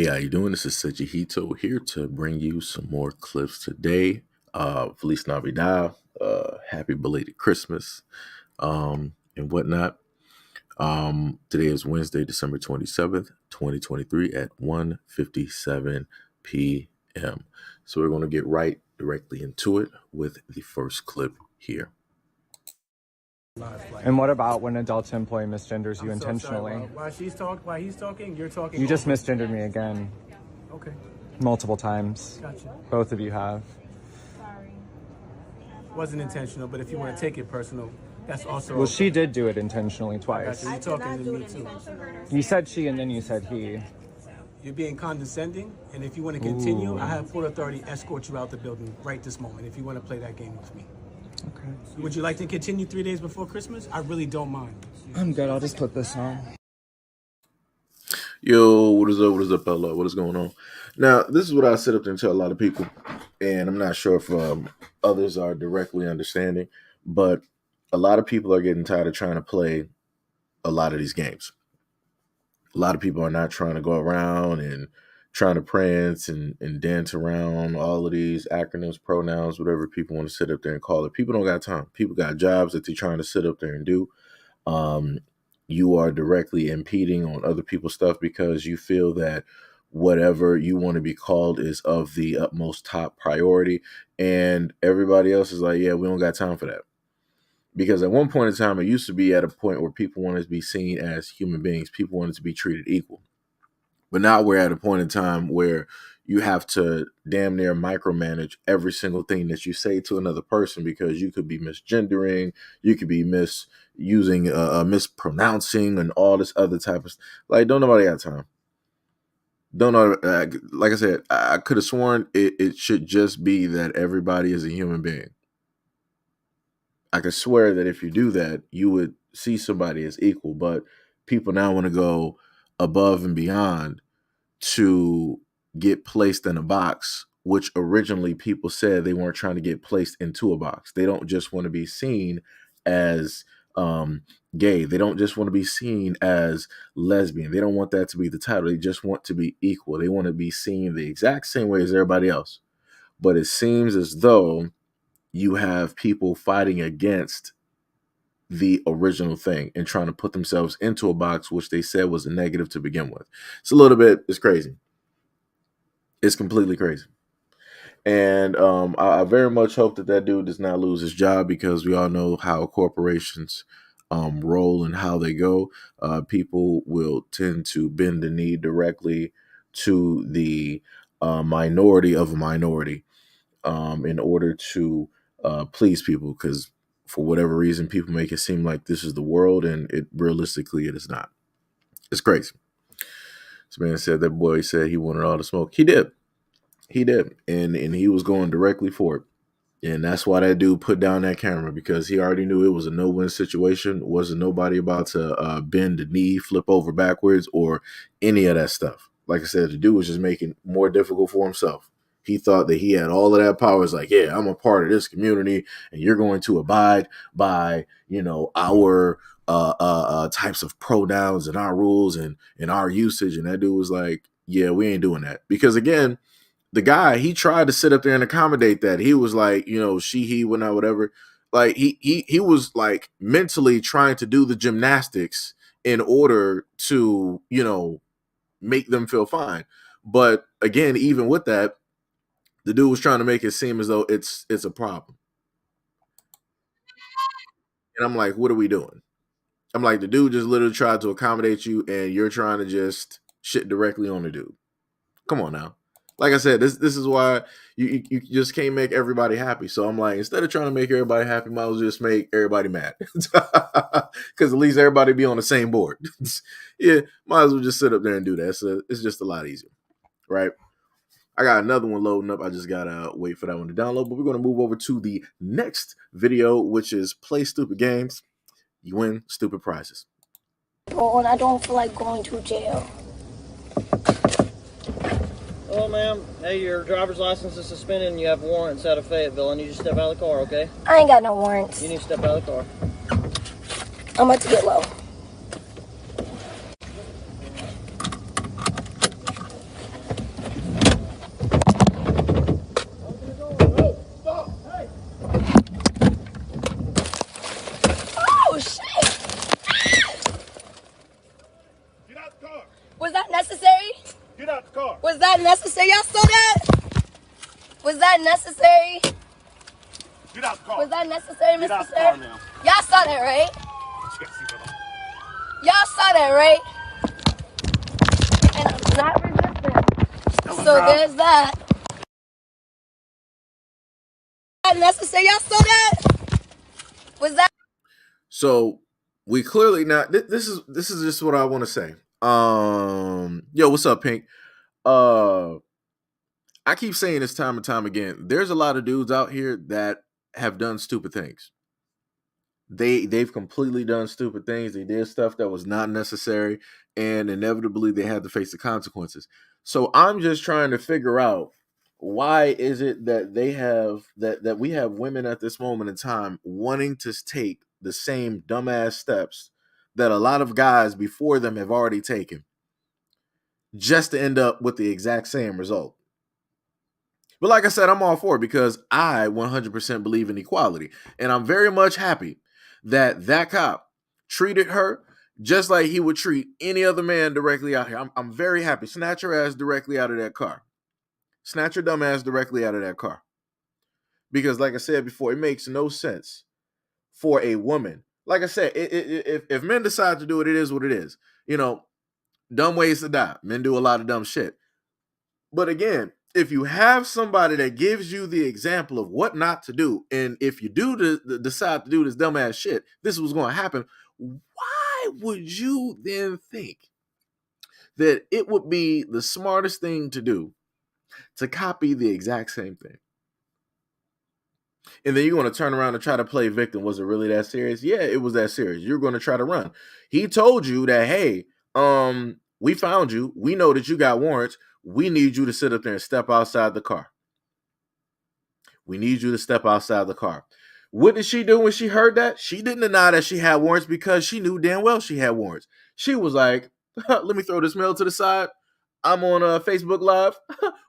Hey, how you doing? This is Sejihito here to bring you some more clips today. Feliz Navidad, happy belated Christmas, and whatnot. Today is Wednesday, December 27th, 2023 at 1:57 p.m. So we're going to get right directly into it with the first clip here. And what about when adults employee misgenders you intentionally? While he's talking, you're talking. You just misgendered me again. Okay. Multiple times. Gotcha. Both of you have. Sorry. Wasn't intentional, but if you want to take it personal, that's also. Well, she did do it intentionally twice. You're talking to me too. You said she and then you said he. You're being condescending, and if you want to continue, I have Port Authority escort you out the building right this moment. If you want to play that game with me. Okay. Would you like to continue 3 days before Christmas? I really don't mind. I'm good. I'll just put this on. Yo, what is up? What is up, hello? What is going on? Now, this is what I sit up there and tell a lot of people, and I'm not sure if others are directly understanding, but a lot of people are getting tired of trying to play a lot of these games. A lot of people are not trying to go around and trying to prance and dance around all of these acronyms, pronouns, whatever people want to sit up there and call it. People don't got time. People got jobs that they're trying to sit up there and do. You are directly impeding on other people's stuff because you feel that whatever you want to be called is of the utmost top priority. And everybody else is like, yeah, we don't got time for that. Because at one point in time, it used to be at a point where people wanted to be seen as human beings. People wanted to be treated equal. But now we're at a point in time where you have to damn near micromanage every single thing that you say to another person because you could be misgendering, you could be mispronouncing and all this other type of stuff. Like, don't nobody got time. Don't know. Like I said, I could have sworn it should just be that everybody is a human being. I could swear that if you do that, you would see somebody as equal. But people now want to go above and beyond to get placed in a box, which originally people said they weren't trying to get placed into a box. They don't just want to be seen as gay. They don't just want to be seen as lesbian. They don't want that to be the title. They just want to be equal. They want to be seen the exact same way as everybody else. But it seems as though you have people fighting against the original thing and trying to put themselves into a box, which they said was a negative to begin with. It's crazy. It's completely crazy. And I very much hope that dude does not lose his job because we all know how corporations roll and how they go. People will tend to bend the knee directly to the minority of a minority in order to please people because for whatever reason, people make it seem like this is the world, and realistically, it is not. It's crazy. This man said that boy said he wanted all the smoke. He did, and he was going directly for it, and that's why that dude put down that camera because he already knew it was a no-win situation. Wasn't nobody about to bend the knee, flip over backwards, or any of that stuff. Like I said, the dude was just making it more difficult for himself. He thought that he had all of that power. It's like, yeah, I'm a part of this community, and you're going to abide by, our types of pronouns and our rules and our usage. And that dude was like, yeah, we ain't doing that. Because again, the guy, he tried to sit up there and accommodate that. He was like, she, he, whatnot, whatever. Like he was like mentally trying to do the gymnastics in order to, make them feel fine. But again, even with that, the dude was trying to make it seem as though it's a problem. And I'm like, what are we doing? I'm like, the dude just literally tried to accommodate you and you're trying to just shit directly on the dude. Come on now. Like I said, this is why you just can't make everybody happy. So I'm like, instead of trying to make everybody happy, might as well just make everybody mad. Because at least everybody be on the same board. Yeah, might as well just sit up there and do that. So it's just a lot easier, right? I got another one loading up. I just gotta wait for that one to download. But we're gonna move over to the next video, which is play stupid games. You win stupid prizes. Oh, and I don't feel like going to jail. Hello, ma'am. Hey, your driver's license is suspended and you have warrants out of Fayetteville. I need you to step out of the car, okay? I ain't got no warrants. You need to step out of the car. I'm about to get low. Was that necessary? Get out the car. Was that necessary? Y'all saw that? Was that necessary? Get out the car. Was that necessary, Get Mr. out the car Sir? now. Y'all saw that, right? Get your seatbelt on. Y'all saw that, right? And I'm not resisting. So there's that. Was that necessary? Y'all saw that? Was that? So we clearly not. This is just what I want to say. Yo, what's up, Pink? I keep saying this time and time again. There's a lot of dudes out here that have done stupid things. They've completely done stupid things. They did stuff that was not necessary, and inevitably they had to face the consequences. So I'm just trying to figure out, why is it that they have that we have women at this moment in time wanting to take the same dumbass steps that a lot of guys before them have already taken, just to end up with the exact same result. But like I said, I'm all for it because I 100% believe in equality. And I'm very much happy that that cop treated her just like he would treat any other man directly out here. I'm very happy. Snatch her ass directly out of that car. Snatch your dumb ass directly out of that car. Because like I said before, it makes no sense for a woman. Like I said, if men decide to do it, it is what it is. You know, dumb ways to die. Men do a lot of dumb shit. But again, if you have somebody that gives you the example of what not to do, and if you do decide to do this dumbass shit, this was going to happen, why would you then think that it would be the smartest thing to do to copy the exact same thing? And then you're going to turn around and try to play victim. Was it really that serious? Yeah, it was that serious. You're going to try to run. He told you that, hey, we found you. We know that you got warrants. We need you to sit up there and step outside the car. We need you to step outside the car. What did she do when she heard that? She didn't deny that she had warrants because she knew damn well she had warrants. She was like, let me throw this mail to the side. I'm on Facebook Live.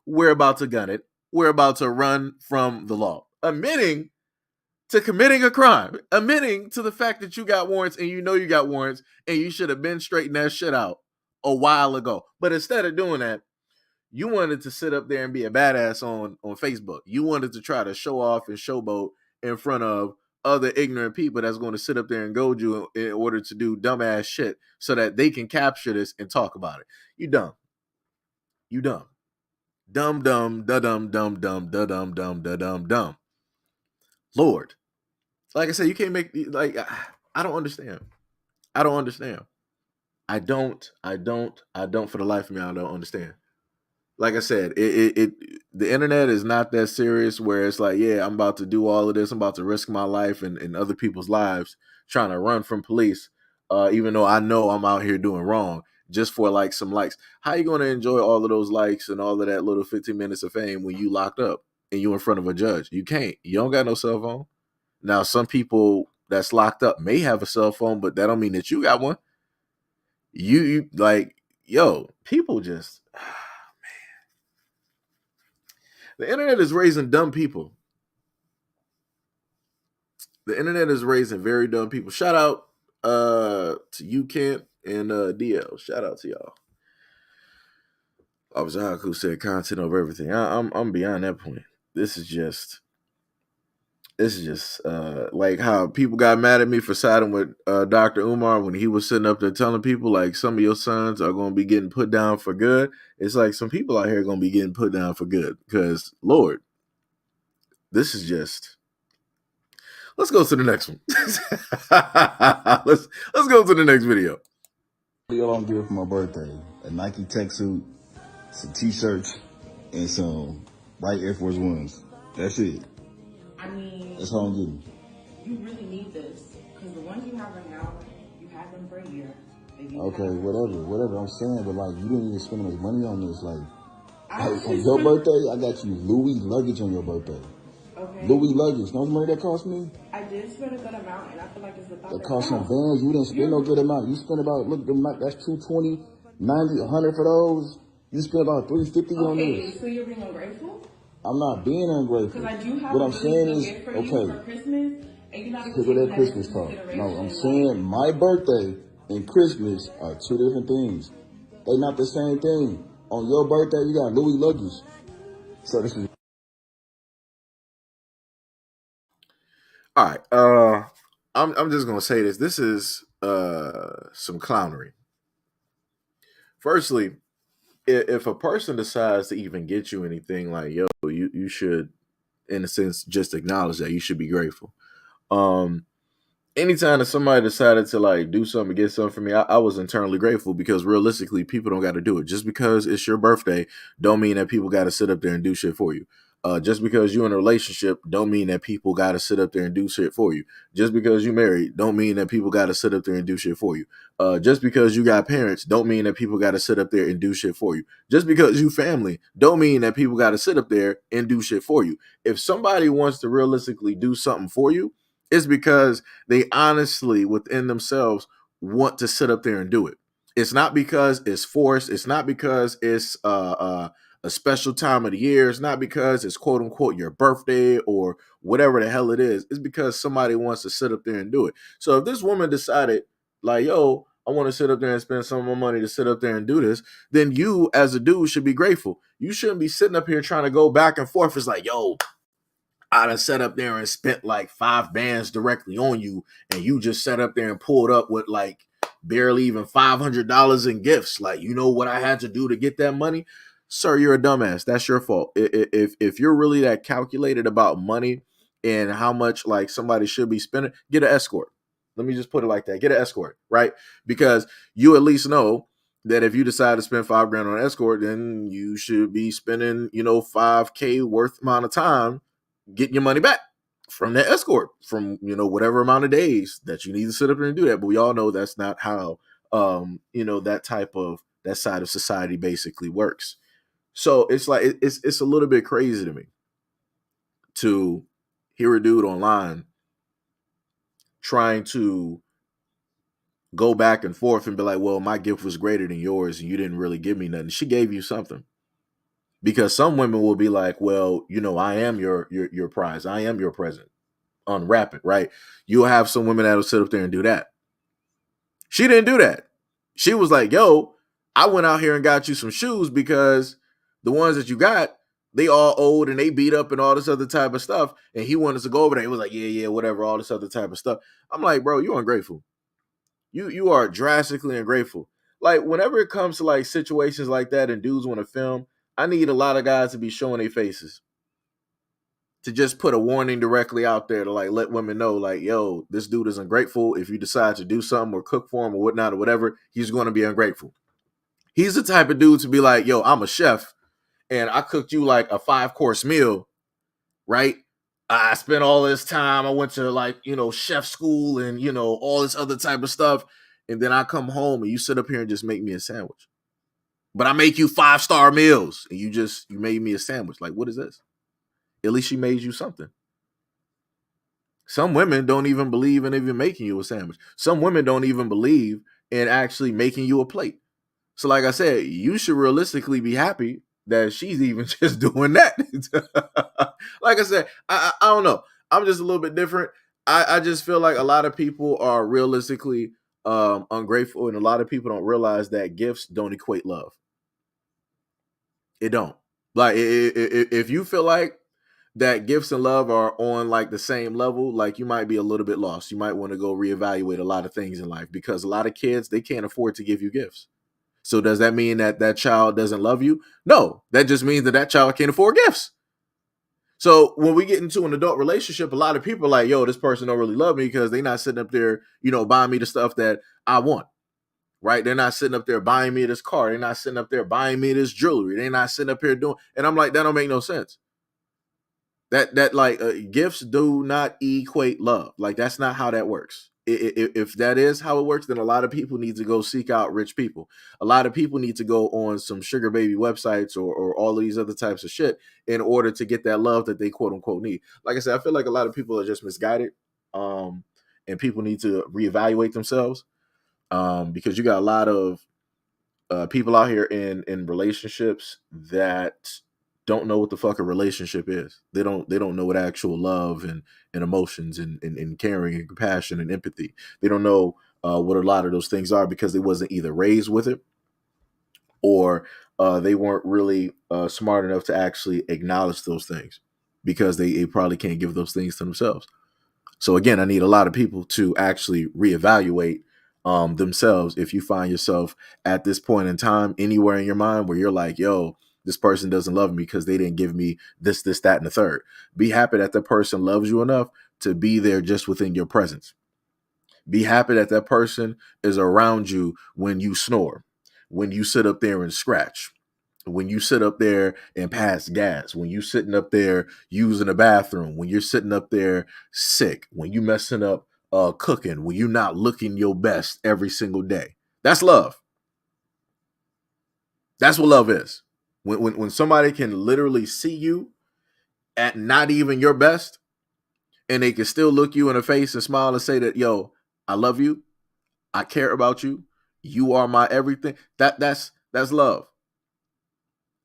We're about to gun it. We're about to run from the law. Admitting to committing a crime. Admitting to the fact that you got warrants and you know you got warrants and you should have been straightening that shit out a while ago. But instead of doing that, you wanted to sit up there and be a badass on Facebook. You wanted to try to show off and showboat in front of other ignorant people that's going to sit up there and goad you in order to do dumbass shit so that they can capture this and talk about it. You dumb. You dumb. Dumb, dumb, da dumb, dumb, dumb, da dumb, dumb, da dumb, dumb. Lord. Like I said, you can't make, like, I don't understand. I don't understand. I don't, for the life of me, I don't understand. Like I said, the internet is not that serious where it's like, yeah, I'm about to do all of this. I'm about to risk my life and other people's lives trying to run from police, even though I know I'm out here doing wrong just for like some likes. How you going to enjoy all of those likes and all of that little 15 minutes of fame when you locked up and you in front of a judge? You can't. You don't got no cell phone. Now, some people that's locked up may have a cell phone, but that don't mean that you got one. You like, yo, people just... The internet is raising dumb people. The internet is raising very dumb people. Shout out to you, Kent, and DL. Shout out to y'all. Officer Haku said content over everything. I'm beyond that point. This is just like how people got mad at me for siding with Dr. Umar when he was sitting up there telling people like some of your sons are going to be getting put down for good. It's like some people out here are going to be getting put down for good because, Lord, this is just... Let's go to the next one. let's go to the next video. All I'm getting for my birthday: a Nike tech suit, some t-shirts, and some white Air Force Ones. That's it. I mean, that's all I'm getting. You really need this because the ones you have right now, you had them for a year. Okay, whatever. I'm saying, but like, you didn't even spend much money on this. Like on your birthday, I got you Louis luggage on your birthday. Okay. Louis luggage. Know how much money that cost me? I did spend a good amount, and I feel like it's without that cost some bands. You didn't spend no good amount. You spent about, look, that's 220, 90, 100 for those. You spent about 350 on this. Okay, so you're being ungrateful? I'm not being ungrateful. Because I do have what I'm saying is, gift for you for Christmas, and you're not because of that Christmas talk. No, I'm saying my birthday and Christmas are two different things. They not the same thing. On your birthday, you got Louis luggage. So this is All right. I'm just gonna say this. This is some clownery. Firstly, if a person decides to even get you anything, like, yo, you should, in a sense, just acknowledge that. You should be grateful. Um, Anytime that somebody decided to like do something, get something for me, I was internally grateful, because realistically, people don't got to do it. Just because it's your birthday, don't mean that people got to sit up there and do shit for you. Just because you're in a relationship, don't mean that people got to sit up there and do shit for you. Just because you married, don't mean that people got to sit up there and do shit for you. Just because you got parents, don't mean that people got to sit up there and do shit for you. Just because you family, don't mean that people got to sit up there and do shit for you. If somebody wants to realistically do something for you, it's because they honestly within themselves want to sit up there and do it. It's not because it's forced. It's not because it's a special time of the year. It's not because it's quote unquote your birthday or whatever the hell it is. It's because somebody wants to sit up there and do it. So if this woman decided, like, yo, I want to sit up there and spend some of my money to sit up there and do this, then you as a dude should be grateful. You shouldn't be sitting up here trying to go back and forth. It's like, yo, I done sat up there and spent like 5 bands directly on you, and you just sat up there and pulled up with like barely even $500 in gifts. Like, you know what I had to do to get that money? Sir, you're a dumbass. That's your fault. If you're really that calculated about money and how much like somebody should be spending, get an escort. Let me just put it like that. Get an escort, right? Because you at least know that if you decide to spend $5 grand on an escort, then you should be spending, $5K worth amount of time getting your money back from that escort, from whatever amount of days that you need to sit up there and do that. But we all know that's not how that side of society basically works. So it's like it's a little bit crazy to me to hear a dude online trying to go back and forth and be like, well, my gift was greater than yours and you didn't really give me nothing. She gave you something. Because some women will be like, well, I am your prize. I am your present. Unwrap it, right? You'll have some women that'll sit up there and do that. She didn't do that. She was like, yo, I went out here and got you some shoes because the ones that you got, they all old and they beat up and all this other type of stuff. And he wanted to go over there. He was like, yeah, whatever, all this other type of stuff. I'm like, bro, you're ungrateful. You are drastically ungrateful. Like, whenever it comes to like situations like that and dudes want to film, I need a lot of guys to be showing their faces, to just put a warning directly out there to like let women know, like, yo, this dude is ungrateful. If you decide to do something or cook for him or whatnot or whatever, he's going to be ungrateful. He's the type of dude to be like, yo, I'm a chef and I cooked you like a 5-course meal, right? I spent all this time. I went to like, chef school and, all this other type of stuff. And then I come home and you sit up here and just make me a sandwich. But I make you 5-star meals and you made me a sandwich. Like, what is this? At least she made you something. Some women don't even believe in even making you a sandwich. Some women don't even believe in actually making you a plate. So like I said, you should realistically be happy that she's even just doing that. Like I said, I don't know. I'm just a little bit different. I just feel like a lot of people are realistically ungrateful, and a lot of people don't realize that gifts don't equate love. It don't. Like, if you feel like that gifts and love are on like the same level, like, you might be a little bit lost. You might want to go reevaluate a lot of things in life, because a lot of kids, they can't afford to give you gifts. So does that mean that that child doesn't love you? No, that just means that that child can't afford gifts. So when we get into an adult relationship, a lot of people are like, yo, this person don't really love me because they're not sitting up there, buying me the stuff that I want. Right? They're not sitting up there buying me this car. They're not sitting up there buying me this jewelry. They're not sitting up here doing, and I'm like, that don't make no sense. That gifts do not equate love. Like, that's not how that works. If that is how it works, then a lot of people need to go seek out rich people. A lot of people need to go on some sugar baby websites or all of these other types of shit in order to get that love that they quote unquote need. Like I said, I feel like a lot of people are just misguided, and people need to reevaluate themselves. Because you got a lot of people out here in relationships that don't know what the fuck a relationship is. They don't know what actual love and emotions and caring and compassion and empathy. They don't know what a lot of those things are, because they wasn't either raised with it, or they weren't really smart enough to actually acknowledge those things because they probably can't give those things to themselves. So again, I need a lot of people to actually reevaluate themselves. If you find yourself at this point in time anywhere in your mind where you're like, yo, this person doesn't love me because they didn't give me this, that, and the third. Be happy that the person loves you enough to be there just within your presence. Be happy that that person is around you when you snore, when you sit up there and scratch, when you sit up there and pass gas, when you sitting up there using the bathroom, when you're sitting up there sick, when you messing up cooking, when you're not looking your best every single day. That's love. That's what love is. When somebody can literally see you at not even your best, and they can still look you in the face and smile and say that, yo, I love you, I care about you, you are my everything. That's love.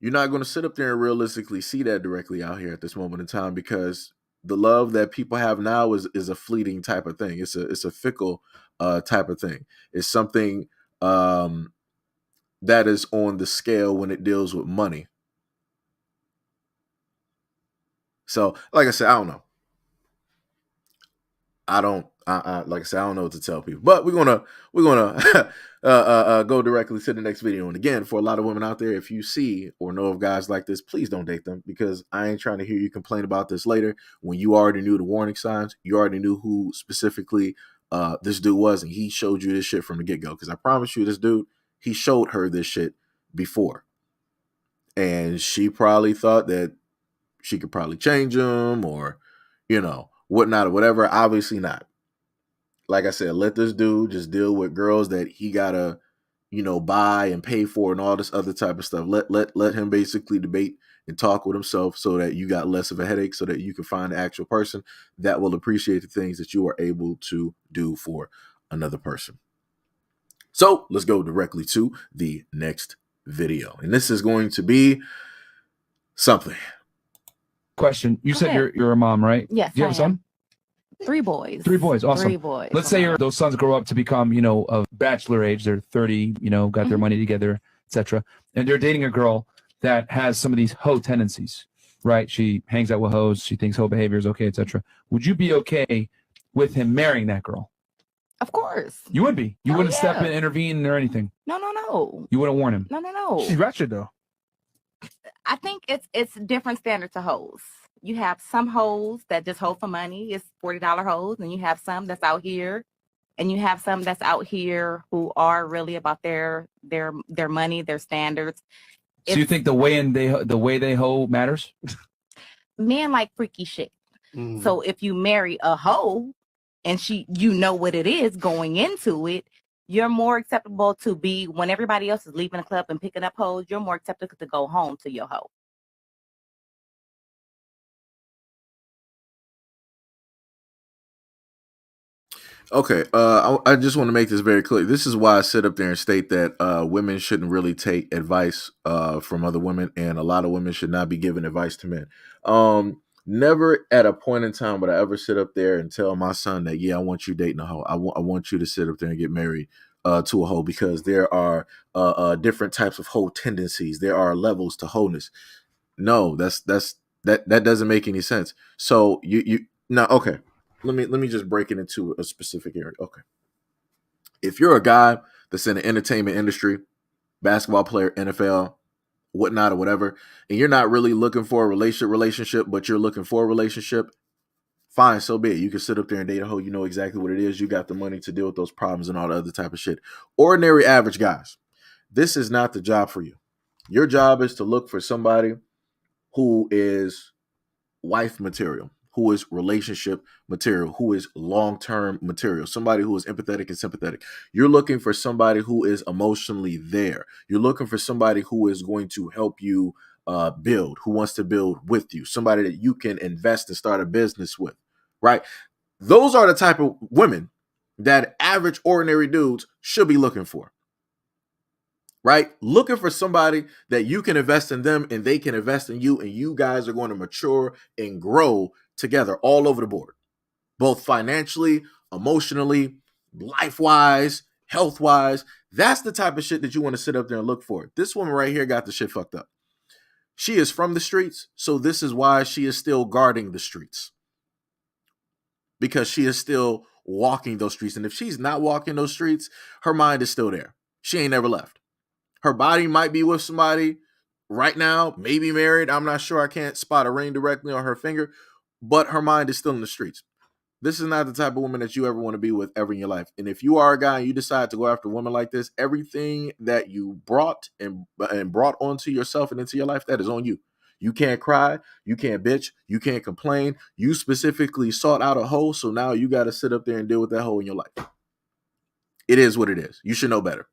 You're not going to sit up there and realistically see that directly out here at this moment in time, because the love that people have now is a fleeting type of thing. It's a fickle type of thing. It's something that is on the scale when it deals with money. So, like I said, I don't know. Like I said, I don't know what to tell people, but we're gonna go directly to the next video. And again, for a lot of women out there, if you see or know of guys like this, please don't date them, because I ain't trying to hear you complain about this later when you already knew the warning signs. You already knew who specifically this dude was, and he showed you this shit from the get-go. Because I promise you, this dude, he showed her this shit before, and she probably thought that she could probably change him, or whatnot or whatever. Obviously not. Like I said, let this dude just deal with girls that he gotta, buy and pay for and all this other type of stuff. Let him basically debate and talk with himself, so that you got less of a headache, so that you can find the actual person that will appreciate the things that you are able to do for another person. So let's go directly to the next video. And this is going to be something. Question. You said you're a mom, right? Yes, Do you have a son? 3 boys. 3 boys. Awesome. 3 boys. Let's say those sons grow up to become, of bachelor age. They're 30, got their money together, etc. And they're dating a girl that has some of these hoe tendencies, right? She hangs out with hoes. She thinks hoe behavior is okay, etc. Would you be okay with him marrying that girl? Of course. You would be. You wouldn't step in, intervene, or anything. No. You wouldn't warn him. No. She's ratchet though. I think it's different standards of hoes. You have some hoes that just hoe for money. It's $40 hoes, and you have some that's out here, and you have some that's out here who are really about their money, their standards. So you think the way they hoe matters? Men like freaky shit. So if you marry a hoe and you know what it is going into it, you're more acceptable to be, when everybody else is leaving the club and picking up hoes, you're more acceptable to go home to your hoe. Okay, I just want to make this very clear. This is why I sit up there and state that women shouldn't really take advice from other women, and a lot of women should not be giving advice to men. Never at a point in time would I ever sit up there and tell my son that, yeah, I want you dating a hoe. I want you to sit up there and get married to a hoe, because there are different types of hoe tendencies. There are levels to wholeness. No, that doesn't make any sense. So okay. Let me just break it into a specific area. Okay. If you're a guy that's in the entertainment industry, basketball player, NFL, whatnot, or whatever, and you're not really looking for a relationship, but you're looking for a relationship, fine, so be it. You can sit up there and date a hoe. You know exactly what it is. You got the money to deal with those problems and all the other type of shit. Ordinary, average guys, this is not the job for you. Your job is to look for somebody who is wife material, who is relationship material, who is long-term material, somebody who is empathetic and sympathetic. You're looking for somebody who is emotionally there. You're looking for somebody who is going to help you build, who wants to build with you, somebody that you can invest and start a business with, right? Those are the type of women that average, ordinary dudes should be looking for. Right? Looking for somebody that you can invest in them and they can invest in you, and you guys are going to mature and grow together all over the board, both financially, emotionally, life-wise, health-wise. That's the type of shit that you want to sit up there and look for. This woman right here got the shit fucked up. She is from the streets, so this is why she is still guarding the streets. Because she is still walking those streets. And if she's not walking those streets, her mind is still there. She ain't never left. Her body might be with somebody right now, maybe married. I'm not sure. I can't spot a ring directly on her finger, but her mind is still in the streets. This is not the type of woman that you ever want to be with ever in your life. And if you are a guy and you decide to go after a woman like this, everything that you brought and brought onto yourself and into your life, that is on you. You can't cry. You can't bitch. You can't complain. You specifically sought out a hoe, so now you got to sit up there and deal with that hoe in your life. It is what it is. You should know better.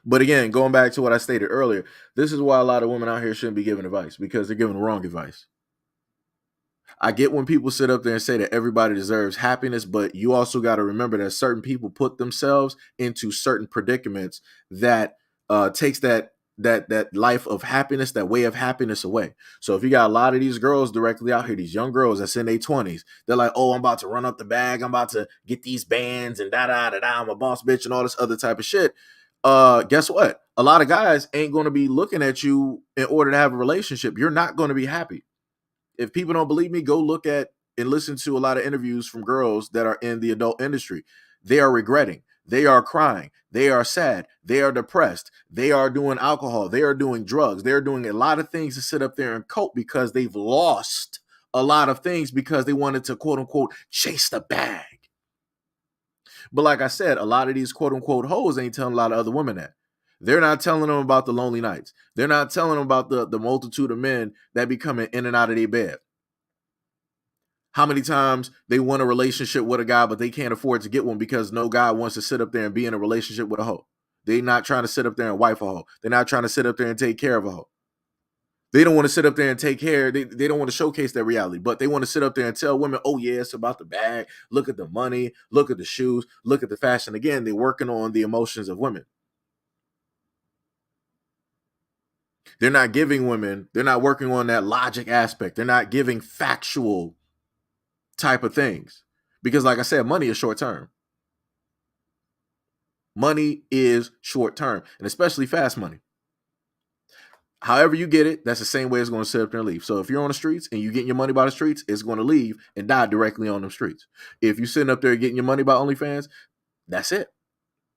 But again, going back to what I stated earlier, this is why a lot of women out here shouldn't be giving advice, because they're giving wrong advice. I get when people sit up there and say that everybody deserves happiness, but you also got to remember that certain people put themselves into certain predicaments that takes that life of happiness, that way of happiness away. So if you got a lot of these girls directly out here, these young girls that's in their 20s, they're like, oh, I'm about to run up the bag. I'm about to get these bands and da-da-da-da. I'm a boss bitch and all this other type of shit. Guess what? A lot of guys ain't going to be looking at you in order to have a relationship. You're not going to be happy. If people don't believe me, go look at and listen to a lot of interviews from girls that are in the adult industry. They are regretting. They are crying. They are sad. They are depressed. They are doing alcohol. They are doing drugs. They're doing a lot of things to sit up there and cope because they've lost a lot of things because they wanted to, quote unquote, chase the bag. But like I said, a lot of these quote unquote hoes ain't telling a lot of other women that. They're not telling them about the lonely nights. They're not telling them about the multitude of men that be coming in and out of their bed. How many times they want a relationship with a guy, but they can't afford to get one because no guy wants to sit up there and be in a relationship with a hoe. They're not trying to sit up there and wife a hoe. They're not trying to sit up there and take care of a hoe. They don't want to sit up there and take care. They don't want to showcase their reality, but they want to sit up there and tell women, oh, yeah, it's about the bag. Look at the money. Look at the shoes. Look at the fashion. Again, they're working on the emotions of women. They're not giving women, they're not working on that logic aspect. They're not giving factual type of things. Because like I said, money is short term. Money is short term, and especially fast money. However you get it, that's the same way it's going to sit up there and leave. So if you're on the streets and you're getting your money by the streets, it's going to leave and die directly on them streets. If you're sitting up there getting your money by OnlyFans, that's it.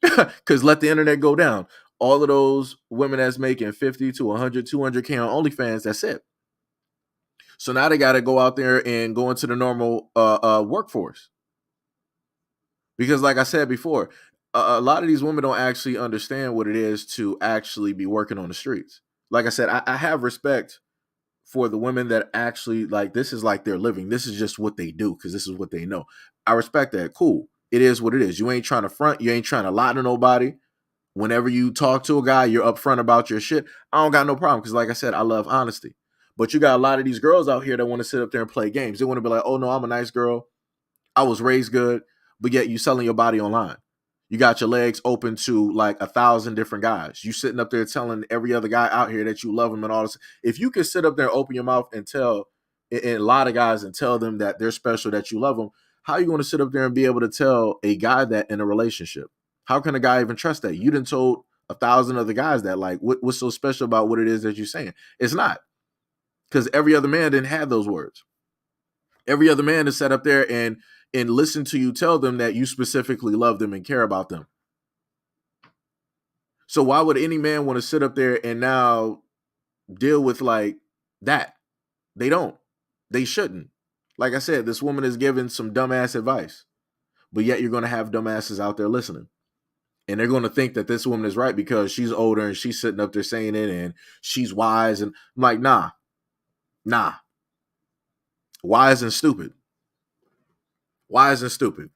Because let the internet go down. All of those women that's making 50 to 100, 200K on OnlyFans, that's it. So now they got to go out there and go into the normal workforce. Because like I said before, a lot of these women don't actually understand what it is to actually be working on the streets. Like I said, I have respect for the women that actually, like, this is like their living. This is just what they do because this is what they know. I respect that. Cool. It is what it is. You ain't trying to front. You ain't trying to lie to nobody. Whenever you talk to a guy, you're upfront about your shit. I don't got no problem because, like I said, I love honesty. But you got a lot of these girls out here that want to sit up there and play games. They want to be like, oh, no, I'm a nice girl. I was raised good. But yet you selling your body online. You got your legs open to like 1,000 different guys. You sitting up there telling every other guy out here that you love them and all this. If you can sit up there and open your mouth and tell a lot of guys and tell them that they're special, that you love them, how are you going to sit up there and be able to tell a guy that in a relationship? How can a guy even trust that? You done told 1,000 other guys that. Like, what's so special about what it is that you're saying? It's not. Because every other man didn't have those words. Every other man has sat up there and listen to you tell them that you specifically love them and care about them. So why would any man want to sit up there and now deal with like that? They don't. They shouldn't. Like I said, this woman is giving some dumbass advice, but yet you're going to have dumbasses out there listening. And they're going to think that this woman is right because she's older and she's sitting up there saying it and she's wise. And I'm like, nah. Wise and stupid. Wise and stupid.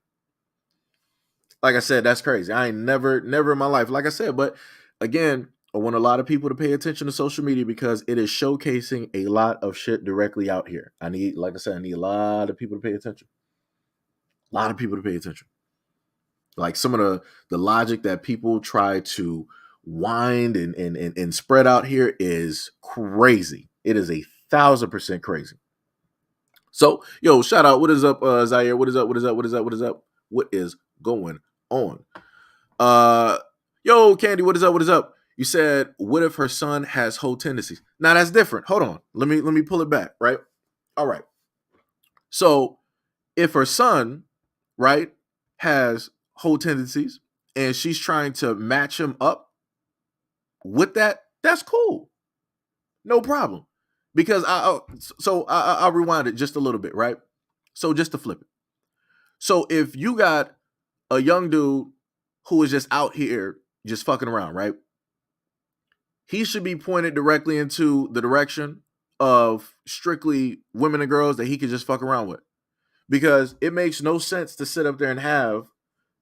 Like I said, that's crazy. I ain't never in my life. Like I said, but again, I want a lot of people to pay attention to social media because it is showcasing a lot of shit directly out here. I need a lot of people to pay attention. A lot of people to pay attention. Like some of the logic that people try to wind and spread out here is crazy. It is 1,000% crazy. So, yo, shout out. What is up, Zaire? What is up? What is up? What is up? What is up? What is going on? Yo, Candy, what is up? What is up? You said, what if her son has hoe tendencies? Now that's different. Hold on. Let me pull it back, right? All right. So if her son, right, has hoe tendencies and she's trying to match him up with that, that's cool. No problem. Because I'll rewind it just a little bit, right? So just to flip it. So if you got a young dude who is just out here just fucking around, right? He should be pointed directly into the direction of strictly women and girls that he could just fuck around with. Because it makes no sense to sit up there and have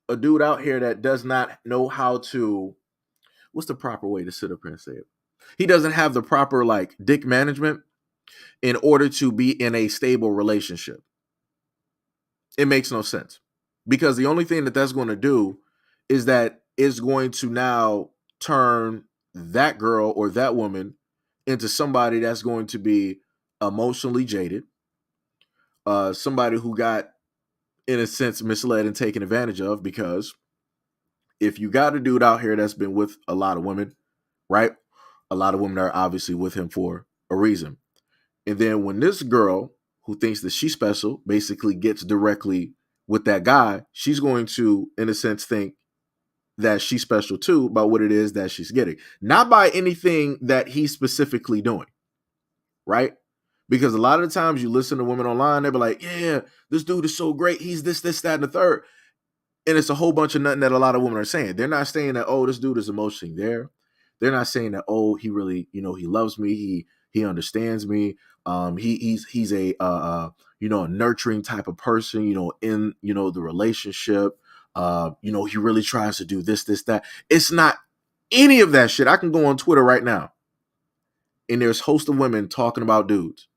a dude out here that does not know how to, what's the proper way to sit up here and say it? He doesn't have the proper like dick management in order to be in a stable relationship. It makes no sense. Because the only thing that that's going to do is that it's going to now turn that girl or that woman into somebody that's going to be emotionally jaded, somebody who got, in a sense, misled and taken advantage of. Because if you got a dude out here that's been with a lot of women, right? A lot of women are obviously with him for a reason. And then when this girl who thinks that she's special basically gets directly with that guy, she's going to, in a sense, think that she's special too by what it is that she's getting. Not by anything that he's specifically doing, right? Because a lot of the times you listen to women online, they'll be like, yeah, this dude is so great. He's this, that, and the third. And it's a whole bunch of nothing that a lot of women are saying. They're not saying that, oh, this dude is emotionally there. They're not saying that, oh, he really, he loves me. He understands me. He's a a nurturing type of person, in the relationship. He really tries to do this, that. It's not any of that shit. I can go on Twitter right now, and there's a host of women talking about dudes.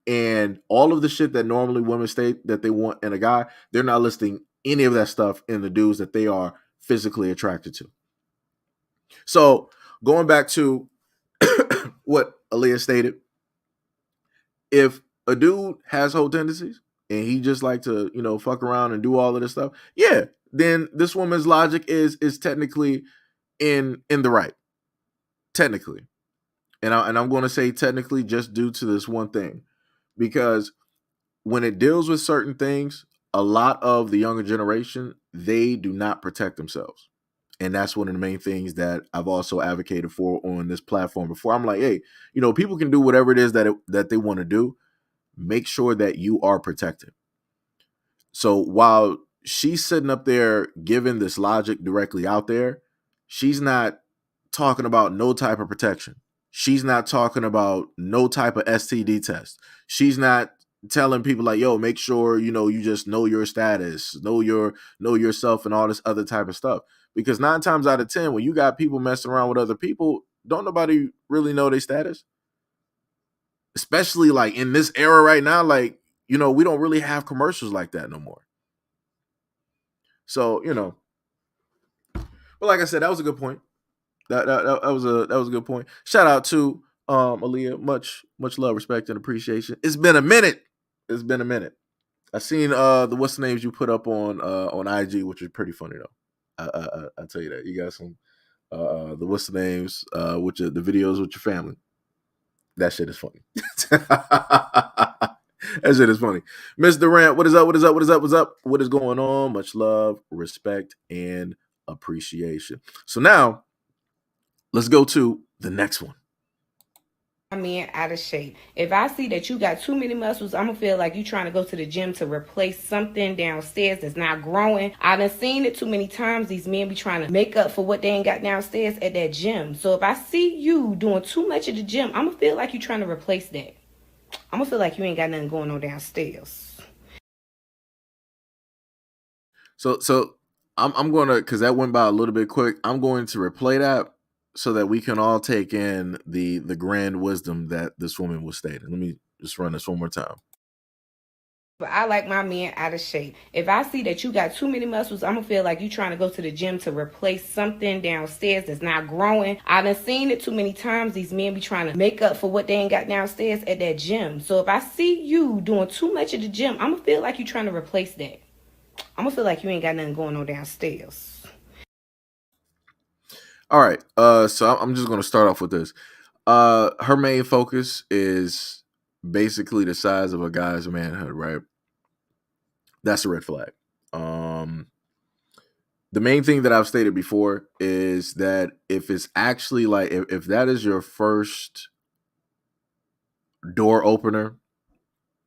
And all of the shit that normally women state that they want in a guy, they're not listing any of that stuff in the dudes that they are physically attracted to. So going back to what Aaliyah stated, if a dude has hoe tendencies and he just like to, fuck around and do all of this stuff, yeah, then this woman's logic is technically in the right. Technically. And I'm going to say technically just due to this one thing. Because when it deals with certain things, a lot of the younger generation, they do not protect themselves. And that's one of the main things that I've also advocated for on this platform before. I'm like, hey, people can do whatever it is that they want to do. Make sure that you are protected. So while she's sitting up there giving this logic directly out there, she's not talking about no type of protection. She's not talking about no type of STD test. She's not telling people like, yo, make sure, you just know your status, know yourself and all this other type of stuff. Because 9 times out of 10, when you got people messing around with other people, don't nobody really know their status. Especially like in this era right now, like, we don't really have commercials like that no more. So, but like I said, that was a good point. That was a good point. Shout out to Aaliyah. Much love, respect, and appreciation. It's been a minute. I seen the what's the names you put up on IG, which is pretty funny though. I'll tell you that. You got some the what's the names with the videos with your family. That shit is funny. That shit is funny. Miss Durant, what is up? What is going on? Much love, respect, and appreciation. So now let's go to the next one. Man out of shape. If I see that you got too many muscles, I'm gonna feel like you trying to go to the gym to replace something downstairs that's not growing. I done seen it too many times. These men be trying to make up for what they ain't got downstairs at that gym. So if I see you doing too much at the gym, I'm gonna feel like you trying to replace that. I'm gonna feel like you ain't got nothing going on downstairs. So I'm gonna, because that went by a little bit quick, I'm going to replay that so that we can all take in the grand wisdom that this woman was stating. Let me just run this one more time. But I like my men out of shape. If I see that you got too many muscles, I'm gonna feel like you trying to go to the gym to replace something downstairs that's not growing. I done seen it too many times. These men be trying to make up for what they ain't got downstairs at that gym. So if I see you doing too much at the gym, I'm gonna feel like you trying to replace that. I'm gonna feel like you ain't got nothing going on downstairs. All right. So I'm just gonna start off with this. Her main focus is basically the size of a guy's manhood, right? That's a red flag. The main thing that I've stated before is that if it's actually like if that is your first door opener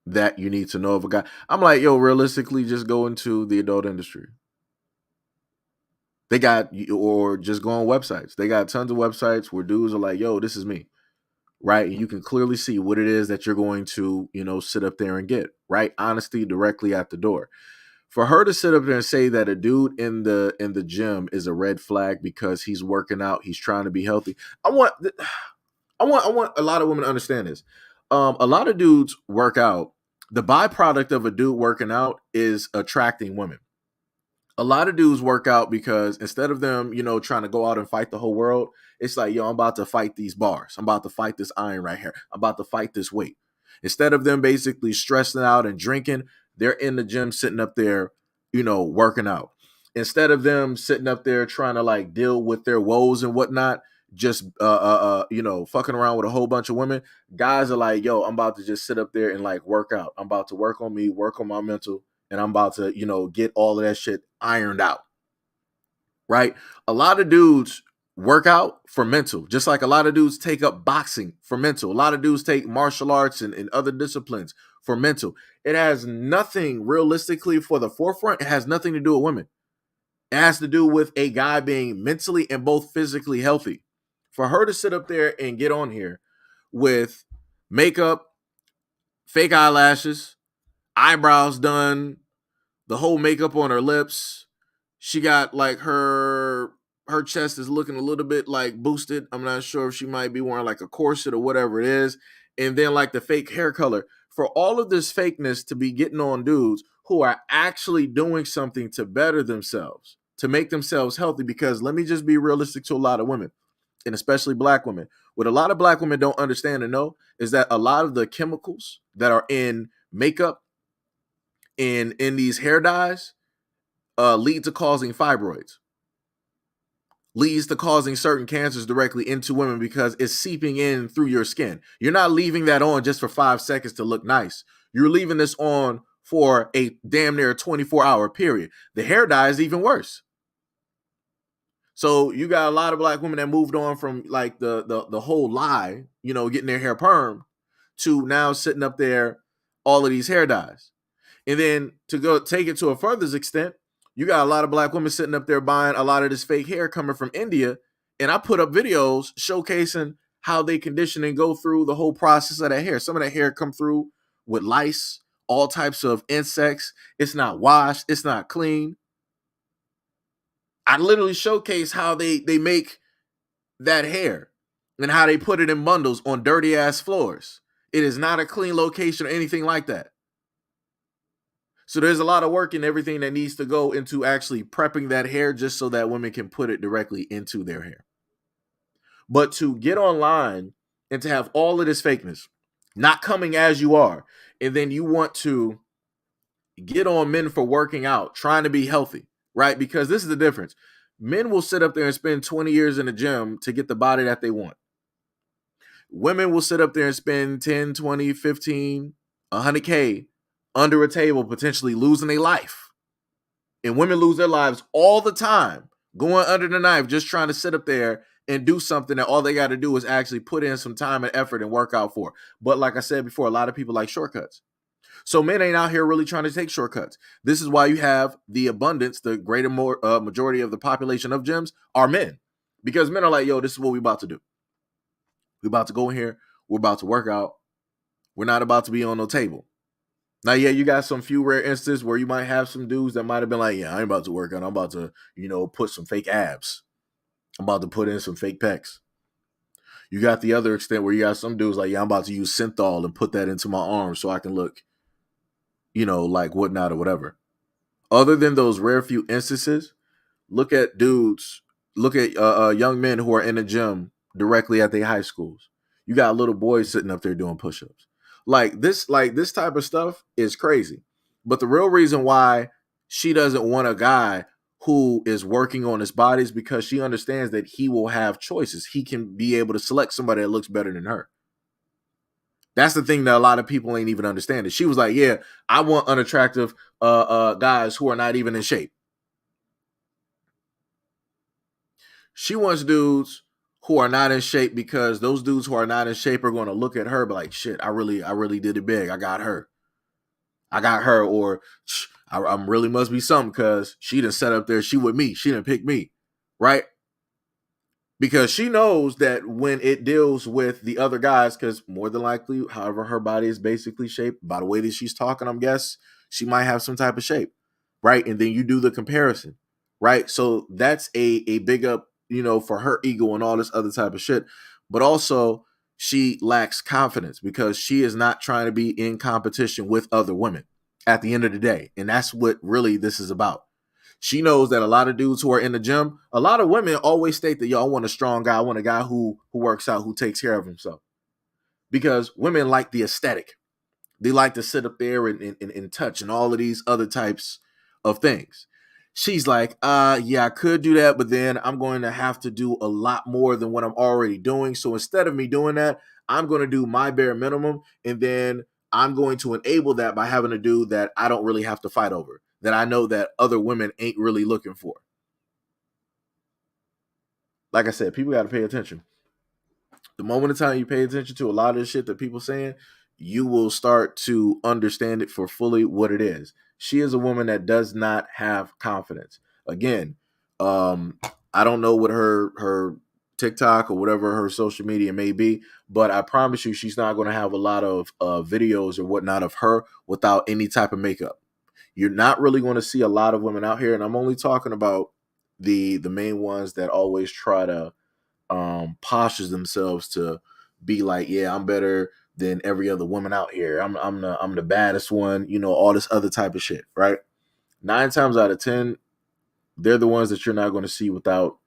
that you need to know of a guy, I'm like, yo, realistically, just go into the adult industry. They got, or just go on websites. They got tons of websites where dudes are like, yo, this is me, right? And you can clearly see what it is that you're going to, sit up there and get, right? Honesty directly at the door. For her to sit up there and say that a dude in the gym is a red flag because he's working out, he's trying to be healthy. I want a lot of women to understand this. A lot of dudes work out. The byproduct of a dude working out is attracting women. A lot of dudes work out because instead of them, trying to go out and fight the whole world, it's like, yo, I'm about to fight these bars. I'm about to fight this iron right here. I'm about to fight this weight. Instead of them basically stressing out and drinking, they're in the gym sitting up there, working out. Instead of them sitting up there trying to like deal with their woes and whatnot, just fucking around with a whole bunch of women, guys are like, yo, I'm about to just sit up there and like work out. I'm about to work on me, work on my mental, and I'm about to, get all of that shit ironed out. Right? A lot of dudes work out for mental, just like a lot of dudes take up boxing for mental. A lot of dudes take martial arts and other disciplines for mental. It has nothing realistically for the forefront. It has nothing to do with women. It has to do with a guy being mentally and both physically healthy. For her to sit up there and get on here with makeup, fake eyelashes, eyebrows done, the whole makeup on her lips. She got like her chest is looking a little bit like boosted. I'm not sure if she might be wearing like a corset or whatever it is. And then like the fake hair color. For all of this fakeness to be getting on dudes who are actually doing something to better themselves, to make themselves healthy. Because let me just be realistic to a lot of women, and especially black women. What a lot of black women don't understand and know is that a lot of the chemicals that are in makeup and in these hair dyes lead to causing fibroids, leads to causing certain cancers directly into women because it's seeping in through your skin. You're not leaving that on just for 5 seconds to look nice. You're leaving this on for a damn near 24-hour period. The hair dye is even worse. So you got a lot of black women that moved on from like the whole lie, getting their hair permed, to now sitting up there, all of these hair dyes. And then to go take it to a further extent, you got a lot of black women sitting up there buying a lot of this fake hair coming from India. And I put up videos showcasing how they condition and go through the whole process of that hair. Some of that hair come through with lice, all types of insects. It's not washed. It's not clean. I literally showcase how they make that hair and how they put it in bundles on dirty ass floors. It is not a clean location or anything like that. So there's a lot of work and everything that needs to go into actually prepping that hair just so that women can put it directly into their hair. But to get online and to have all of this fakeness, not coming as you are, and then you want to get on men for working out, trying to be healthy, right? Because this is the difference. Men will sit up there and spend 20 years in the gym to get the body that they want. Women will sit up there and spend 10, 20, 15, 100K under a table, potentially losing their life. And women lose their lives all the time, going under the knife, just trying to sit up there and do something that all they got to do is actually put in some time and effort and work out for. But like I said before, a lot of people like shortcuts. So men ain't out here really trying to take shortcuts. This is why you have the abundance, the greater majority of the population of gyms are men. Because men are like, yo, this is what we about to do. We're about to go in here. We're about to work out. We're not about to be on no table. Now, yeah, you got some few rare instances where you might have some dudes that might have been like, yeah, I ain't about to work out. I'm about to, put some fake abs. I'm about to put in some fake pecs. You got the other extent where you got some dudes like, yeah, I'm about to use synthol and put that into my arms so I can look, like whatnot or whatever. Other than those rare few instances, look at dudes, look at young men who are in the gym directly at their high schools. You got little boys sitting up there doing push-ups. Like this type of stuff is crazy. But the real reason why she doesn't want a guy who is working on his body is because she understands that he will have choices. He can be able to select somebody that looks better than her. That's the thing that a lot of people ain't even understanding. She was like, yeah, I want unattractive guys who are not even in shape. She wants dudes who are not in shape because those dudes who are not in shape are going to look at her and be like, shit, I really did it big. I got her. Or I'm really must be something because she done set up there. She with me. She didn't pick me. Right? Because she knows that when it deals with the other guys, because more than likely, however her body is basically shaped, by the way that she's talking, I'm guessing she might have some type of shape. Right? And then you do the comparison. Right? So that's a big up, for her ego and all this other type of shit. But also, she lacks confidence because she is not trying to be in competition with other women at the end of the day. And that's what really this is about. She knows that a lot of dudes who are in the gym, a lot of women always state that, yo, I want a strong guy. I want a guy who works out, who takes care of himself. Because women like the aesthetic. They like to sit up there and touch and all of these other types of things. She's like, yeah, I could do that, but then I'm going to have to do a lot more than what I'm already doing. So instead of me doing that, I'm going to do my bare minimum, and then I'm going to enable that by having a dude that I don't really have to fight over, that I know that other women ain't really looking for. Like I said, people got to pay attention. The moment in time you pay attention to a lot of the shit that people saying, you will start to understand it for fully what it is. She is a woman that does not have confidence. Again, I don't know what her TikTok or whatever her social media may be, but I promise you she's not going to have a lot of videos or whatnot of her without any type of makeup. You're not really going to see a lot of women out here, and I'm only talking about the main ones that always try to postures themselves to be like, yeah, I'm better than every other woman out here. I'm the baddest one, all this other type of shit, right? 9 times out of 10, they're the ones that you're not going to see without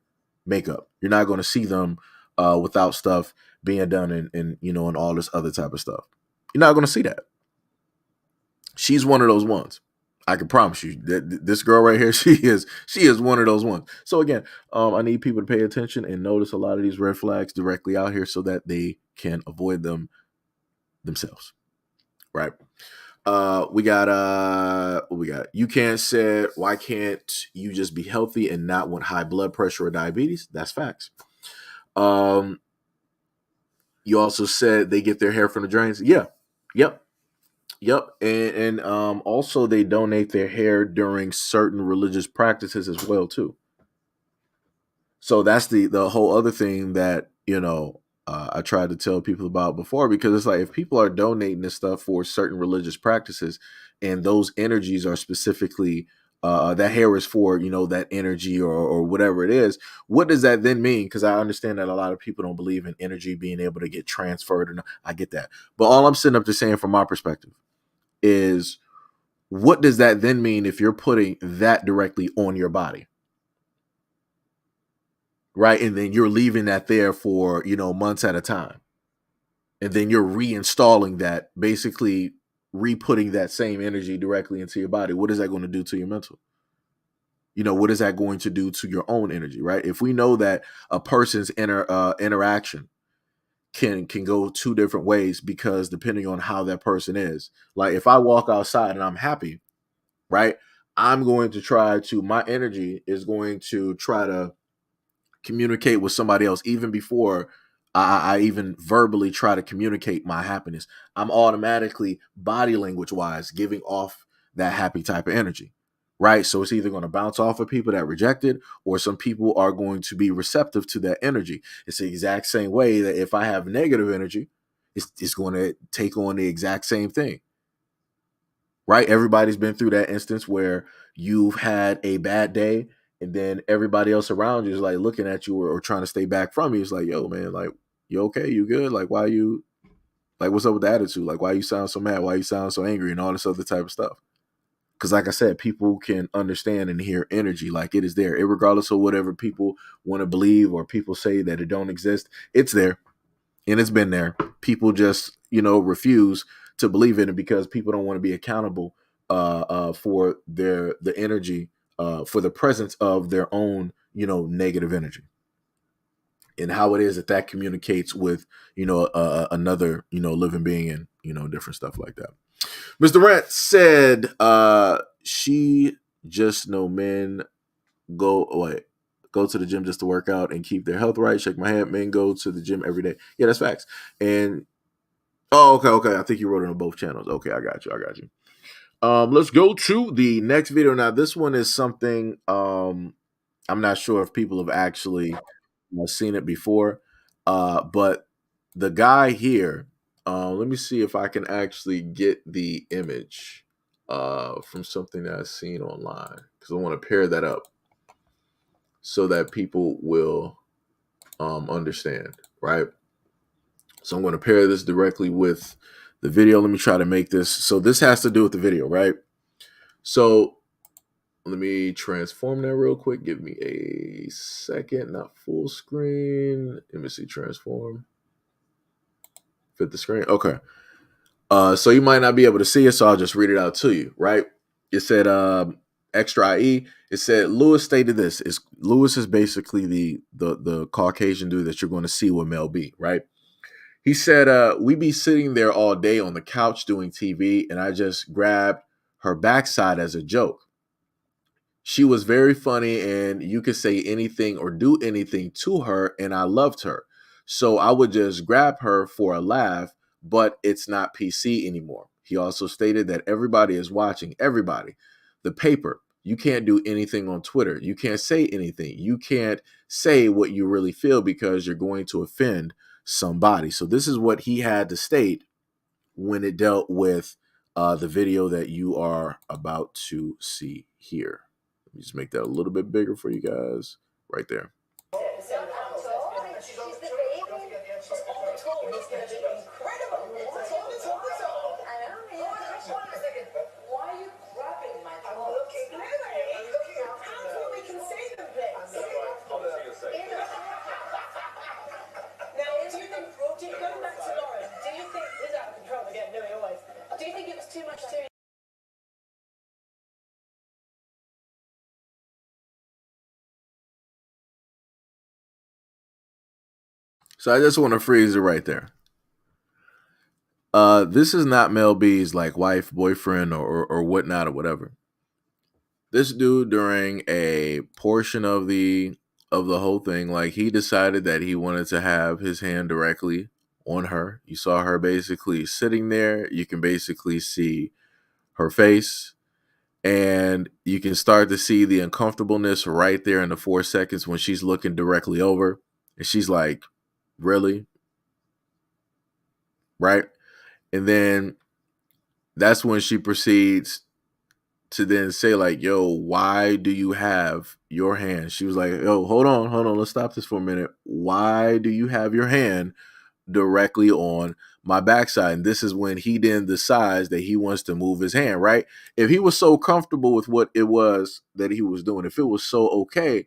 makeup. You're not going to see them without stuff being done and all this other type of stuff. You're not going to see that. She's one of those ones. I can promise you that this girl right here, she is one of those ones. So again, I need people to pay attention and notice a lot of these red flags directly out here so that they can avoid them themselves. Right. We got you can't say, why can't you just be healthy and not want high blood pressure or diabetes? That's facts. You also said they get their hair from the drains. Yeah. Yep. And also they donate their hair during certain religious practices as well too. So that's the whole other thing that, I tried to tell people about before, because it's like, if people are donating this stuff for certain religious practices and those energies are specifically that hair is for, that energy or whatever it is, what does that then mean? Because I understand that a lot of people don't believe in energy being able to get transferred. And I get that. But all I'm sitting up to saying from my perspective is, what does that then mean if you're putting that directly on your body? Right. And then you're leaving that there for, months at a time. And then you're reinstalling that, basically re-putting that same energy directly into your body. What is that going to do to your mental? What is that going to do to your own energy? Right. If we know that a person's interaction can go 2 different ways, because depending on how that person is, like if I walk outside and I'm happy, right, I'm going to my energy is going to try to communicate with somebody else even before I even verbally try to communicate my happiness. I'm automatically body language wise giving off that happy type of energy, right? So it's either going to bounce off of people that reject it, or some people are going to be receptive to that energy. It's the exact same way that if I have negative energy, it's going to take on the exact same thing, right? Everybody's been through that instance where you've had a bad day, and then everybody else around you is like looking at you or trying to stay back from you. It's like, yo, man, like, you okay? You good? Like, why you, like, what's up with the attitude? Like, why you sound so mad? Why you sound so angry and all this other type of stuff? Because like I said, people can understand and hear energy like it is there. Regardless of whatever people want to believe or people say that it don't exist, it's there. And it's been there. People just, refuse to believe in it because people don't want to be accountable for the energy for the presence of their own, negative energy, and how it is that communicates with, another, living being, and, different stuff like that. Mr. Rant said, she just know men go to the gym just to work out and keep their health right. Shake my head. Men go to the gym every day. Yeah, that's facts. And okay. I think you wrote it on both channels. Okay, I got you. Let's go to the next video. Now, this one is something I'm not sure if people have actually seen it before, but the guy here. Let me see if I can actually get the image from something that I've seen online, because I want to pair that up so that people will understand, right? So I'm going to pair this directly with the video. Let me try to make this. So this has to do with the video, right? So let me transform that real quick. Give me a second. Not full screen. Let me see. Transform. Fit the screen. Okay. So you might not be able to see it, so I'll just read it out to you, right? It said, extra IE. It said, Lewis stated this. Lewis is basically the Caucasian dude that you're going to see with Mel B, right? He said, we be sitting there all day on the couch doing TV, and I just grabbed her backside as a joke. She was very funny, and you could say anything or do anything to her, and I loved her. So I would just grab her for a laugh, but it's not PC anymore. He also stated that everybody is watching. Everybody. The paper. You can't do anything on Twitter. You can't say anything. You can't say what you really feel because you're going to offend somebody. So this is what he had to state when it dealt with the video that you are about to see here. Let me just make that a little bit bigger for you guys right there. So I just want to freeze it right there. This is not Mel B's like wife, boyfriend, or whatnot or whatever. This dude, during a portion of the whole thing, like, he decided that he wanted to have his hand directly on her. You saw her basically sitting there. You can basically see her face, and you can start to see the uncomfortableness right there in the 4 seconds when she's looking directly over, and she's like, really? Right? And then that's when she proceeds to then say, like, yo, why do you have your hand? She was like, yo, hold on. Let's stop this for a minute. Why do you have your hand directly on my backside? And this is when he then decides that he wants to move his hand, right? If he was so comfortable with what it was that he was doing, if it was so okay,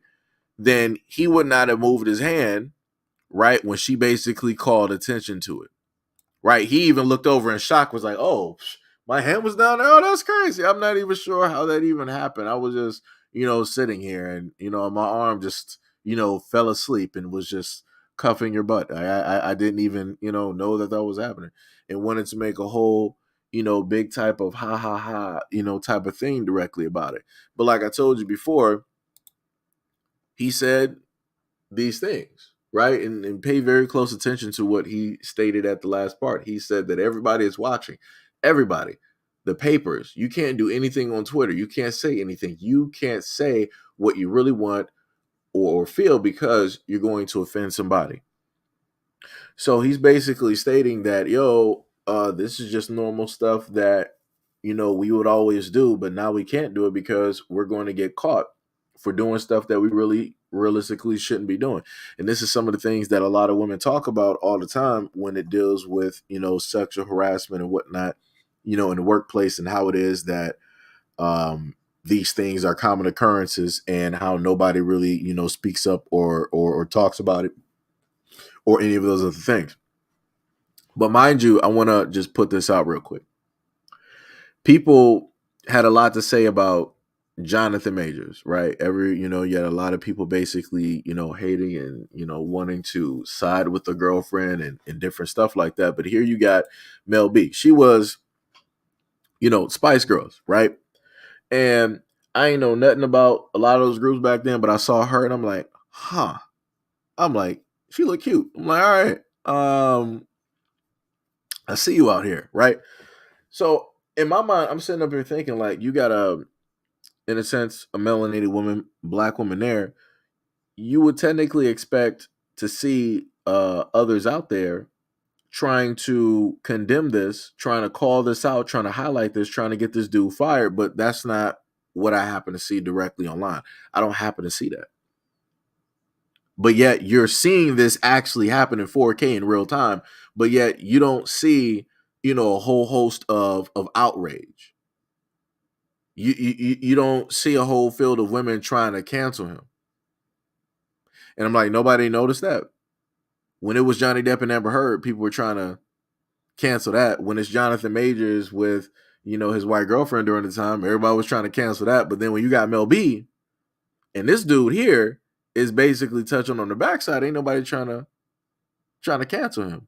then he would not have moved his hand, right, when she basically called attention to it, right? He even looked over in shock, was like, oh, my hand was down there. Oh, that's crazy. I'm not even sure how that even happened. I was just, sitting here, and, my arm just, fell asleep and was just cuffing your butt. I didn't even, know that was happening, and wanted to make a whole, big type of ha ha ha, type of thing directly about it. But like I told you before, he said these things, right? And pay very close attention to what he stated at the last part. He said that everybody is watching. Everybody. The papers. You can't do anything on Twitter. You can't say anything. You can't say what you really want or feel because you're going to offend somebody. So he's basically stating that, this is just normal stuff that, we would always do, but now we can't do it because we're going to get caught for doing stuff that we really realistically shouldn't be doing. And this is some of the things that a lot of women talk about all the time when it deals with, sexual harassment and whatnot, in the workplace, and how it is that these things are common occurrences, and how nobody really, speaks up or talks about it or any of those other things. But mind you, I want to just put this out real quick. People had a lot to say about Jonathan Majors, right? You had a lot of people basically, hating and, wanting to side with the girlfriend and different stuff like that. But here you got Mel B. She was, Spice Girls, right? And I ain't know nothing about a lot of those groups back then, but I saw her and I'm like, huh. I'm like, she look cute. I'm like, all right, I see you out here, right? So in my mind, I'm sitting up here thinking like, you got in a sense, a melanated woman, black woman there. You would technically expect to see others out there trying to condemn this, trying to call this out, trying to highlight this, trying to get this dude fired, but that's not what I happen to see directly online. I don't happen to see that. But yet you're seeing this actually happen in 4K in real time, but yet you don't see, a whole host of outrage. You don't see a whole field of women trying to cancel him. And I'm like, nobody noticed that. When it was Johnny Depp and Amber Heard, people were trying to cancel that. When it's Jonathan Majors with, his white girlfriend during the time, everybody was trying to cancel that. But then when you got Mel B and this dude here is basically touching on the backside, ain't nobody trying to cancel him.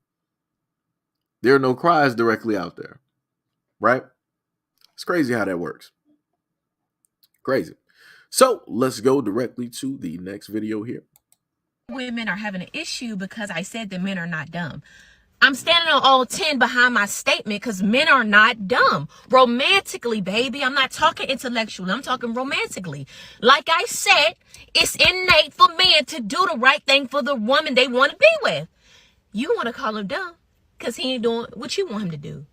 There are no cries directly out there, right? It's crazy how that works. Crazy. So let's go directly to the next video here. Women are having an issue because I said that men are not dumb. I'm standing on all 10 behind my statement because men are not dumb. Romantically, baby. I'm not talking intellectually. I'm talking romantically. Like I said, it's innate for men to do the right thing for the woman they want to be with. You want to call him dumb because he ain't doing what you want him to do.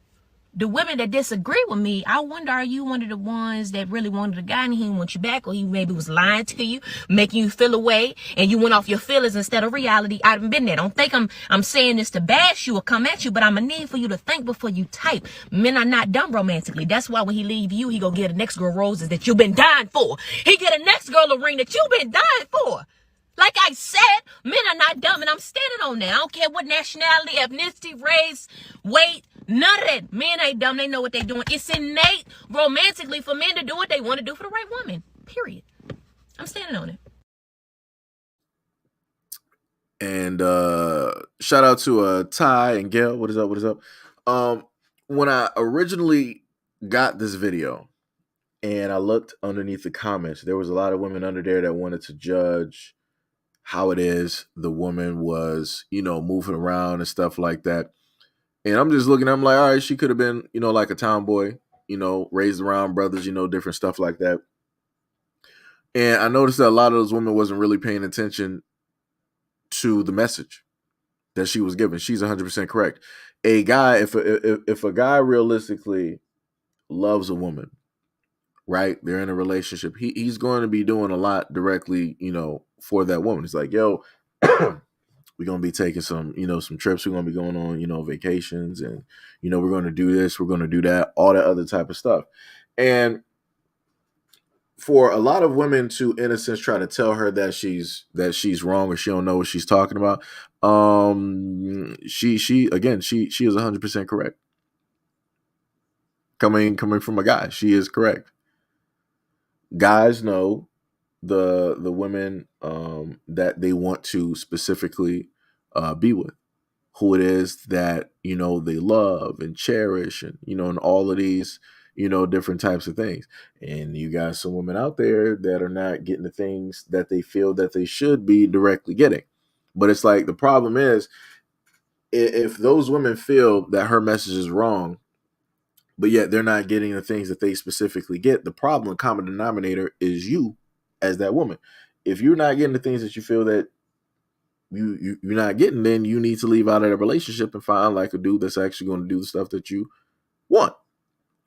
The women that disagree with me, I wonder, are you one of the ones that really wanted a guy and he didn't want you back, or he maybe was lying to you, making you feel away, and you went off your feelings instead of reality? I've been there. Don't think I'm saying this to bash you or come at you, but I'm gonna need for you to think before you type. Men are not dumb romantically. That's why when he leave you, he go get a next girl roses that you've been dying for. He get a next girl a ring that you've been dying for. Like I said, men are not dumb, and I'm standing on that. I don't care what nationality, ethnicity, race, weight, none of that. Men ain't dumb. They know what they're doing. It's innate romantically for men to do what they want to do for the right woman. Period. I'm standing on it. And shout out to Ty and Gail. What is up? What is up? When I originally got this video and I looked underneath the comments, there was a lot of women under there that wanted to judge how it is the woman was, moving around and stuff like that. And I'm just looking, I'm like, all right, she could have been, like a tomboy, raised around brothers, different stuff like that. And I noticed that a lot of those women wasn't really paying attention to the message that she was given. She's 100% correct. A guy, if a guy realistically loves a woman, right? They're in a relationship. He's going to be doing a lot directly, for that woman. It's like, yo, we're going to be taking some, some trips. We're going to be going on, vacations, and, we're going to do this. We're going to do that, all that other type of stuff. And for a lot of women to, in a sense, try to tell her that she's wrong or she don't know what she's talking about, she is 100% correct. Coming from a guy, she is correct. Guys know the women that they want to specifically be with, who it is that they love and cherish, and and all of these different types of things. And you got some women out there that are not getting the things that they feel that they should be directly getting. But it's like, the problem is, if those women feel that her message is wrong, but yet they're not getting the things that they specifically get, the problem, common denominator, is you as that woman. If you're not getting the things that you feel that you're not getting, then you need to leave out of the relationship and find like a dude that's actually going to do the stuff that you want,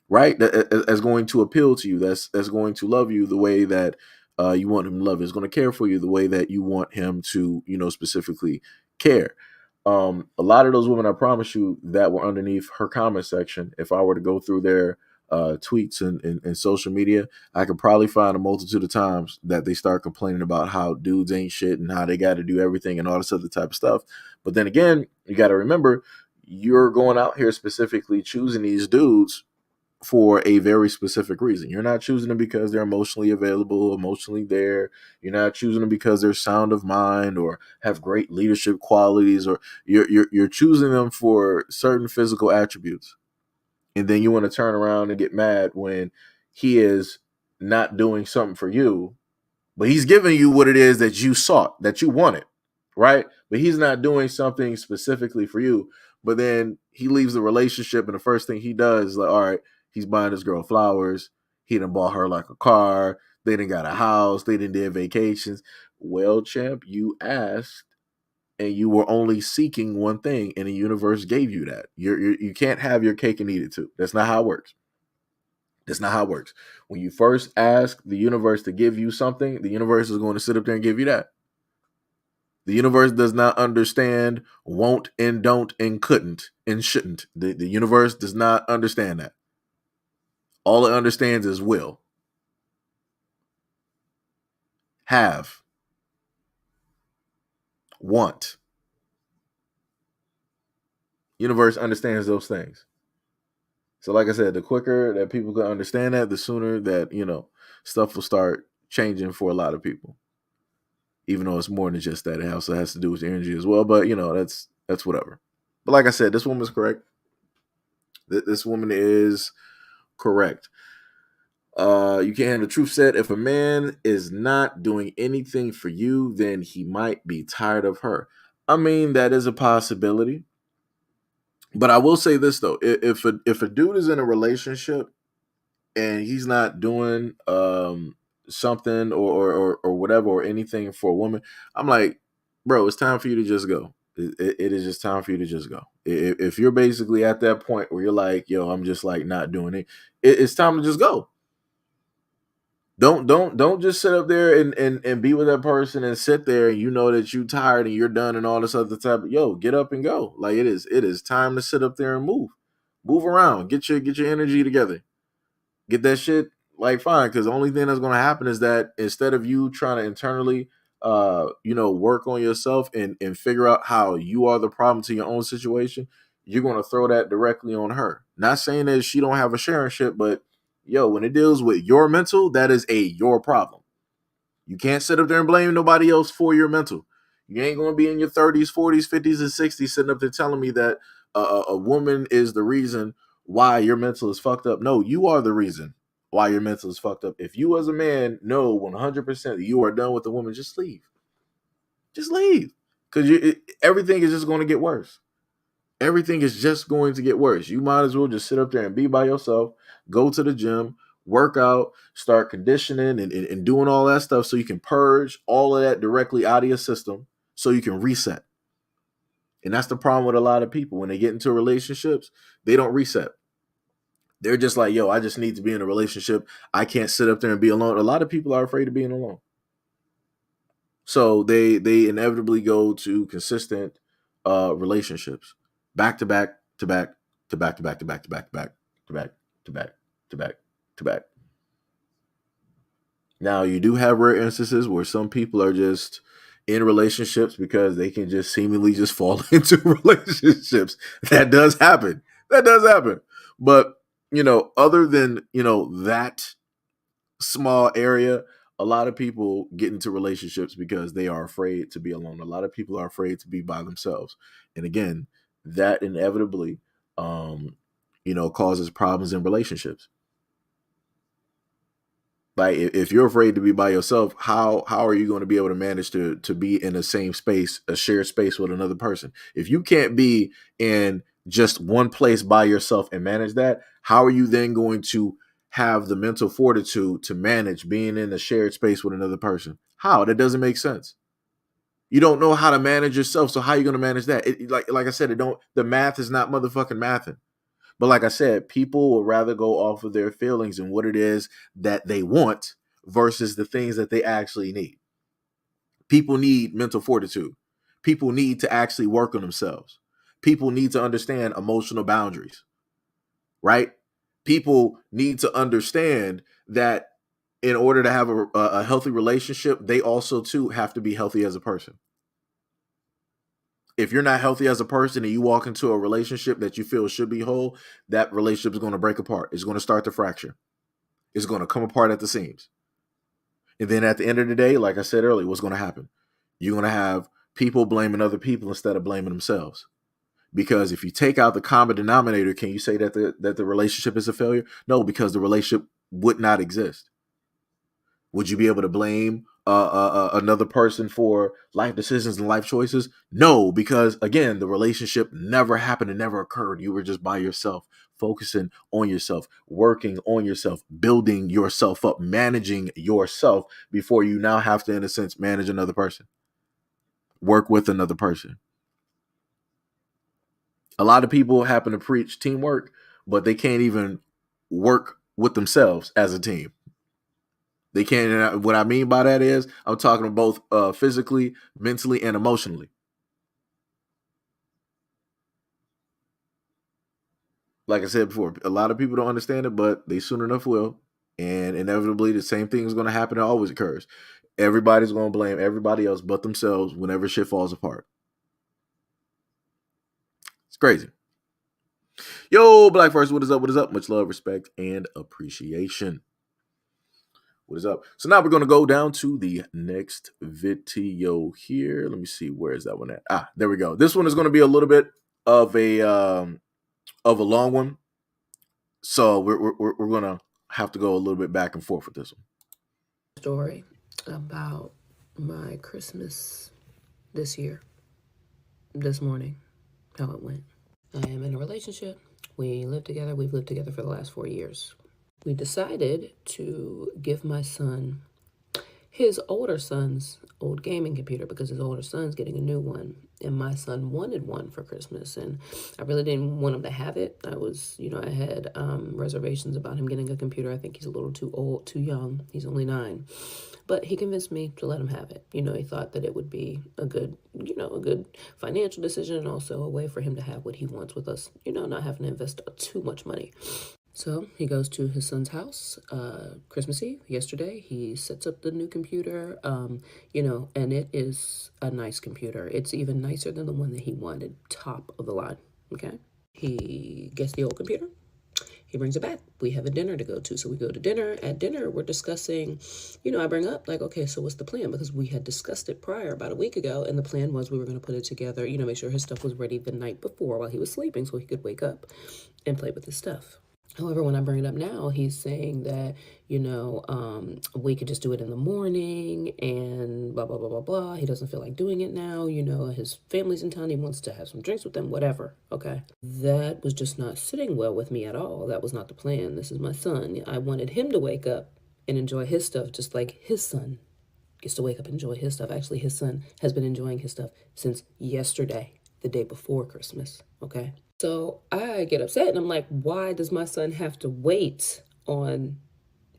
right? That's going to appeal to you. That's going to love you the way that you want him to love you. Is going to care for you the way that you want him to, specifically care. A lot of those women, I promise you, that were underneath her comment section, if I were to go through their tweets and social media, I could probably find a multitude of times that they start complaining about how dudes ain't shit and how they got to do everything and all this other type of stuff. But then again, you got to remember, you're going out here specifically choosing these dudes for a very specific reason. You're not choosing them because they're emotionally available, emotionally there. You're not choosing them because they're sound of mind or have great leadership qualities, or you're choosing them for certain physical attributes. And then you want to turn around and get mad when he is not doing something for you, but he's giving you what it is that you sought, that you wanted, right? But he's not doing something specifically for you. But then he leaves the relationship, and the first thing he does is like, all right, he's buying this girl flowers. He done bought her like a car. They done got a house. They done did vacations. Well, champ, you asked, and you were only seeking one thing, and the universe gave you that. You can't have your cake and eat it too. That's not how it works. That's not how it works. When you first ask the universe to give you something, the universe is going to sit up there and give you that. The universe does not understand won't and don't and couldn't and shouldn't. The universe does not understand that. All it understands is will. Have. Want. Universe understands those things. So like I said, the quicker that people can understand that, the sooner that, stuff will start changing for a lot of people. Even though it's more than just that. It also has to do with energy as well. But, that's whatever. But like I said, this woman's correct. This woman is correct. You can't handle the truth said. If a man is not doing anything for you, then he might be tired of her. I mean, that is a possibility. But I will say this, though. If a dude is in a relationship and he's not doing something or whatever or anything for a woman, I'm like, bro, it's time for you to just go. It is just time for you to just go. If you're basically at that point where you're like, yo, I'm just like not doing it, it's time to just go. Don't just sit up there and be with that person and sit there and you know that you tired and you're done and all this other type of, yo, get up and go. Like it is time to sit up there and move around, get your energy together, get that shit like fine. Because the only thing that's going to happen is that instead of you trying to internally work on yourself and figure out how you are the problem to your own situation, you're going to throw that directly on her. Not saying that she don't have a sharing shit, but yo, when it deals with your mental, that is your problem. You can't sit up there and blame nobody else for your mental. You ain't going to be in your 30s, 40s, 50s, and 60s sitting up there telling me that a woman is the reason why your mental is fucked up. No, you are the reason why your mental is fucked up. If you as a man know 100% that you are done with a woman, just leave. Just leave. Because everything is just going to get worse. Everything is just going to get worse. You might as well just sit up there and be by yourself, go to the gym, work out, start conditioning and doing all that stuff so you can purge all of that directly out of your system so you can reset. And that's the problem with a lot of people. When they get into relationships, they don't reset. They're just like, yo, I just need to be in a relationship. I can't sit up there and be alone. A lot of people are afraid of being alone. So they inevitably go to consistent relationships. Back to back to back to back to back to back to back to back to back to back to back to back. Now you do have rare instances where some people are just in relationships because they can just seemingly just fall into relationships. That does happen. But other than that small area, a lot of people get into relationships because they are afraid to be alone. A lot of people are afraid to be by themselves. And again, that inevitably, causes problems in relationships. Like if you're afraid to be by yourself, how are you going to be able to manage to be in the same space, a shared space with another person? If you can't be in just one place by yourself and manage that, how are you then going to have the mental fortitude to manage being in a shared space with another person? How? That doesn't make sense. You don't know how to manage yourself, so how are you going to manage that? Like I said, the math is not motherfucking mathing. But like I said, people will rather go off of their feelings and what it is that they want versus the things that they actually need. People need mental fortitude. People need to actually work on themselves. People need to understand emotional boundaries, right? People need to understand that in order to have a healthy relationship, they also too have to be healthy as a person. If you're not healthy as a person and you walk into a relationship that you feel should be whole, that relationship is going to break apart. It's going to start to fracture. It's going to come apart at the seams. And then at the end of the day, like I said earlier, what's going to happen? You're going to have people blaming other people instead of blaming themselves. Because if you take out the common denominator, can you say that the relationship is a failure? No, because the relationship would not exist. Would you be able to blame another person for life decisions and life choices? No, because again, the relationship never happened and never occurred. You were just by yourself, focusing on yourself, working on yourself, building yourself up, managing yourself before you now have to, in a sense, manage another person, work with another person. A lot of people happen to preach teamwork, but they can't even work with themselves as a team. They can't. What I mean by that is I'm talking both physically, mentally, and emotionally. Like I said before, a lot of people don't understand it, but they soon enough will. And inevitably, the same thing is going to happen. It always occurs. Everybody's going to blame everybody else but themselves whenever shit falls apart. It's crazy. Yo, Black First, what is up? What is up? Much love, respect, and appreciation. What is up? So now we're going to go down to the next video here. Let me see. Where is that one at? Ah, there we go. This one is going to be a little bit of a long one. So we're going to have to go a little bit back and forth with this one. Story about my Christmas this year, this morning, how it went. I am in a relationship. We live together. We've lived together for the last 4 years. We decided to give my son his older son's old gaming computer because his older son's getting a new one. And my son wanted one for Christmas. And I really didn't want him to have it. I had reservations about him getting a computer. I think he's a little too old, too young. He's only 9. But he convinced me to let him have it. He thought that it would be a good financial decision and also a way for him to have what he wants with us, not having to invest too much money. So he goes to his son's house, Christmas Eve, yesterday. He sets up the new computer, and it is a nice computer. It's even nicer than the one that he wanted, top of the line, okay? He gets the old computer. He brings it back. We have a dinner to go to. So we go to dinner. At dinner, we're discussing, I bring up, okay, so what's the plan? Because we had discussed it prior about a week ago, and the plan was we were going to put it together, make sure his stuff was ready the night before while he was sleeping so he could wake up and play with his stuff. However, when I bring it up now, he's saying that, we could just do it in the morning and blah, blah, blah, blah, blah. He doesn't feel like doing it now. His family's in town. He wants to have some drinks with them, whatever. Okay. That was just not sitting well with me at all. That was not the plan. This is my son. I wanted him to wake up and enjoy his stuff just like his son gets to wake up and enjoy his stuff. Actually, his son has been enjoying his stuff since yesterday, the day before Christmas. Okay. So I get upset and I'm like, why does my son have to wait on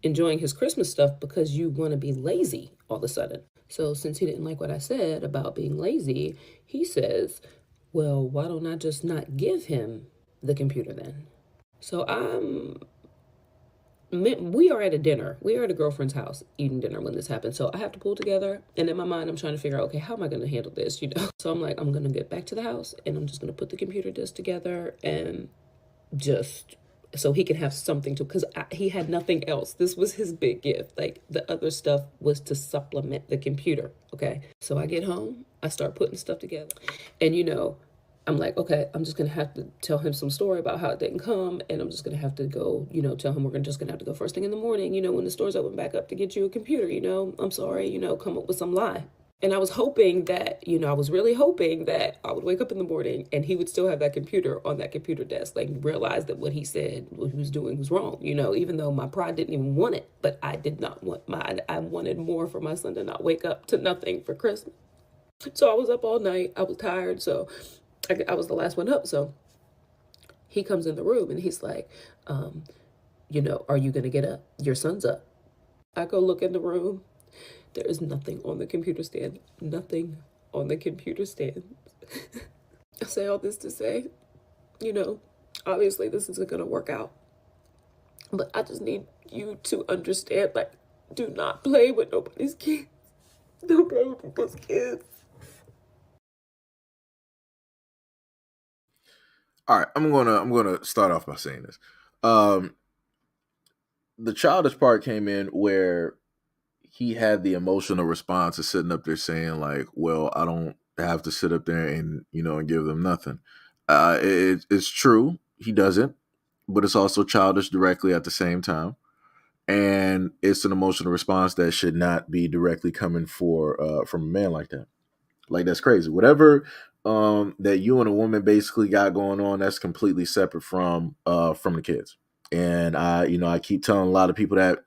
enjoying his Christmas stuff because you want to be lazy all of a sudden? So since he didn't like what I said about being lazy, he says, well, why don't I just not give him the computer then? So we are at a dinner. We are at a girlfriend's house eating dinner when this happened. So I have to pull together. And in my mind, I'm trying to figure out, okay, how am I going to handle this? So I'm like, I'm going to get back to the house and I'm just going to put the computer disc together and just so he can have something to, because he had nothing else. This was his big gift. Like the other stuff was to supplement the computer. Okay. So I get home, I start putting stuff together and I'm like, okay, I'm just going to have to tell him some story about how it didn't come. And I'm just going to have to go, tell him we're just going to have to go first thing in the morning, when the stores open back up to get you a computer, I'm sorry, come up with some lie. And I was hoping that, I was really hoping that I would wake up in the morning and he would still have that computer on that computer desk, like realize that what he said, what he was doing was wrong, even though my pride didn't even want it, but I did not want I wanted more for my son to not wake up to nothing for Christmas. So I was up all night. I was tired. So I was the last one up. So he comes in the room and he's like, are you going to get up? Your son's up. I go look in the room. There is nothing on the computer stand. Nothing on the computer stand. I say all this to say, obviously this isn't going to work out. But I just need you to understand, do not play with nobody's kids. Don't play with people's kids. All right, I'm gonna start off by saying this. Um, the childish part came in where he had the emotional response of sitting up there saying like, "Well, I don't have to sit up there and and give them nothing." It's true, he doesn't, but it's also childish directly at the same time, and it's an emotional response that should not be directly coming from a man like that. Like that's crazy. Whatever that you and a woman basically got going on, that's completely separate from the kids. And I keep telling a lot of people that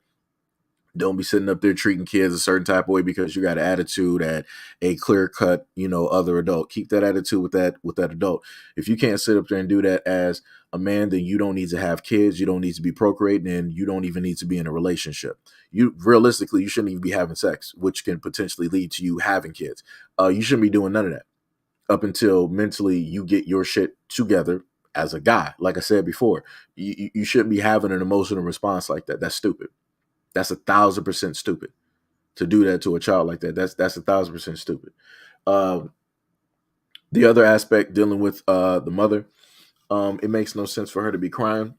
don't be sitting up there treating kids a certain type of way because you got an attitude at a clear cut, other adult. Keep that attitude with that adult. If you can't sit up there and do that as a man, then you don't need to have kids. You don't need to be procreating, and you don't even need to be in a relationship. You realistically, you shouldn't even be having sex, which can potentially lead to you having kids. You shouldn't be doing none of that up until mentally you get your shit together as a guy. Like I said before, you shouldn't be having an emotional response like that. That's stupid. That's 1,000% stupid to do that to a child like that. That's 1,000% stupid. The other aspect dealing with the mother, it makes no sense for her to be crying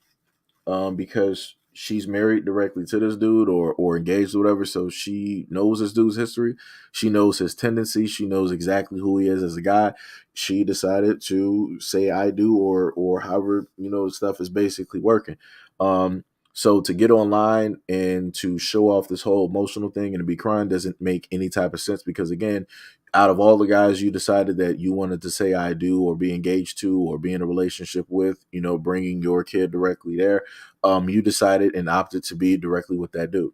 because she's married directly to this dude or engaged or whatever. So she knows this dude's history. She knows his tendencies. She knows exactly who he is as a guy. She decided to say I do or however, stuff is basically working. So to get online and to show off this whole emotional thing and to be crying doesn't make any type of sense because again, out of all the guys you decided that you wanted to say I do or be engaged to or be in a relationship with, bringing your kid directly there, you decided and opted to be directly with that dude.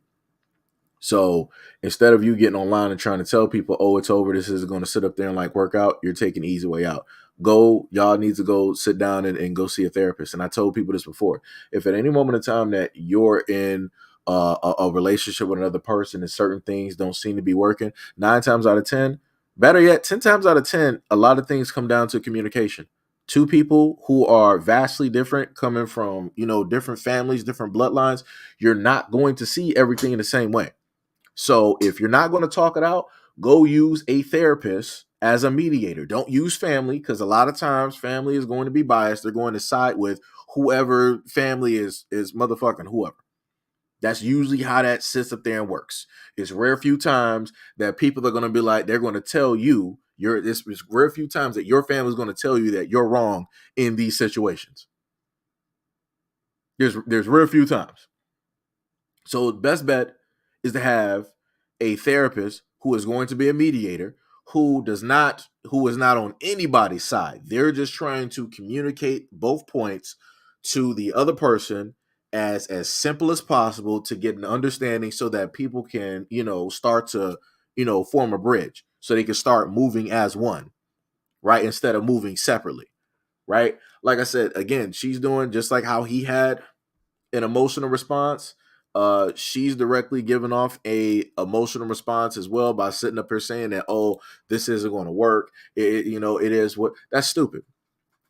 So instead of you getting online and trying to tell people, oh, it's over, this is going to sit up there and like work out, you're taking the easy way out. Y'all need to go sit down and go see a therapist. And I told people this before. If at any moment in time that you're in a relationship with another person and certain things don't seem to be working, 9 times out of 10, better yet, 10 times out of 10, a lot of things come down to communication. Two people who are vastly different, coming from, different families, different bloodlines, you're not going to see everything in the same way. So if you're not going to talk it out, go use a therapist as a mediator. Don't use family because a lot of times family is going to be biased. They're going to side with whoever family is motherfucking whoever. That's usually how that sits up there and works. It's rare few times that people are going to be like, they're going to tell you, it's rare few times that your family is going to tell you that you're wrong in these situations. There's rare few times. So the best bet is to have a therapist who is going to be a mediator, who is not on anybody's side. They're just trying to communicate both points to the other person as simple as possible to get an understanding so that people can, start to, form a bridge so they can start moving as one, right? Instead of moving separately, right? Like I said, again, she's doing just like how he had an emotional response. She's directly giving off a emotional response as well by sitting up here saying that, oh, this isn't going to work. It is what. That's stupid.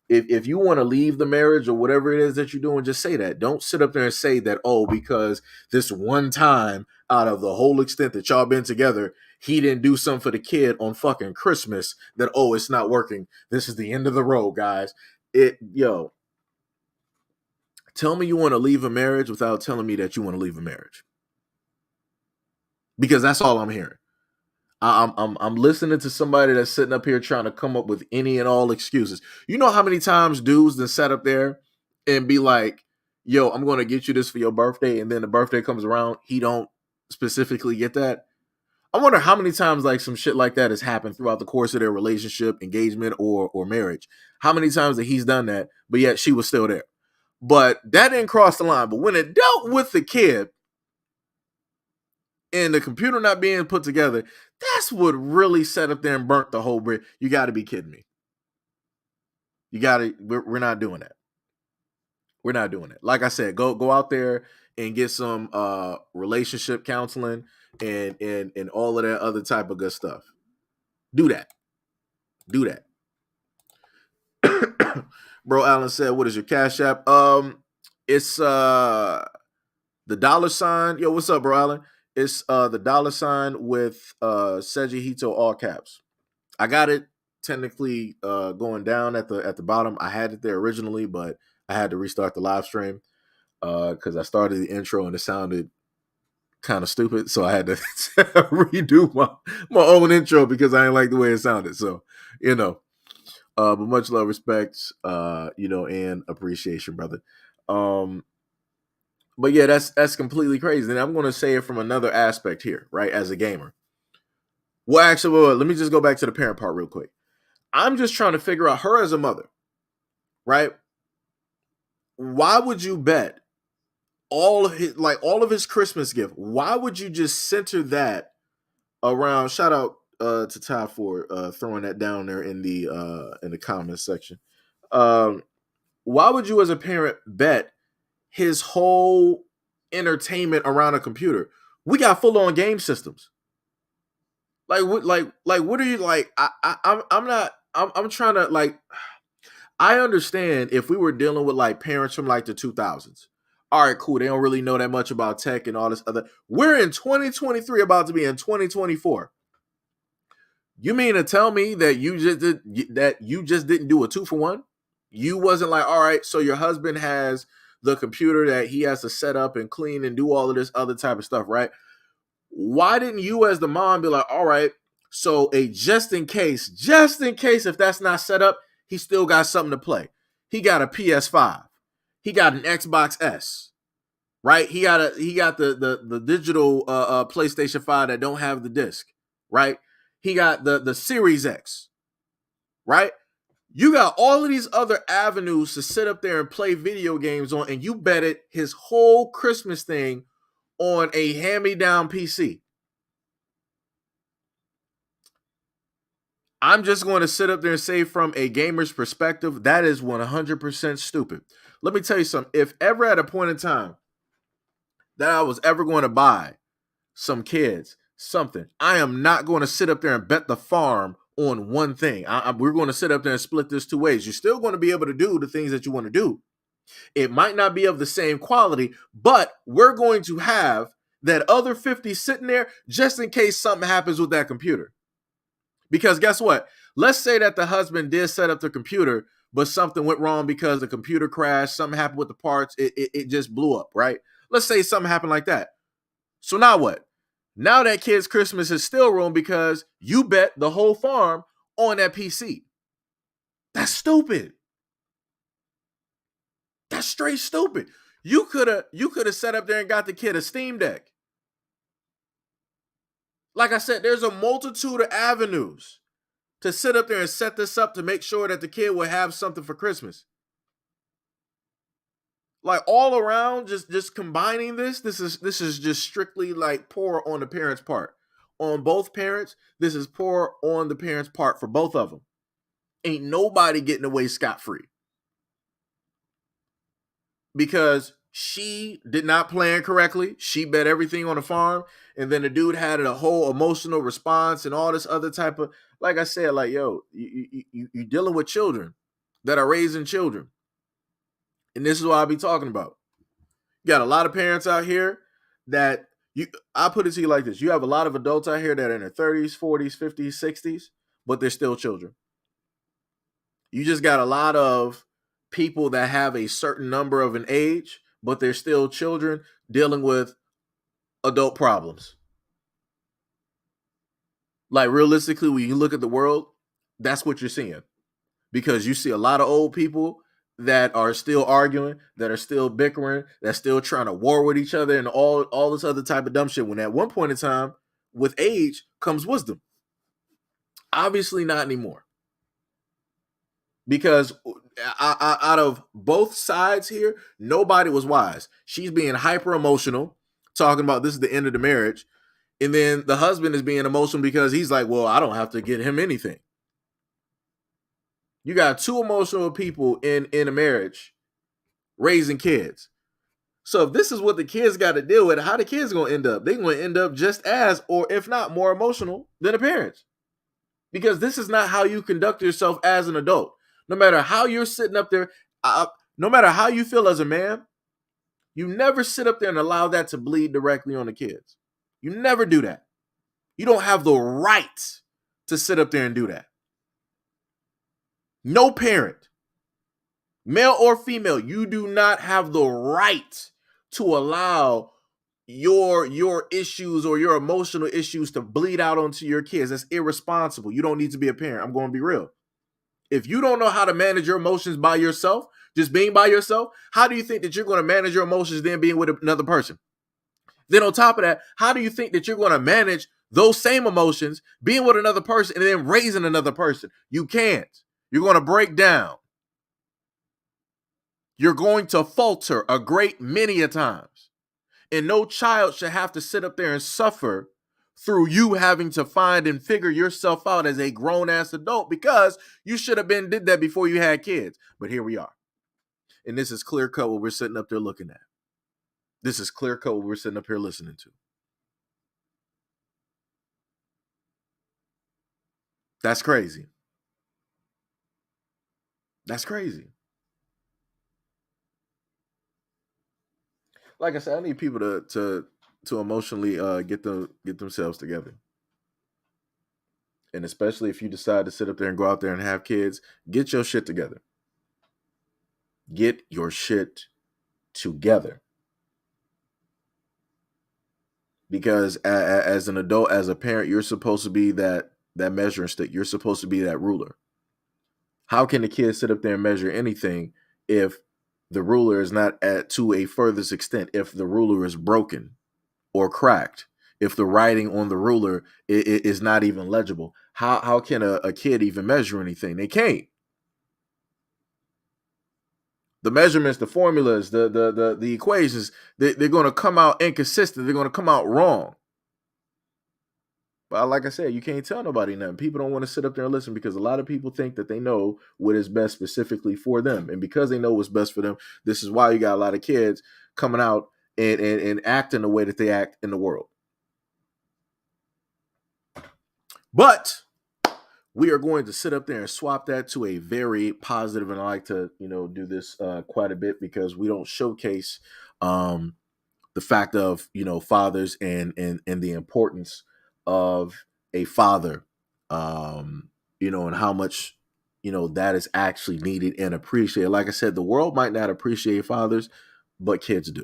If you want to leave the marriage or whatever it is that you're doing, just say that. Don't sit up there and say that, oh, because this one time out of the whole extent that y'all been together, he didn't do something for the kid on fucking Christmas, that, oh, it's not working. This is the end of the road, guys. Tell me you want to leave a marriage without telling me that you want to leave a marriage. Because that's all I'm hearing. I'm listening to somebody that's sitting up here trying to come up with any and all excuses. You know how many times dudes that sat up there and be like, yo, I'm going to get you this for your birthday, and then the birthday comes around, he don't specifically get that. I wonder how many times like some shit like that has happened throughout the course of their relationship, engagement, or marriage. How many times that he's done that, but yet she was still there. But that didn't cross the line. But when it dealt with the kid and the computer not being put together, that's what really set up there and burnt the whole bridge. You got to be kidding me. We're not doing that. We're not doing it. Like I said, go out there and get some relationship counseling and all of that other type of good stuff. Do that. Bro Allen said, what is your Cash App? It's the $. Yo, what's up, bro Allen? It's the $with Seiji Hito all caps. I got it technically going down at the bottom. I had it there originally, but I had to restart the live stream because I started the intro and it sounded kind of stupid, so I had to redo my own intro because I didn't like the way it sounded. So, but much love, respect, and appreciation, brother. But yeah, that's completely crazy. And I'm going to say it from another aspect here, right? As a gamer. Well, actually, let me just go back to the parent part real quick. I'm just trying to figure out her as a mother, right? Why would you bet all of his Christmas gift? Why would you just center that around? Shout out to Ty for throwing that down there in the comments section. Why would you, as a parent, bet his whole entertainment around a computer? We got full-on game systems. Like what are you like? I'm trying to like. I understand if we were dealing with like parents from like the 2000s. All right, cool. They don't really know that much about tech and all this other. We're in 2023, about to be in 2024. You mean to tell me that you just didn't do a 2-for-1? You wasn't like, all right, so your husband has the computer that he has to set up and clean and do all of this other type of stuff, right? Why didn't you as the mom be like, all right, so just in case if that's not set up, he still got something to play. He got a PS5. He got an Xbox S, right? He got the digital PlayStation 5 that don't have the disc, right? He got the Series X, right? You got all of these other avenues to sit up there and play video games on, and you betted his whole Christmas thing on a hand-me-down PC. I'm just going to sit up there and say, from a gamer's perspective, that is 100% stupid. Let me tell you something. If ever at a point in time that I was ever going to buy some kids something, I am not going to sit up there and bet the farm on one thing. We're going to sit up there and split this two ways. You're still going to be able to do the things that you want to do. It might not be of the same quality, but we're going to have that other 50 sitting there just in case something happens with that computer. Because guess what? Let's say that the husband did set up the computer, but something went wrong because the computer crashed, something happened with the parts, it just blew up, right? Let's say something happened like that. So now what? Now that kid's Christmas is still ruined because you bet the whole farm on that PC. That's stupid. That's straight stupid. You could have set up there and got the kid a Steam Deck. Like I said, there's a multitude of avenues to sit up there and set this up to make sure that the kid will have something for Christmas. Like all around, just combining this is just strictly like poor on the parents' part. On both parents, this is poor on the parents' part for both of them. Ain't nobody getting away scot-free. Because she did not plan correctly. She bet everything on the farm. And then the dude had a whole emotional response and all this other type of, like I said, like, yo, you're dealing with children that are raising children. And this is what I'll be talking about. You got a lot of parents out here that I put it to you like this. You have a lot of adults out here that are in their 30s, 40s, 50s, 60s, but they're still children. You just got a lot of people that have a certain number of an age, but they're still children dealing with adult problems. Like realistically, when you look at the world, that's what you're seeing. Because you see a lot of old people that are still arguing, that are still bickering, that's still trying to war with each other and all this other type of dumb shit. When at one point in time, with age comes wisdom. Obviously not anymore. Because out of both sides here, nobody was wise. She's being hyper emotional, talking about this is the end of the marriage. And then the husband is being emotional because he's like, well, I don't have to get him anything. You got two emotional people in a marriage raising kids. So if this is what the kids got to deal with, how the kids going to end up? They're going to end up just as, or if not more emotional than the parents. Because this is not how you conduct yourself as an adult. No matter how you're sitting up there, no matter how you feel as a man, you never sit up there and allow that to bleed directly on the kids. You never do that. You don't have the right to sit up there and do that. No parent, male or female, you do not have the right to allow your issues or your emotional issues to bleed out onto your kids. That's irresponsible. You don't need to be a parent. I'm going to be real. If you don't know how to manage your emotions by yourself, just being by yourself, how do you think that you're going to manage your emotions then being with another person? Then on top of that, how do you think that you're going to manage those same emotions being with another person and then raising another person? You can't. You're going to break down. You're going to falter a great many a times. And no child should have to sit up there and suffer through you having to find and figure yourself out as a grown-ass adult, because you should have been did that before you had kids. But here we are. And this is clear cut what we're sitting up there looking at. This is clear cut what we're sitting up here listening to. That's crazy. That's crazy. Like I said, I need people to emotionally get themselves together. And especially if you decide to sit up there and go out there and have kids, get your shit together. Get your shit together. Because as an adult, as a parent, you're supposed to be that measuring stick. You're supposed to be that ruler. How can the kid sit up there and measure anything if the ruler is not to a furthest extent, if the ruler is broken or cracked, if the writing on the ruler is not even legible? How can a kid even measure anything? They can't. The measurements, the formulas, the equations, they're going to come out inconsistent. They're going to come out wrong. But like I said, you can't tell nobody nothing. People don't want to sit up there and listen because a lot of people think that they know what is best specifically for them. And because they know what's best for them, this is why you got a lot of kids coming out and acting the way that they act in the world. But we are going to sit up there and swap that to a very positive, and I like to, do this quite a bit because we don't showcase the fact of, fathers and the importance of a father, and how much, that is actually needed and appreciated. Like I said, the world might not appreciate fathers, but kids do.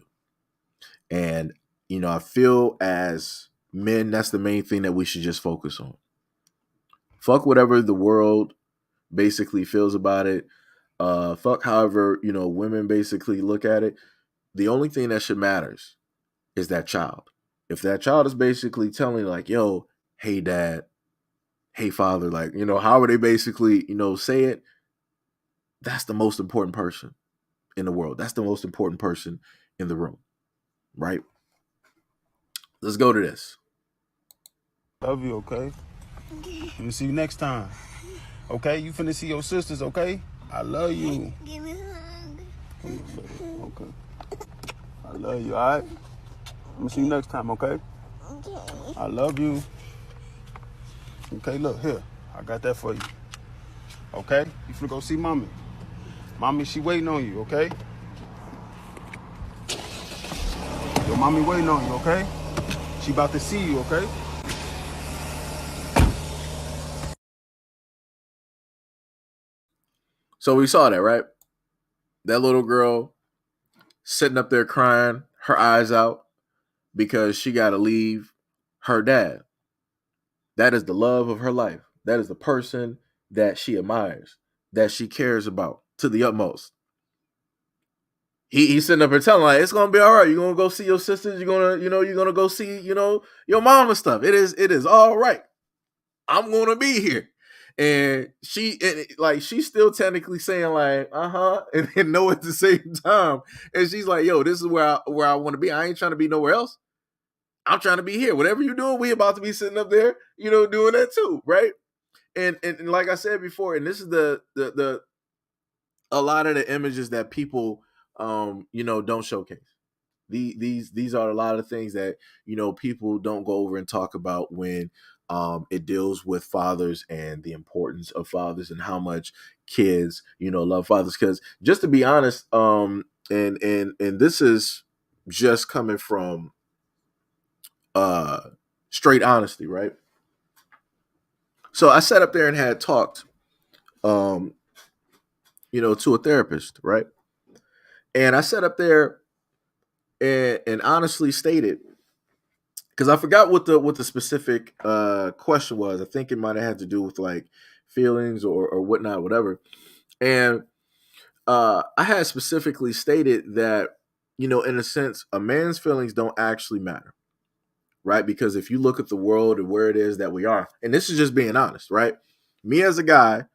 And, I feel as men, that's the main thing that we should just focus on. Fuck whatever the world basically feels about it. Fuck however, women basically look at it. The only thing that should matters is that child. If that child is basically telling like, yo, hey dad, hey father, like, however they basically, say it, that's the most important person in the world. That's the most important person in the room, right? Let's go to this. Love you, okay? We'll see you next time. Okay? You finna see your sisters, okay? I love you. Give me a hug. Okay. I love you, all right? I'm gonna see you next time, okay? Okay. I love you. Okay, look, here. I got that for you. Okay? You finna go see mommy. Mommy, she waiting on you, okay? Your mommy waiting on you, okay? She about to see you, okay? So we saw that, right? That little girl sitting up there crying, her eyes out, because she got to leave her dad. That is the love of her life. That is the person that she admires, that she cares about to the utmost. He's sitting up here telling like, it's gonna be all right. You're gonna go see your sisters. You're gonna go see, your mom and stuff. It is all right. I'm gonna be here. And she's still technically saying like, and then no at the same time. And she's like, yo, this is where I want to be. I ain't trying to be nowhere else. I'm trying to be here. Whatever you're doing, we about to be sitting up there, doing that too, right? And like I said before, and this is the a lot of the images that people don't showcase. These are a lot of things that people don't go over and talk about when it deals with fathers and the importance of fathers and how much kids love fathers. Because just to be honest, and this is just coming from straight honesty, right? So I sat up there and had talked to a therapist, right? And I sat up there and honestly stated, because I forgot what the specific question was. I think it might have had to do with like feelings or whatnot, whatever. And I had specifically stated that, in a sense, a man's feelings don't actually matter, right? Because if you look at the world and where it is that we are, and this is just being honest, right? Me as a guy,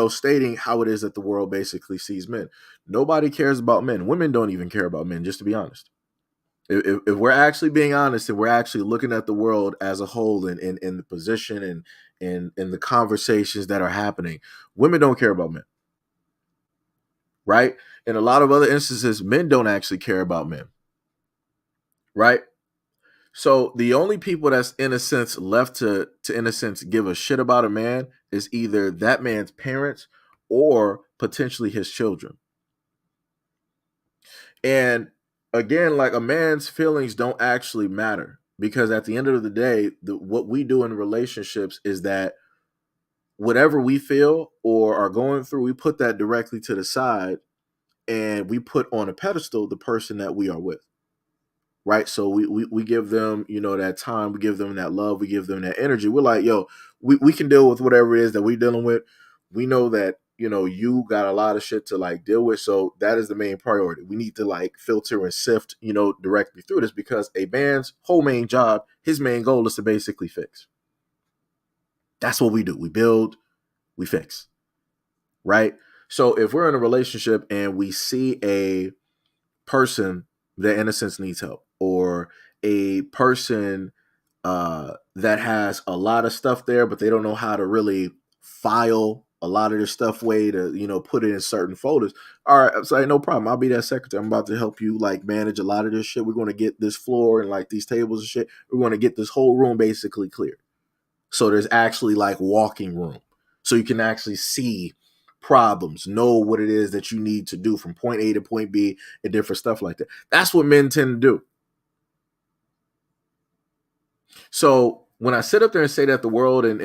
stating how it is that the world basically sees men. Nobody cares about men. Women don't even care about men, just to be honest. If we're actually being honest and we're actually looking at the world as a whole and in the position and in the conversations that are happening, women don't care about men, right? In a lot of other instances, men don't actually care about men, right? So the only people that's in a sense left to in a sense give a shit about a man is either that man's parents or potentially his children. And again, like, a man's feelings don't actually matter, because at the end of the day, what we do in relationships is that whatever we feel or are going through, we put that directly to the side and we put on a pedestal the person that we are with. Right. So we give them, that time, we give them that love, we give them that energy. We're like, yo, we can deal with whatever it is that we're dealing with. We know that, you got a lot of shit to like deal with. So that is the main priority. We need to like filter and sift, directly through this, because a man's whole main job, his main goal is to basically fix. That's what we do. We build, we fix. Right. So if we're in a relationship and we see a person that in a sense needs help, or a person that has a lot of stuff there, but they don't know how to really file a lot of their stuff away to, put it in certain folders. All right, I'm sorry, no problem. I'll be that secretary. I'm about to help you like manage a lot of this shit. We're going to get this floor and like these tables and shit. We're going to get this whole room basically cleared. So there's actually like walking room. So you can actually see problems, know what it is that you need to do from point A to point B and different stuff like that. That's what men tend to do. So when I sit up there and say that the world and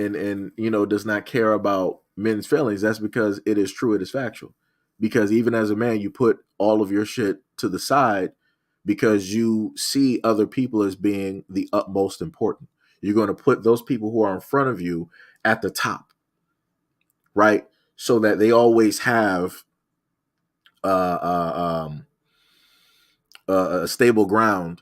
does not care about men's feelings, that's because it is true, it is factual. Because even as a man, you put all of your shit to the side because you see other people as being the utmost important. You're going to put those people who are in front of you at the top, right? So that they always have a stable ground,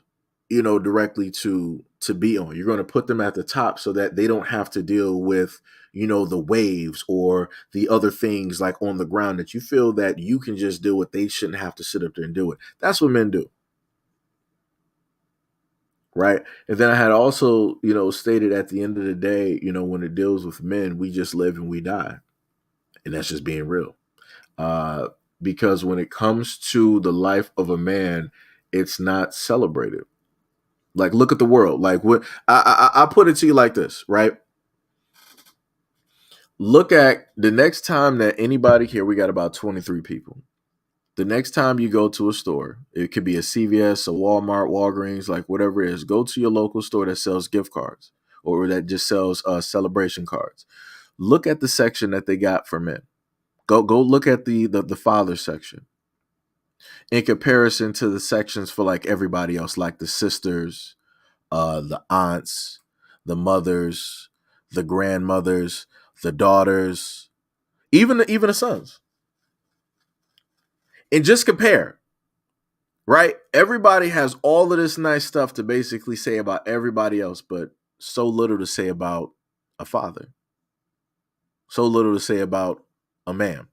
directly to be on. You're going to put them at the top so that they don't have to deal with, the waves or the other things like on the ground that you feel that you can just deal with. They shouldn't have to sit up there and do it. That's what men do. Right. And then I had also, stated at the end of the day, when it deals with men, we just live and we die. And that's just being real. Because when it comes to the life of a man, it's not celebrated. Like, look at the world. Like, what I put it to you like this, right? Look at the next time that anybody here, we got about 23 people. The next time you go to a store, it could be a CVS, a Walmart, Walgreens, like whatever it is, go to your local store that sells gift cards or that just sells celebration cards. Look at the section that they got for men. Go look at the father section in comparison to the sections for like everybody else, like the sisters, the aunts, the mothers, the grandmothers, the daughters, even the sons. And just compare, right? Everybody has all of this nice stuff to basically say about everybody else, but so little to say about a father. So little to say about a man.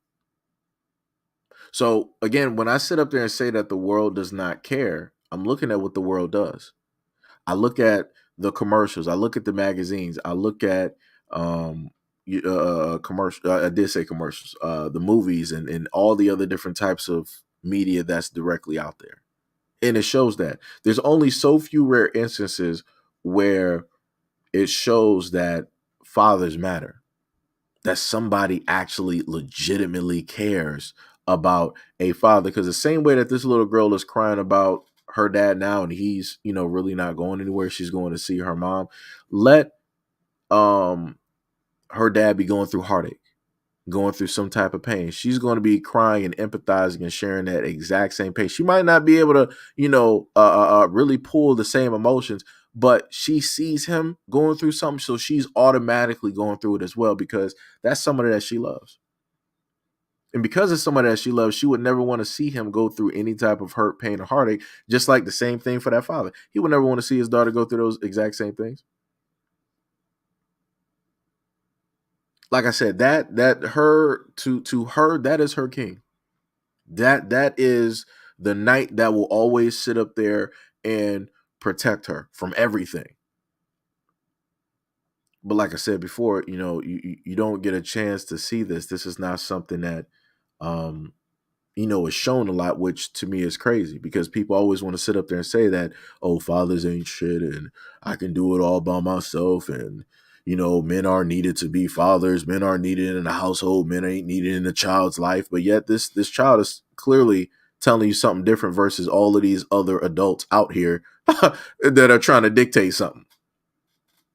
So again, when I sit up there and say that the world does not care, I'm looking at what the world does. I look at the commercials. I look at the magazines. I look at commercial. I did say commercials. The movies and all the other different types of media that's directly out there, and it shows that there's only so few rare instances where it shows that fathers matter. That somebody actually legitimately cares about a father, because the same way that this little girl is crying about her dad now and he's really not going anywhere, she's going to see her mom, let her dad be going through heartache, going through some type of pain. She's going to be crying and empathizing and sharing that exact same pain. She might not be able to, really pull the same emotions, but she sees him going through something, so she's automatically going through it as well, because that's somebody that she loves. And because it's somebody that she loves, she would never want to see him go through any type of hurt, pain, or heartache, just like the same thing for that father. He would never want to see his daughter go through those exact same things. Like I said, that her to her, that is her king. That is the knight that will always sit up there and protect her from everything. But like I said before, you don't get a chance to see this. This is not something that is shown a lot, which to me is crazy, because people always want to sit up there and say that, oh, fathers ain't shit and I can do it all by myself, and men are needed to be fathers, men are needed in a household, men ain't needed in a child's life. But yet this child is clearly telling you something different versus all of these other adults out here that are trying to dictate something.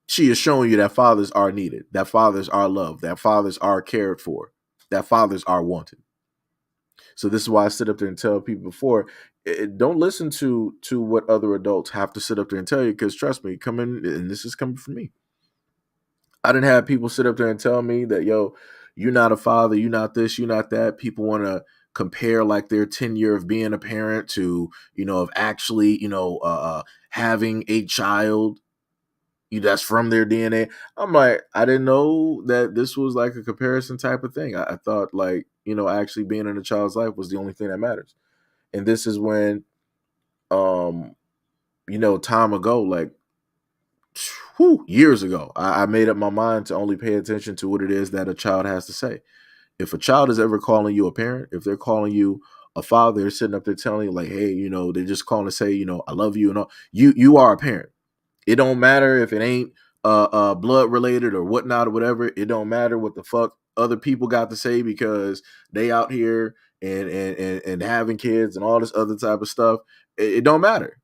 She is showing you that fathers are needed, that fathers are loved, that fathers are cared for, that fathers are wanted. So this is why I sit up there and tell people before, don't listen to what other adults have to sit up there and tell you, because trust me, and this is coming from me. I didn't have people sit up there and tell me that, yo, you're not a father, you're not this, you're not that. People want to compare like their tenure of being a parent to, of actually, having a child that's from their DNA. I'm like, I didn't know that this was like a comparison type of thing. I thought like, actually being in a child's life was the only thing that matters. And this is when, time ago, like, years ago, I made up my mind to only pay attention to what it is that a child has to say. If a child is ever calling you a parent, if they're calling you a father, they're sitting up there telling you like, hey, they're just calling to say, I love you and all, you are a parent. It don't matter if it ain't blood related or whatnot or whatever. It don't matter what the fuck other people got to say, because they out here and having kids and all this other type of stuff. It don't matter.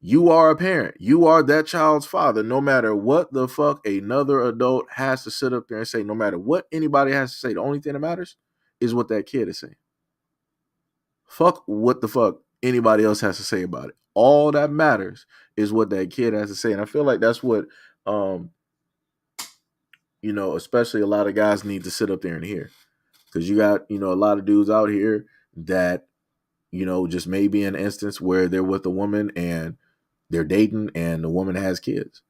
You are a parent. You are that child's father, no matter what the fuck another adult has to sit up there and say. No matter what anybody has to say, the only thing that matters is what that kid is saying. Fuck what the fuck anybody else has to say about it. All that matters is what that kid has to say. And I feel like that's what, especially a lot of guys need to sit up there and hear. Because you got, a lot of dudes out here that, just maybe an instance where they're with a woman and they're dating and the woman has kids.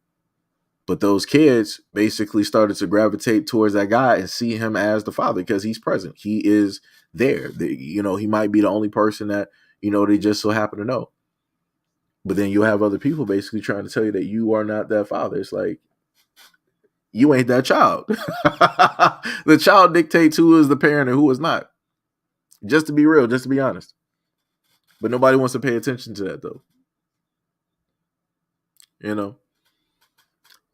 But those kids basically started to gravitate towards that guy and see him as the father because he's present. He is there. He might be the only person that, they just so happen to know. But then you have other people basically trying to tell you that you are not that father. It's like, you ain't that child. The child dictates who is the parent and who is not. Just to be real, just to be honest. But nobody wants to pay attention to that, though.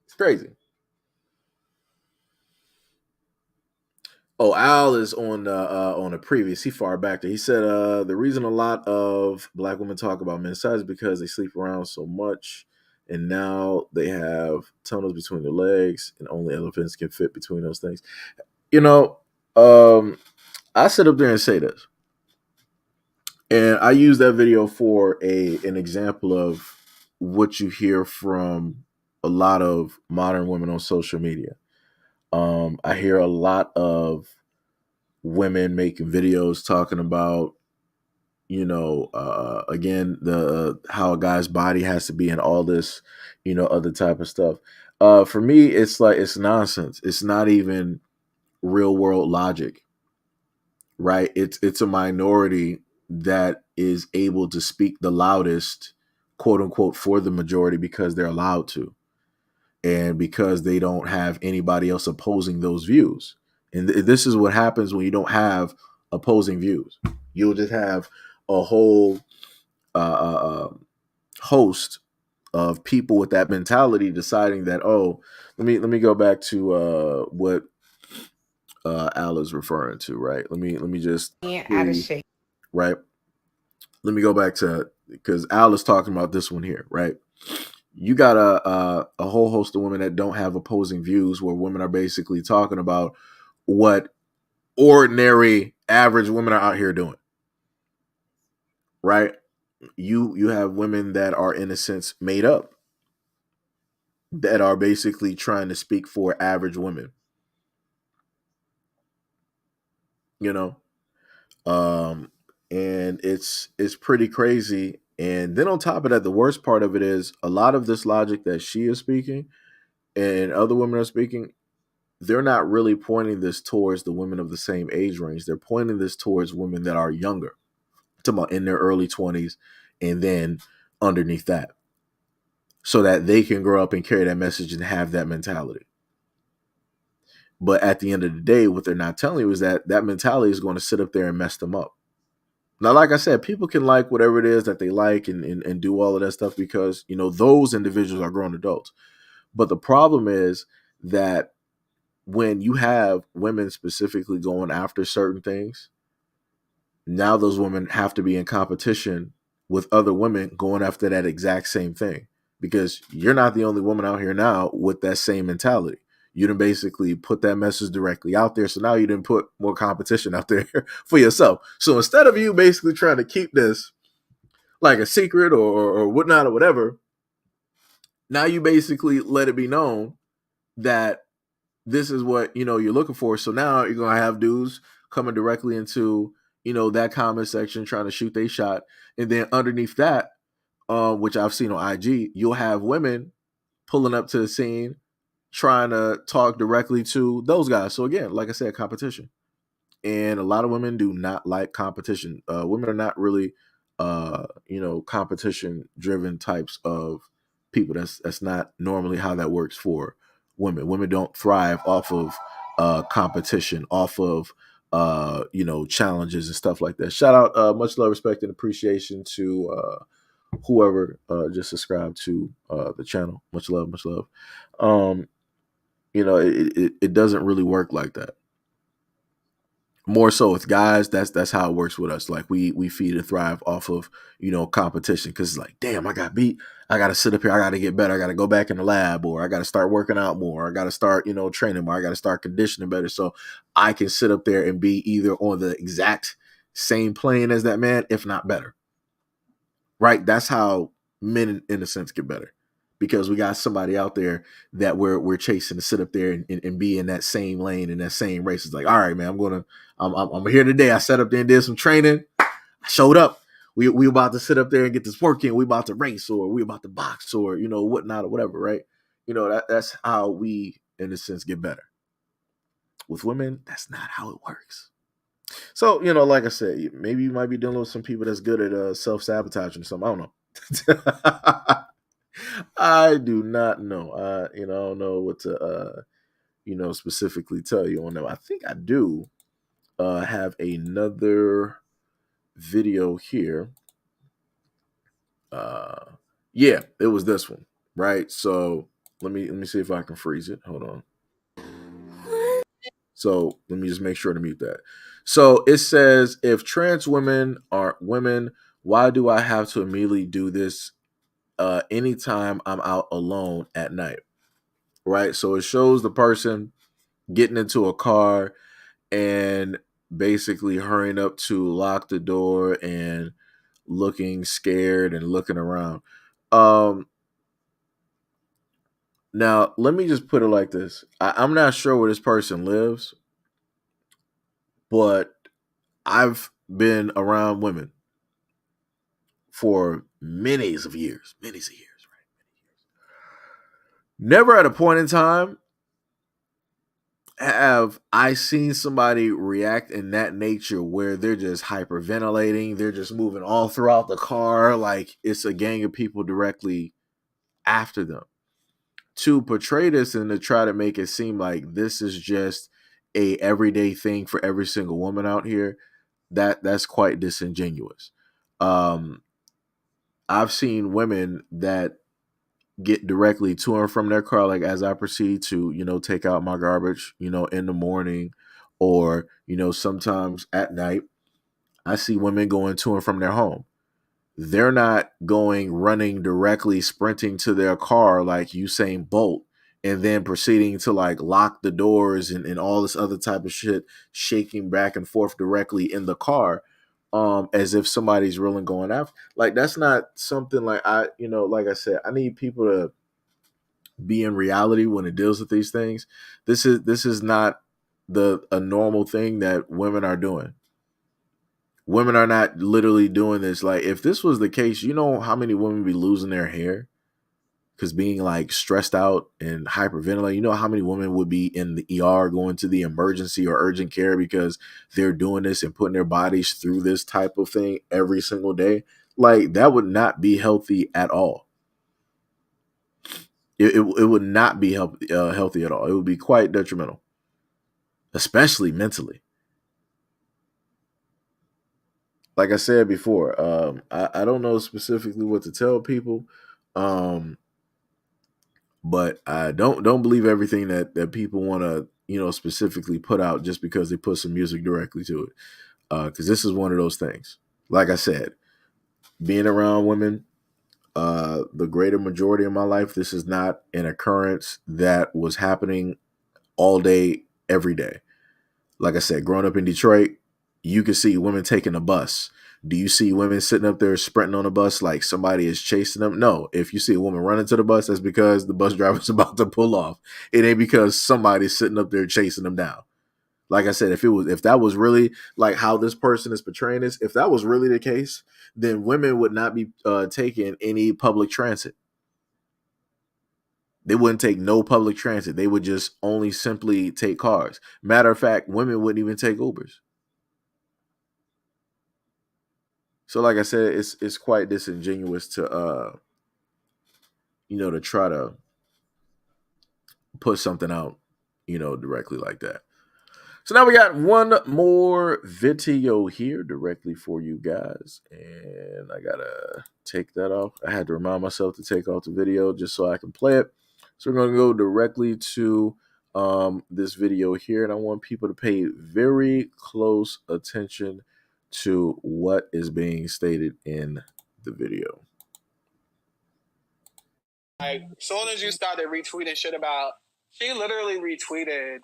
It's crazy. Oh, Al is on a previous. He far back there. He said the reason a lot of black women talk about men's size is because they sleep around so much, and now they have tunnels between their legs, and only elephants can fit between those things. I sit up there and say this, and I use that video for an example of what you hear from a lot of modern women on social media. I hear a lot of women making videos talking about, again, how a guy's body has to be and all this, other type of stuff. For me, it's like, it's nonsense. It's not even real world logic, right? It's a minority that is able to speak the loudest, quote unquote, for the majority because they're allowed to. And because they don't have anybody else opposing those views. And this is what happens when you don't have opposing views. You'll just have a whole host of people with that mentality deciding that, oh, let me go back to what Al is referring to, right? Let me just out of shape. Right. Let me go back to, because Al is talking about this one here, right? You got a whole host of women that don't have opposing views, where women are basically talking about what ordinary average women are out here doing. Right? You have women that are in a sense made up, that are basically trying to speak for average women. You know? And it's pretty crazy. And then on top of that, the worst part of it is a lot of this logic that she is speaking and other women are speaking, they're not really pointing this towards the women of the same age range. They're pointing this towards women that are younger, talking about in their early 20s and then underneath that, so that they can grow up and carry that message and have that mentality. But at the end of the day, what they're not telling you is that that mentality is going to sit up there and mess them up. Now, like I said, people can like whatever it is that they like and do all of that stuff because, you know, those individuals are grown adults. But the problem is that when you have women specifically going after certain things, now those women have to be in competition with other women going after that exact same thing, because you're not the only woman out here now with that same mentality. You didn't basically put that message directly out there. So now you didn't put more competition out there for yourself. So instead of you basically trying to keep this like a secret or whatnot or whatever, now you basically let it be known that this is what, you know, you're looking for. So now you're going to have dudes coming directly into, you know, that comment section trying to shoot their shot. And then underneath that, which I've seen on IG, you'll have women pulling up to the scene trying to talk directly to those guys. So again, like I said, competition. And a lot of women do not like competition. Women are not really, you know, competition driven types of people. That's not normally how that works for women. Women don't thrive off of competition, off of you know, challenges and stuff like that. Shout out, much love, respect, and appreciation to whoever just subscribed to the channel. Much love, much love. You know, it doesn't really work like that. More so with guys, that's how it works with us. Like we feed and thrive off of, you know, competition, because it's like, damn, I got beat. I got to sit up here. I got to get better. I got to go back in the lab, or I got to start working out more. I got to start, you know, training more. I got to start conditioning better, so I can sit up there and be either on the exact same plane as that man, if not better. Right? That's how men, in a sense, get better. Because we got somebody out there that we're chasing to sit up there and be in that same lane, in that same race. It's like, all right, man, I'm here today. I sat up there and did some training. I showed up. We about to sit up there and get this work in. We about to race, or we about to box, or, you know, whatnot, or whatever, right? You know, that's how we, in a sense, get better. With women, that's not how it works. So, you know, like I said, maybe you might be dealing with some people that's good at self-sabotaging or something. I don't know. I do not know. You know, I don't know what to, you know, specifically tell you on that. I think I do have another video here. Yeah, it was this one, right? So let me see if I can freeze it. Hold on. So let me just make sure to mute that. So it says, if trans women aren't women, why do I have to immediately do this anytime I'm out alone at night? Right? So it shows the person getting into a car and basically hurrying up to lock the door and looking scared and looking around. Now, let me just put it like this. I'm not sure where this person lives, but I've been around women for many of years, right? Never at a point in time have I seen somebody react in that nature where they're just hyperventilating. They're just moving all throughout the car like it's a gang of people directly after them. To portray this and to try to make it seem like this is just a everyday thing for every single woman out here, that's quite disingenuous. I've seen women that get directly to and from their car, like as I proceed to, you know, take out my garbage, you know, in the morning, or, you know, sometimes at night. I see women going to and from their home. They're not going running directly, sprinting to their car like Usain Bolt and then proceeding to like lock the doors and all this other type of shit, shaking back and forth directly in the car, as if somebody's really going after. Like, that's not something like like I said, I need people to be in reality when it deals with these things. This is not a normal thing that women are doing. Women are not literally doing this. Like, if this was the case, you know how many women be losing their hair because being like stressed out and hyperventilating. You know how many women would be in the ER going to the emergency or urgent care because they're doing this and putting their bodies through this type of thing every single day. Like, that would not be healthy at all. It would not be healthy at all. It would be quite detrimental, especially mentally. Like I said before, I don't know specifically what to tell people, but I don't believe everything that people want to specifically put out just because they put some music directly to it. Because this is one of those things. Like I said, being around women, the greater majority of my life, this is not an occurrence that was happening all day, every day. Like I said, growing up in Detroit, you can see women taking a bus. Do you see women sitting up there sprinting on a bus like somebody is chasing them? No. If you see a woman running to the bus, that's because the bus driver's about to pull off. It ain't because somebody's sitting up there chasing them down. Like I said, if that was really like how this person is portraying this, if that was really the case, then women would not be taking any public transit. They wouldn't take no public transit. They would just only simply take cars. Matter of fact, women wouldn't even take Ubers. So like I said, it's quite disingenuous to to try to put something out, directly like that. So now we got one more video here directly for you guys. And I gotta take that off. I had to remind myself to take off the video just so I can play it. So we're gonna go directly to this video here. And I want people to pay very close attention to what is being stated in the video. Like, soon as you started retweeting shit about, she literally retweeted,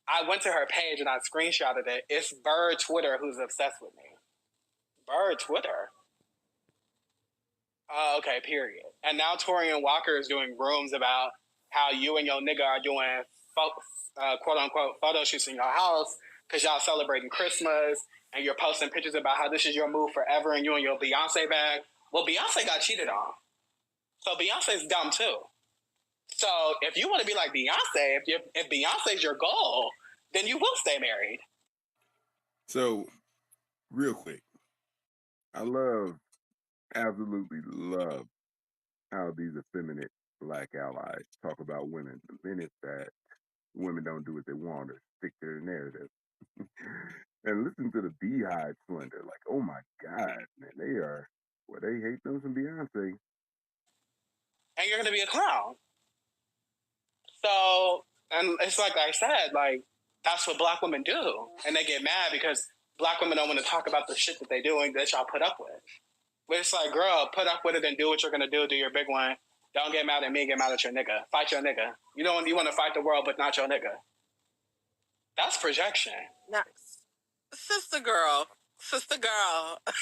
I went to her page and I screenshotted it. It's Bird Twitter who's obsessed with me. Bird Twitter? Oh, okay, period. And now Torian Walker is doing rooms about how you and your nigga are doing quote-unquote photo shoots in your house because y'all celebrating Christmas and you're posting pictures about how this is your move forever and you and your Beyonce bag. Well, Beyonce got cheated on. So Beyonce's dumb too. So if you want to be like Beyonce, if Beyonce's your goal, then you will stay married. So, real quick, I absolutely love how these effeminate black allies talk about women the minute that women don't do what they want or stick to their narrative. And listen to the Beehive slender. Like, oh my God, man, they hate them some Beyonce. And you're going to be a clown. So, and it's like I said, like, that's what black women do. And they get mad because black women don't want to talk about the shit that they do and that y'all put up with. But it's like, girl, put up with it and do what you're going to do your big one. Don't get mad at me, get mad at your nigga. Fight your nigga. You want to fight the world, but not your nigga. That's projection. Next. Sister girl. Sister girl. I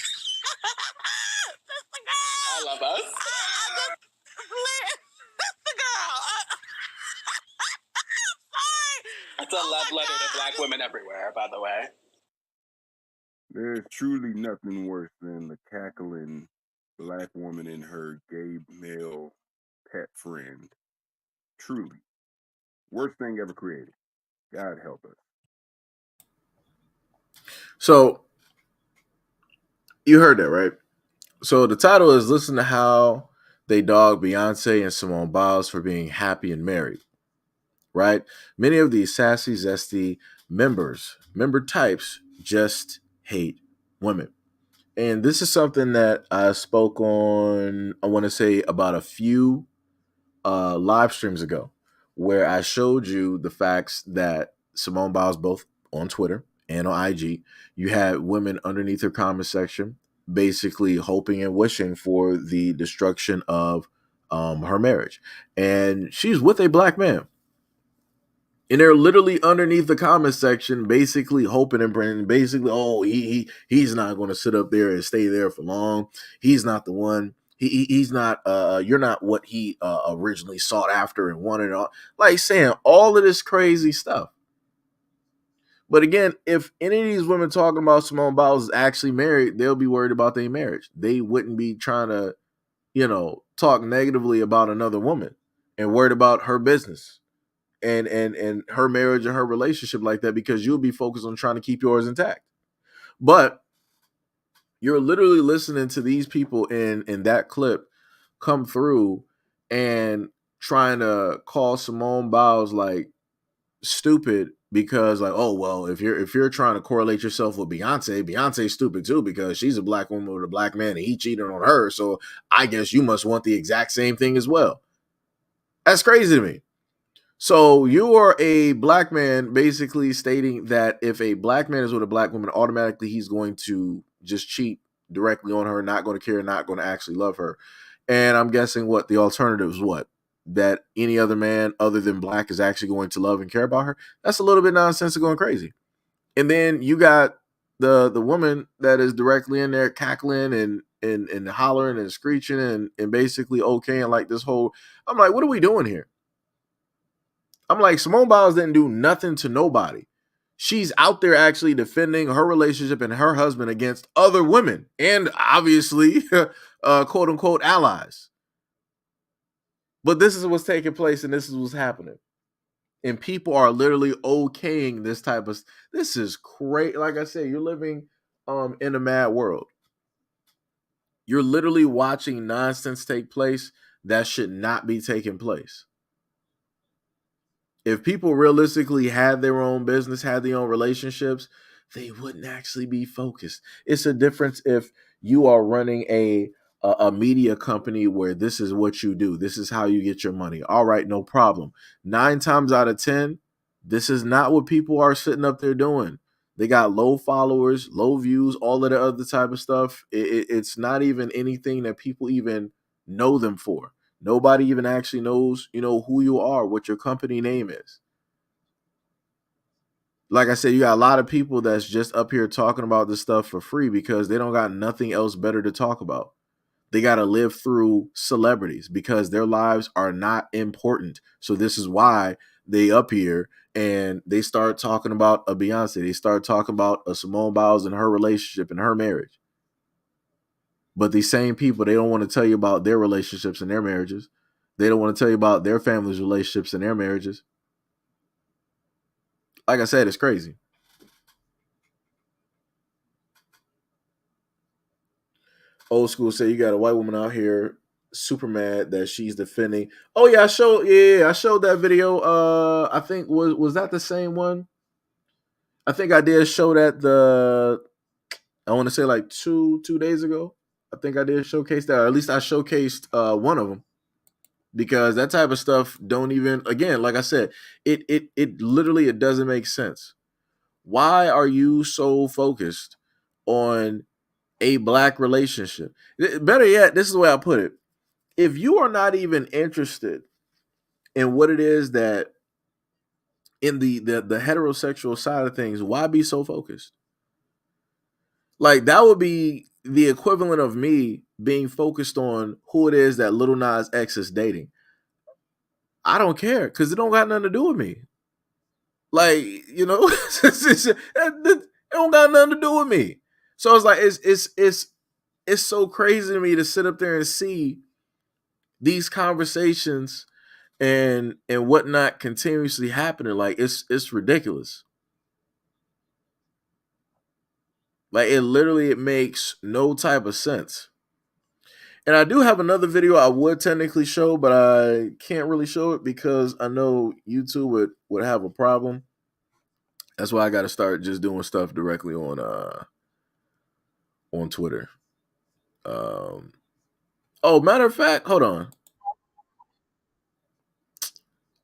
love us. Sister girl. It's a love letter to black women everywhere, by the way. There's truly nothing worse than the cackling black woman and her gay male pet friend. Truly. Worst thing ever created. God help us. So, you heard that, right? So the title is Listen to How They Dog Beyonce and Simone Biles for Being Happy and Married. Right? Many of these sassy, zesty member types just hate women. And this is something that I spoke on, I want to say about a few live streams ago, where I showed you the facts that Simone Biles, both on Twitter and on IG, you had women underneath her comment section basically hoping and wishing for the destruction of her marriage, and she's with a black man. And they're literally underneath the comment section, basically hoping and praying, basically, oh, he's not going to sit up there and stay there for long. He's not the one. He's not. You're not what he originally sought after and wanted. All like saying all of this crazy stuff. But again, if any of these women talking about Simone Biles is actually married, they'll be worried about their marriage. They wouldn't be trying to, talk negatively about another woman and worried about her business and her marriage and her relationship like that, because you'll be focused on trying to keep yours intact. But you're literally listening to these people in that clip come through and trying to call Simone Biles like stupid because like, oh well, if you're trying to correlate yourself with Beyonce's stupid too because she's a black woman with a black man and he cheated on her, so I guess you must want the exact same thing as well. That's crazy to me. So you are a black man basically stating that if a black man is with a black woman, automatically he's going to just cheat directly on her, not going to care, not going to actually love her. And I'm guessing what the alternative is what? That any other man other than black is actually going to love and care about her. That's a little bit nonsensical and crazy. And then you got the woman that is directly in there cackling and hollering and screeching and basically okaying like this whole, I'm like, what are we doing here? I'm like, Simone Biles didn't do nothing to nobody. She's out there actually defending her relationship and her husband against other women and obviously, quote unquote, allies. But this is what's taking place and this is what's happening. And people are literally okaying this type of, this is great. Like I said, you're living in a mad world. You're literally watching nonsense take place that should not be taking place. If people realistically had their own business, had their own relationships, they wouldn't actually be focused. It's a difference if you are running a media company where this is what you do. This is how you get your money. All right, no problem. 9 times out of 10, this is not what people are sitting up there doing. They got low followers, low views, all of the other type of stuff. It's not even anything that people even know them for. Nobody even actually knows, who you are, what your company name is. Like I said, you got a lot of people that's just up here talking about this stuff for free because they don't got nothing else better to talk about. They got to live through celebrities because their lives are not important. So this is why they up here and they start talking about a Beyonce. They start talking about a Simone Biles and her relationship and her marriage. But these same people, they don't want to tell you about their relationships and their marriages. They don't want to tell you about their family's relationships and their marriages. Like I said, it's crazy. Old school say you got a white woman out here super mad that she's defending. Oh yeah, I showed that video. I think was that the same one? I think I did show that I want to say like 2 days ago. I think I did showcase that, or at least I showcased one of them. Because that type of stuff don't even, again, like I said, it literally, it doesn't make sense. Why are you so focused on a black relationship? Better yet, this is the way I put it. If you are not even interested in what it is that in the heterosexual side of things, why be so focused? Like that would be the equivalent of me being focused on who it is that Lil Nas X is dating. I don't care because it don't got nothing to do with me. Like, it don't got nothing to do with me. So it's like it's so crazy to me to sit up there and see these conversations and whatnot continuously happening. Like it's ridiculous. Like it makes no type of sense. And I do have another video I would technically show, but I can't really show it because I know YouTube would have a problem. That's why I got to start just doing stuff directly on Twitter. Oh, matter of fact, hold on.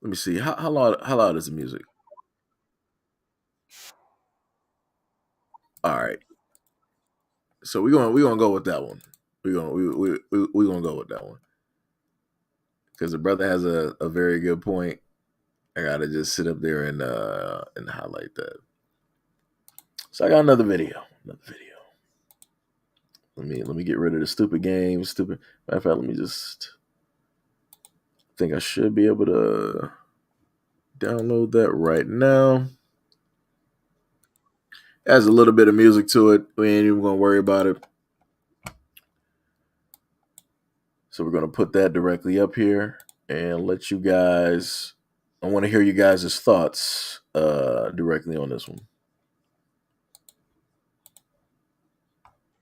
Let me see. How loud is the music? All right. So we're gonna go with that one. We're gonna go with that one. because the brother has a very good point. I gotta just sit up there and highlight that. So I got another video. Let me get rid of the stupid game. Matter of fact, let me just. I think I should be able to download that right now. It has a little bit of music to it. We ain't even gonna worry about it. So we're gonna put that directly up here and let you guys. I want to hear you guys' thoughts directly on this one.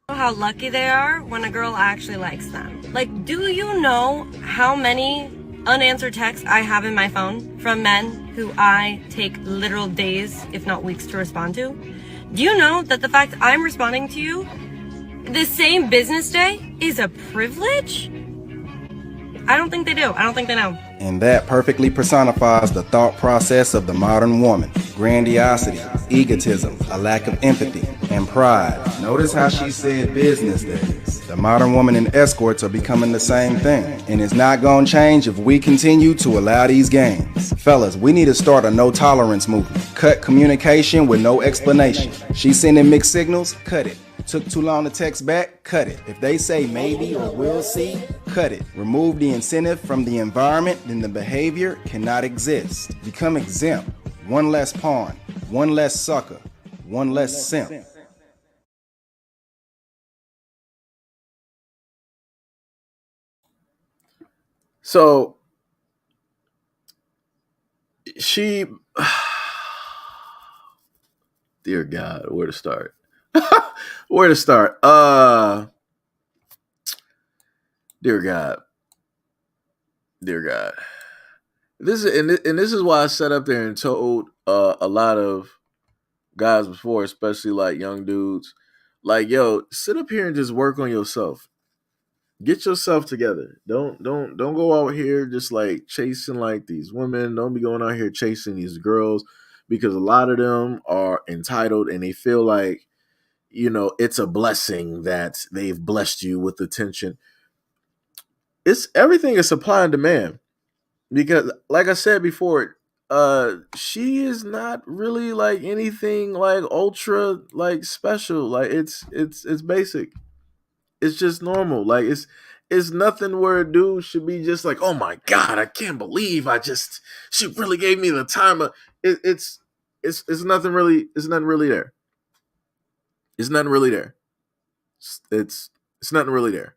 How lucky they are when a girl actually likes them. Like, do you know how many unanswered texts I have in my phone from men who I take literal days, if not weeks, to respond to? Do you know that the fact I'm responding to you the same business day is a privilege? I don't think they do. I don't think they know. And that perfectly personifies the thought process of the modern woman. Grandiosity, egotism, a lack of empathy, and pride. Notice how she said business days. The modern woman and escorts are becoming the same thing. And it's not gonna change if we continue to allow these games. Fellas, we need to start a no tolerance movement. Cut communication with no explanation. She's sending mixed signals, cut it. Took too long to text back, cut it. If they say maybe or we'll see, cut it. Remove the incentive from the environment, then the behavior cannot exist. Become exempt. One less pawn, one less sucker, one less simp. So she, dear God, where to start? Where to start? Dear God. This is why I sat up there and told a lot of guys before, especially like young dudes, like, yo, sit up here and just work on yourself. Get yourself together. Don't go out here just like chasing like these women. Don't be going out here chasing these girls, because a lot of them are entitled and they feel like, you know, it's a blessing that they've blessed you with attention. It's everything is supply and demand. Because like I said before, she is not really like anything like ultra like special. Like it's basic. It's just normal. Like it's nothing where a dude should be just like, oh my God, I can't believe she really gave me the time of it's nothing really, it's nothing really there. It's nothing really there. It's nothing really there.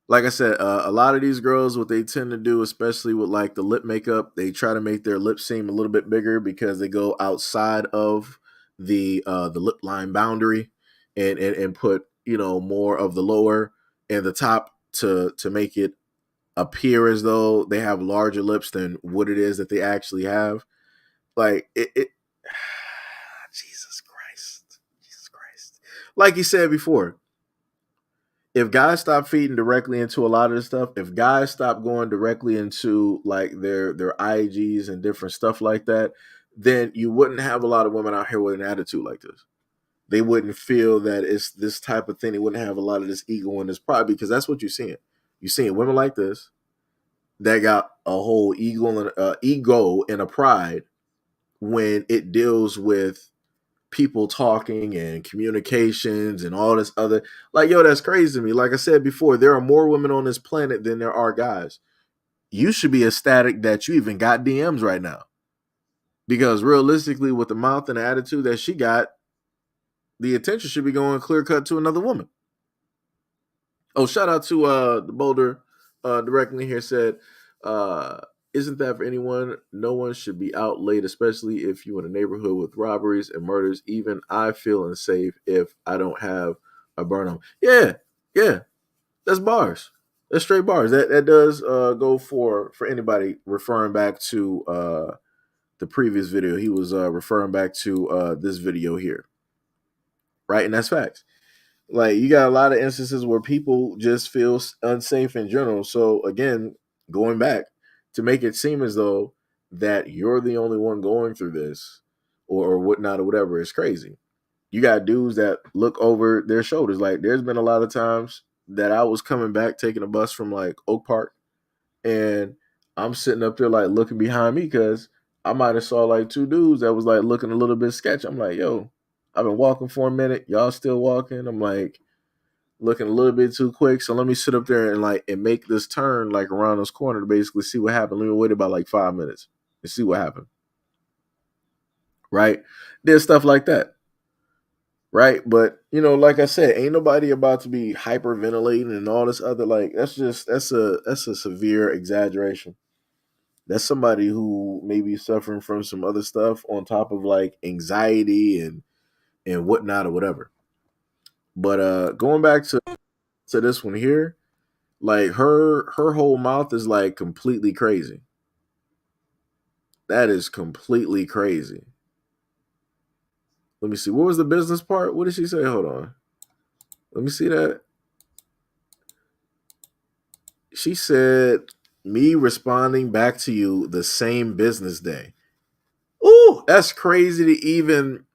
Like I said, a lot of these girls, what they tend to do, especially with like the lip makeup, they try to make their lips seem a little bit bigger because they go outside of the lip line boundary and put, you know, more of the lower and the top to make it appear as though they have larger lips than what it is that they actually have. Like it Jesus Christ. Like you said before, if guys stop feeding directly into a lot of this stuff, if guys stop going directly into like their IGs and different stuff like that, then you wouldn't have a lot of women out here with an attitude like this. They wouldn't feel that it's this type of thing. They wouldn't have a lot of this ego and this pride, because that's what you're seeing. You're seeing women like this that got a whole ego and a pride when it deals with people talking and communications and all this other, like, yo, that's crazy to me. Like I said before, there are more women on this planet than there are guys. You should be ecstatic that you even got DMs right now, because realistically, with the mouth and the attitude that she got, the attention should be going clear cut to another woman. Oh, shout out to the Boulder directly here said, isn't that for anyone? No one should be out late, especially if you're in a neighborhood with robberies and murders. Even I feel unsafe if I don't have a burn on. Yeah. That's bars. That's straight bars. That does go for anybody referring back to the previous video. He was referring back to this video here. Right? And that's facts. Like, you got a lot of instances where people just feel unsafe in general. So again, going back, to make it seem as though that you're the only one going through this or whatnot or whatever is crazy. You got dudes that look over their shoulders. Like, there's been a lot of times that I was coming back taking a bus from like Oak Park, And I'm sitting up there like looking behind me because I might have saw like two dudes that was like looking a little bit sketchy. I'm like, yo, I've been walking for a minute. Y'all still walking? I'm like looking a little bit too quick. So let me sit up there and make this turn like around this corner to basically see what happened. Let me wait about like 5 minutes and see what happened. Right? Did stuff like that. Right? But like I said, ain't nobody about to be hyperventilating and all this other like that's a severe exaggeration. That's somebody who may be suffering from some other stuff on top of like anxiety and whatnot or whatever. But going back to this one here, like her whole mouth is like completely crazy. That is completely crazy. Let me see. What was the business part? What did she say? Hold on. Let me see that. She said, me responding back to you the same business day. Ooh, that's crazy to even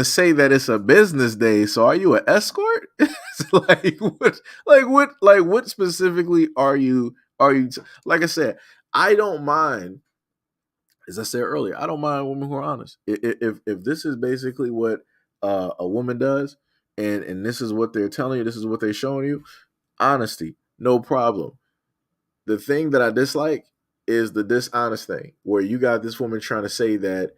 say that it's a business day. So are you an escort? What specifically are you like I said, I don't mind, as I said earlier, I don't mind women who are honest. If this is basically what a woman does and this is what they're telling you, this is what they're showing you, honesty, no problem. The thing that I dislike is the dishonest thing where you got this woman trying to say that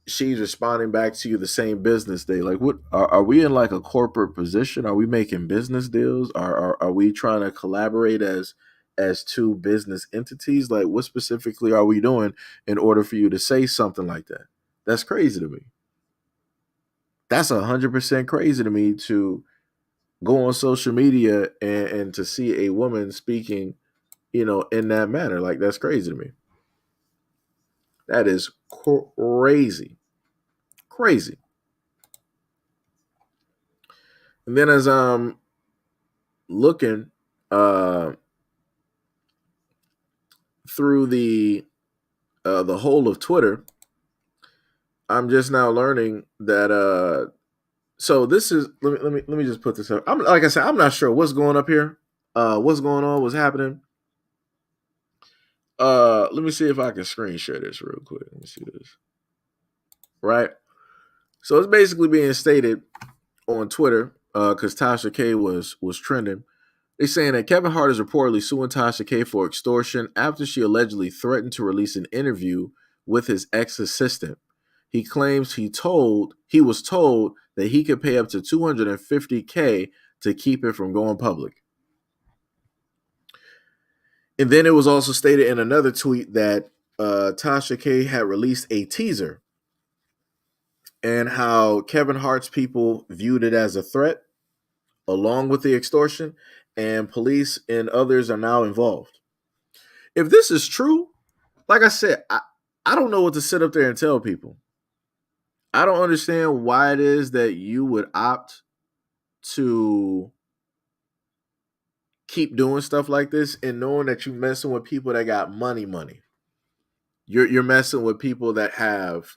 she's responding back to you the same business day. Like, what are we in like a corporate position? Are we making business deals? Are we trying to collaborate as two business entities? Like, what specifically are we doing in order for you to say something like that? That's crazy to me. That's 100% crazy to me to go on social media and to see a woman speaking, in that manner. Like, that's crazy to me. That is crazy. Crazy. And then as I'm looking through the whole of Twitter, I'm just now learning that so this is let me just put this up. I'm like I said, I'm not sure what's going up here. What's going on, what's happening. Let me see if I can screen share this real quick. Let me see this. Right? So it's basically being stated on Twitter, because Tasha K was trending. They're saying that Kevin Hart is reportedly suing Tasha K for extortion after she allegedly threatened to release an interview with his ex-assistant. He claims he was told that he could pay up to $250K to keep it from going public. And then it was also stated in another tweet that Tasha K had released a teaser and how Kevin Hart's people viewed it as a threat along with the extortion, and police and others are now involved. If this is true, like I said, I don't know what to sit up there and tell people. I don't understand why it is that you would opt to keep doing stuff like this and knowing that you're messing with people that got money. You're messing with people that have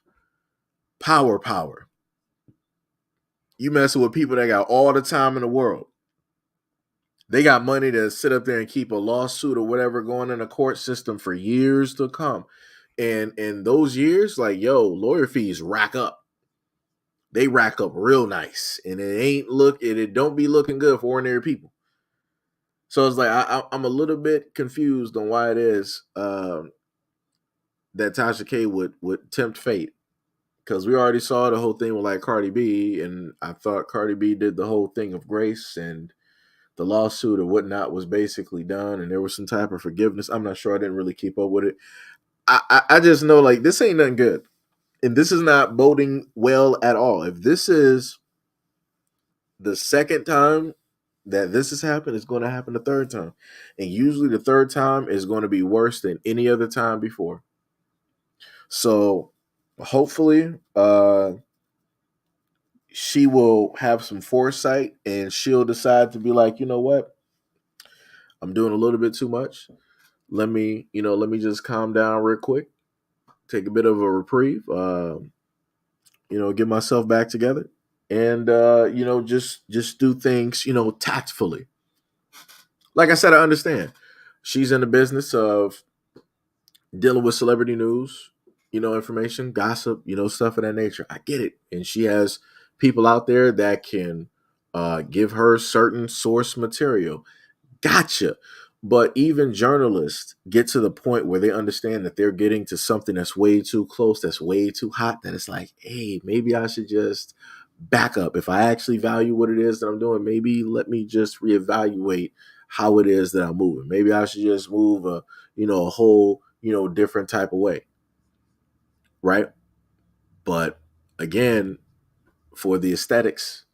power. You messing with people that got all the time in the world. They got money to sit up there and keep a lawsuit or whatever going in a court system for years to come. And in those years, like, lawyer fees rack up. They rack up real nice. And it don't be looking good for ordinary people. So it's like, I'm a little bit confused on why it is that Tasha K would tempt fate. Because we already saw the whole thing with like Cardi B. And I thought Cardi B did the whole thing of grace and the lawsuit or whatnot was basically done, and there was some type of forgiveness. I'm not sure. I didn't really keep up with it. I just know like this ain't nothing good, and this is not boding well at all. If this is the second time that this has happened, it's going to happen the third time, and usually the third time is going to be worse than any other time before. So hopefully, she will have some foresight and she'll decide to be like, you know what? I'm doing a little bit too much. Let me just calm down real quick, take a bit of a reprieve, get myself back together and, just do things, tactfully. Like I said, I understand. she's in the business of dealing with celebrity news, information, gossip, stuff of that nature. I get it. And she has people out there that can give her certain source material. Gotcha. But even journalists get to the point where they understand that they're getting to something that's way too close, that's way too hot, that it's like, hey, maybe I should just back up. If I actually value what it is that I'm doing, maybe let me just reevaluate how it is that I'm moving. Maybe I should just move a whole, different type of way. Right. But again, for the aesthetics,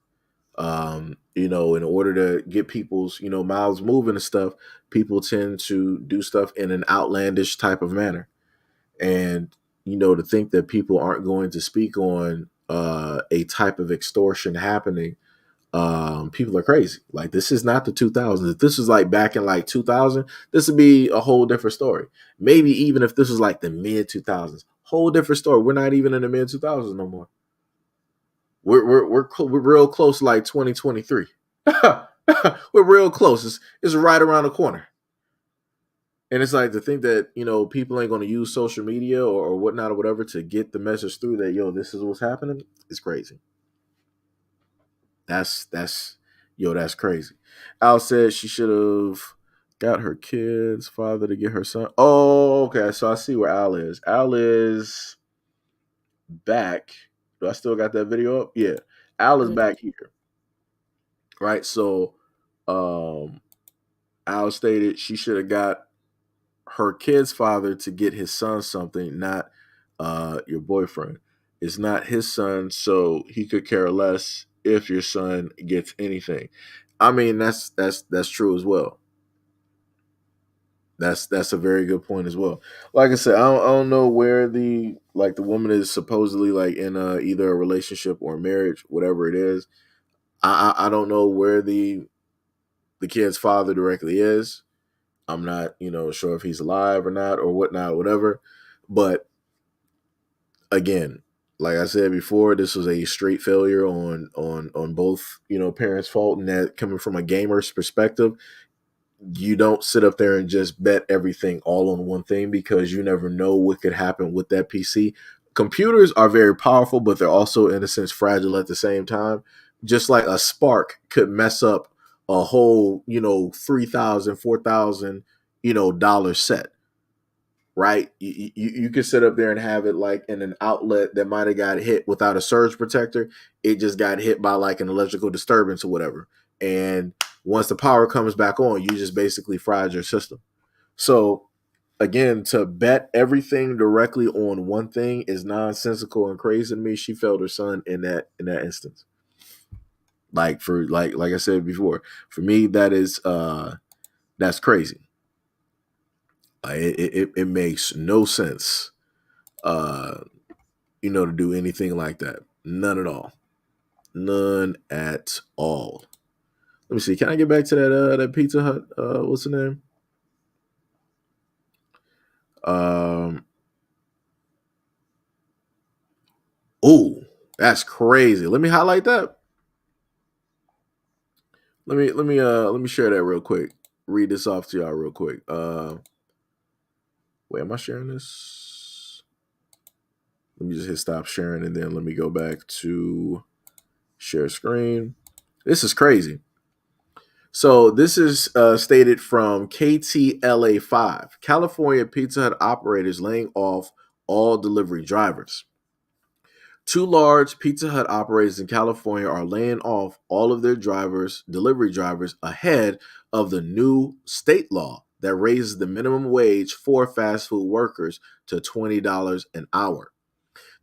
in order to get people's, mouths moving and stuff, people tend to do stuff in an outlandish type of manner. And, to think that people aren't going to speak on a type of extortion happening, people are crazy. Like, this is not the 2000s. If this was like back in like 2000, this would be a whole different story. Maybe even if this was like the mid 2000s, whole different story. We're not even in the mid 2000s no more. We're real close, like 2023. We're real close. It's right around the corner. And it's like to think that, people ain't going to use social media or whatnot or whatever to get the message through that, this is what's happening. It's crazy. That's crazy. Al said she should have got her kid's father to get her son. Oh, okay. So I see where Al is. Al is back. Do I still got that video up? Yeah. Al is back here. Right. So Al stated she should have got her kid's father to get his son something, not your boyfriend. It's not his son, so he could care less if your son gets anything. I mean, that's true as well. That's a very good point as well. Like I said, I don't know where the woman is supposedly like in either a relationship or a marriage, whatever it is. I don't know where the kid's father directly is. I'm not, sure if he's alive or not or whatnot, whatever. But again, like I said before, this was a straight failure on both, parents' fault, and that coming from a gamer's perspective, you don't sit up there and just bet everything all on one thing because you never know what could happen with that PC. Computers are very powerful, but they're also, in a sense, fragile at the same time. Just like a spark could mess up a whole, $3,000, $4,000, dollar set, right? You could sit up there and have it like in an outlet that might have got hit without a surge protector. It just got hit by like an electrical disturbance or whatever. And once the power comes back on, you just basically fried your system. So again, to bet everything directly on one thing is nonsensical and crazy to me. She failed her son in that instance. Like I said before, for me, that is that's crazy. It makes no sense, to do anything like that. None at all. None at all. Let me see. Can I get back to that Pizza Hut? What's the name? Oh, that's crazy. Let me highlight that. Let me share that real quick. Read this off to y'all real quick. Wait, am I sharing this? Let me just hit stop sharing and then let me go back to share screen. This is crazy. So this is stated from KTLA5. California Pizza Hut operators laying off all delivery drivers. 2 large Pizza Hut operators in California are laying off all of their delivery drivers, ahead of the new state law that raises the minimum wage for fast food workers to $20 an hour.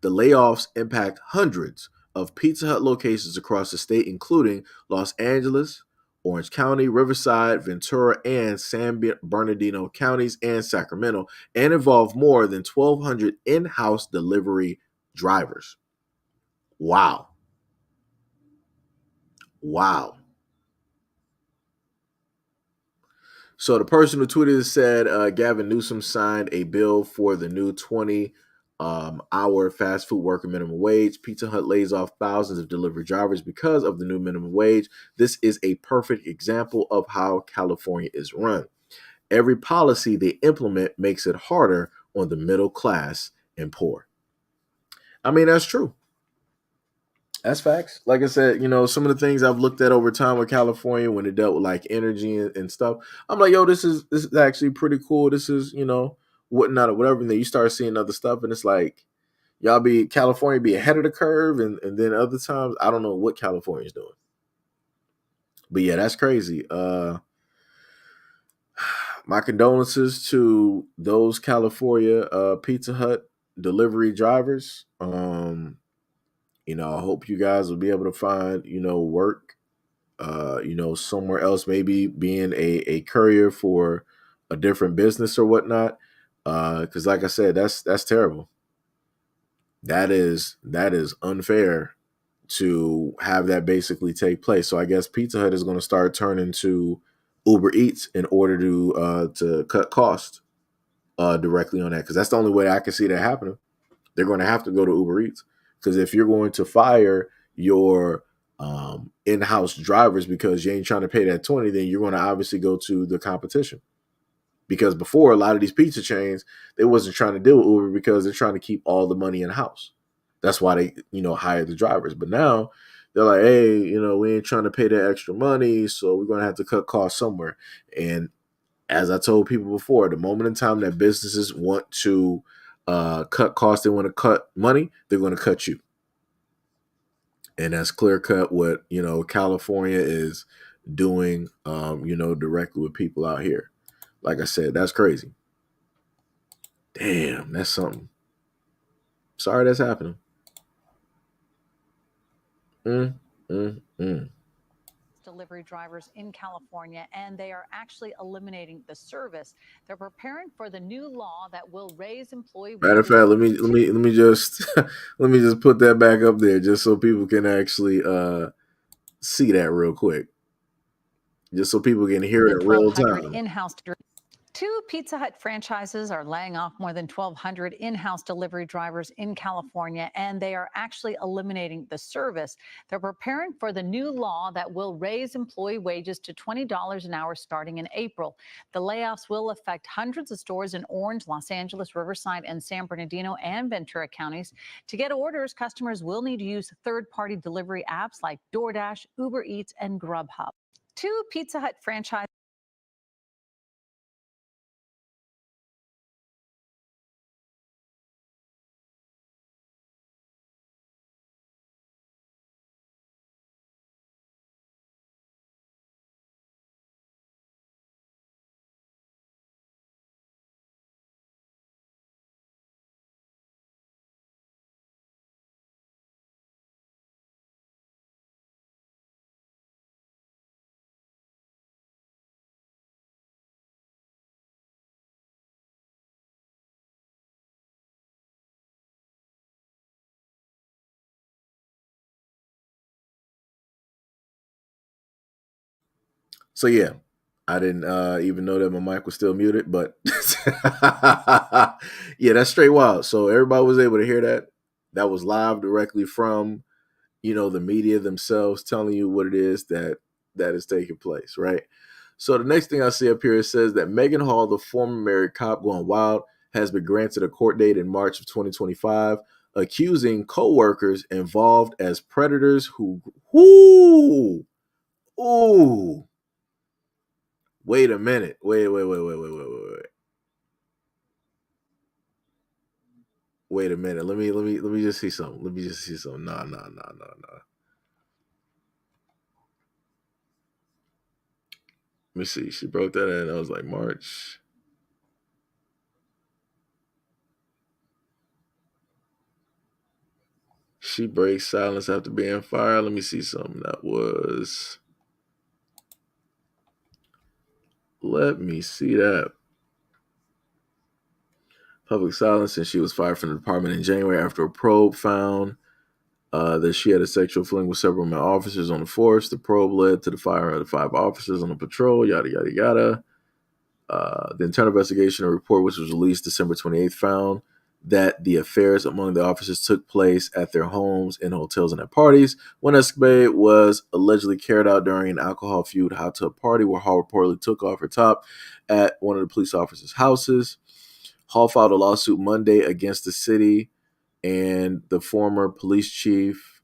The layoffs impact hundreds of Pizza Hut locations across the state, including Los Angeles, Orange County, Riverside, Ventura, and San Bernardino counties and Sacramento, and involve more than 1,200 in-house delivery drivers. Wow. So the person who tweeted said Gavin Newsom signed a bill for the new 20-hour fast food worker minimum wage. Pizza Hut lays off thousands of delivery drivers because of the new minimum wage. This is a perfect example of how California is run. Every policy they implement makes it harder on the middle class and poor. I mean, that's true. That's facts. Like I said, some of the things I've looked at over time with California when it dealt with like energy and stuff, I'm like, yo, this is actually pretty cool. This is, whatnot or whatever. And then you start seeing other stuff, and it's like, California be ahead of the curve, and then other times I don't know what California's doing. But yeah, that's crazy. My condolences to those California Pizza Hut delivery drivers. I hope you guys will be able to find, work, somewhere else, maybe being a courier for a different business or whatnot. Because like I said, that's terrible. That is unfair to have that basically take place. So I guess Pizza Hut is going to start turning to Uber Eats in order to cut costs directly on that, because that's the only way I can see that happening. They're going to have to go to Uber Eats, because if you're going to fire your in-house drivers because you ain't trying to pay that 20, then you're going to obviously go to the competition. Because before, a lot of these pizza chains, they wasn't trying to deal with Uber because they're trying to keep all the money in-house. That's why they, hire the drivers. But now they're like, hey, we ain't trying to pay that extra money, so we're going to have to cut costs somewhere. And as I told people before, the moment in time that businesses want to cut costs, they want to cut money, they're going to cut you. And that's clear cut what, California is doing, directly with people out here. Like I said, that's crazy. Damn, that's something. Sorry that's happening. Delivery drivers in California, and they are actually eliminating the service. They're preparing for the new law that will raise employee Matter of fact, let me just let me just put that back up there just so people can actually see that real quick. Just so people can hear it in real time. In-house. Two Pizza Hut franchises are laying off more than 1,200 in-house delivery drivers in California, and they are actually eliminating the service. They're preparing for the new law that will raise employee wages to $20 an hour starting in April. The layoffs will affect hundreds of stores in Orange, Los Angeles, Riverside, and San Bernardino and Ventura counties. To get orders, customers will need to use third-party delivery apps like DoorDash, Uber Eats, and Grubhub. Two Pizza Hut franchises. So yeah, I didn't even know that my mic was still muted, but yeah, that's straight wild. So everybody was able to hear that. That was live directly from, the media themselves telling you what it is that is taking place, right? So the next thing I see up here, it says that Megan Hall, the former married cop gone wild, has been granted a court date in March of 2025, accusing co-workers involved as predators who, wait a minute. Wait. Wait a minute. Let me just see something. No. Let me see. She broke that in. I was like March. She breaks silence after being fired. Let me see something. That was. Let me see that. Public silence, and she was fired from the department in January after a probe found that she had a sexual fling with several male officers on the force. The probe led to the firing of the 5 officers on the patrol, yada, yada, yada. The internal investigation report, which was released December 28th, found that the affairs among the officers took place at their homes, in hotels, and at parties. One escapade was allegedly carried out during an alcohol-fueled hot tub party where Hall reportedly took off her top at one of the police officers' houses. Hall filed a lawsuit Monday against the city and the former police chief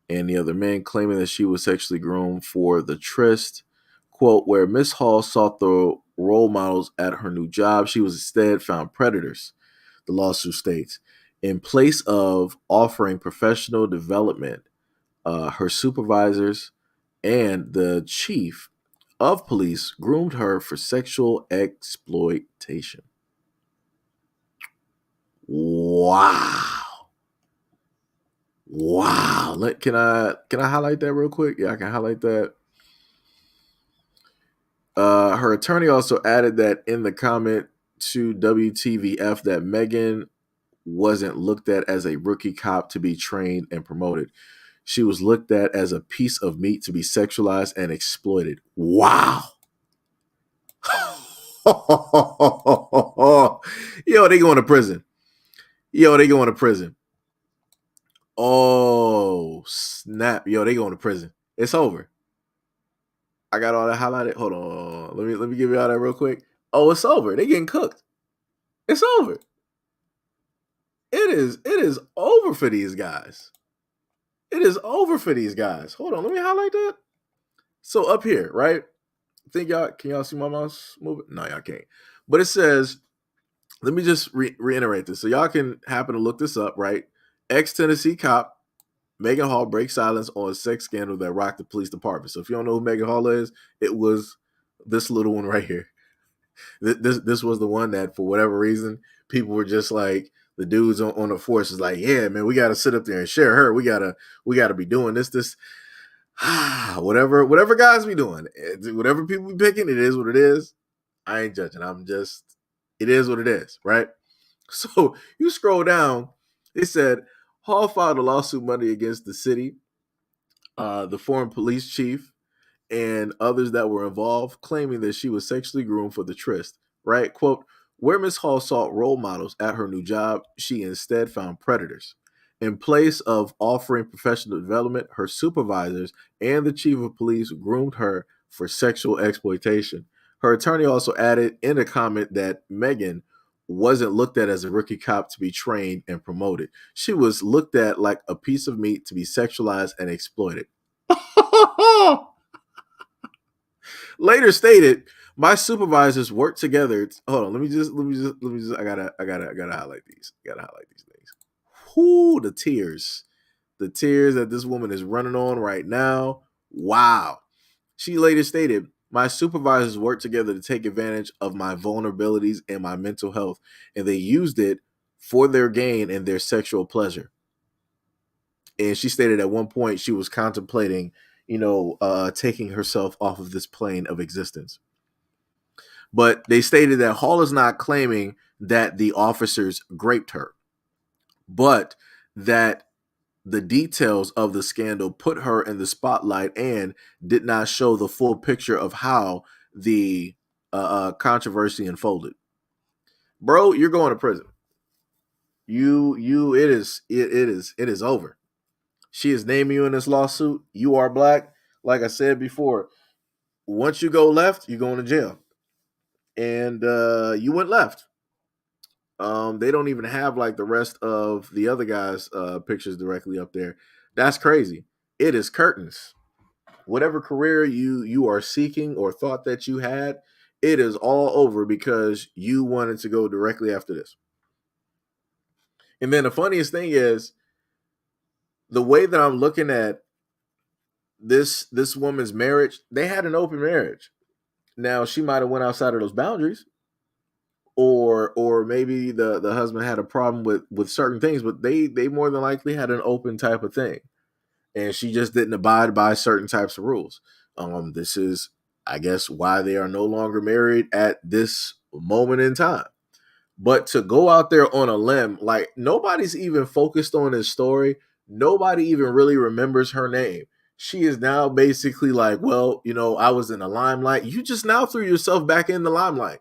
and the other men, claiming that she was sexually groomed for the tryst. Quote, where Miss Hall sought the role models at her new job, she was instead found predators, the lawsuit states. In place of offering professional development, her supervisors and the chief of police groomed her for sexual exploitation. Wow. Can I highlight that real quick? Yeah, I can highlight that. Her attorney also added that in the comment to WTVF that Megan wasn't looked at as a rookie cop to be trained and promoted. She was looked at as a piece of meat to be sexualized and exploited. Wow. Yo, they going to prison. Oh, snap. Yo, they going to prison. It's over. I got all that highlighted. Hold on. Let me give you all that real quick. Oh, it's over. They getting cooked. It's over. It is over for these guys. Hold on. Let me highlight that. So up here, right? Can y'all see my mouse moving? No, y'all can't. But it says, let me just reiterate this. So y'all can happen to look this up, right? Ex-Tennessee cop Megan Hall breaks silence on a sex scandal that rocked the police department. So if you don't know who Megan Hall is, it was this little one right here. This was the one that, for whatever reason, people were just like, the dudes on the force is like, yeah, man, we got to sit up there and share her. We gotta be doing this. Whatever guys be doing, whatever people be picking, it is what it is. I ain't judging. It is what it is, right? So you scroll down, it said Hall filed a lawsuit Monday against the city, the former police chief, and others that were involved, claiming that she was sexually groomed for the tryst, right? Quote, where Miss Hall sought role models at her new job, she instead found predators. In place of offering professional development, her supervisors and the chief of police groomed her for sexual exploitation. Her attorney also added in a comment that Megan wasn't looked at as a rookie cop to be trained and promoted. She was looked at like a piece of meat to be sexualized and exploited. Later stated, my supervisors worked together. Hold on, let me just. I gotta highlight these. Things. Whoo, the tears that this woman is running on right now. Wow. She later stated, my supervisors worked together to take advantage of my vulnerabilities and my mental health, and they used it for their gain and their sexual pleasure. And she stated at one point she was contemplating, taking herself off of this plane of existence. But they stated that Hall is not claiming that the officers raped her, but that the details of the scandal put her in the spotlight and did not show the full picture of how the controversy unfolded. Bro, you're going to prison. It is over. She is naming you in this lawsuit. You are black. Like I said before, once you go left, you're going to jail. And you went left. They don't even have like the rest of the other guys' pictures directly up there. That's crazy. It is curtains. Whatever career you are seeking or thought that you had, it is all over because you wanted to go directly after this. And then the funniest thing is the way that I'm looking at this woman's marriage, they had an open marriage. Now she might have went outside of those boundaries. Or maybe the husband had a problem with certain things, but they more than likely had an open type of thing. And she just didn't abide by certain types of rules. This is, I guess, why they are no longer married at this moment in time. But to go out there on a limb, like nobody's even focused on this story. Nobody even really remembers her name. She is now basically like, well, I was in the limelight. You just now threw yourself back in the limelight.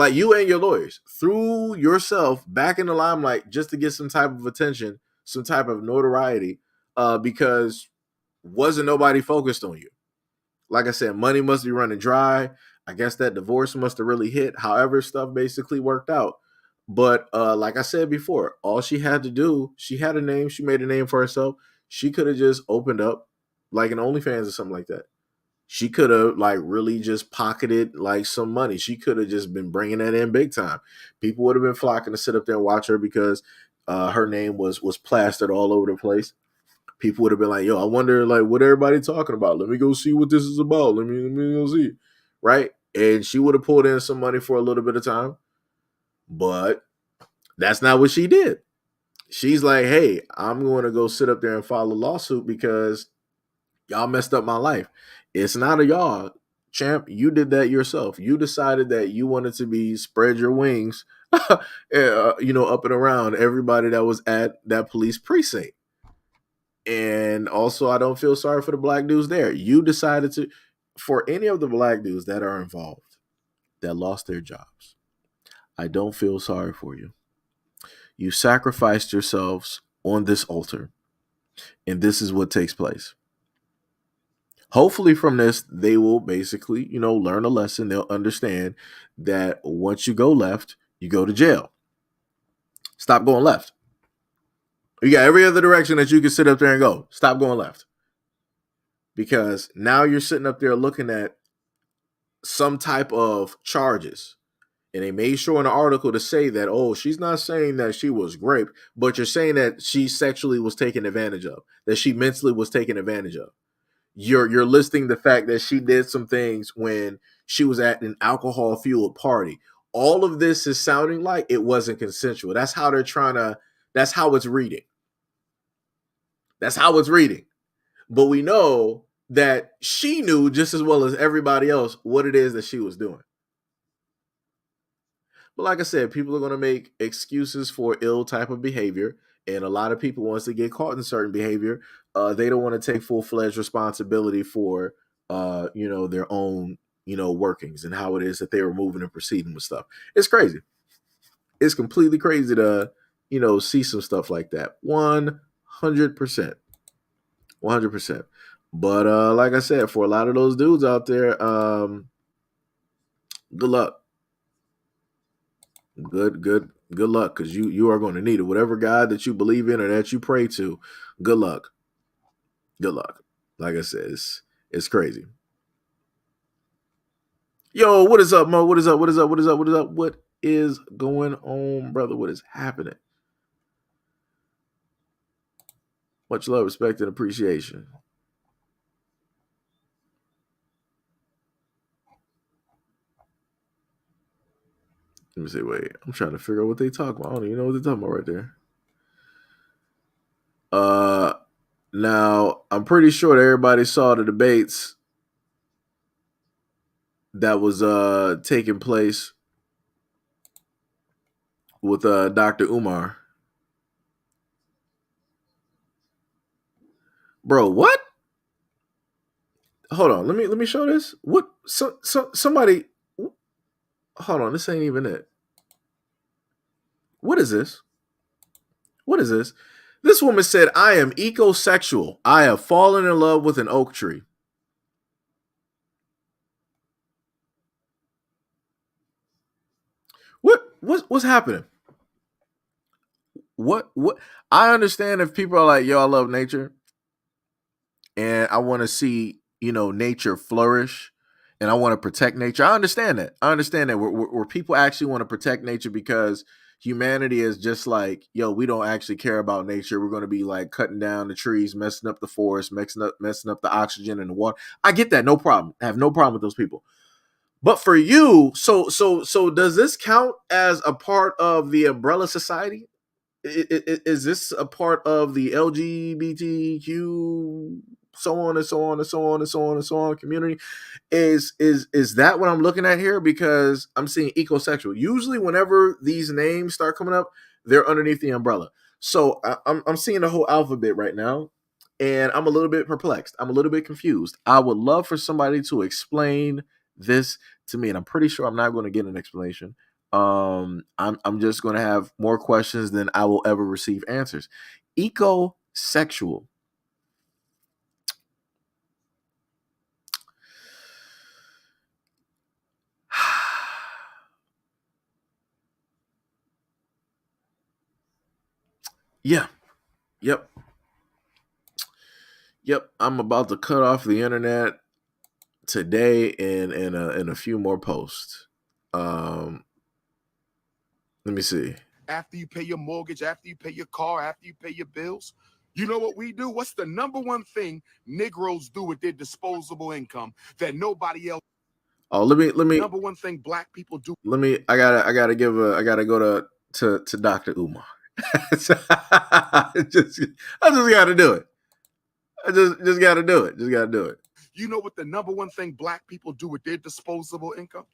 Like you and your lawyers threw yourself back in the limelight just to get some type of attention, some type of notoriety, because wasn't nobody focused on you. Like I said, money must be running dry. I guess that divorce must have really hit. However, stuff basically worked out. But like I said before, all she had to do, she had a name, she made a name for herself. She could have just opened up like an OnlyFans or something like that. She could have like really just pocketed like some money. She could have just been bringing that in big time. People would have been flocking to sit up there and watch her because her name was plastered all over the place. People would have been like, yo, I wonder like what everybody talking about. Let me go see what this is about. Let me go see. Right? And she would have pulled in some money for a little bit of time. But that's not what she did. She's like, hey, I'm going to go sit up there and file a lawsuit because y'all messed up my life. It's not a y'all, champ. You did that yourself. You decided that you wanted to be spread your wings, up and around everybody that was at that police precinct. And also, I don't feel sorry for the black dudes there. You decided to, for any of the black dudes that are involved, that lost their jobs, I don't feel sorry for you. You sacrificed yourselves on this altar, and this is what takes place. Hopefully from this, they will basically, learn a lesson. They'll understand that once you go left, you go to jail. Stop going left. You got every other direction that you can sit up there and go. Stop going left. Because now you're sitting up there looking at some type of charges. And they made sure in the article to say that, oh, she's not saying that she was raped, but you're saying that she sexually was taken advantage of, that she mentally was taken advantage of. You're listing the fact that she did some things when she was at an alcohol-fueled party. All of this is sounding like it wasn't consensual. That's how that's how it's reading. That's how it's reading. But we know that she knew just as well as everybody else what it is that she was doing. But like I said, people are going to make excuses for ill type of behavior. And a lot of people, once they get caught in certain behavior, they don't want to take full-fledged responsibility for, their own, workings and how it is that they were moving and proceeding with stuff. It's crazy. It's completely crazy to, see some stuff like that. 100%. 100%. But like I said, for a lot of those dudes out there, good luck. Good luck, because you are going to need it. Whatever God that you believe in or that you pray to, good luck. Good luck. Like I said, it's crazy. Yo, what is up, Mo? What is up? What is up? What is up? What is up? What is going on, brother? What is happening? Much love, respect, and appreciation. Let me see. Wait, I'm trying to figure out what they talk about. I don't even know what they're talking about right there. Now I'm pretty sure that everybody saw the debates that was taking place with Dr. Umar. Bro, what? Hold on, let me show this. What? Somebody. Hold on, this ain't even it. What is this? What is this? This woman said, I am ecosexual. I have fallen in love with an oak tree. What's happening? What? I understand if people are like, yo, I love nature and I want to see, nature flourish and I want to protect nature. I understand that. Where people actually want to protect nature because humanity is just like, yo, we don't actually care about nature. We're going to be like cutting down the trees, messing up the forest, messing up the oxygen and the water. I get that. No problem. I have no problem with those people. But for you, so does this count as a part of the umbrella society? Is this a part of the LGBTQ, so on and so on and so on and so on and so on community? Is that what I'm looking at here? Because I'm seeing ecosexual. Usually, whenever these names start coming up, they're underneath the umbrella. So I'm seeing the whole alphabet right now, and I'm a little bit perplexed. I'm a little bit confused. I would love for somebody to explain this to me, and I'm pretty sure I'm not going to get an explanation. I'm just going to have more questions than I will ever receive answers. Ecosexual. Yeah. Yep. I'm about to cut off the internet today and in a few more posts. Let me see. After you pay your mortgage, after you pay your car, after you pay your bills, you know what we do? What's the number one thing Negroes do with their disposable income that nobody else? Oh, let me. Number one thing Black people do. I gotta go to Dr. Umar. I just gotta do it. I just gotta do it. Just gotta do it. You know what the number one thing Black people do with their disposable income?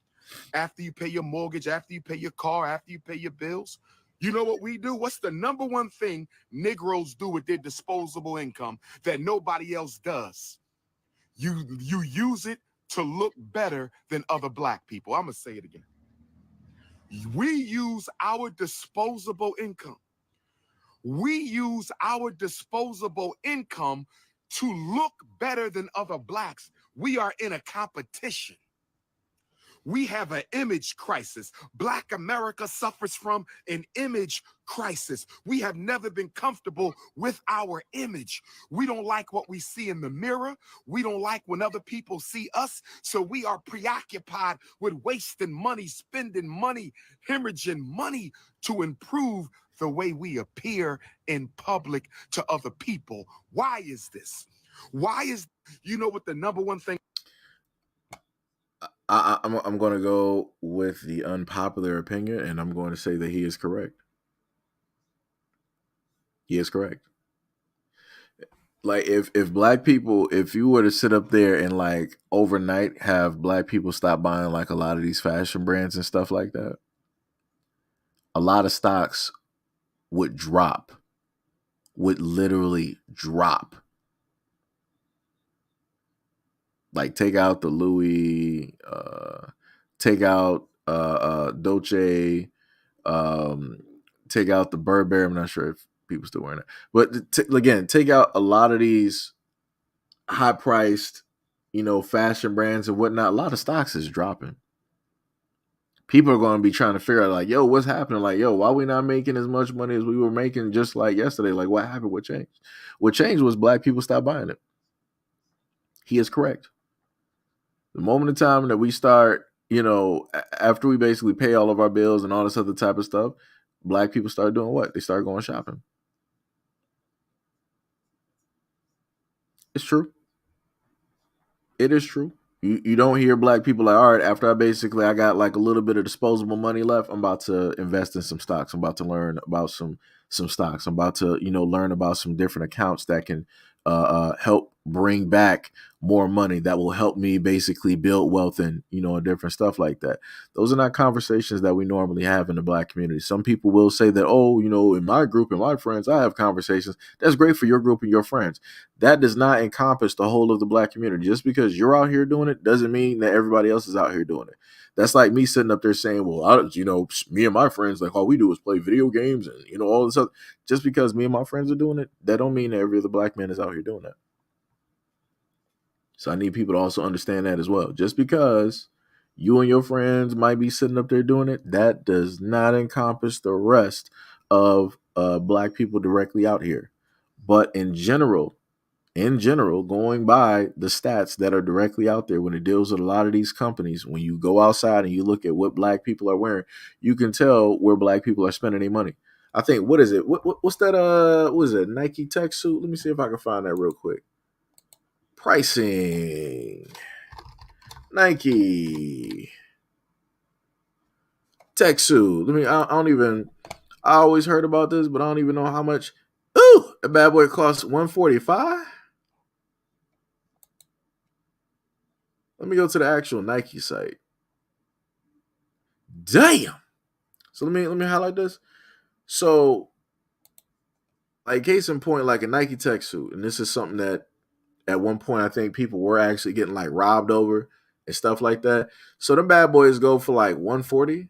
After you pay your mortgage, after you pay your car, after you pay your bills, you know what we do? What's the number one thing Negroes do with their disposable income that nobody else does? You use it to look better than other Black people. I'm gonna say it again. We use our disposable income. We use our disposable income to look better than other Blacks. We are in a competition. We have an image crisis. Black America suffers from an image crisis. We have never been comfortable with our image. We don't like what we see in the mirror. We don't like when other people see us. So we are preoccupied with wasting money, spending money, hemorrhaging money to improve the way we appear in public to other people. Why is this? You know what the number one thing? I'm going to go with the unpopular opinion, and I'm going to say that he is correct. He is correct. Like if Black people, if you were to sit up there and like overnight have Black people stop buying like a lot of these fashion brands and stuff like that, a lot of stocks would literally drop. Like take out the Louis, take out Dolce, take out the Burberry. I'm not sure if people still wearing it, but again, take out a lot of these high-priced, fashion brands and whatnot. A lot of stocks is dropping. People are going to be trying to figure out, like, yo, what's happening? Like, yo, why are we not making as much money as we were making just like yesterday? Like, what happened? What changed? What changed was Black people stopped buying it. He is correct. The moment in time that we start, after we basically pay all of our bills and all this other type of stuff, Black people start doing what? They start going shopping. It's true. It is true. You don't hear Black people like, all right, after I got like a little bit of disposable money left, I'm about to invest in some stocks. I'm about to learn about some stocks. I'm about to, learn about some different accounts that can help bring back more money that will help me basically build wealth and, different stuff like that. Those are not conversations that we normally have in the Black community. Some people will say that, oh, in my group and my friends, I have conversations. That's great for your group and your friends. That does not encompass the whole of the Black community. Just because you're out here doing it doesn't mean that everybody else is out here doing it. That's like me sitting up there saying, well, me and my friends, like all we do is play video games and, all this other. Just because me and my friends are doing it, that don't mean that every other Black man is out here doing that. So I need people to also understand that as well. Just because you and your friends might be sitting up there doing it, that does not encompass the rest of Black people directly out here. But in general, going by the stats that are directly out there when it deals with a lot of these companies, when you go outside and you look at what Black people are wearing, you can tell where Black people are spending their money. I think, what is it? What's that? What is it? Nike Tech Suit? Let me see if I can find that real quick. Pricing. Nike Tech Suit. I always heard about this, but I don't even know how much. Ooh, a bad boy costs $145. Let me go to the actual Nike site. Damn. So let me highlight this. So, like case in point, like a Nike Tech Suit, and this is something that at one point I think people were actually getting like robbed over and stuff like that. So the bad boys go for like $140.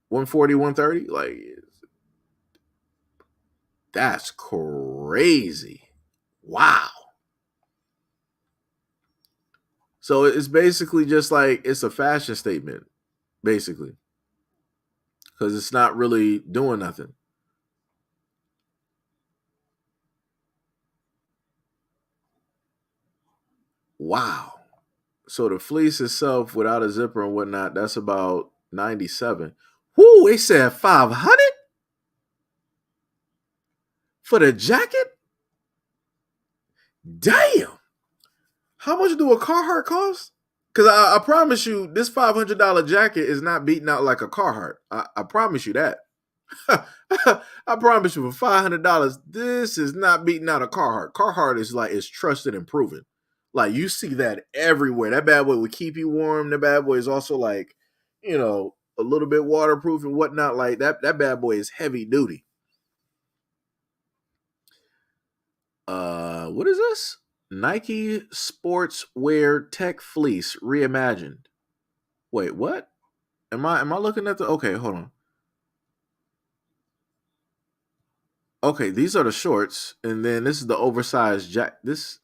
140, 130. Like, that's crazy. Wow. So it's basically just like it's a fashion statement, basically, because it's not really doing nothing. Wow. So the fleece itself without a zipper and whatnot, that's about 97. Whoo, they said 500 for the jacket? Damn. How much do a Carhartt cost? Because I promise you, this $500 jacket is not beating out like a Carhartt. I promise you that. I promise you, for $500, this is not beating out a Carhartt. Carhartt is trusted and proven. Like, you see that everywhere. That bad boy would keep you warm. That bad boy is also like, a little bit waterproof and whatnot. Like that bad boy is heavy duty. What is this? Nike Sportswear Tech Fleece Reimagined. Wait, what? Am I looking at the? Okay, hold on. Okay, these are the shorts, and then this is the oversized jack. This.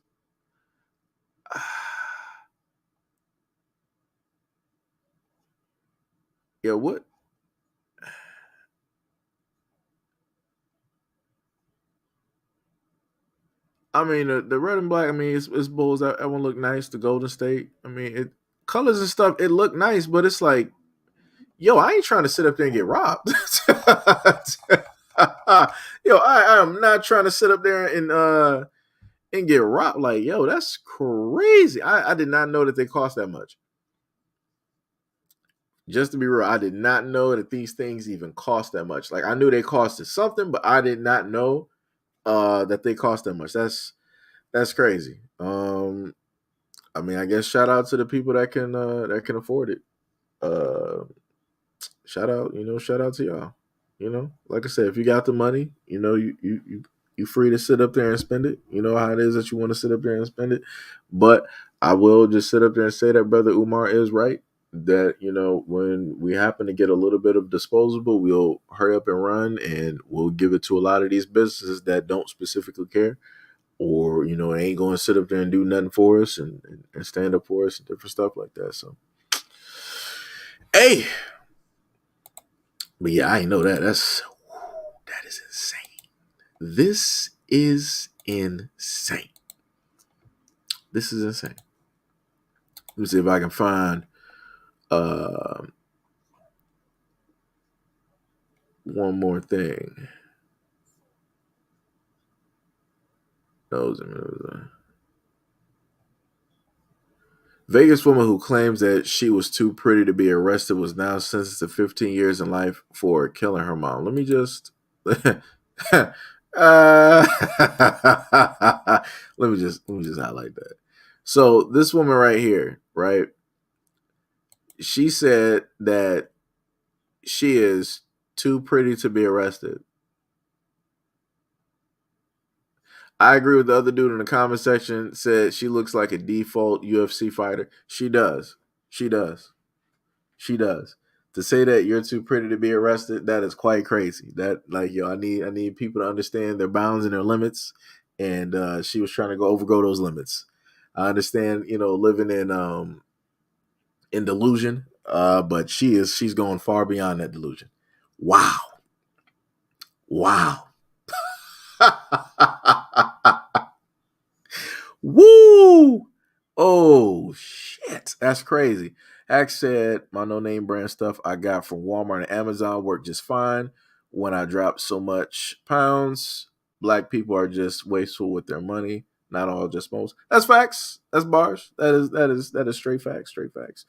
Yeah, what? I mean, the red and black. I mean, it's Bulls. That one look nice. The Golden State. I mean, it colors and stuff. It look nice, but it's like, yo, I ain't trying to sit up there and get robbed. Yo, I am not trying to sit up there and get robbed. Like, yo, that's crazy. I did not know that they cost that much. Just to be real, I did not know that these things even cost that much. Like, I knew they costed something, but I did not know that they cost that much. That's crazy. I mean, I guess shout out to the people that can afford it. Shout out to y'all. Like I said, if you got the money, you free to sit up there and spend it. You know how it is that you want to sit up there and spend it. But I will just sit up there and say that Brother Umar is right. That, when we happen to get a little bit of disposable, we'll hurry up and run, and we'll give it to a lot of these businesses that don't specifically care, or, ain't going to sit up there and do nothing for us and stand up for us and different stuff like that. So, hey. But yeah, I ain't know that. That is insane. This is insane. This is insane. Let me see if I can find one more thing. Vegas woman who claims that she was too pretty to be arrested was now sentenced to 15 years in life for killing her mom. Let me just let me just highlight that. So this woman right here, right? She said that she is too pretty to be arrested. I agree with the other dude in the comment section, said she looks like a default UFC fighter. She does. To say that you're too pretty to be arrested, that is quite crazy. That, like, yo, I need people to understand their bounds and their limits. And she was trying to overgo those limits. I understand, living in delusion, but she's going far beyond that delusion. Wow. Woo! Oh shit, that's crazy. Axe said, my no-name brand stuff I got from Walmart and Amazon worked just fine. When I dropped so much pounds, black people are just wasteful with their money. Not all, just most. That's facts. That's bars. That is straight facts. Straight facts.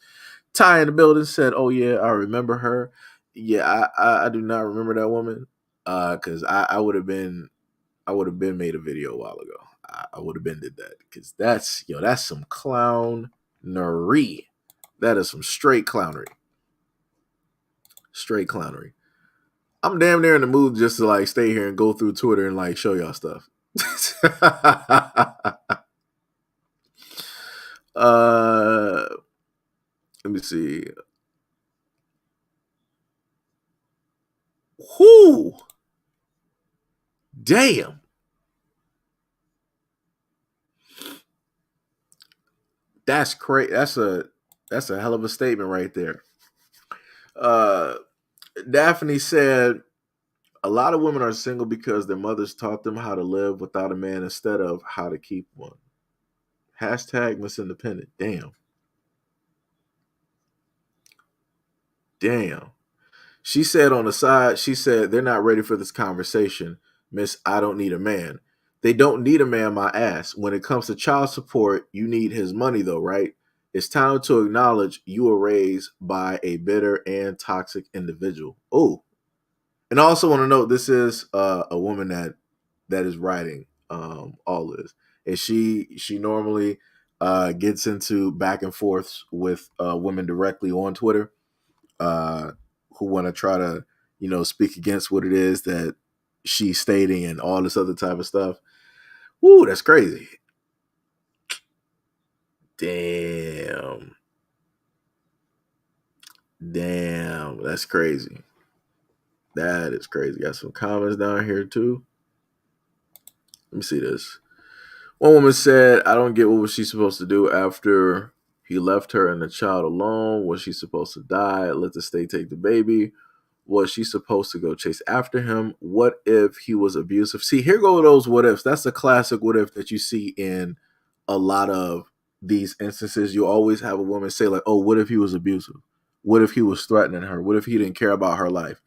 Ty in the building said, "Oh yeah, I remember her." Yeah, I do not remember that woman. Because I would have been made a video a while ago. I would have been did that, because that's some clownery. That is some straight clownery. Straight clownery. I'm damn near in the mood just to like stay here and go through Twitter and like show y'all stuff. Let me see. Whoo! Damn. That's crazy. That's a hell of a statement right there. Daphne said a lot of women are single because their mothers taught them how to live without a man instead of how to keep one. Hashtag Miss Independent. Damn. Damn. She said on the side, she said, they're not ready for this conversation. Miss, I don't need a man. They don't need a man, my ass. When it comes to child support, you need his money though, right? It's time to acknowledge you were raised by a bitter and toxic individual. Oh, and I also want to note this is a woman that is writing all this, and she normally gets into back and forths with women directly on Twitter who want to try to speak against what it is that she's stating and all this other type of stuff. Woo, that's crazy. Damn, that's crazy. That is crazy. Got some comments down here too. Let me see this. One woman said, I don't get what was she supposed to do after he left her and the child alone. Was she supposed to die? Let the state take the baby? Was she supposed to go chase after him? What if he was abusive? See, here go those what ifs. That's a classic what if that you see in a lot of these instances. You always have a woman say like, oh, what if he was abusive? What if he was threatening her? What if he didn't care about her life?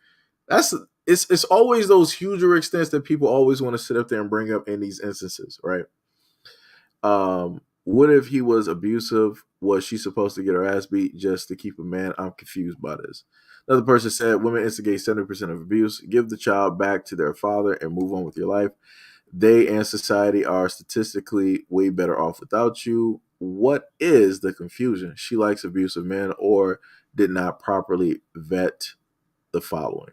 It's always those huger extents that people always want to sit up there and bring up in these instances, right? What if he was abusive? Was she supposed to get her ass beat just to keep a man? I'm confused by this. Another person said, women instigate 70% of abuse. Give the child back to their father and move on with your life. They and society are statistically way better off without you. What is the confusion? She likes abusive men or did not properly vet the following.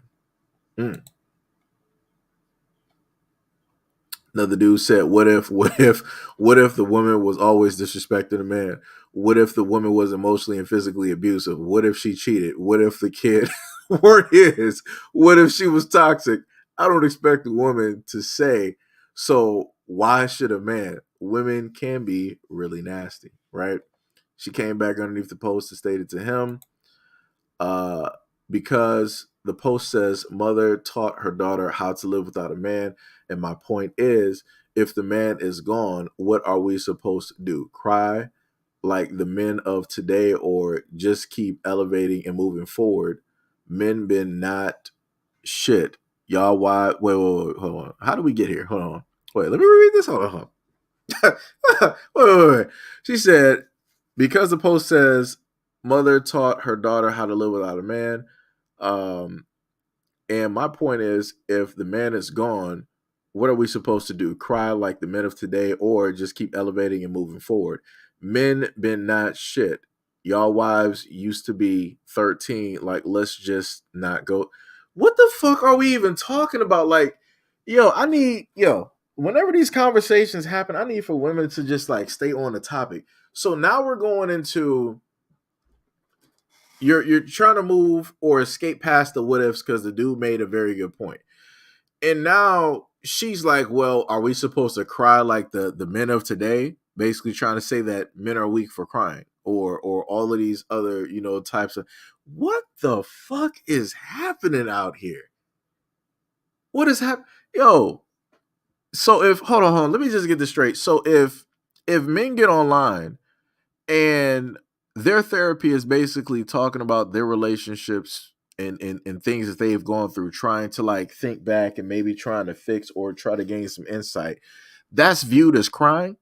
Another dude said, what if the woman was always disrespecting the man? What if the woman was emotionally and physically abusive? What if she cheated? What if the kid weren't his? What if she was toxic? I don't expect a woman to say, so why should a man? Women can be really nasty, right? She came back underneath the post and stated to him, because the post says mother taught her daughter how to live without a man. And my point is, if the man is gone, what are we supposed to do? Cry like the men of today or just keep elevating and moving forward? Men been not shit. Y'all, why? Wait, hold on. How do we get here? Hold on. Wait, let me read this. Hold on. wait. She said, because the post says mother taught her daughter how to live without a man. And my point is, if the man is gone, what are we supposed to do? Cry like the men of today or just keep elevating and moving forward? Men been not shit. Y'all wives used to be 13. Like, let's just not go. What the fuck are we even talking about? Like, whenever these conversations happen, I need for women to just like stay on the topic. So now we're going into you're trying to move or escape past the what ifs because the dude made a very good point. And now she's like, well, are we supposed to cry like the men of today? Basically trying to say that men are weak for crying or all of these other, types of, what the fuck is happening out here? What is happening? Yo, so hold on, let me just get this straight. So if men get online and their therapy is basically talking about their relationships and things that they've gone through, trying to like think back and maybe trying to fix or try to gain some insight, that's viewed as crying?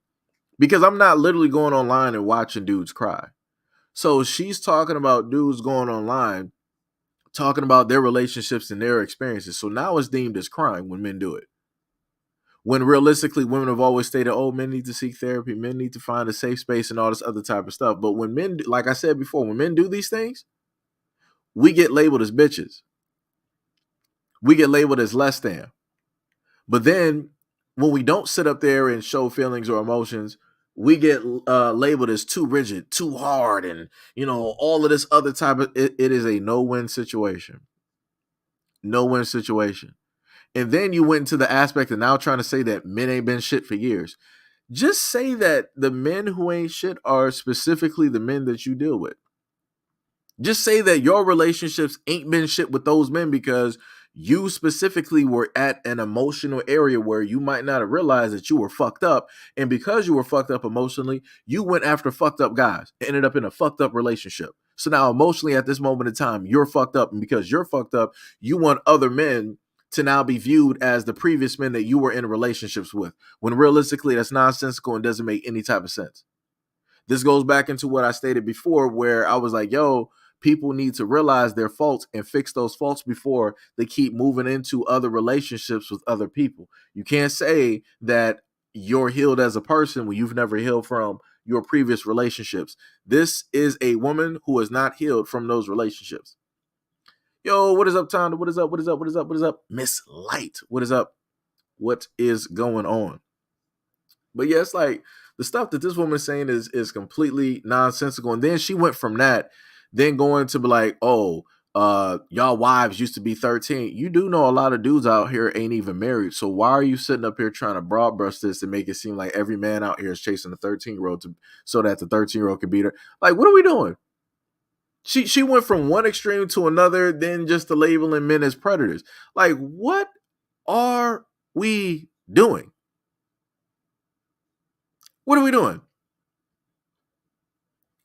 Because I'm not literally going online and watching dudes cry. So she's talking about dudes going online, talking about their relationships and their experiences. So now it's deemed as crying when men do it. When realistically, women have always stated, oh, men need to seek therapy, men need to find a safe space and all this other type of stuff. But when men, like I said before, when men do these things, we get labeled as bitches. We get labeled as less than. But then when we don't sit up there and show feelings or emotions, we get labeled as too rigid, too hard, and all of this other type of. It is a no-win situation. no-win situation. And then you went into the aspect of now trying to say that men ain't been shit for years. Just say that the men who ain't shit are specifically the men that you deal with. Just say that your relationships ain't been shit with those men because you specifically were at an emotional area where you might not have realized that you were fucked up. And because you were fucked up emotionally, you went after fucked up guys and ended up in a fucked up relationship. So now emotionally at this moment in time, you're fucked up. And because you're fucked up, you want other men to now be viewed as the previous men that you were in relationships with. When realistically, that's nonsensical and doesn't make any type of sense. This goes back into what I stated before, where I was like, yo, people need to realize their faults and fix those faults before they keep moving into other relationships with other people. You can't say that you're healed as a person when you've never healed from your previous relationships. This is a woman who is not healed from those relationships. Yo, what is up, Tonda? What is up? What is up? What is up? What is up? Miss Light, what is up? What is going on? But yeah, it's like the stuff that this woman's saying is completely nonsensical. And then she went from that, then going to be like, oh, y'all wives used to be 13. You do know a lot of dudes out here ain't even married. So why are you sitting up here trying to broad brush this and make it seem like every man out here is chasing a 13-year-old so that the 13-year-old can beat her? Like, what are we doing? She went from one extreme to another, then just to labeling men as predators. Like, what are we doing? What are we doing?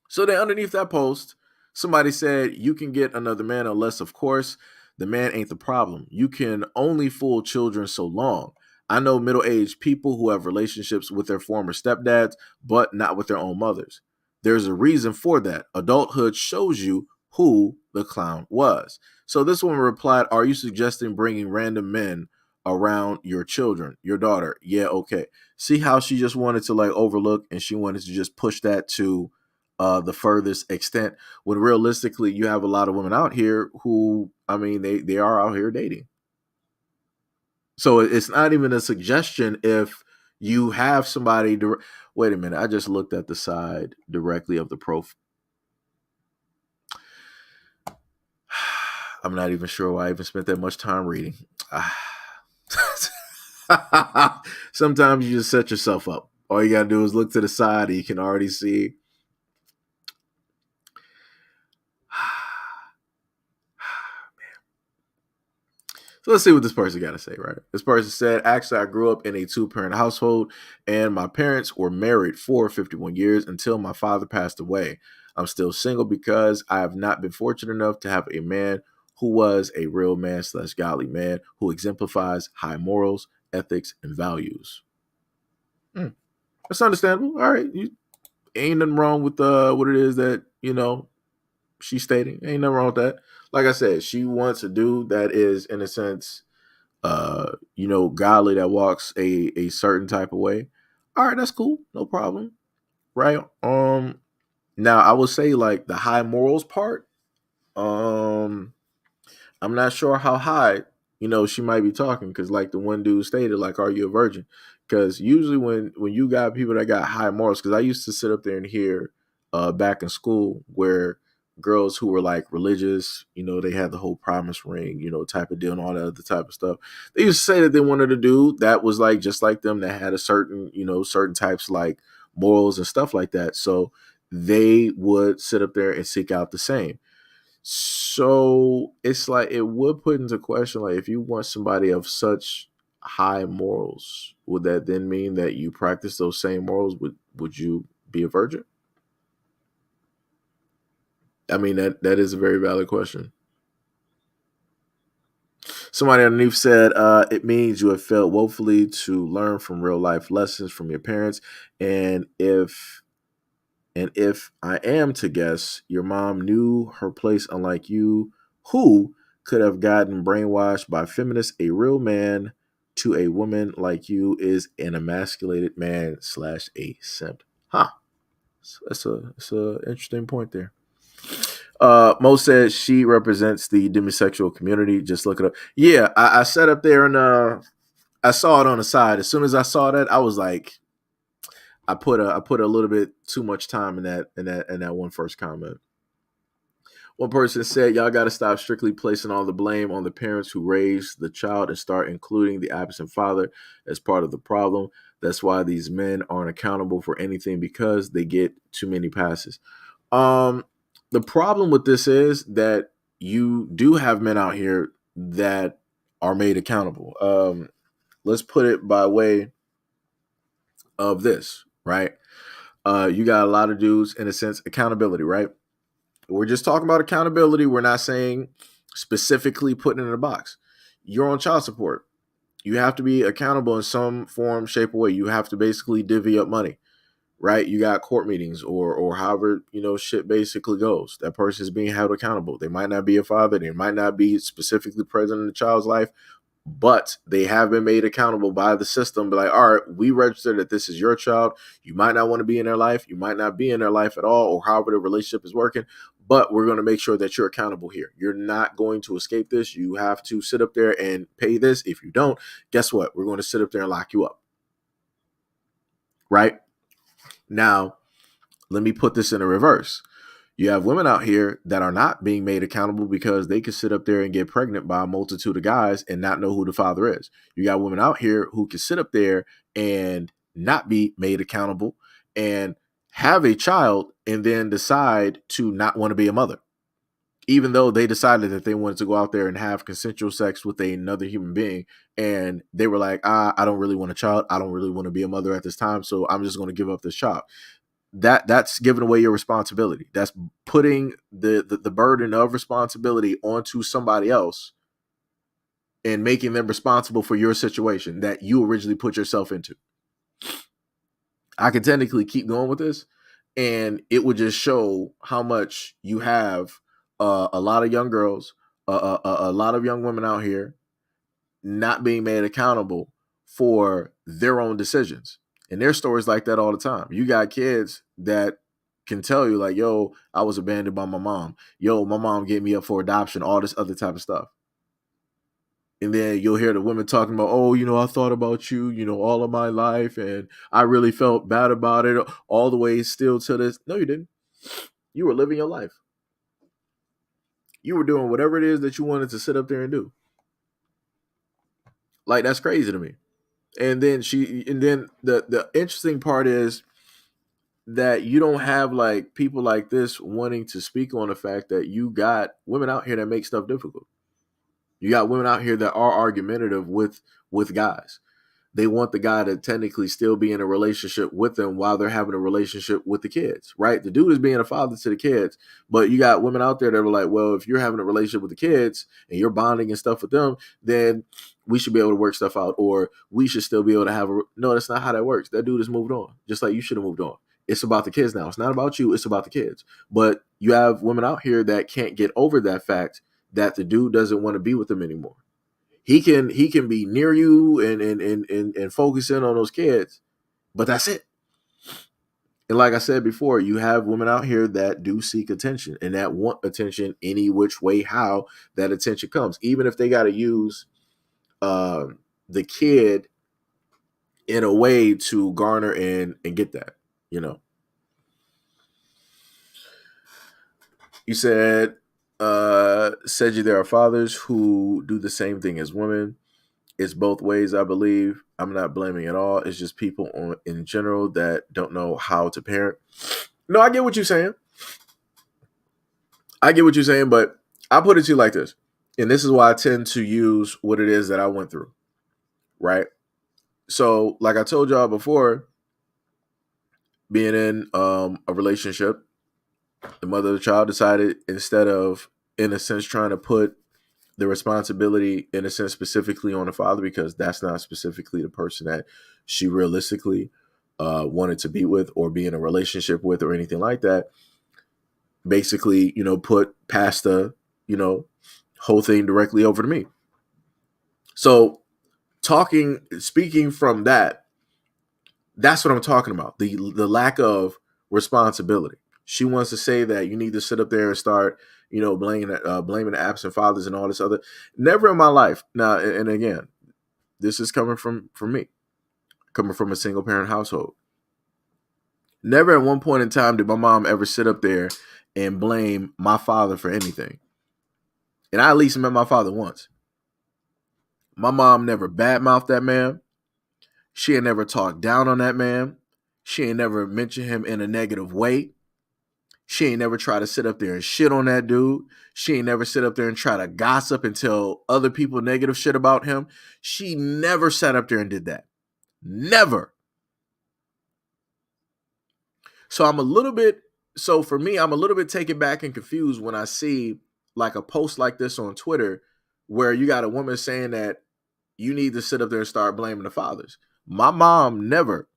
So then underneath that post, somebody said, you can get another man unless, of course, the man ain't the problem. You can only fool children so long. I know middle-aged people who have relationships with their former stepdads, but not with their own mothers. There's a reason for that. Adulthood shows you who the clown was. So this woman replied, are you suggesting bringing random men around your children, your daughter? Yeah, okay. See how she just wanted to like overlook and she wanted to just push that to the furthest extent, when realistically you have a lot of women out here who, I mean, they are out here dating. So it's not even a suggestion if you have somebody. Wait a minute, I just looked at the side directly of the profile. I'm not even sure why I even spent that much time reading. Sometimes you just set yourself up. All you gotta do is look to the side and you can already see. So let's see what this person got to say, right? This person said, actually, I grew up in a 2-parent household and my parents were married for 51 years until my father passed away. I'm still single because I have not been fortunate enough to have a man who was a real man / godly man who exemplifies high morals, ethics, and values. That's understandable. All right. Ain't nothing wrong with what it is that, you know, she's stating. Ain't nothing wrong with that. Like I said, she wants a dude that is, in a sense, you know, godly, that walks a certain type of way. All right, that's cool. No problem. Right. Now I will say, like, the high morals part, I'm not sure how high, you know, she might be talking, because like the one dude stated, like, are you a virgin? Because usually when you got people that got high morals, because I used to sit up there and hear back in school where girls who were like religious, you know, they had the whole promise ring, you know, type of deal and all that other type of stuff. They used to say that they wanted a dude that was like just like them, that had a certain, you know, certain types like morals and stuff like that. So they would sit up there and seek out the same. So it's like, it would put into question, like, if you want somebody of such high morals, would that then mean that you practice those same morals? Would you be a virgin? I mean, that is a very valid question. Somebody underneath said, it means you have failed woefully to learn from real life lessons from your parents. And if I am to guess, your mom knew her place, unlike you, who could have gotten brainwashed by feminists. A real man to a woman like you is an emasculated man / a simp. Huh. That's a interesting point there. Mo said she represents the demisexual community. Just look it up. Yeah, I sat up there and I saw it on the side. As soon as I saw that, I was like, I put a little bit too much time in that one first comment. One person said, y'all got to stop strictly placing all the blame on the parents who raised the child and start including the absent father as part of the problem. That's why these men aren't accountable for anything, because they get too many passes. The problem with this is that you do have men out here that are made accountable. Let's put it by way of this, right? You got a lot of dudes, in a sense, accountability, right? We're just talking about accountability. We're not saying specifically putting it in a box. You're on child support. You have to be accountable in some form, shape, or way. You have to basically divvy up money, right? You got court meetings or however, shit basically goes. That person is being held accountable. They might not be a father. They might not be specifically present in the child's life, but they have been made accountable by the system. Be like, all right, we registered that this is your child. You might not want to be in their life. You might not be in their life at all, or however the relationship is working, but we're going to make sure that you're accountable here. You're not going to escape this. You have to sit up there and pay this. If you don't, guess what? We're going to sit up there and lock you up. Right? Now, let me put this in a reverse. You have women out here that are not being made accountable because they can sit up there and get pregnant by a multitude of guys and not know who the father is. You got women out here who can sit up there and not be made accountable and have a child and then decide to not want to be a mother, even though they decided that they wanted to go out there and have consensual sex with another human being. And they were like, I don't really want a child. I don't really want to be a mother at this time. So I'm just going to give up this child. That's giving away your responsibility. That's putting the burden of responsibility onto somebody else and making them responsible for your situation that you originally put yourself into. I could technically keep going with this, and it would just show how much you have a lot of young girls, a lot of young women out here not being made accountable for their own decisions. And there's stories like that all the time. You got kids that can tell you like, yo, I was abandoned by my mom. Yo, my mom gave me up for adoption, all this other type of stuff. And then you'll hear the women talking about, oh, I thought about you, all of my life. And I really felt bad about it all the way still to this. No, you didn't. You were living your life. You were doing whatever it is that you wanted to sit up there and do. Like, that's crazy to me. And then the interesting part is that you don't have like people like this wanting to speak on the fact that you got women out here that make stuff difficult. You got women out here that are argumentative with guys. They want the guy to technically still be in a relationship with them while they're having a relationship with the kids, right? The dude is being a father to the kids, but you got women out there that are like, well, if you're having a relationship with the kids and you're bonding and stuff with them, then we should be able to work stuff out, or we should still be able to have no, that's not how that works. That dude has moved on, just like you should have moved on. It's about the kids now. It's not about you. It's about the kids. But you have women out here that can't get over that fact that the dude doesn't want to be with them anymore. He can be near you and focus in on those kids, but that's it. And like I said before, you have women out here that do seek attention and that want attention any which way, how that attention comes, even if they got to use the kid in a way to garner and get that, You said there are fathers who do the same thing as women. It's both ways, I believe. I'm not blaming at all. It's just people in general that don't know how to parent. No, I get what you're saying. But I put it to you like this. And this is why I tend to use what it is that I went through, right? So, like I told y'all before, being in a relationship, the mother of the child decided, instead of, in a sense, trying to put the responsibility, in a sense, specifically on the father, because that's not specifically the person that she realistically wanted to be with or be in a relationship with or anything like that. Basically, put past the, whole thing directly over to me. So speaking from that's what I'm talking about. The lack of responsibility. She wants to say that you need to sit up there and start, blaming the absent fathers and all this other. Never in my life. Now, and again, this is coming from me, coming from a single parent household. Never at one point in time did my mom ever sit up there and blame my father for anything. And I at least met my father once. My mom never badmouthed that man. She ain't never talked down on that man. She ain't never mentioned him in a negative way. She ain't never tried to sit up there and shit on that dude. She ain't never sit up there and try to gossip and tell other people negative shit about him. She never sat up there and did that. Never. So for me, I'm a little bit taken back and confused when I see like a post like this on Twitter where you got a woman saying that you need to sit up there and start blaming the fathers. My mom never,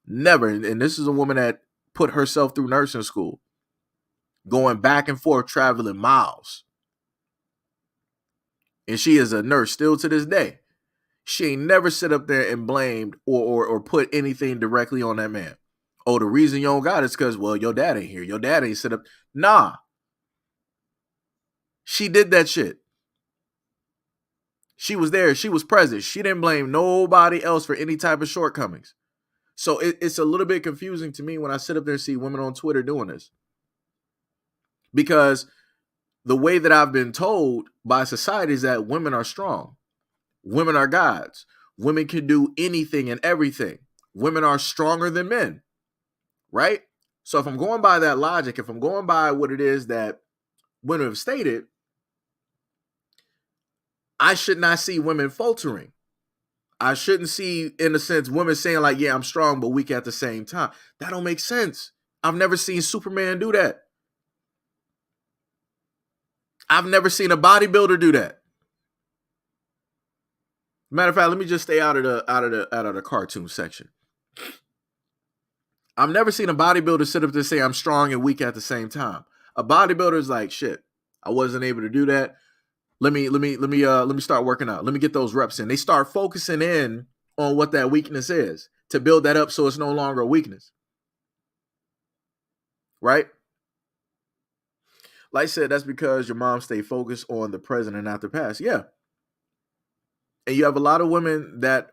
and this is a woman that put herself through nursing school, going back and forth, traveling miles. And she is a nurse still to this day. She ain't never sit up there and blamed or put anything directly on that man. Oh, the reason you don't got it is because, well, your dad ain't here. Your dad ain't sit up. Nah. She did that shit. She was there. She was present. She didn't blame nobody else for any type of shortcomings. So it's a little bit confusing to me when I sit up there and see women on Twitter doing this. Because the way that I've been told by society is that women are strong. Women are gods. Women can do anything and everything. Women are stronger than men. Right? So if I'm going by that logic, if I'm going by what it is that women have stated, I should not see women faltering. I shouldn't see, in a sense, women saying like, yeah, I'm strong, but weak at the same time. That don't make sense. I've never seen Superman do that. I've never seen a bodybuilder do that. Matter of fact, let me just stay out of the cartoon section. I've never seen a bodybuilder sit up there and say I'm strong and weak at the same time. A bodybuilder is like, shit, I wasn't able to do that. Let me start working out. Let me get those reps in. They start focusing in on what that weakness is to build that up so it's no longer a weakness. Right? Like I said, that's because your mom stayed focused on the present and not the past. Yeah. And you have a lot of women that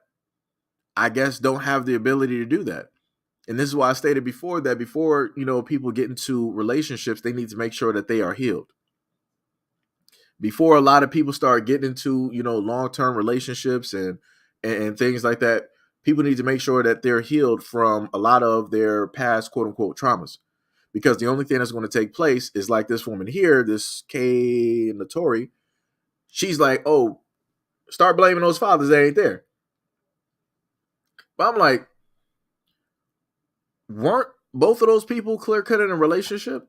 I guess don't have the ability to do that. And this is why I stated before that before, people get into relationships, they need to make sure that they are healed. Before a lot of people start getting into, long-term relationships and things like that, people need to make sure that they're healed from a lot of their past, quote unquote, traumas. Because the only thing that's going to take place is like this woman here, this Kay Notori. She's like, oh, start blaming those fathers that ain't there. But I'm like, weren't both of those people clear-cut in a relationship?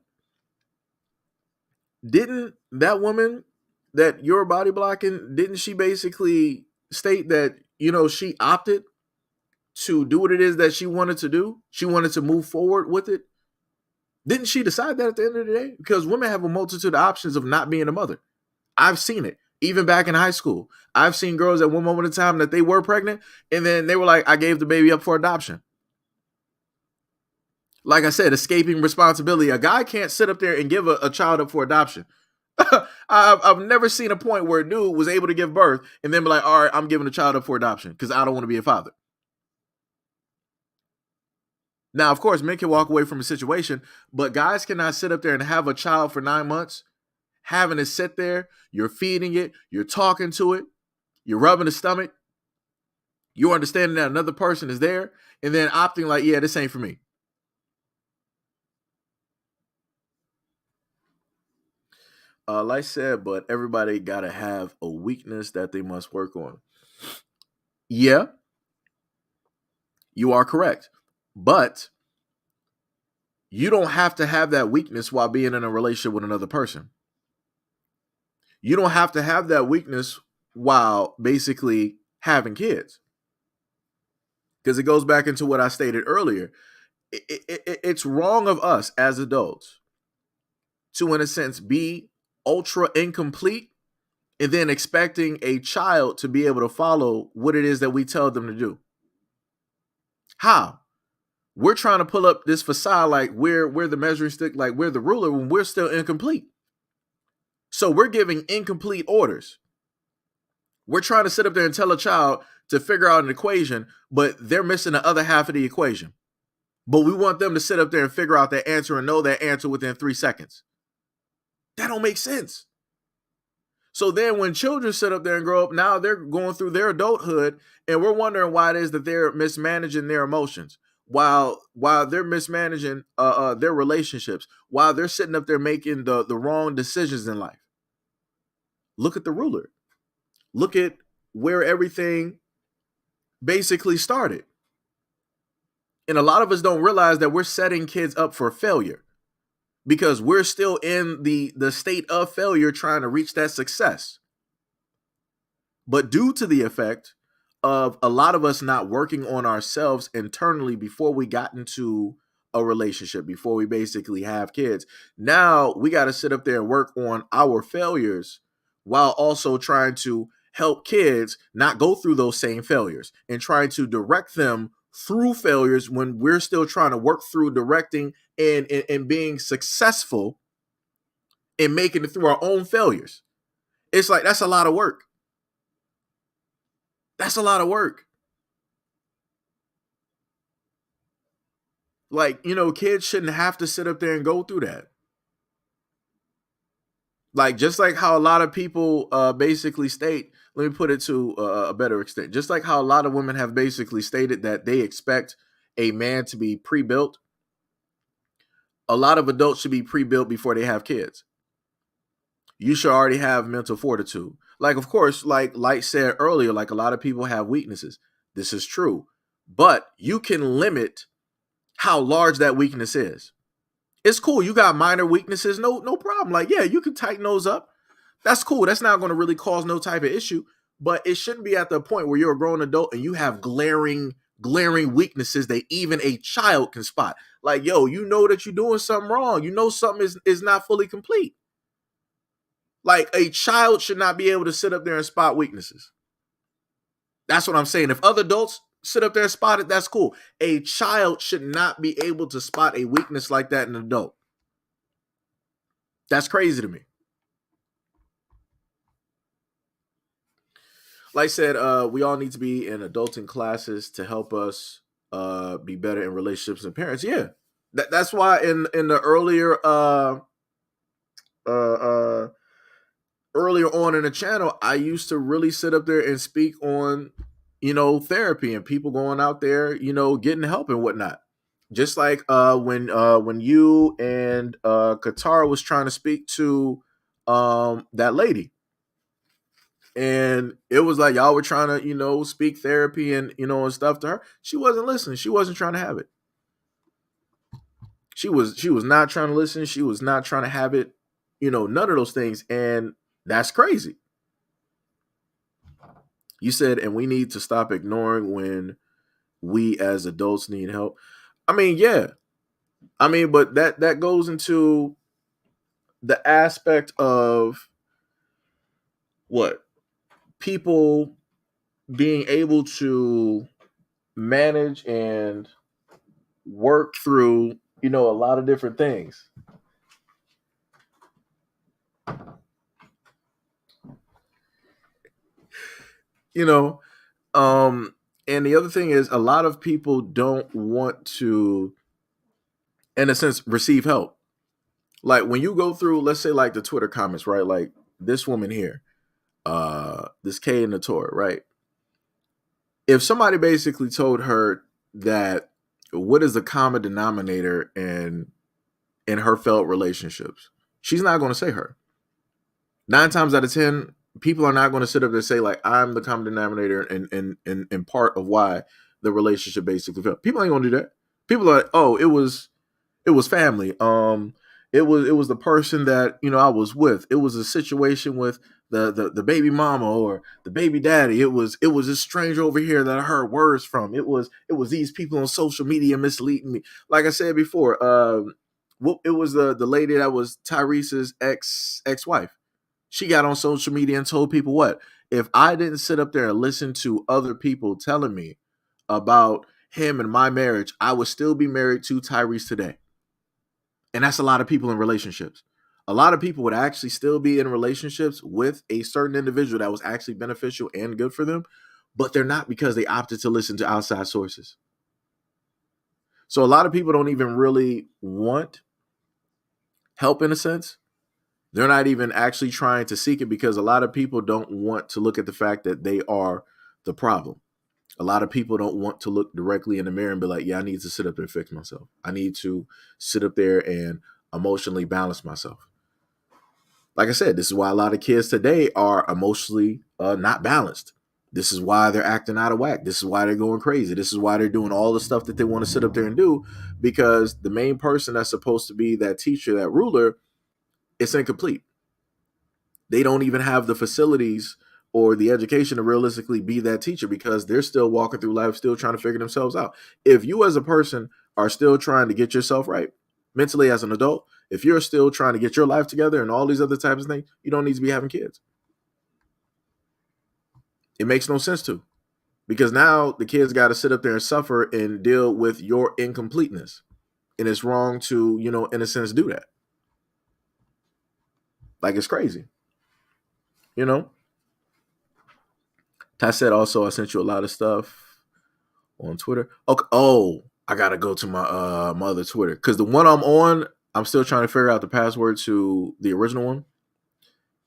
Didn't that woman that you're body blocking, didn't she basically state that, she opted to do what it is that she wanted to do? She wanted to move forward with it. Didn't she decide that at the end of the day? Because women have a multitude of options of not being a mother. I've seen it. Even back in high school, I've seen girls at one moment in time that they were pregnant and then they were like, I gave the baby up for adoption. Like I said, escaping responsibility. A guy can't sit up there and give a child up for adoption. I've never seen a point where a dude was able to give birth and then be like, all right, I'm giving a child up for adoption because I don't want to be a father. Now, of course, men can walk away from a situation, but guys cannot sit up there and have a child for 9 months, having it sit there, you're feeding it, you're talking to it, you're rubbing the stomach, you're understanding that another person is there, and then opting like, yeah, this ain't for me. Like I said, but everybody got to have a weakness that they must work on. Yeah, you are correct. But you don't have to have that weakness while being in a relationship with another person. You don't have to have that weakness while basically having kids. Because it goes back into what I stated earlier. It's wrong of us as adults to, in a sense, be ultra incomplete and then expecting a child to be able to follow what it is that we tell them to do. How? We're trying to pull up this facade like we're the measuring stick, like we're the ruler when we're still incomplete. So we're giving incomplete orders. We're trying to sit up there and tell a child to figure out an equation, but they're missing the other half of the equation. But we want them to sit up there and figure out that answer and know that answer within 3 seconds. That don't make sense. So then when children sit up there and grow up, now they're going through their adulthood, and we're wondering why it is that they're mismanaging their emotions, while they're mismanaging their relationships, while they're sitting up there making the wrong decisions in life. Look at the ruler. Look at where everything basically started. And a lot of us don't realize that we're setting kids up for failure because we're still in the state of failure trying to reach that success. But due to the effect of a lot of us not working on ourselves internally before we got into a relationship, before we basically have kids, now we got to sit up there and work on our failures while also trying to help kids not go through those same failures and trying to direct them through failures when we're still trying to work through directing and being successful in making it through our own failures. It's like, that's a lot of work. That's a lot of work. Like, kids shouldn't have to sit up there and go through that. Like, just like how a lot of people basically state, let me put it to a better extent. Just like how a lot of women have basically stated that they expect a man to be pre-built, a lot of adults should be pre-built before they have kids. You should already have mental fortitude. Like, of course, like Light said earlier, like a lot of people have weaknesses. This is true. But you can limit how large that weakness is. It's cool. You got minor weaknesses. No problem. Like, yeah, you can tighten those up. That's cool. That's not going to really cause no type of issue. But it shouldn't be at the point where you're a grown adult and you have glaring weaknesses that even a child can spot. Like, yo, you know that you're doing something wrong. You know something is not fully complete. Like, a child should not be able to sit up there and spot weaknesses. That's what I'm saying. If other adults sit up there and spot it, that's cool. A child should not be able to spot a weakness like that in an adult. That's crazy to me. Like I said, we all need to be in adulting classes to help us be better in relationships and parents. Yeah, that's why in the earlier on in the channel, I used to really sit up there and speak on therapy and people going out there, getting help and whatnot. Just like when you and Katara was trying to speak to that lady. And it was like y'all were trying to, speak therapy and, and stuff to her. She wasn't listening. She wasn't trying to have it. She was not trying to listen. She was not trying to have it, none of those things. And that's crazy. You said, and we need to stop ignoring when we as adults need help. I mean, yeah. I mean, but that goes into the aspect of what? People being able to manage and work through, a lot of different things. And the other thing is a lot of people don't want to, in a sense, receive help. Like when you go through, let's say like the Twitter comments, right? Like this woman here, this Kay in the Torah, right? If somebody basically told her that what is the common denominator in her failed relationships, she's not going to say her. 9 times out of 10, people are not going to sit up there and say like, I'm the common denominator and part of why the relationship basically failed. People ain't going to do that. People are like, oh, it was family. It was the person that, I was with. It was a situation with the baby mama or the baby daddy. It was a stranger over here that I heard words from. It was these people on social media misleading me. Like I said before, it was the lady that was Tyrese's ex-wife. She got on social media and told people what? If I didn't sit up there and listen to other people telling me about him and my marriage, I would still be married to Tyrese today. And that's a lot of people in relationships. A lot of people would actually still be in relationships with a certain individual that was actually beneficial and good for them, but they're not because they opted to listen to outside sources. So a lot of people don't even really want help in a sense. They're not even actually trying to seek it because a lot of people don't want to look at the fact that they are the problem. A lot of people don't want to look directly in the mirror and be like, yeah, I need to sit up there and fix myself. I need to sit up there and emotionally balance myself. Like I said, this is why a lot of kids today are emotionally not balanced. This is why they're acting out of whack. This is why they're going crazy. This is why they're doing all the stuff that they want to sit up there and do, because the main person that's supposed to be that teacher, that ruler, it's incomplete. They don't even have the facilities or the education to realistically be that teacher because they're still walking through life, still trying to figure themselves out. If you as a person are still trying to get yourself right mentally as an adult, if you're still trying to get your life together and all these other types of things, you don't need to be having kids. It makes no sense to, because now the kids got to sit up there and suffer and deal with your incompleteness. And it's wrong to, in a sense, do that. Like, it's crazy. Ty said also, I sent you a lot of stuff on Twitter. Okay. Oh, I got to go to my my other Twitter because the one I'm on, I'm still trying to figure out the password to the original one.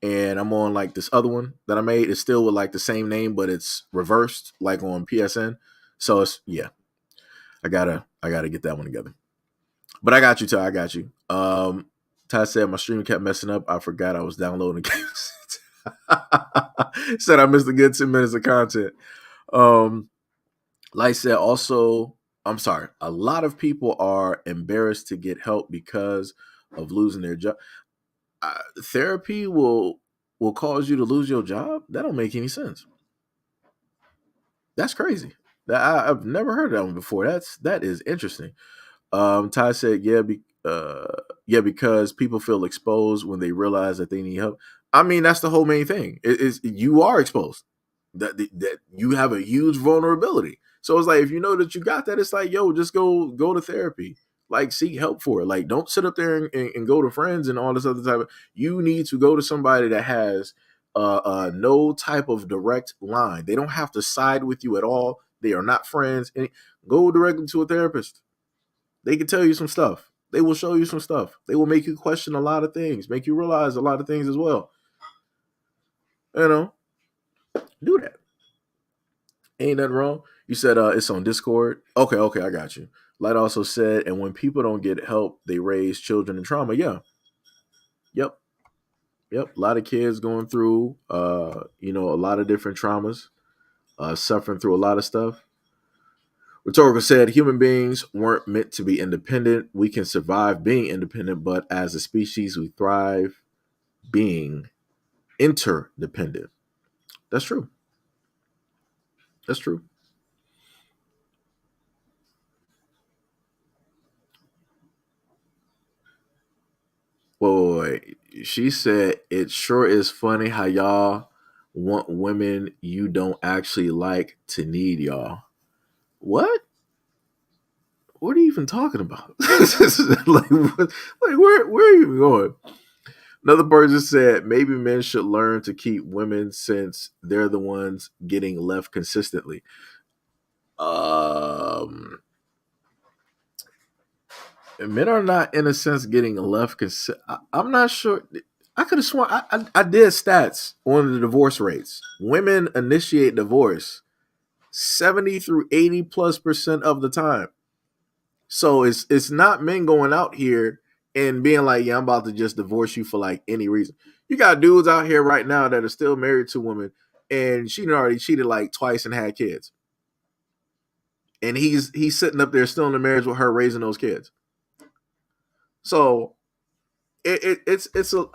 And I'm on like this other one that I made. It's still with like the same name, but it's reversed like on PSN. So it's, yeah, I gotta get that one together. But I got you, Ty. I got you. Ty said my stream kept messing up. I forgot I was downloading games. Said I missed a good 10 minutes of content. Like said, also, I'm sorry. A lot of people are embarrassed to get help because of losing their job. Therapy will cause you to lose your job? That don't make any sense. That's crazy. I've never heard of that one before. That is interesting. Ty said, because people feel exposed when they realize that they need help. I mean, that's the whole main thing. You are exposed. That you have a huge vulnerability. So it's like, if you know that you got that, it's like, yo, just go to therapy. Like, seek help for it. Like, don't sit up there and go to friends and all this other type of. You need to go to somebody that has no type of direct line. They don't have to side with you at all. They are not friends. And go directly to a therapist. They can tell you some stuff. They will show you some stuff. They will make you question a lot of things, make you realize a lot of things as well. Do that. Ain't nothing wrong. You said it's on Discord. Okay, I got you. Light also said, and when people don't get help, they raise children in trauma. Yeah. Yep. A lot of kids going through, a lot of different traumas, suffering through a lot of stuff. Rhetorical said, human beings weren't meant to be independent. We can survive being independent, but as a species, we thrive being interdependent. That's true. That's true. Wait. She said, it sure is funny how y'all want women you don't actually like to need y'all. What? What are you even talking about? Like, where are you even going? Another person said, maybe men should learn to keep women since they're the ones getting left consistently. Men are not, in a sense, getting left. I'm not sure. I could have sworn I did stats on the divorce rates. Women initiate divorce 70 through 80+% of the time. So it's not men going out here and being like, yeah, I'm about to just divorce you for like any reason. You got dudes out here right now that are still married to women, and she already cheated like twice and had kids. And he's sitting up there still in the marriage with her, raising those kids. So it's a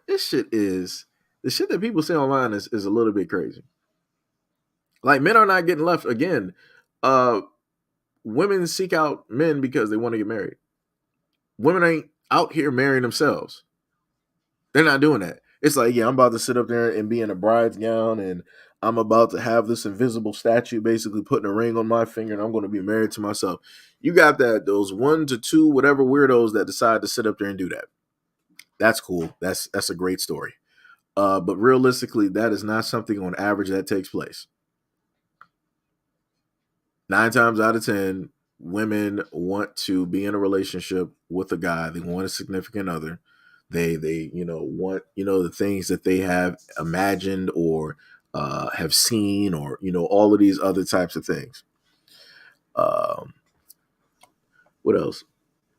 this shit is the shit that people say online is a little bit crazy. Like, men are not getting left again. Women seek out men because they want to get married. Women ain't out here marrying themselves. They're not doing that. It's like, yeah, I'm about to sit up there and be in a bride's gown, and I'm about to have this invisible statue basically putting a ring on my finger, and I'm going to be married to myself. You got those 1 to 2 whatever weirdos that decide to sit up there and do that. That's cool. That's a great story. But realistically, that is not something on average that takes place. 9 times out of 10, women want to be in a relationship with a guy. They want a significant other. They want the things that they have imagined or have seen, or all of these other types of things. What else?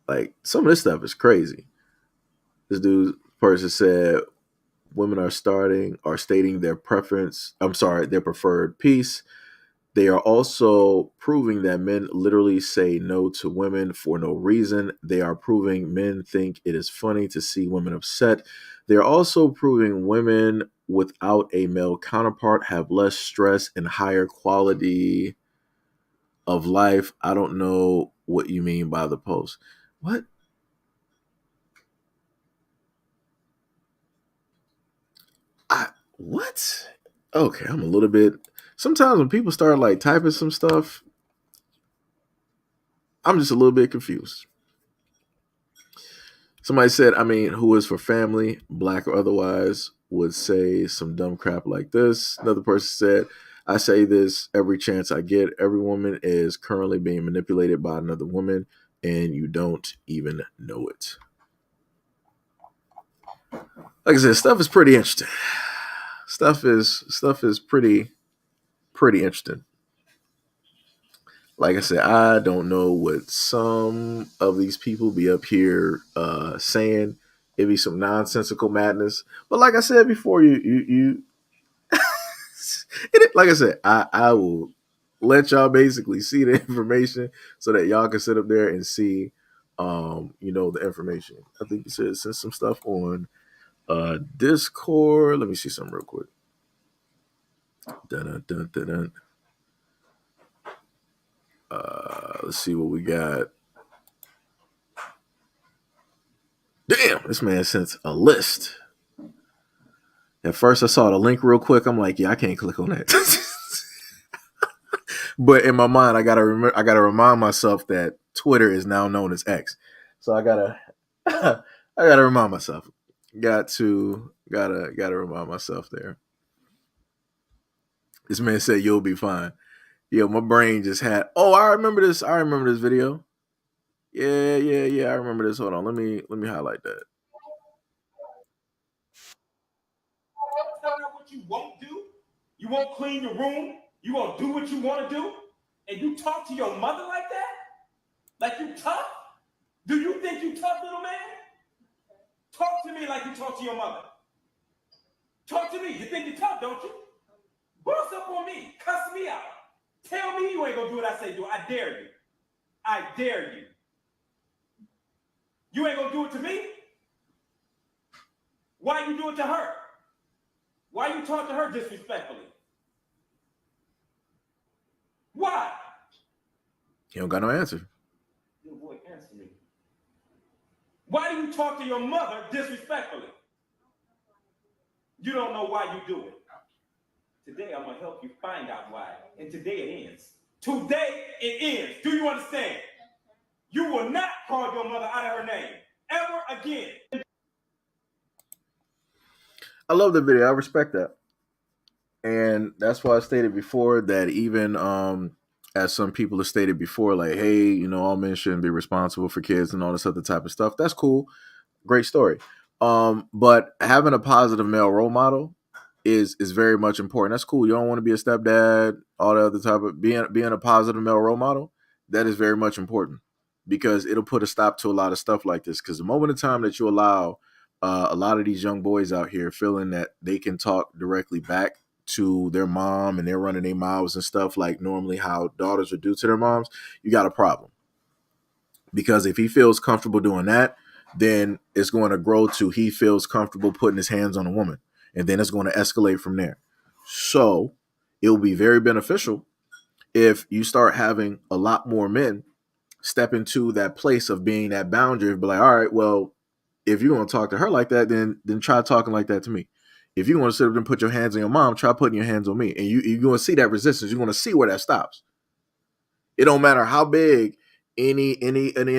Like, some of this stuff is crazy. This person said women are stating their their preferred piece. They are also proving that men literally say no to women for no reason. They are proving men think it is funny to see women upset. They are also proving women without a male counterpart have less stress and higher quality of life. I don't know what you mean by the post. What? What? Okay, I'm a little bit. Sometimes when people start like typing some stuff, I'm just a little bit confused. Somebody said, who is for family, black or otherwise, would say some dumb crap like this. Another person said, I say this every chance I get. Every woman is currently being manipulated by another woman, and you don't even know it. Like I said, stuff is pretty interesting. Stuff is pretty interesting. Like I said, I don't know what some of these people be up here saying. It be some nonsensical madness. But like I said before, you like I said, I will let y'all basically see the information so that y'all can sit up there and see the information. I think you said send some stuff on Discord. Let me see something real quick. Dun-dun-dun-dun-dun. Let's see what we got. Damn, this man sent a list. At first, I saw the link real quick. I'm like, yeah, I can't click on that. But in my mind, I gotta remind myself that Twitter is now known as X. So I gotta remind myself. Gotta remind myself there. This man said you'll be fine. Yo, my brain just had. Oh, I remember this. Video. Yeah. I remember this. Hold on. Let me highlight that. Tell her what you won't do. You won't clean your room. You won't do what you want to do. And you talk to your mother like that? Like you tough? Do you think you tough, little man? Talk to me like you talk to your mother. Talk to me. You think you're tough, don't you? Boss up on me. Cuss me out. Tell me you ain't gonna do what I say do. I dare you. I dare you. You ain't gonna do it to me? Why you do it to her? Why you talk to her disrespectfully? Why? He don't got no answer. Little boy, answer me. Why do you talk to your mother disrespectfully? You don't know why you do it. Today, I'm going to help you find out why. And today it ends. Today it ends. Do you understand? You will not call your mother out of her name ever again. I love the video. I respect that. And that's why I stated before that even as some people have stated before, like, hey, all men shouldn't be responsible for kids and all this other type of stuff. That's cool. Great story. But having a positive male role model is very much important. That's cool. You don't want to be a stepdad, all the other type of being a positive male role model. That is very much important because it'll put a stop to a lot of stuff like this. Because the moment in time that you allow a lot of these young boys out here feeling that they can talk directly back to their mom and they're running their mouths and stuff like normally how daughters would do to their moms, you got a problem. Because if he feels comfortable doing that, then it's going to grow to he feels comfortable putting his hands on a woman. And then it's going to escalate from there. So it will be very beneficial if you start having a lot more men step into that place of being that boundary. Be like, all right, well, if you're going to talk to her like that, then try talking like that to me. If you want to sit up and put your hands on your mom, try putting your hands on me. And you're going to see that resistance. You're going to see where that stops. It don't matter how big any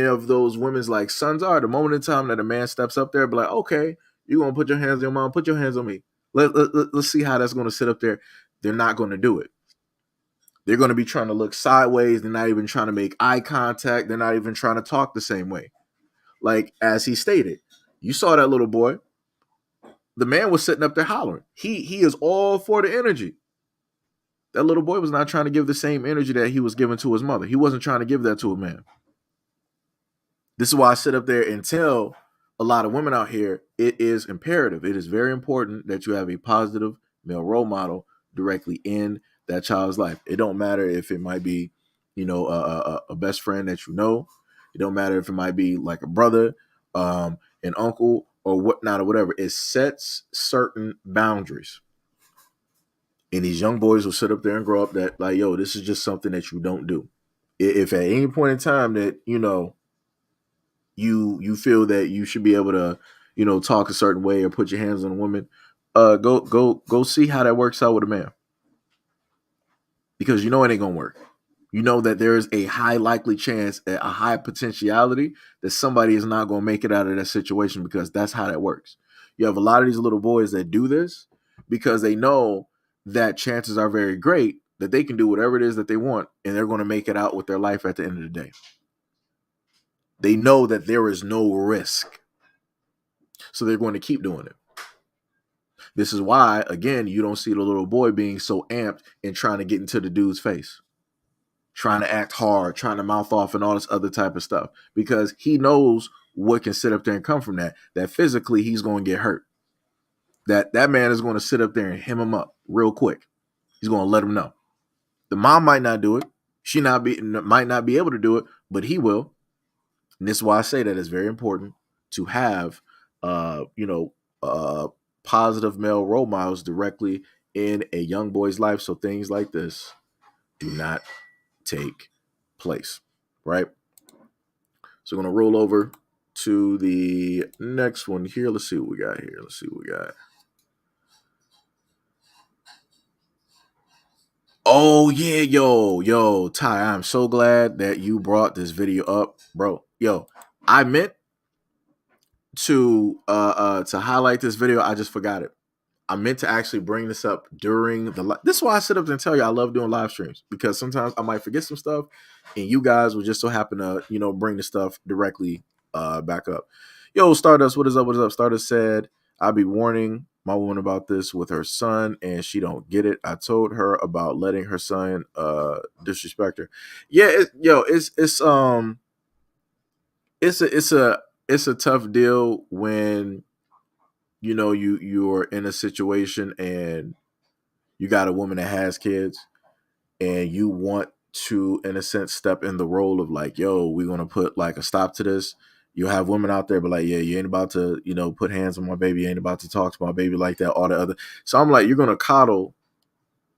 of those women's like sons are. The moment in time that a man steps up there, be like, okay, you're going to put your hands on your mom, put your hands on me. Let's see how that's going to sit up there. They're not going to do it. They're going to be trying to look sideways. They're not even trying to make eye contact. They're not even trying to talk the same way. Like, as he stated, you saw that little boy. The man was sitting up there hollering. He is all for the energy. That little boy was not trying to give the same energy that he was giving to his mother. He wasn't trying to give that to a man. This is why I sit up there and tell a lot of women out here, it is imperative. It is very important that you have a positive male role model directly in that child's life. It don't matter if it might be, a best friend that you know. It don't matter if it might be like a brother, an uncle, or whatnot, or whatever. It sets certain boundaries. And these young boys will sit up there and grow up that, like, yo, this is just something that you don't do. If at any point in time that, you feel that you should be able to, talk a certain way or put your hands on a woman, go see how that works out with a man. Because it ain't gonna work. You know that there is a high likely chance, a high potentiality that somebody is not gonna make it out of that situation, because that's how that works. You have a lot of these little boys that do this because they know that chances are very great that they can do whatever it is that they want, and they're going to make it out with their life at the end of the day. They know that there is no risk, so they're going to keep doing it. This is why, again, you don't see the little boy being so amped and trying to get into the dude's face, trying to act hard, trying to mouth off and all this other type of stuff, because he knows what can sit up there and come from that physically he's going to get hurt. That man is going to sit up there and hem him up real quick. He's going to let him know. The mom might not do it. She might not be able to do it, but he will. And this is why I say that it's very important to have, positive male role models directly in a young boy's life, so things like this do not take place, right? So we're going to roll over to the next one here. Let's see what we got here. Oh, yeah, yo, Ty, I'm so glad that you brought this video up, bro. Yo, I meant to highlight this video. I just forgot it. I meant to actually bring this up during the this is why I sit up and tell you I love doing live streams, because sometimes I might forget some stuff and you guys will just so happen to, bring the stuff directly back up. Yo, Stardust, what is up? Stardust said, I'll be warning my woman about this with her son, and she don't get it. I told her about letting her son disrespect her. Yeah, it's a tough deal when you're in a situation and you got a woman that has kids, and you want to, in a sense, step in the role of like, yo, we're gonna put like a stop to this. You'll have women out there, but like, yeah, you ain't about to, put hands on my baby. You ain't about to talk to my baby like that, all the other. So I'm like, you're going to coddle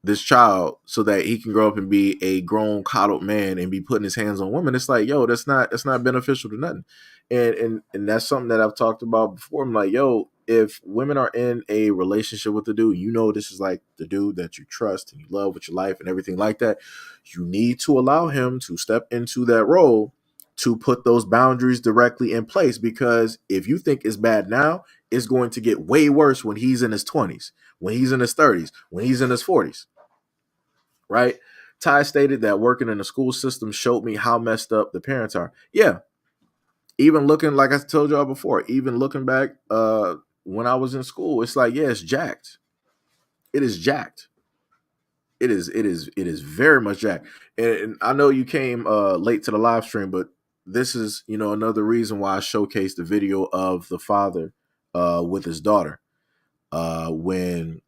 this child so that he can grow up and be a grown coddled man and be putting his hands on women. It's like, yo, that's not beneficial to nothing. And that's something that I've talked about before. I'm like, yo, if women are in a relationship with the dude, this is like the dude that you trust and you love with your life and everything like that. You need to allow him to step into that role to put those boundaries directly in place, because if you think it's bad now, it's going to get way worse when he's in his 20s, when he's in his 30s, when he's in his 40s, right? Ty stated that working in the school system showed me how messed up the parents are. Yeah. Even looking, like I told y'all before, even looking back when I was in school, it's like, yeah, it's jacked. It is jacked. It is very much jacked. And I know you came late to the live stream, but this is, another reason why I showcased the video of the father with his daughter when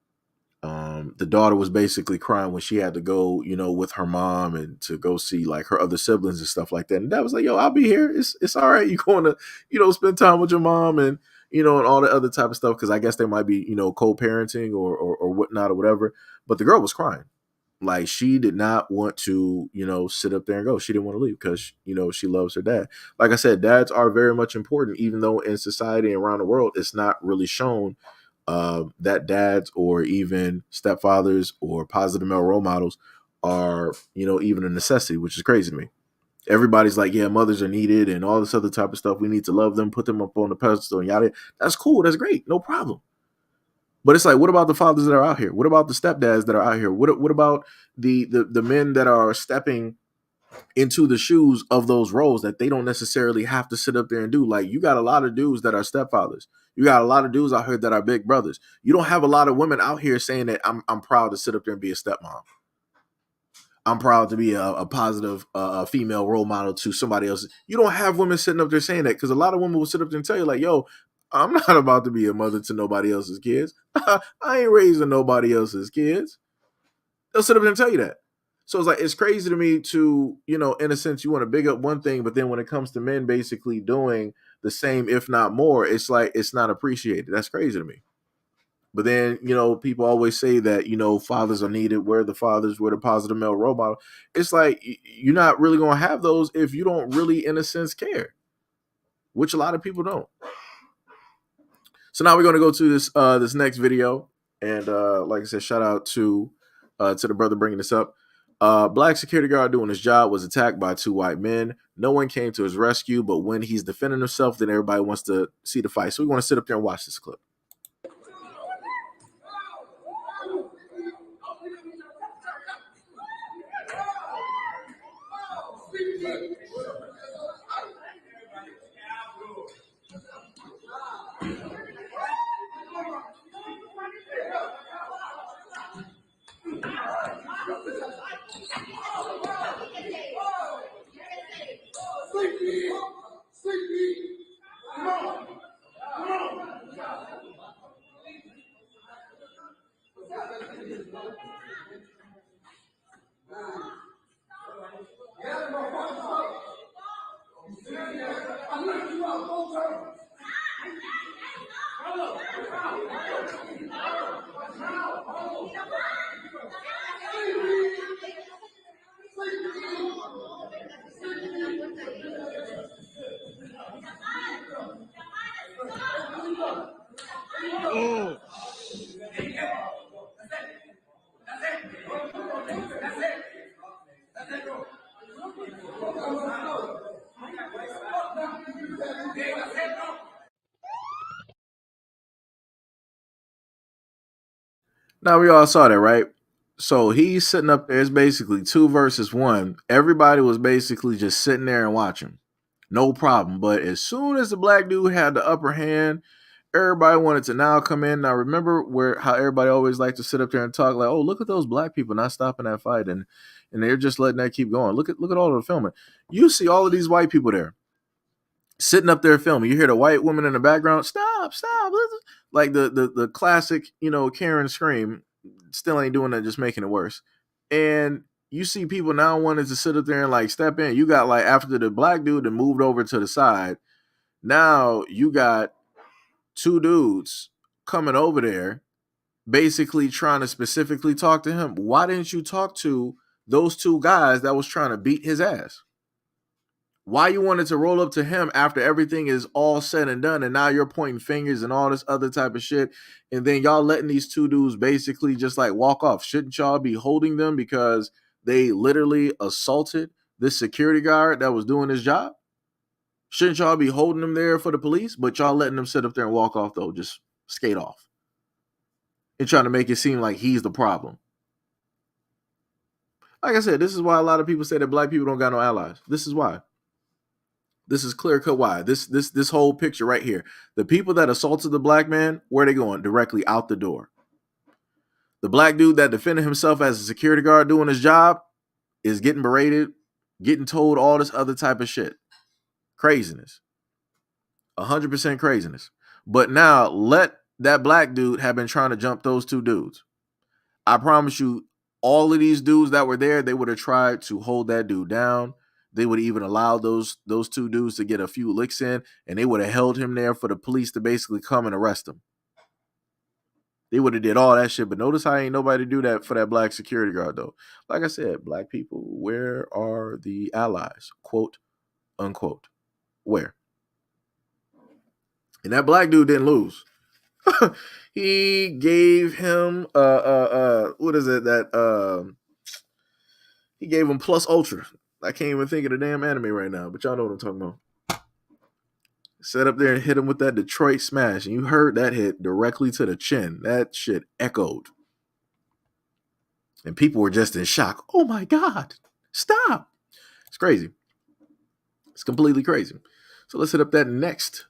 the daughter was basically crying when she had to go, with her mom and to go see like her other siblings and stuff like that. And Dad was like, yo, I'll be here. It's all right. You're going to, spend time with your mom and, and all the other type of stuff. Cause I guess they might be, co-parenting or whatnot or whatever. But the girl was crying. Like, she did not want to, sit up there and go. She didn't want to leave because, she loves her dad. Like I said, dads are very much important, even though in society and around the world, it's not really shown that dads or even stepfathers or positive male role models are, even a necessity, which is crazy to me. Everybody's like, yeah, mothers are needed and all this other type of stuff. We need to love them, put them up on the pedestal and yada. That's cool. That's great. No problem. But it's like, what about the fathers that are out here? What about the stepdads that are out here? What about the men that are stepping into the shoes of those roles that they don't necessarily have to sit up there and do? Like, you got a lot of dudes that are stepfathers. You got a lot of dudes out here that are big brothers. You don't have a lot of women out here saying that I'm proud to sit up there and be a stepmom. I'm proud to be a positive female role model to somebody else. You don't have women sitting up there saying that, because a lot of women will sit up there and tell you like, yo, I'm not about to be a mother to nobody else's kids. I ain't raising nobody else's kids. They'll sit up there and tell you that. So it's like, it's crazy to me to, you know, in a sense, you want to big up one thing, but then when it comes to men basically doing the same, if not more, it's like, it's not appreciated. That's crazy to me. But then, you know, people always say that, you know, fathers are needed. Where the fathers, where the positive male role model. It's like, you're not really going to have those if you don't really, in a sense, care, which a lot of people don't. So now we're going to go to this next video. And like I said, shout out to the brother bringing this up. Black security guard doing his job was attacked by 2 white men. No one came to his rescue, but when he's defending himself, then everybody wants to see the fight. So we want to sit up there and watch this clip. Now we all saw that, right? So he's sitting up there. It's basically 2 versus 1. Everybody was basically just sitting there and watching. No problem. But as soon as the black dude had the upper hand, everybody wanted to now come in. Now remember how everybody always liked to sit up there and talk like, oh, look at those black people not stopping that fight, and they're just letting that keep going. Look at all of the filming. You see all of these white people there sitting up there filming. You hear the white woman in the background, stop, like the classic, you know, Karen scream. Still ain't doing that, just making it worse. And you see people now wanting to sit up there and like step in. You got like, after the black dude that moved over to the side, now you got 2 dudes coming over there basically trying to specifically talk to him. Why didn't you talk to those 2 guys that was trying to beat his ass? Why you wanted to roll up to him after everything is all said and done, and now you're pointing fingers and all this other type of shit, and then y'all letting these 2 dudes basically just like walk off? Shouldn't y'all be holding them because they literally assaulted this security guard that was doing his job? Shouldn't y'all be holding them there for the police? But y'all letting them sit up there and walk off, though, just skate off, and trying to make it seem like he's the problem. Like I said, this is why a lot of people say that black people don't got no allies. This is why. This is clear cut why. This whole picture right here. The people that assaulted the black man, where are they going? Directly out the door. The black dude that defended himself as a security guard doing his job is getting berated, getting told all this other type of shit. Craziness. 100% craziness. But now let that black dude have been trying to jump those 2 dudes. I promise you, all of these dudes that were there, they would have tried to hold that dude down. They would even allow those 2 dudes to get a few licks in, and they would have held him there for the police to basically come and arrest him. They would have did all that shit, but notice how ain't nobody do that for that black security guard, though. Like I said, black people, where are the allies? Quote, unquote. Where? And that black dude didn't lose. He gave him what is it that he gave him plus ultra. I can't even think of the damn anime right now, but y'all know what I'm talking about. Sat up there and hit him with that Detroit smash, and you heard that hit directly to the chin. That shit echoed. And people were just in shock. Oh my God, stop. It's crazy. It's completely crazy. So let's hit up that next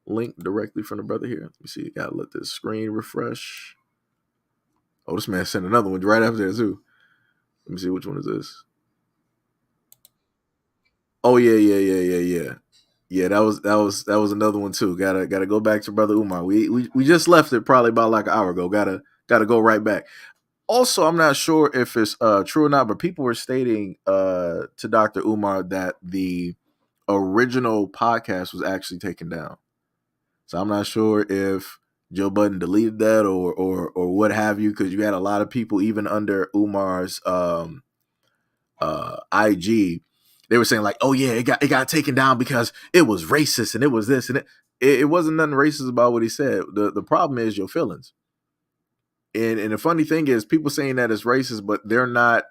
link directly from the brother here. Let me see. Gotta let this screen refresh. Oh, this man sent another one right after there too. Let me see, which one is this? Oh yeah. Yeah, that was another one too. Gotta go back to Brother Umar. We just left it probably about like an hour ago. Gotta go right back. Also, I'm not sure if it's true or not, but people were stating to Dr. Umar that the original podcast was actually taken down. So I'm not sure if Joe Budden deleted that or what have you, because you had a lot of people even under Umar's IG. They were saying like, oh yeah, it got taken down because it was racist and it was this and it wasn't nothing racist about what he said. The problem is your feelings. And the funny thing is people saying that it's racist, but they're not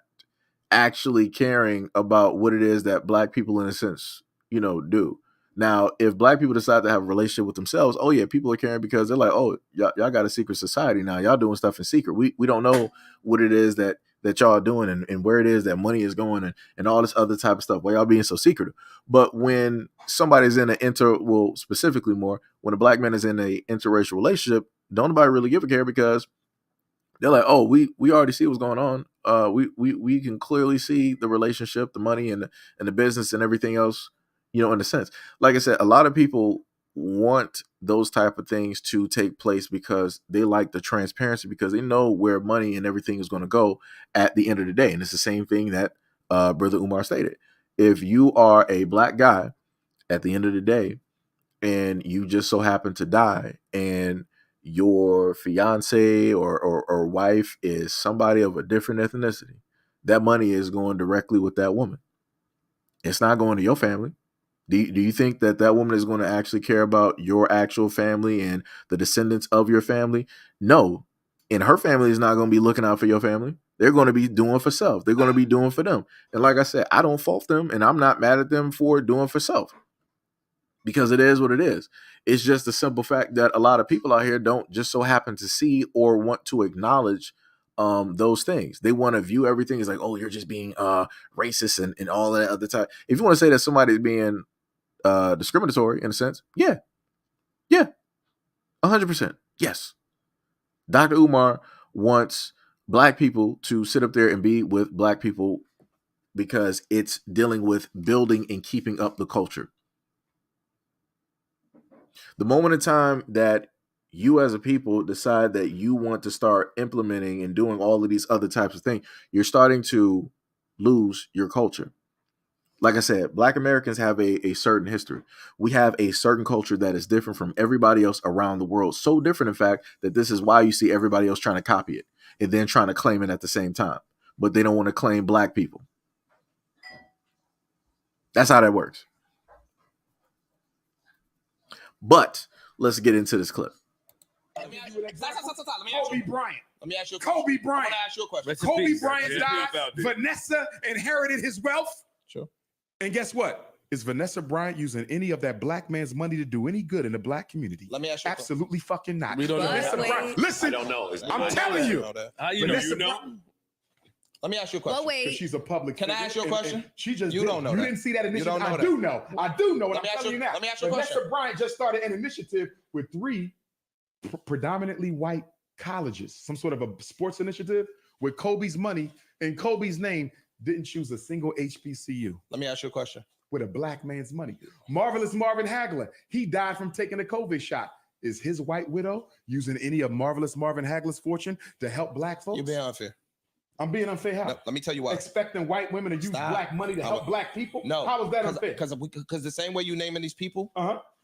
actually caring about what it is that black people in a sense, do. Now, if black people decide to have a relationship with themselves, oh yeah, people are caring because they're like, oh, y'all got a secret society now. Y'all doing stuff in secret. We don't know what it is that y'all are doing and where it is that money is going and all this other type of stuff. Why y'all being so secretive? But when somebody's in specifically more, when a black man is in a interracial relationship, don't nobody really give a care because they're like, oh, we already see what's going on. We can clearly see the relationship, the money and the business and everything else, in a sense. Like I said, a lot of people want those type of things to take place because they like the transparency, because they know where money and everything is going to go at the end of the day. And it's the same thing that Brother Umar stated. If you are a black guy at the end of the day and you just so happen to die and your fiance or wife is somebody of a different ethnicity, that money is going directly with that woman. It's not going to your family. Do you think that woman is going to actually care about your actual family and the descendants of your family? No. And her family is not going to be looking out for your family. They're going to be doing for self. They're going to be doing for them. And like I said, I don't fault them and I'm not mad at them for doing for self, because it is what it is. It's just the simple fact that a lot of people out here don't just so happen to see or want to acknowledge those things. They want to view everything as like, oh, you're just being racist and all that other type. If you want to say that somebody's being discriminatory in a sense, yeah, 100%, yes. Dr. Umar wants black people to sit up there and be with black people because it's dealing with building and keeping up the culture. The moment in time that you as a people decide that you want to start implementing and doing all of these other types of things, you're starting to lose your culture. Like I said, Black Americans have a certain history. We have a certain culture that is different from everybody else around the world. So different, in fact, that this is why you see everybody else trying to copy it and then trying to claim it at the same time. But they don't want to claim black people. That's how that works. But let's get into this clip. Kobe Bryant. Let me ask you a question. Kobe Bryant. I want to ask you a question. Kobe Bryant died. Vanessa inherited his wealth. Sure. And guess what? Is Vanessa Bryant using any of that black man's money to do any good in the black community? Let me ask you absolutely fucking not. We don't know. Vanessa Bryant. Listen, I don't know. I'm telling you. How you know? You know? Let me ask you a question. Well, wait. She's a public Can I ask you a question? And she just you don't know. You that. didn't see that initiative. You don't know I that. do know. I do know what I'm telling you now. Let me ask you a Vanessa question. Bryant just started an initiative with 3 predominantly white colleges, some sort of a sports initiative with Kobe's money and Kobe's name. Didn't choose a single HBCU. Let me ask you a question. With a black man's money. Marvelous Marvin Hagler, he died from taking a COVID shot. Is his white widow using any of Marvelous Marvin Hagler's fortune to help black folks? You're being unfair. I'm being unfair. How? No, let me tell you why. Expecting white women to use black money to help black people? No. How is that unfair? Because the same way you naming these people,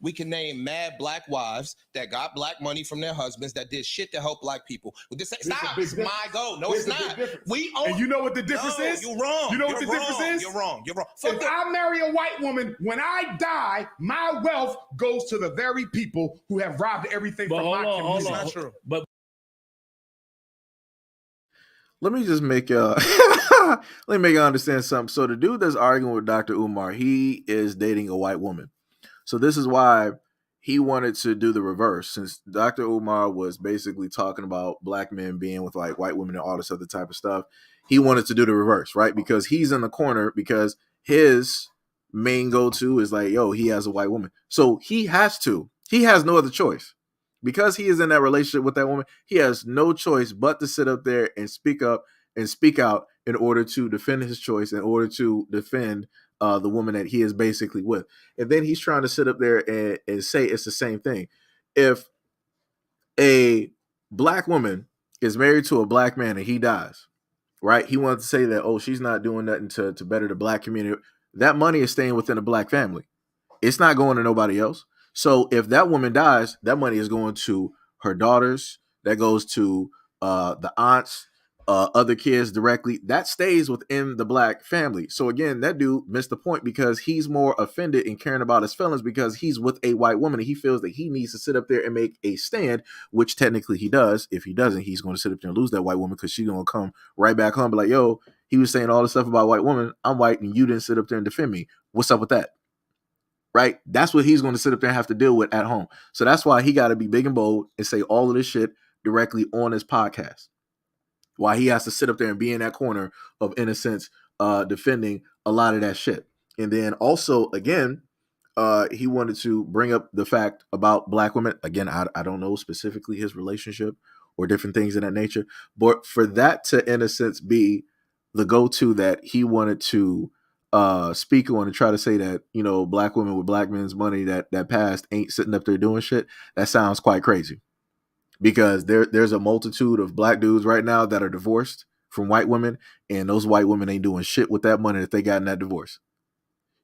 we can name mad black wives that got black money from their husbands that did shit to help black people. Stop. It's my goal. No, it's not. We own. And you know what the difference is? You're wrong. You know what the difference is? You're wrong. You're wrong. If I marry a white woman, when I die, my wealth goes to the very people who have robbed everything from my community. It's not true. But let me just make y'all understand something. So the dude that's arguing with Dr. Umar, he is dating a white woman. So this is why he wanted to do the reverse, since Dr. Umar was basically talking about black men being with like white women and all this other type of stuff. He wanted to do the reverse, right? Because he's in the corner because his main go-to is like, yo, he has a white woman. So he has no other choice. Because he is in that relationship with that woman, he has no choice but to sit up there and speak up and speak out in order to defend his choice, in order to defend the woman that he is basically with. And then he's trying to sit up there and say it's the same thing. If a black woman is married to a black man and he dies, right? He wants to say that, oh, she's not doing nothing to better the black community. That money is staying within the black family. It's not going to nobody else. So if that woman dies, that money is going to her daughters. That goes to the aunts, other kids directly. That stays within the black family. So again, that dude missed the point because he's more offended and caring about his feelings because he's with a white woman and he feels that he needs to sit up there and make a stand, which technically he does. If he doesn't, he's going to sit up there and lose that white woman because she's going to come right back home and be like, yo, he was saying all this stuff about white woman. I'm white and you didn't sit up there and defend me. What's up with that? Right? That's what he's going to sit up there and have to deal with at home. So that's why he got to be big and bold and say all of this shit directly on his podcast. Why he has to sit up there and be in that corner of innocence, defending a lot of that shit. And then also, again, he wanted to bring up the fact about black women. Again, I don't know specifically his relationship or different things of that nature. But for that to, in a sense, be the go-to that he wanted to speak on and try to say that, you know, black women with black men's money that passed ain't sitting up there doing shit, that sounds quite crazy. Because there's a multitude of black dudes right now that are divorced from white women, and those white women ain't doing shit with that money that they got in that divorce.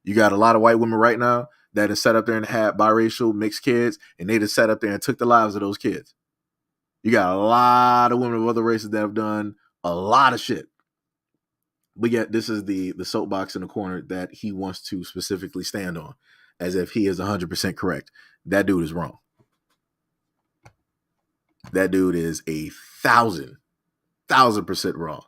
You got a lot of white women right now that have sat up there and had biracial mixed kids, and they just sat up there and took the lives of those kids. You got a lot of women of other races that have done a lot of shit. But yet this is the soapbox in the corner that he wants to specifically stand on, as if he is 100% correct. That dude is wrong. That dude is 1,000% wrong.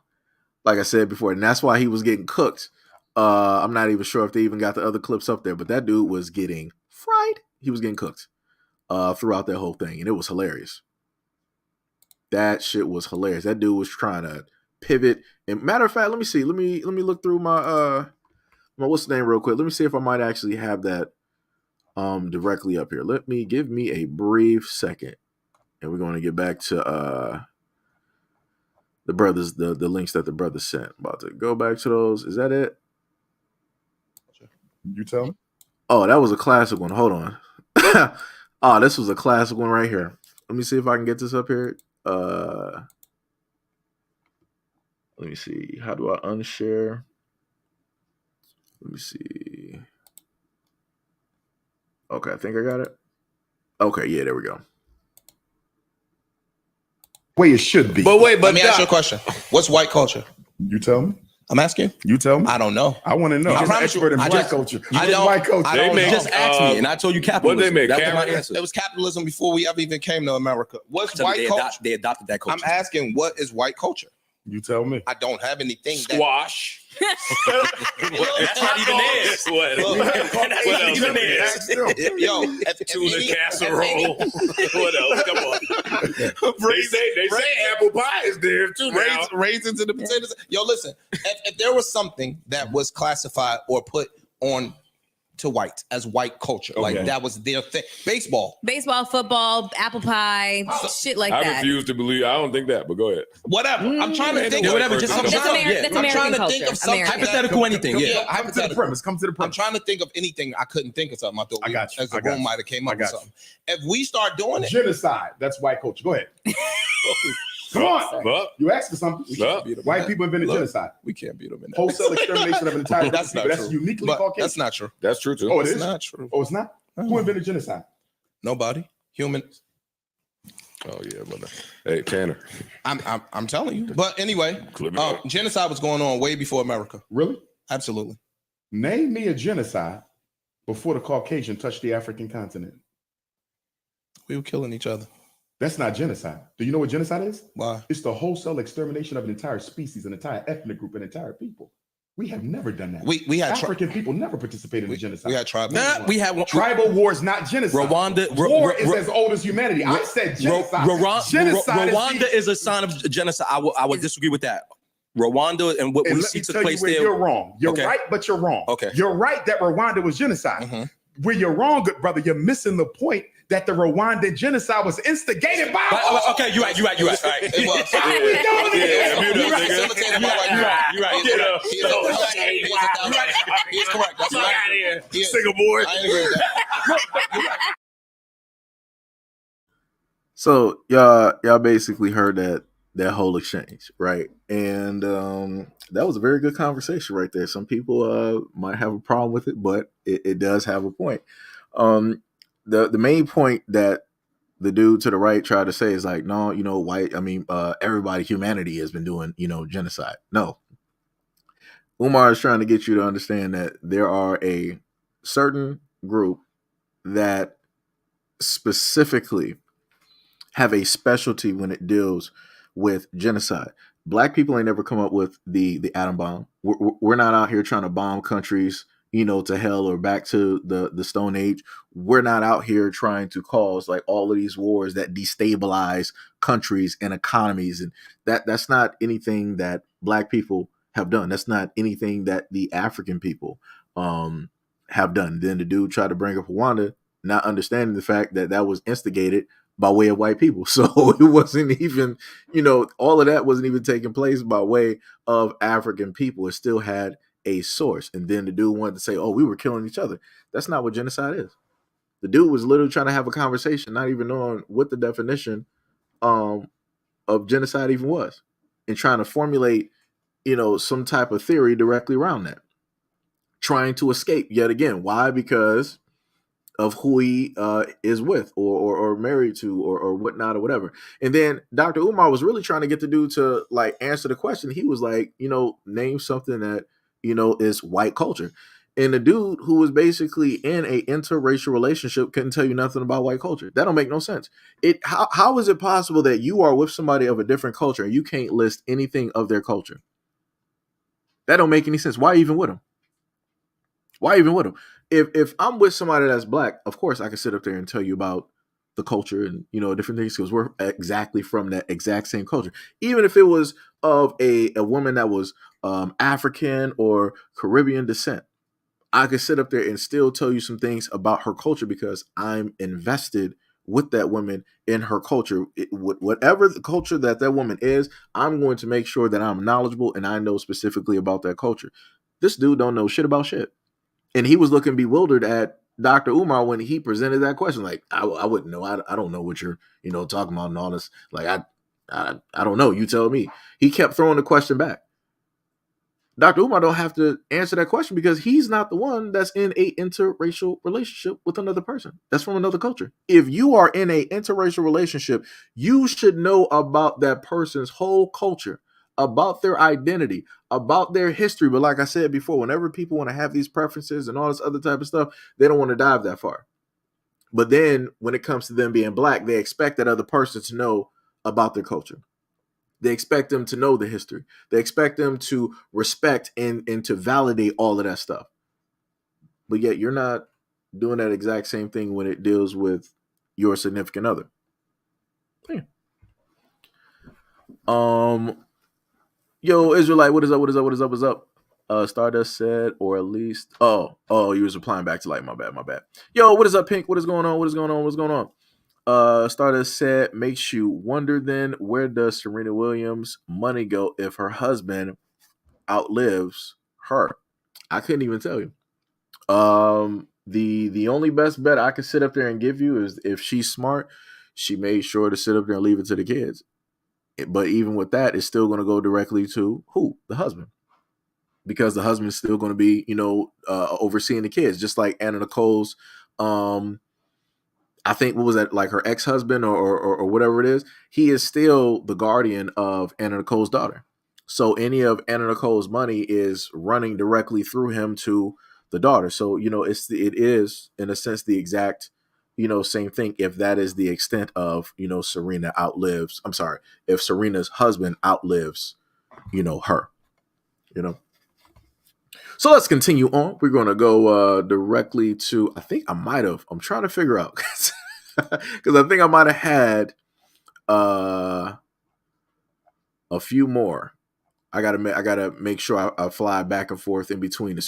Like I said before, and that's why he was getting cooked. I'm not even sure if they even got the other clips up there, but that dude was getting fried. He was getting cooked throughout that whole thing, and it was hilarious. That shit was hilarious. That dude was trying to pivot. And matter of fact, let me see. Let me look through my what's the name real quick. Let me see if I might actually have that directly up here. Give me a brief second. And we're going to get back to the brothers, the links that the brothers sent. I'm about to go back to those. Is that it? You tell me. Oh, that was a classic one. Hold on. Oh, this was a classic one right here. Let me see if I can get this up here. Let me see. How do I unshare? Let me see. Okay, I think I got it. Okay, yeah, there we go. Way it should be. But wait, let me ask you a question. What's white culture? You tell me. I'm asking. You tell me. I don't know. I want to know. I'm an expert in black culture. I don't. White culture. I don't They know. just asked me, and I told you capitalism. What they make? That was my answer. It was capitalism before we ever even came to America. What's So white they culture? they adopted that culture. I'm asking, what is white culture? You tell me. I don't have anything. Squash. That's not even theirs. What else? Even theirs. Yo, Tuna casserole. What else? Come on. They say apple pie is there too now. Raisins and the potatoes. Yo, listen. If there was something that was classified or put on to whites as white culture, like that was their thing. Baseball, football, apple pie, shit like I that. refuse to believe. I don't think that, but go ahead. Whatever. I'm trying to think. Whatever. Just I'm something. trying to think of something. Hypothetical anything. Yeah. Come to the premise. Come to the premise. I'm trying to think of anything. I couldn't think of something. I thought I got you. as the room might have came up with something. If we start doing it, genocide. That's white culture. Go ahead. Come on. You asked for something. White people invented genocide. We can't beat them in that. Wholesale extermination of an entire That's not people. true. That's uniquely But Caucasian. that's not true. That's true too. Oh, it is? It's not true. Oh, it's not? Who invented genocide? Nobody. Humans. Oh yeah, brother. Hey Tanner. I'm telling you. But anyway, genocide was going on way before America. Really? Absolutely. Name me a genocide before the Caucasian touched the African continent. We were killing each other. That's not genocide. Do you know what genocide is? Why? It's the wholesale extermination of an entire species, an entire ethnic group, an entire people. We have never done that. We had African people never participated in genocide. We had tribal. Nah, we had one. Tribal wars, not genocide. Rwanda. War is as old as humanity. I said genocide. Genocide Rwanda is a sign of genocide. I would disagree with that. Rwanda and what And we let see me took tell you place where there. you're wrong. You're Okay. right, but you're wrong. Okay. You're right that Rwanda was genocide. Where you're wrong, good brother, you're missing the point that the Rwandan genocide was instigated by. Okay, you're right. All right. It was. You're right. He's correct. That's Fuck right. out of here, He is. single boy. I agree with that. So y'all basically heard that whole exchange, right? And that was a very good conversation right there. Some people might have a problem with it, but it does have a point. The main point that the dude to the right tried to say is like, no, everybody, humanity has been doing, genocide. No. Umar is trying to get you to understand that there are a certain group that specifically have a specialty when it deals with genocide. Black people ain't never come up with the atom bomb. We're not out here trying to bomb countries, to hell or back to the Stone Age. We're not out here trying to cause like all of these wars that destabilize countries and economies. And that's not anything that Black people have done. That's not anything that the African people have done. Then the dude tried to bring up Rwanda, not understanding the fact that that was instigated by way of white people. So it wasn't even, all of that wasn't even taking place by way of African people. It still had a source. And then the dude wanted to say, oh, we were killing each other. That's not what genocide is. The dude was literally trying to have a conversation, not even knowing what the definition of genocide even was, and trying to formulate, some type of theory directly around that, trying to escape yet again. Why? Because of who he is with or married to or whatnot or whatever. And then Dr. Umar was really trying to get the dude to like answer the question. He was like, name something that, is white culture. And the dude who was basically in a interracial relationship couldn't tell you nothing about white culture. That don't make no sense. How is it possible that you are with somebody of a different culture and you can't list anything of their culture? That don't make any sense. Why even with them? Why even with them? If I'm with somebody that's Black, of course I can sit up there and tell you about the culture and different things because we're exactly from that exact same culture. Even if it was of a woman that was African or Caribbean descent, I could sit up there and still tell you some things about her culture because I'm invested with that woman in her culture. Whatever the culture that woman is, I'm going to make sure that I'm knowledgeable and I know specifically about that culture. This dude don't know shit about shit. And he was looking bewildered at Dr. Umar when he presented that question. Like, I wouldn't know. I don't know what you're, talking about and all this. Like, I don't know. You tell me. He kept throwing the question back. Dr. Umar don't have to answer that question because he's not the one that's in a interracial relationship with another person. That's from another culture. If you are in a interracial relationship, you should know about that person's whole culture, about their identity, about their history. But like I said before, whenever people want to have these preferences and all this other type of stuff, they don't want to dive that far. But then when it comes to them being Black, they expect that other person to know about their culture. They expect them to know the history. They expect them to respect and to validate all of that stuff. But yet you're not doing that exact same thing when it deals with your significant other. Yeah. Yo, Israelite, what is up? Stardust said, or at least, you was replying back to like, my bad. Yo, what is up, Pink? What is going on? Stardust said, makes you wonder then, where does Serena Williams' money go if her husband outlives her? I couldn't even tell you. The only best bet I could sit up there and give you is if she's smart, she made sure to sit up there and leave it to the kids. But even with that, it's still going to go directly to who? The husband. Because the husband is still going to be, overseeing the kids, just like Anna Nicole's, I think, what was that, like her ex-husband or whatever it is, he is still the guardian of Anna Nicole's daughter. So any of Anna Nicole's money is running directly through him to the daughter. So, it is in a sense the exact, same thing. If that is the extent of, if Serena's husband outlives, her, So let's continue on. We're going to go directly to, I think I might have, I'm trying to figure out, because I think I might have had a few more. I gotta make sure I fly back and forth in between the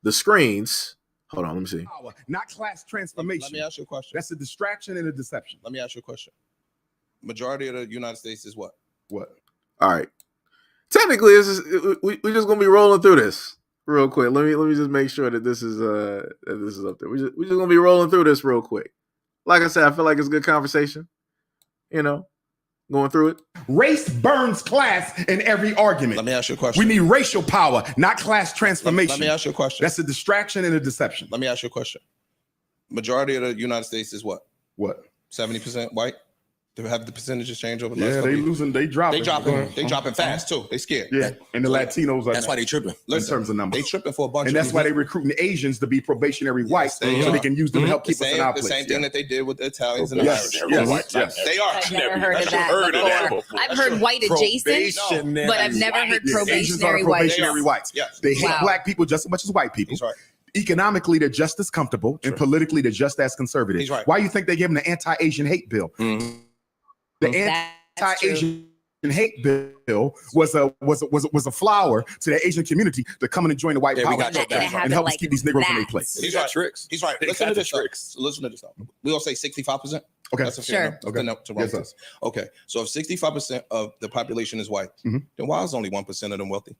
screens. Hold on, let me see. Not class transformation. Let me ask you a question. That's a distraction and a deception. Let me ask you a question. Majority of the United States is what? What? All right. Technically, we're just gonna be rolling through this real quick. Let me just make sure that this is up there. We're just gonna be rolling through this real quick. Like I said, I feel like it's a good conversation. You know, going through it. Race burns class in every argument. Let me ask you a question. We need racial power, not class transformation. Let me ask you a question. That's a distraction and a deception. Let me ask you a question. Majority of the United States is what? What? 70% white? Do have the percentages change over the last Yeah, couple they years? losing, they dropping. They dropping fast too. They scared. Yeah, and the Latinos are. That's why they tripping. In terms of numbers. They tripping for a bunch and of that's why they recruiting Asians to be probationary whites so they can use them to help keep us in our the place. same thing that they did with the Italians and the Yes, Irish. yes. They are. I've never heard of that before. I've heard white adjacent, but I've never heard Asians are probationary the white. probationary whites. Yes. They hate Wow. black people just as much as white people. He's right. Economically, they're just as comfortable, and politically, they're just as conservative. He's right. Why do you think they gave them the anti-Asian hate bill? The anti-Asian hate bill was a flower to the Asian community to come in and join the white Yeah, we power got your back. and help us keep these Negroes in their place. He's right. Tricks. He's right. Listen to this. Listen to this. We gonna say 65%. Okay. That's a fair Sure. enough to Yes, run sir. this. Okay. So if 65% of the population is white, then why is only 1% of them wealthy?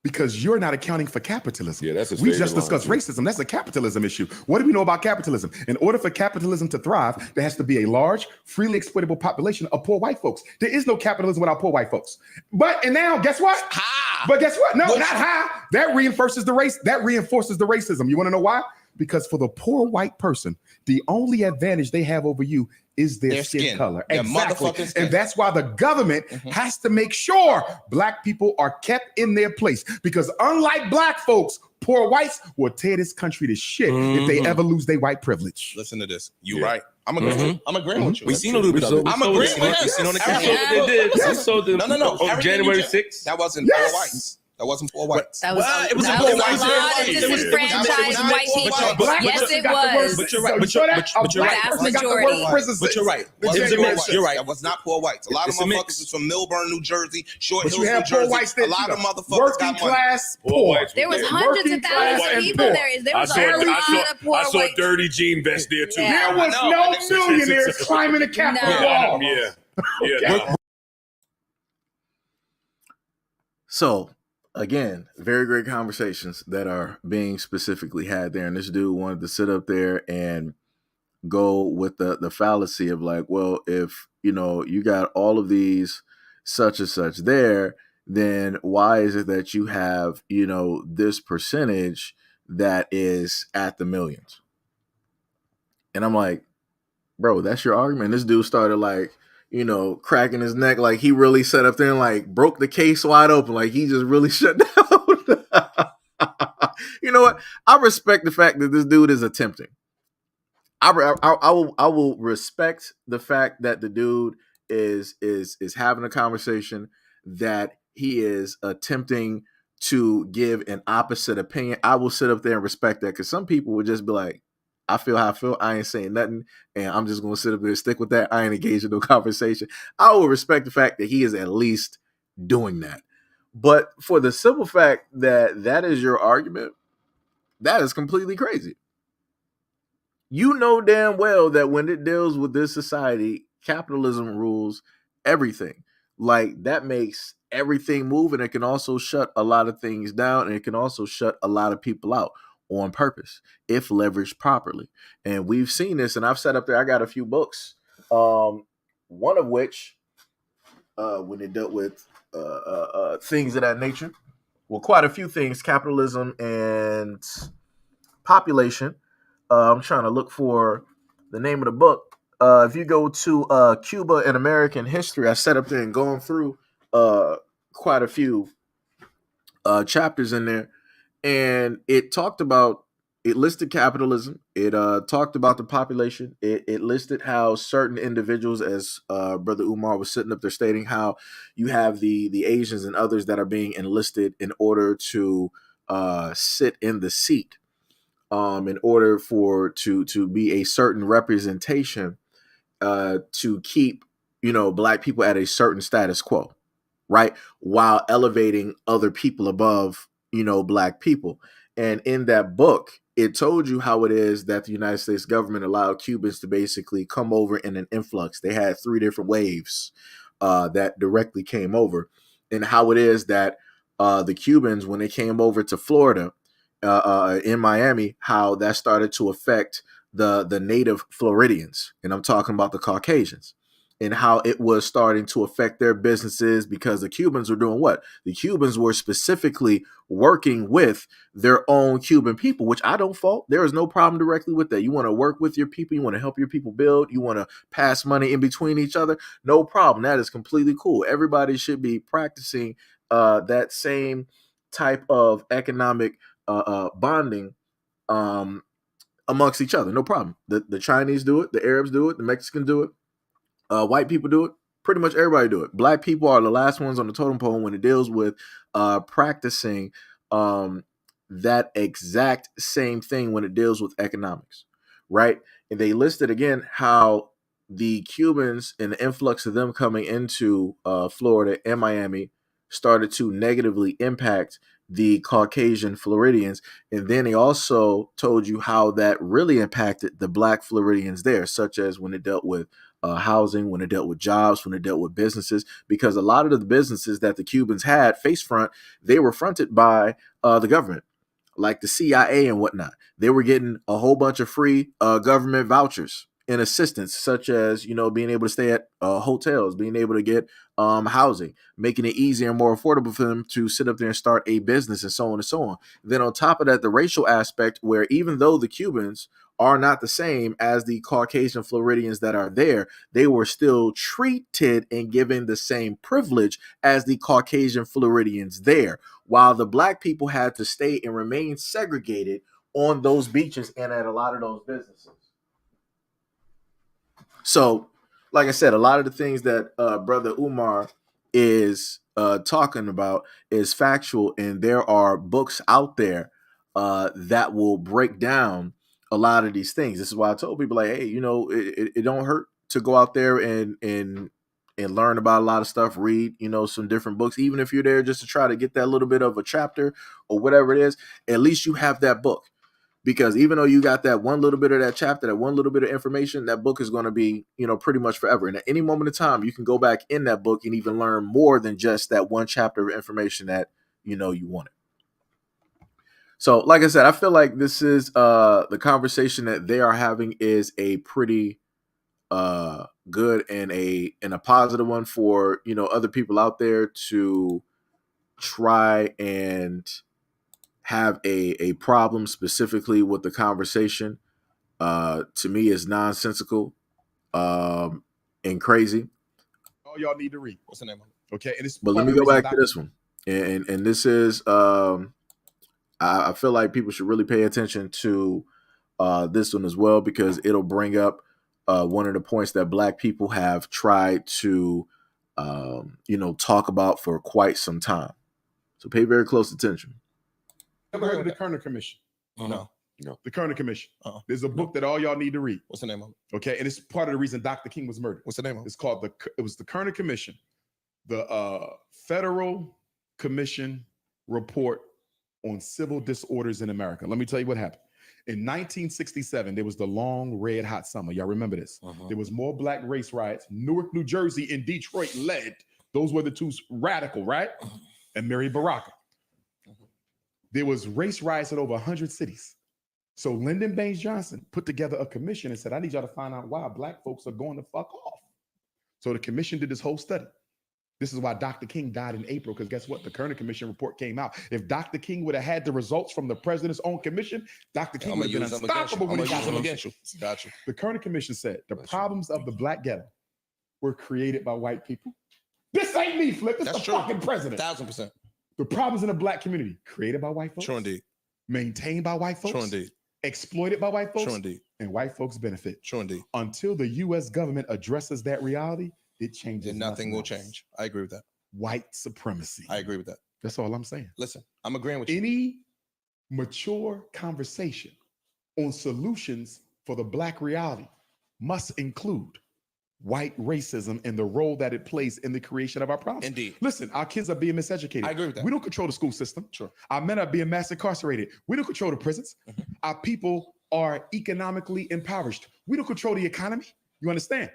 Because you're not accounting for capitalism. Yeah, that's his we favorite just discussed line, racism. That's a capitalism issue. What do we know about capitalism? In order for capitalism to thrive, there has to be a large, freely exploitable population of poor white folks. There is no capitalism without poor white folks. And now, guess what? But guess what? No, not high. That reinforces the race. That reinforces the racism. You want to know why? Because for the poor white person, the only advantage they have over you is their skin color. Their Exactly. motherfucking skin. And that's why the government has to make sure black people are kept in their place. Because unlike black folks, poor whites will tear this country to shit if they ever lose their white privilege. Listen to this. You right. I'm agreeing. I'm agreeing with you. We seen a little bit of it. I'm agreeing with We seen on the camera. Yes. They did. We saw the No. on Everything January you just- 6th. That wasn't poor whites. That wasn't poor whites. That was Well, it was a poor lot whites. of disenfranchised white people. Yes, it was. But you're right. But you're right. Vast majority. But you're right. It was Wasn't a poor mix. whites. You're right. That was not poor whites. A lot of It's a mix. motherfuckers is from Millburn, New Jersey, Short But Hills, you New have poor Jersey. whites A that lot of motherfuckers working got money. class poor. There was hundreds of thousands of people there. There was a lot of poor I saw white. Dirty Jean vest there too. Yeah. There was no millionaires climbing the Capitol No. wall. Yeah. So again, very great conversations that are being specifically had there. And this dude wanted to sit up there and go with the fallacy of like, well, if you got all of these such and such there, then why is it that you have, this percentage that is at the millions? And I'm like, bro, that's your argument. This dude started like, cracking his neck. Like he really sat up there and like broke the case wide open. Like he just really shut down. You know what? I respect the fact that this dude is attempting. I will respect the fact that the dude is having a conversation, that he is attempting to give an opposite opinion. I will sit up there and respect that, because some people would just be like, I feel how I feel. I ain't saying nothing, and I'm just going to sit up there and stick with that. I ain't engaged in no conversation. I will respect the fact that he is at least doing that. But for the simple fact that that is your argument, that is completely crazy. You know damn well that when it deals with this society, capitalism rules everything. Like that makes everything move, and it can also shut a lot of things down, and it can also shut a lot of people out on purpose if leveraged properly. And we've seen this, and I've set up there, I got a few books, one of which when it dealt with things of that nature, well, quite a few things, capitalism and population. I'm trying to look for the name of the book. If you go to Cuba and American history, I set up there and going through quite a few chapters in there. And it talked about it listed capitalism. It talked about the population. It listed how certain individuals, as Brother Umar was sitting up there stating, how you have the Asians and others that are being enlisted in order to sit in the seat, in order to be a certain representation, to keep Black people at a certain status quo, right, while elevating other people above Black people. And in that book, it told you how it is that the United States government allowed Cubans to basically come over in an influx. They had 3 different waves that directly came over, and how it is that the Cubans, when they came over to Florida, in Miami, how that started to affect the native Floridians, and I'm talking about the Caucasians, and how it was starting to affect their businesses, because the Cubans were doing what? The Cubans were specifically working with their own Cuban people, which I don't fault. There is no problem directly with that. You want to work with your people, you want to help your people build, you want to pass money in between each other, no problem. That is completely cool. Everybody should be practicing that same type of economic bonding amongst each other, no problem. The Chinese do it, the Arabs do it, the Mexicans do it, white people do it, pretty much everybody do it. Black people are the last ones on the totem pole when it deals with practicing that exact same thing when it deals with economics, right? And they listed again how the Cubans and the influx of them coming into Florida and Miami started to negatively impact the Caucasian Floridians. And then they also told you how that really impacted the Black Floridians there, such as when it dealt with housing, when it dealt with jobs, when it dealt with businesses, because a lot of the businesses that the Cubans had face front, they were fronted by the government, like the CIA and whatnot. They were getting a whole bunch of free government vouchers and assistance, such as, being able to stay at hotels, being able to get housing, making it easier and more affordable for them to sit up there and start a business, and so on and so on. Then on top of that, the racial aspect, where even though the Cubans are not the same as the Caucasian Floridians that are there, they were still treated and given the same privilege as the Caucasian Floridians there, while the Black people had to stay and remain segregated on those beaches and at a lot of those businesses. So, like I said, a lot of the things that Brother Umar is talking about is factual, and there are books out there that will break down a lot of these things. This is why I told people, like, hey, it don't hurt to go out there and learn about a lot of stuff, read, some different books, even if you're there just to try to get that little bit of a chapter or whatever it is. At least you have that book. Because even though you got that one little bit of that chapter, that one little bit of information, that book is going to be, pretty much forever. And at any moment in time, you can go back in that book and even learn more than just that one chapter of information that, you wanted. So, like I said, I feel like this is the conversation that they are having is a pretty good and a positive one for, other people out there to try and have a problem specifically with the conversation. To me, is nonsensical and crazy. All y'all need to read. What's the name of it? Okay, and But let me go back to this one, and this is I feel like people should really pay attention to this one as well, because it'll bring up one of the points that Black people have tried to talk about for quite some time. So pay very close attention. Ever heard of the Kerner Commission? No. The Kerner Commission. There's a book that all y'all need to read. What's the name of it? Okay, and it's part of the reason Dr. King was murdered. What's the name of it? It's called it was the Kerner Commission, the Federal Commission Report on Civil Disorders in America. Let me tell you what happened. In 1967, there was the long red hot summer. Y'all remember this? There was more Black race riots. Newark, New Jersey, and Detroit led. Those were the two radical, right? And Mary Baraka. There was race riots in over 100 cities. So Lyndon Baines Johnson put together a commission and said, I need y'all to find out why Black folks are going to fuck off. So the commission did this whole study. This is why Dr. King died in April, because guess what? The Kerner Commission report came out. If Dr. King would have had the results from the president's own commission, Dr. King would have been unstoppable when he got them against you. Got you. The Kerner Commission said the problems of the Black ghetto were created by white people. This ain't me, Flip. This is the fucking president. 1000%. The problems in the Black community created by white folks. True indeed. Maintained by white folks. True indeed. exploited by white folks, True indeed. and white folks benefit. True indeed. Until the U.S. government addresses that reality, it changes. And nothing will else. change. I agree with that. White supremacy. I agree with that. That's all I'm saying. Listen, I'm agreeing with you. Any mature conversation on solutions for the Black reality must include white racism and the role that it plays in the creation of our problems. Indeed. Listen, our kids are being miseducated. I agree with that. We don't control the school system. Sure. Our men are being mass incarcerated. We don't control the prisons. Our people are economically impoverished. We don't control the economy. You understand?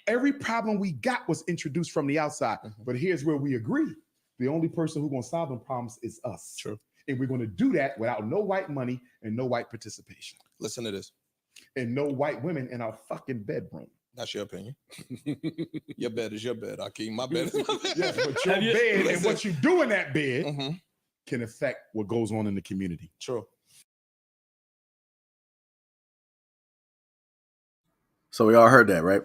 Every problem we got was introduced from the outside. But here's where we agree. The only person who's going to solve them problems is us. True. And we're going to do that without no white money and no white participation. Listen to this. And no white women in our fucking bedroom. That's your opinion. Your bed is your bed, Akeem. My bed is my bed. Yes, but your bed and what you do in that bed Mm-hmm. can affect what goes on in the community. True. So we all heard that, right?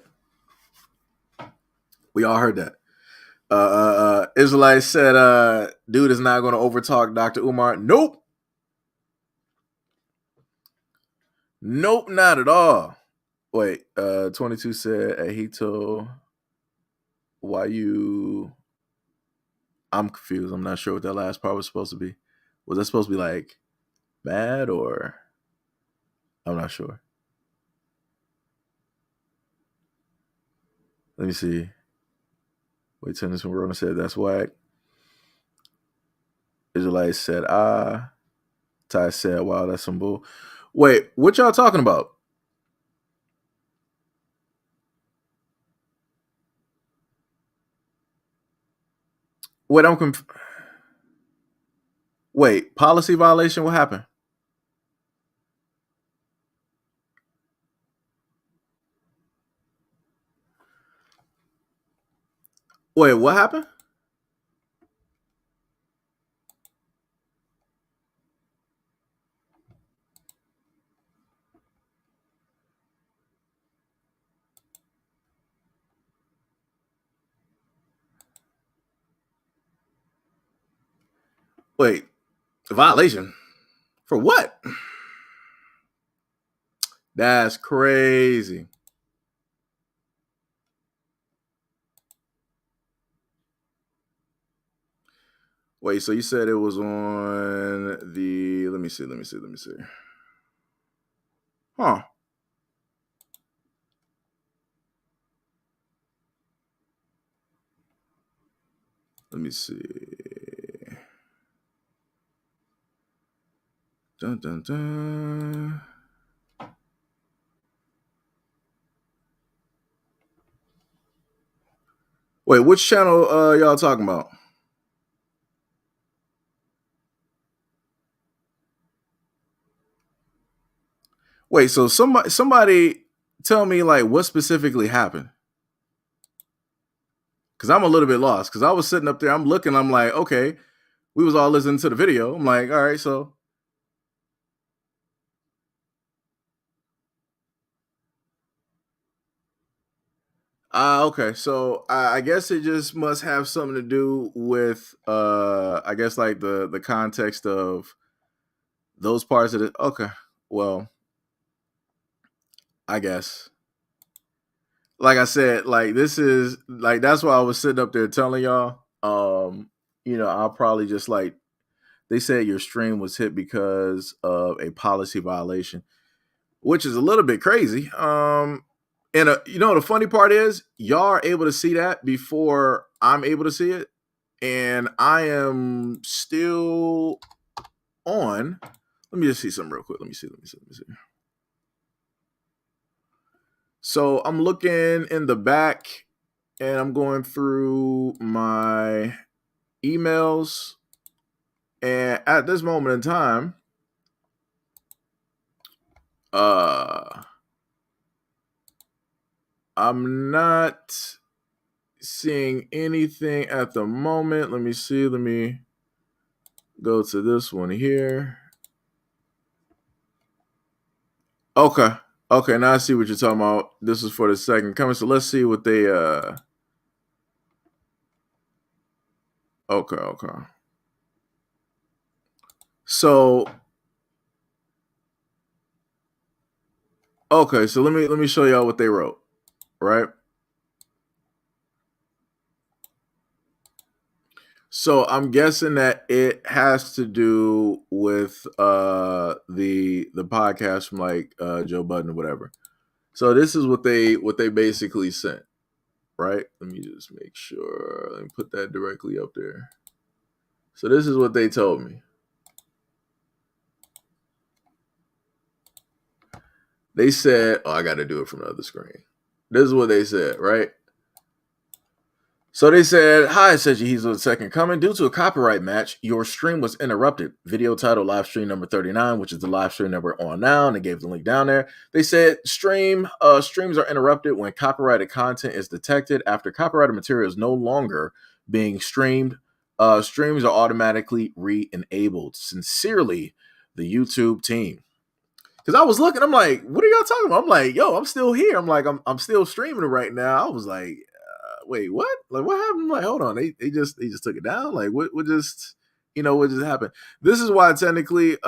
We all heard that. Israelite said, dude is not going to overtalk Dr. Umar. Nope. Nope, not at all. Wait, 22 said, Ahito, why you... I'm confused. I'm not sure what that last part was supposed to be. Was that supposed to be like bad or... I'm not sure. Let me see. Wait, Tennis from Rona said, that's whack. Israelite said, Ty said, wow, that's some bull. Wait, what y'all talking about? Wait, Wait, policy violation? What happened? Wait, what happened? Wait, violation? For what? That's crazy. Wait, so you said it was on the... Let me see. Huh. Let me see. Dun, dun, dun. Wait, which channel y'all talking about? Wait, so somebody tell me like what specifically happened. Cause I'm a little bit lost. Cause I was sitting up there, I'm looking, I'm like, okay, we was all listening to the video. I'm like, all right, so. Okay, so I guess it just must have something to do with I guess like the context of those parts of it. Okay, well, I guess. Like I said, like this is like that's why I was sitting up there telling y'all. I'll probably just like they said your stream was hit because of a policy violation, which is a little bit crazy. And the funny part is y'all are able to see that before I'm able to see it. And I am still on. Let me just see something real quick. Let me see. So I'm looking in the back and I'm going through my emails. And at this moment in time, I'm not seeing anything at the moment. Let me see. Let me go to this one here. Okay. Okay, now I see what you're talking about. This is for the second comment. So let's see what they Okay. So Okay, so let me show y'all what they wrote, right? So I'm guessing that it has to do with the podcast from like Joe Budden or whatever. So this is what they basically sent, right? Let me just make sure. Let me put that directly up there. So this is what they told me. They said, oh, I got to do it from the other screen. This is what they said, right? So they said, hi, Seji He's second coming. Due to a copyright match, your stream was interrupted. Video title live stream number 39, which is the live stream that we're on now. And they gave the link down there. They said streams are interrupted when copyrighted content is detected. After copyrighted material is no longer being streamed, streams are automatically re-enabled. Sincerely, the YouTube team. Because I was looking, I'm like, what are y'all talking about? I'm like, yo, I'm still here. I'm like, I'm still streaming it right now. I was like, wait, what? Like, what happened? I'm like, hold on, they just took it down. Like, what just, what just happened? This is why technically,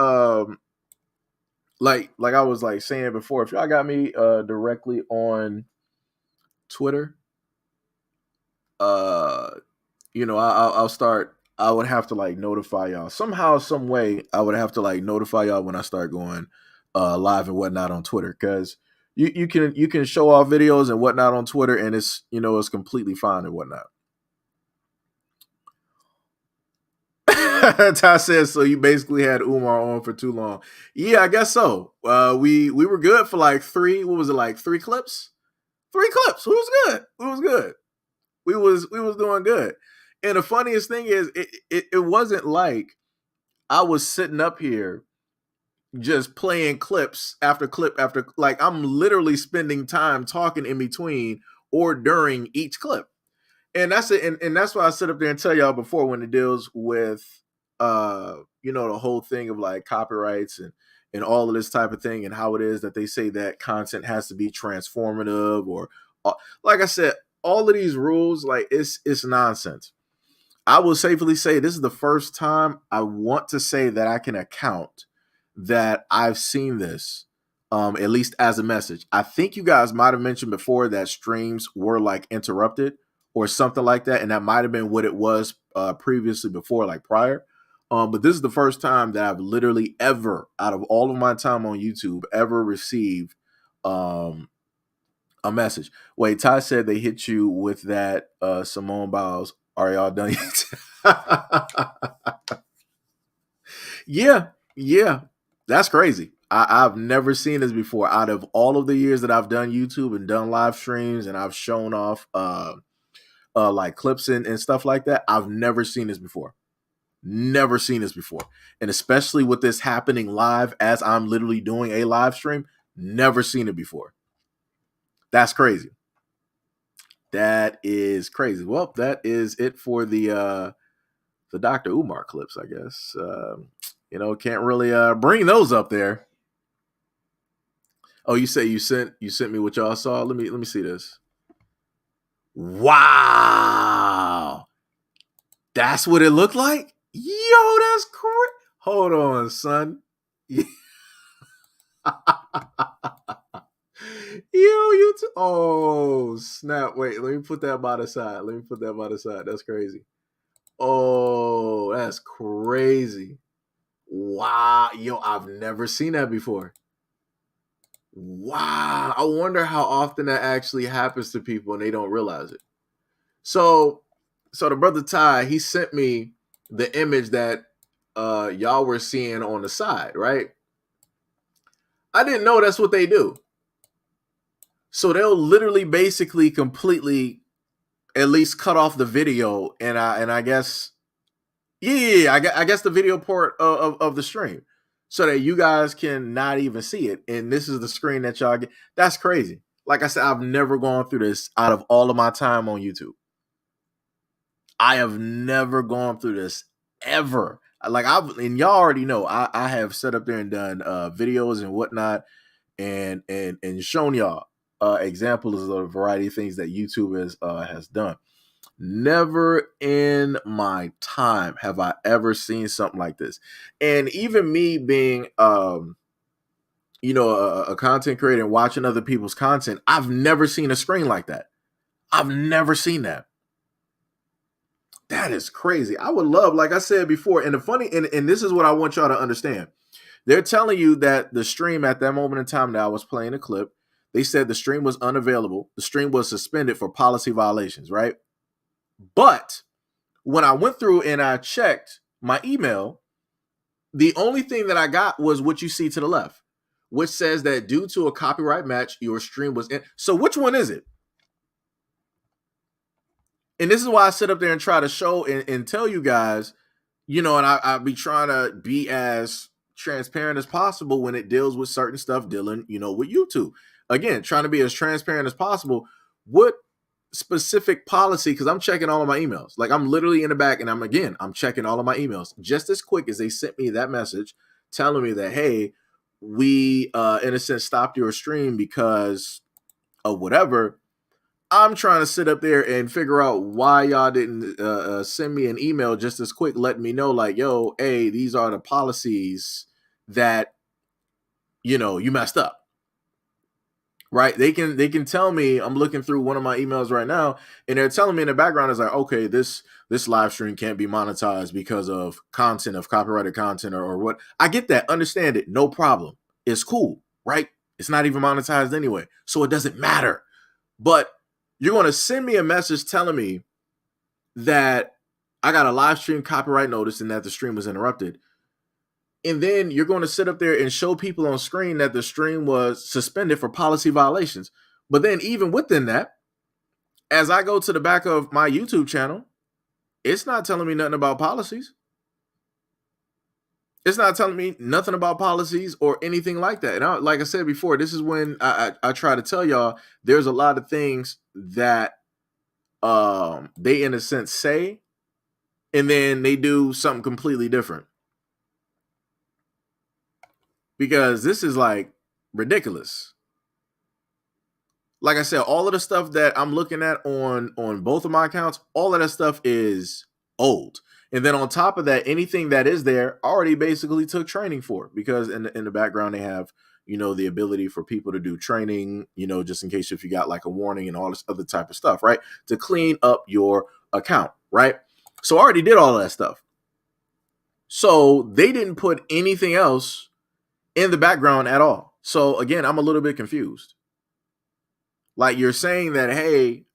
like I was like saying before, if y'all got me directly on Twitter, I'll start. I would have to like notify y'all somehow, some way. I would have to like notify y'all when I start going live and whatnot on Twitter, because you can show off videos and whatnot on Twitter, and it's it's completely fine and whatnot. Ty says, so you basically had Umar on for too long. Yeah, I guess so. We were good for like three clips? 3 clips. We was good. We was doing good. And the funniest thing is it wasn't like I was sitting up here just playing clips after clip after, like, I'm literally spending time talking in between or during each clip. And that's it. And that's why I sit up there and tell y'all before, when it deals with the whole thing of like copyrights and all of this type of thing, and how it is that they say that content has to be transformative, or like I said, all of these rules, like it's nonsense. I will safely say this is the first time I want to say that I can account that I've seen this, at least as a message. I think you guys might have mentioned before that streams were like interrupted or something like that, and that might have been what it was previously before, like prior. But this is the first time that I've literally ever, out of all of my time on YouTube, ever received a message. Wait, Ty said they hit you with that Simone Biles. Are y'all done yet? Yeah. That's crazy. I've never seen this before. Out of all of the years that I've done YouTube and done live streams, and I've shown off like clips and stuff like that, I've never seen this before. Never seen this before. And especially with this happening live as I'm literally doing a live stream, never seen it before. That's crazy. That is crazy. Well, that is it for the Dr. Umar clips, I guess. Can't really bring those up there. Oh, you say you sent me what y'all saw? Let me see this. Wow. That's what it looked like? Yo, that's crazy. Hold on, son. Oh, snap. Wait, let me put that by the side. That's crazy. Oh, that's crazy. Wow. Yo, I've never seen that before. Wow. I wonder how often that actually happens to people and they don't realize it. So the brother Ty, he sent me the image that y'all were seeing on the side, right? I didn't know that's what they do. So they'll literally basically completely at least cut off the video, and I guess I guess the video part of the stream, so that you guys can not even see it. And this is the screen that y'all get. That's crazy. Like I said, I've never gone through this out of all of my time on YouTube. I have never gone through this ever. And y'all already know, I have set up there and done videos and whatnot, and shown y'all examples of a variety of things that YouTube has done. Never in my time have I ever seen something like this. And even me being a content creator and watching other people's content, I've never seen a screen like that. I've never seen that. That is crazy. I would love, like I said before, and the funny, and this is what I want y'all to understand. They're telling you that the stream at that moment in time that I was playing a clip, they said the stream was unavailable. The stream was suspended for policy violations, right? But when I went through and I checked my email, the only thing that I got was what you see to the left, which says that due to a copyright match, your stream was in. So which one is it? And this is why I sit up there and try to show and tell you guys, and I be trying to be as transparent as possible when it deals with certain stuff dealing, with YouTube. Again, trying to be as transparent as possible. What specific policy? Because I'm checking all of my emails. Like I'm literally in the back and I'm checking all of my emails just as quick as they sent me that message telling me that, hey, we in a sense stopped your stream because of whatever. I'm trying to sit up there and figure out why y'all didn't send me an email just as quick, letting me know like, yo, hey, these are the policies that, you messed up. Right. They can tell me. I'm looking through one of my emails right now and they're telling me in the background is like, okay, this live stream can't be monetized because of copyrighted content or what. I get that. Understand it. No problem. It's cool. Right. It's not even monetized anyway. So it doesn't matter. But you're going to send me a message telling me that I got a live stream copyright notice and that the stream was interrupted. And then you're going to sit up there and show people on screen that the stream was suspended for policy violations. But then even within that, as I go to the back of my YouTube channel, it's not telling me nothing about policies. It's not telling me nothing about policies or anything like that. And like I said before, this is when I try to tell y'all there's a lot of things that they in a sense say, and then they do something completely different. Because this is like ridiculous. Like I said, all of the stuff that I'm looking at on both of my accounts, all of that stuff is old. And then on top of that, anything that is there already basically took training for, because in the background they have, the ability for people to do training, just in case if you got like a warning and all this other type of stuff, right? To clean up your account, right? So I already did all of that stuff. So they didn't put anything else in the background at all. So again, I'm a little bit confused. Like you're saying that, hey,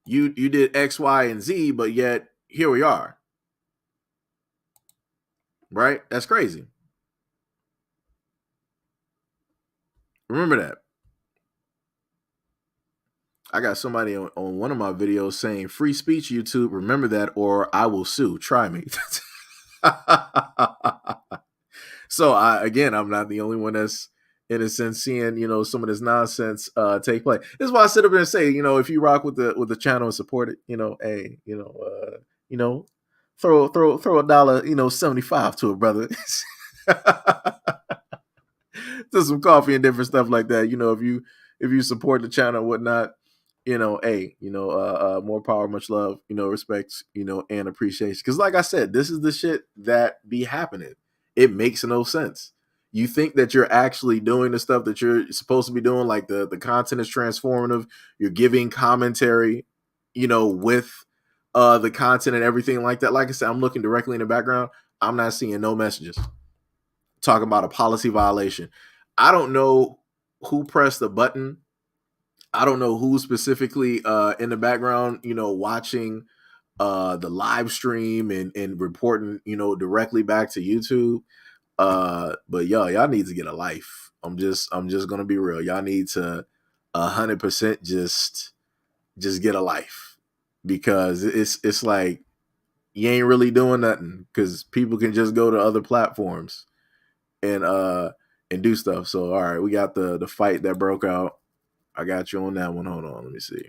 you did X, Y, and Z, but yet here we are. Right? That's crazy. Remember that. I got somebody on one of my videos saying, free speech, YouTube. Remember that, or I will sue. Try me. So I'm not the only one that's in a sense seeing, some of this nonsense take place. This is why I sit up there and say, if you rock with the channel and support it, hey, throw $1.75 to a brother. To some coffee and different stuff like that. If you support the channel and whatnot, hey, more power, much love, respect, and appreciation. Because like I said, this is the shit that be happening. It makes no sense. You think that you're actually doing the stuff that you're supposed to be doing, like the content is transformative. You're giving commentary, with the content and everything like that. Like I said, I'm looking directly in the background. I'm not seeing no messages talking about a policy violation. I don't know who pressed the button. I don't know who specifically in the background, watching the live stream and reporting, directly back to YouTube. But y'all need to get a life. I'm just gonna be real. Y'all need to 100% just get a life, because it's like you ain't really doing nothing, because people can just go to other platforms and do stuff. So all right, we got the fight that broke out. I got you on that one. Hold on, let me see.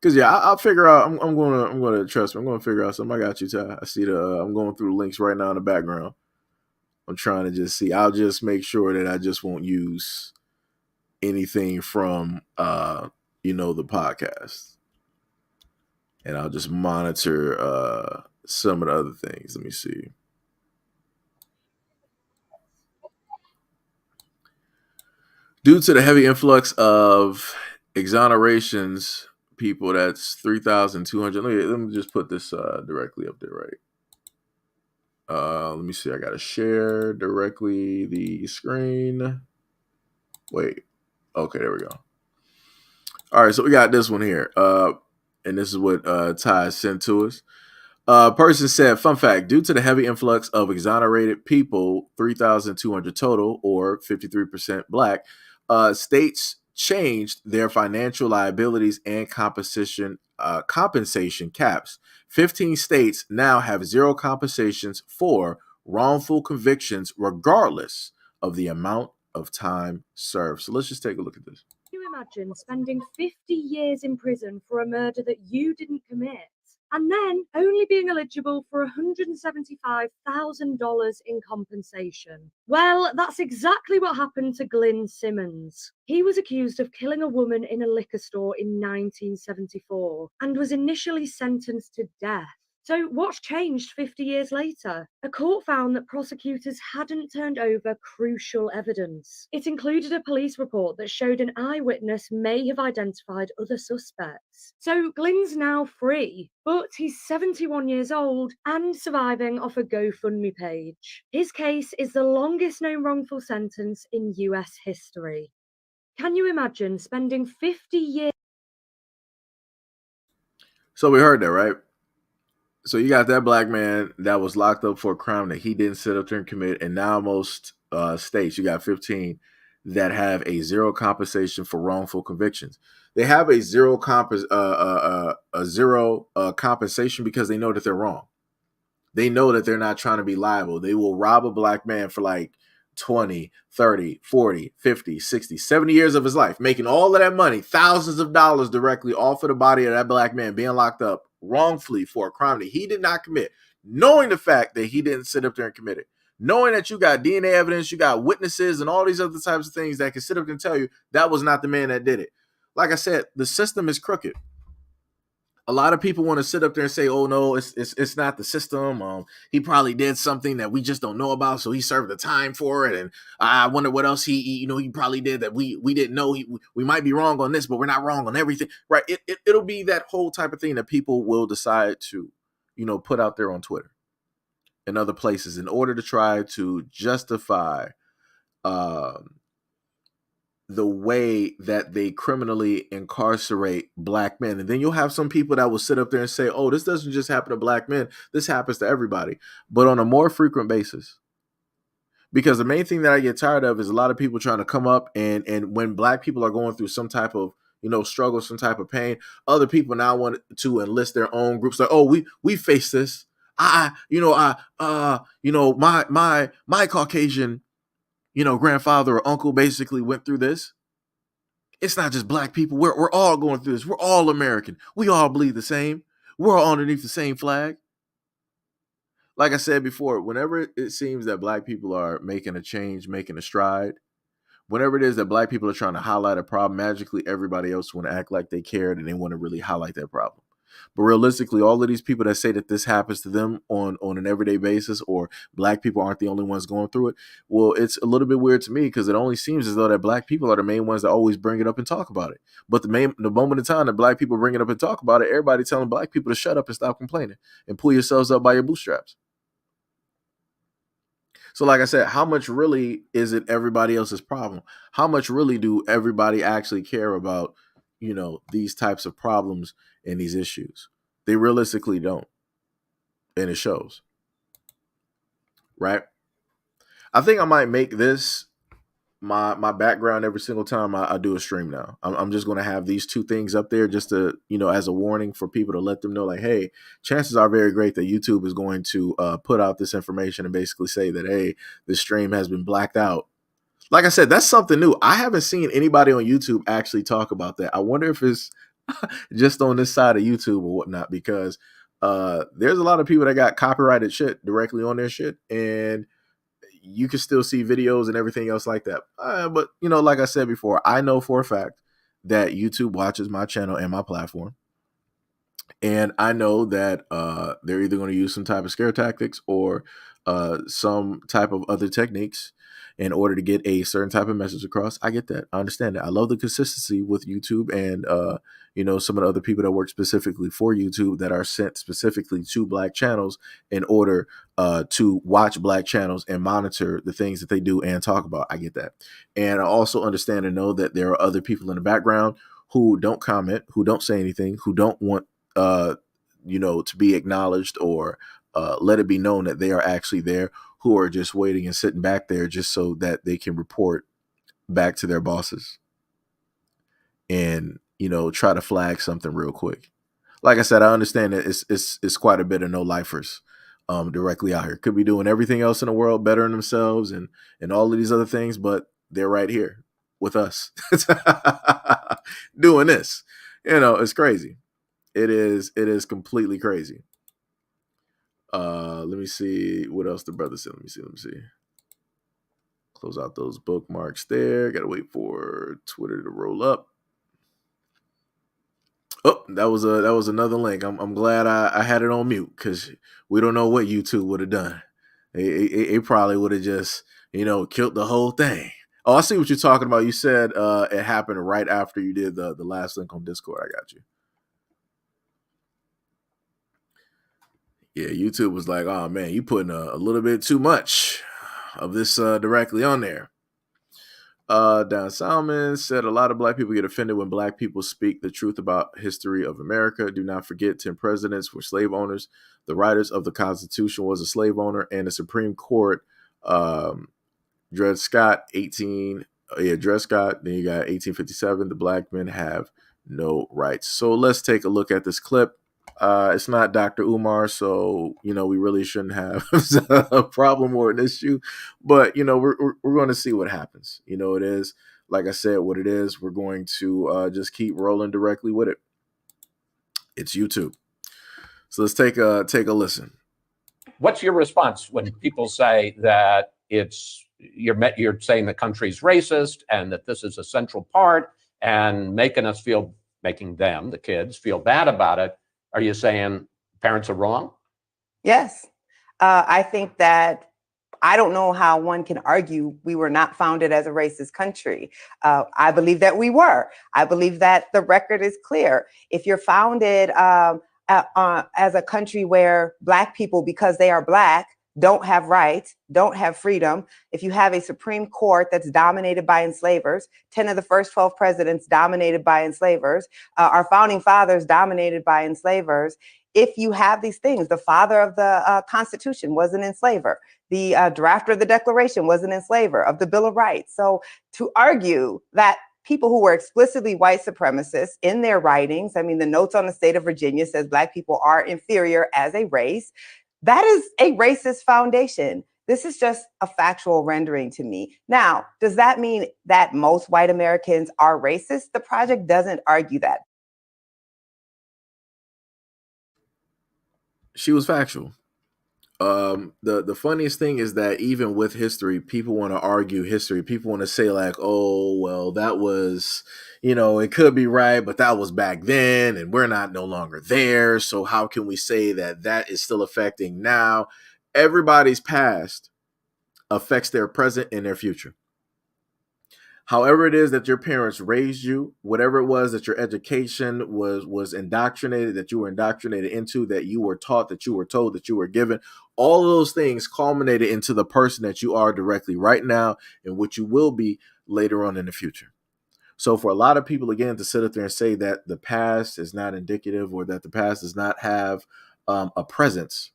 Cause yeah, I'll figure out. I'm gonna trust me. I'm gonna figure out something. I got you, Ty. I see I'm going through the links right now in the background. I'm trying to just see. I'll just make sure that I just won't use anything from the podcast, and I'll just monitor some of the other things. Let me see. Due to the heavy influx of exonerations, people, that's 3,200. Let me just put this directly up there, right? Let me see. I got to share directly the screen. Wait. Okay, there we go. All right, so we got this one here. And this is what Ty sent to us. Person said, fun fact, due to the heavy influx of exonerated people, 3,200 total, or 53% black, states changed their financial liabilities and compensation caps. 15 states now have zero compensations for wrongful convictions, regardless of the amount of time served. So let's just take a look at this. Can you imagine spending 50 years in prison for a murder that you didn't commit? And then only being eligible for $175,000 in compensation. Well, that's exactly what happened to Glyn Simmons. He was accused of killing a woman in a liquor store in 1974 and was initially sentenced to death. So what's changed 50 years later? A court found that prosecutors hadn't turned over crucial evidence. It included a police report that showed an eyewitness may have identified other suspects. So Glyn's now free, but he's 71 years old and surviving off a GoFundMe page. His case is the longest known wrongful sentence in US history. Can you imagine spending 50 years? So we heard that, right? So you got that black man that was locked up for a crime that he didn't sit up there and commit, and now most states, you got 15 that have a zero compensation for wrongful convictions. They have a zero compensation because they know that they're wrong. They know that they're not trying to be liable. They will rob a black man for like 20, 30, 40, 50, 60, 70 years of his life, making all of that money, thousands of dollars directly off of the body of that black man being locked up wrongfully for a crime that he did not commit, knowing the fact that he didn't sit up there and commit it, knowing that you got DNA evidence, you got witnesses and all these other types of things that can sit up and tell you that was not the man that did it. Like I said, the system is crooked. A lot of people want to sit up there and say, oh, no, it's not the system. He probably did something that we just don't know about, so he served the time for it. And I wonder what else he probably did that we didn't know. We might be wrong on this, but we're not wrong on everything. Right? It'll be that whole type of thing that people will decide to, put out there on Twitter and other places in order to try to justify the way that they criminally incarcerate black men. And then you'll have some people that will sit up there and say, oh, this doesn't just happen to black men. This happens to everybody, but on a more frequent basis. Because the main thing that I get tired of is a lot of people trying to come up and when black people are going through some type of, struggle, some type of pain, other people now want to enlist their own groups. Like, oh, we face this. My Caucasian grandfather or uncle basically went through this. It's not just black people. We're all going through this. We're all American. We all bleed the same. We're all underneath the same flag. Like I said before, whenever it seems that black people are making a change, making a stride, whenever it is that black people are trying to highlight a problem, magically everybody else want to act like they cared and they want to really highlight that problem. But realistically, all of these people that say that this happens to them on an everyday basis, or black people aren't the only ones going through it, well, it's a little bit weird to me because it only seems as though that black people are the main ones that always bring it up and talk about it. But the moment in time that black people bring it up and talk about it, everybody telling black people to shut up and stop complaining and pull yourselves up by your bootstraps. So like I said, how much really is it everybody else's problem? How much really do everybody actually care about, these types of problems and these issues? They realistically don't. And it shows. Right? I think I might make this my background every single time I do a stream now. I'm just going to have these two things up there just to, as a warning for people to let them know, like, hey, chances are very great that YouTube is going to put out this information and basically say that, hey, this stream has been blacked out. Like I said, that's something new. I haven't seen anybody on YouTube actually talk about that. I wonder if it's just on this side of YouTube or whatnot, because there's a lot of people that got copyrighted shit directly on their shit, and you can still see videos and everything else like that. But, like I said before, I know for a fact that YouTube watches my channel and my platform. And I know that they're either going to use some type of scare tactics or some type of other techniques in order to get a certain type of message across. I get that. I understand that. I love the consistency with YouTube and, some of the other people that work specifically for YouTube that are sent specifically to Black channels in order to watch Black channels and monitor the things that they do and talk about. I get that. And I also understand and know that there are other people in the background who don't comment, who don't say anything, who don't want to be acknowledged or let it be known that they are actually there, who are just waiting and sitting back there just so that they can report back to their bosses and, try to flag something real quick. Like I said, I understand that it's quite a bit of no-lifers directly out here. Could be doing everything else in the world, bettering themselves and all of these other things, but they're right here with us doing this. It's crazy. It is completely crazy. Let me see what else the brother said. Let me see. Close out those bookmarks there. Gotta wait for Twitter to roll up. Oh, that was another link. I'm glad I had it on mute because we don't know what YouTube would have done. It probably would have just killed the whole thing. Oh, I see what you're talking about. You said it happened right after you did the last link on Discord. I got you. Yeah, YouTube was like, oh man, you putting a little bit too much of this directly on there. Don Salmon said a lot of Black people get offended when Black people speak the truth about history of America. Do not forget 10 presidents were slave owners. The writers of the Constitution was a slave owner, and the Supreme Court, Dred Scott, Dred Scott. Then you got 1857. The Black men have no rights. So let's take a look at this clip. It's not Dr. Umar, so we really shouldn't have a problem or an issue. But we're going to see what happens. It is, like I said, what it is. We're going to just keep rolling directly with it. It's YouTube. So let's take a listen. What's your response when people say that you're saying the country's racist and that this is a central part and making them, the kids, feel bad about it? Are you saying parents are wrong? Yes. I think that I don't know how one can argue we were not founded as a racist country. I believe that we were. I believe that the record is clear. If you're founded as a country where Black people, because they are Black, don't have rights, don't have freedom. If you have a Supreme Court that's dominated by enslavers, 10 of the first 12 presidents dominated by enslavers, our founding fathers dominated by enslavers. If you have these things, the father of the Constitution was an enslaver. The drafter of the Declaration was an enslaver of the Bill of Rights. So to argue that people who were explicitly white supremacists in their writings, I mean, the notes on the state of Virginia says Black people are inferior as a race. That is a racist foundation. This is just a factual rendering to me. Now, does that mean that most white Americans are racist? The project doesn't argue that. She was factual. The funniest thing is that even with history, people want to argue history. People want to say like, oh, well, that was, it could be right, but that was back then and we're no longer there. So how can we say that is still affecting now? Everybody's past affects their present and their future. However it is that your parents raised you, whatever it was that your education was indoctrinated, that you were indoctrinated into, that you were taught, that you were told, that you were given, all of those things culminated into the person that you are directly right now and what you will be later on in the future. So for a lot of people, again, to sit up there and say that the past is not indicative or that the past does not have a presence,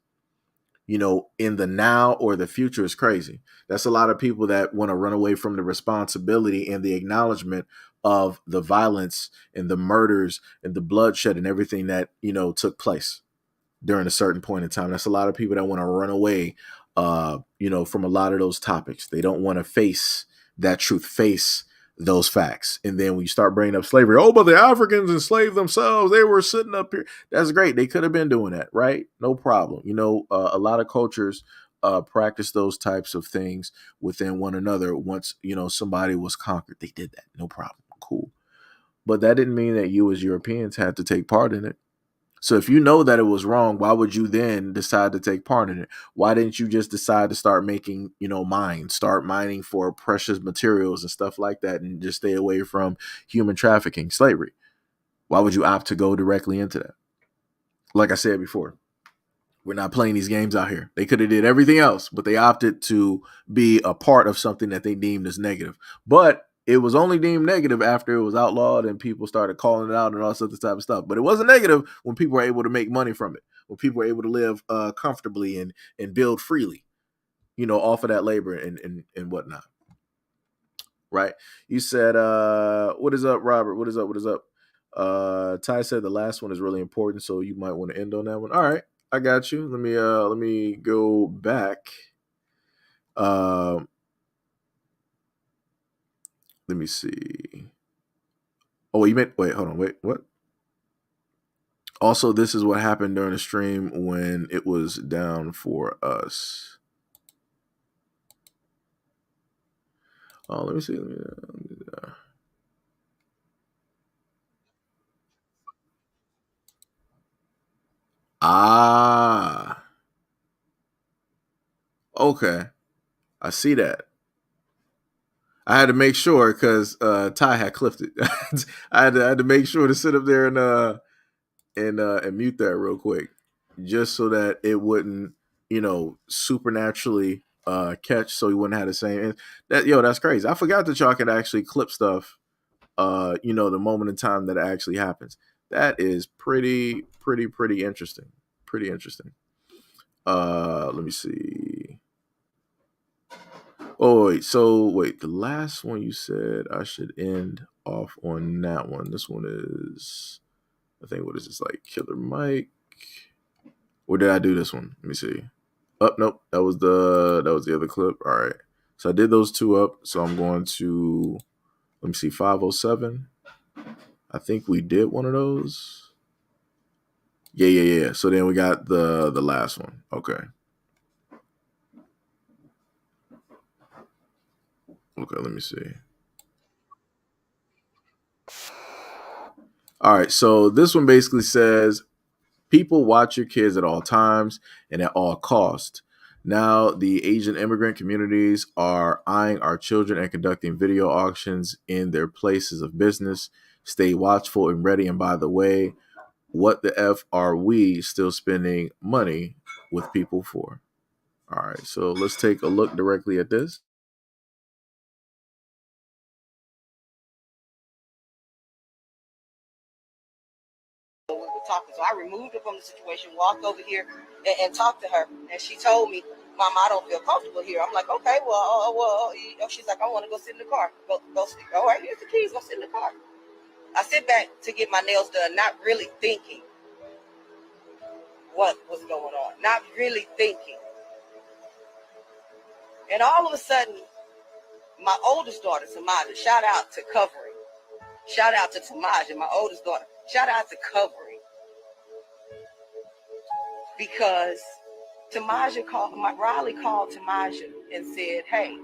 in the now or the future is crazy. That's a lot of people that want to run away from the responsibility and the acknowledgement of the violence and the murders and the bloodshed and everything that, took place during a certain point in time. That's a lot of people that want to run away, from a lot of those topics. They don't want to face that truth, face those facts. And then when you start bringing up slavery, oh, but the Africans enslaved themselves. They were sitting up here. That's great. They could have been doing that, right? No problem. A lot of cultures practice those types of things within one another. Once, somebody was conquered, they did that. No problem. Cool. But that didn't mean that you as Europeans had to take part in it. So if you know that it was wrong, why would you then decide to take part in it? Why didn't you just decide to start making, start mining for precious materials and stuff like that, and just stay away from human trafficking, slavery? Why would you opt to go directly into that? Like I said before, we're not playing these games out here. They could have did everything else, but they opted to be a part of something that they deemed as negative. But it was only deemed negative after it was outlawed and people started calling it out and all sorts of type of stuff. But it wasn't negative when people were able to make money from it, when people were able to live comfortably and build freely, off of that labor and whatnot. Right? You said, what is up, Robert? What is up? What is up? Ty said the last one is really important, so you might want to end on that one. All right, I got you. Let me go back. Let me see. Oh, wait, hold on. Wait, what? Also, this is what happened during the stream when it was down for us. Oh, let me see. Okay. I see that. I had to make sure because Ty had clipped it. I had to make sure to sit up there and mute that real quick, just so that it wouldn't, supernaturally catch, so he wouldn't have the same. That's crazy. I forgot that y'all could actually clip stuff. The moment in time that it actually happens. That is pretty interesting. Pretty interesting. Let me see. Oh, wait. So, the last one you said I should end off on that one. This one is, I think, what is this, like Killer Mike? Or did I do this one? Let me see. Oh, nope. That was the other clip. All right. So I did those two up. So I'm going to, let me see, 507. I think we did one of those. Yeah. So then we got the last one. Okay. Okay, let me see. All right, so this one basically says, people watch your kids at all times and at all costs. Now, the Asian immigrant communities are eyeing our children and conducting video auctions in their places of business. Stay watchful and ready. And by the way, what the F are we still spending money with people for? All right, so let's take a look directly at this. Talking. So I removed her from the situation, walked over here and talked to her. And she told me, Mom, I don't feel comfortable here. I'm like, okay, she's like, I want to go sit in the car. Go sit. All right, here's the keys. Go sit in the car. I sit back to get my nails done, not really thinking what was going on. Not really thinking. And all of a sudden, my oldest daughter, Tamaja, shout out to Covering. Shout out to Tamaja, my oldest daughter. Shout out to Covering. Because Riley called Tamaja and said, hey,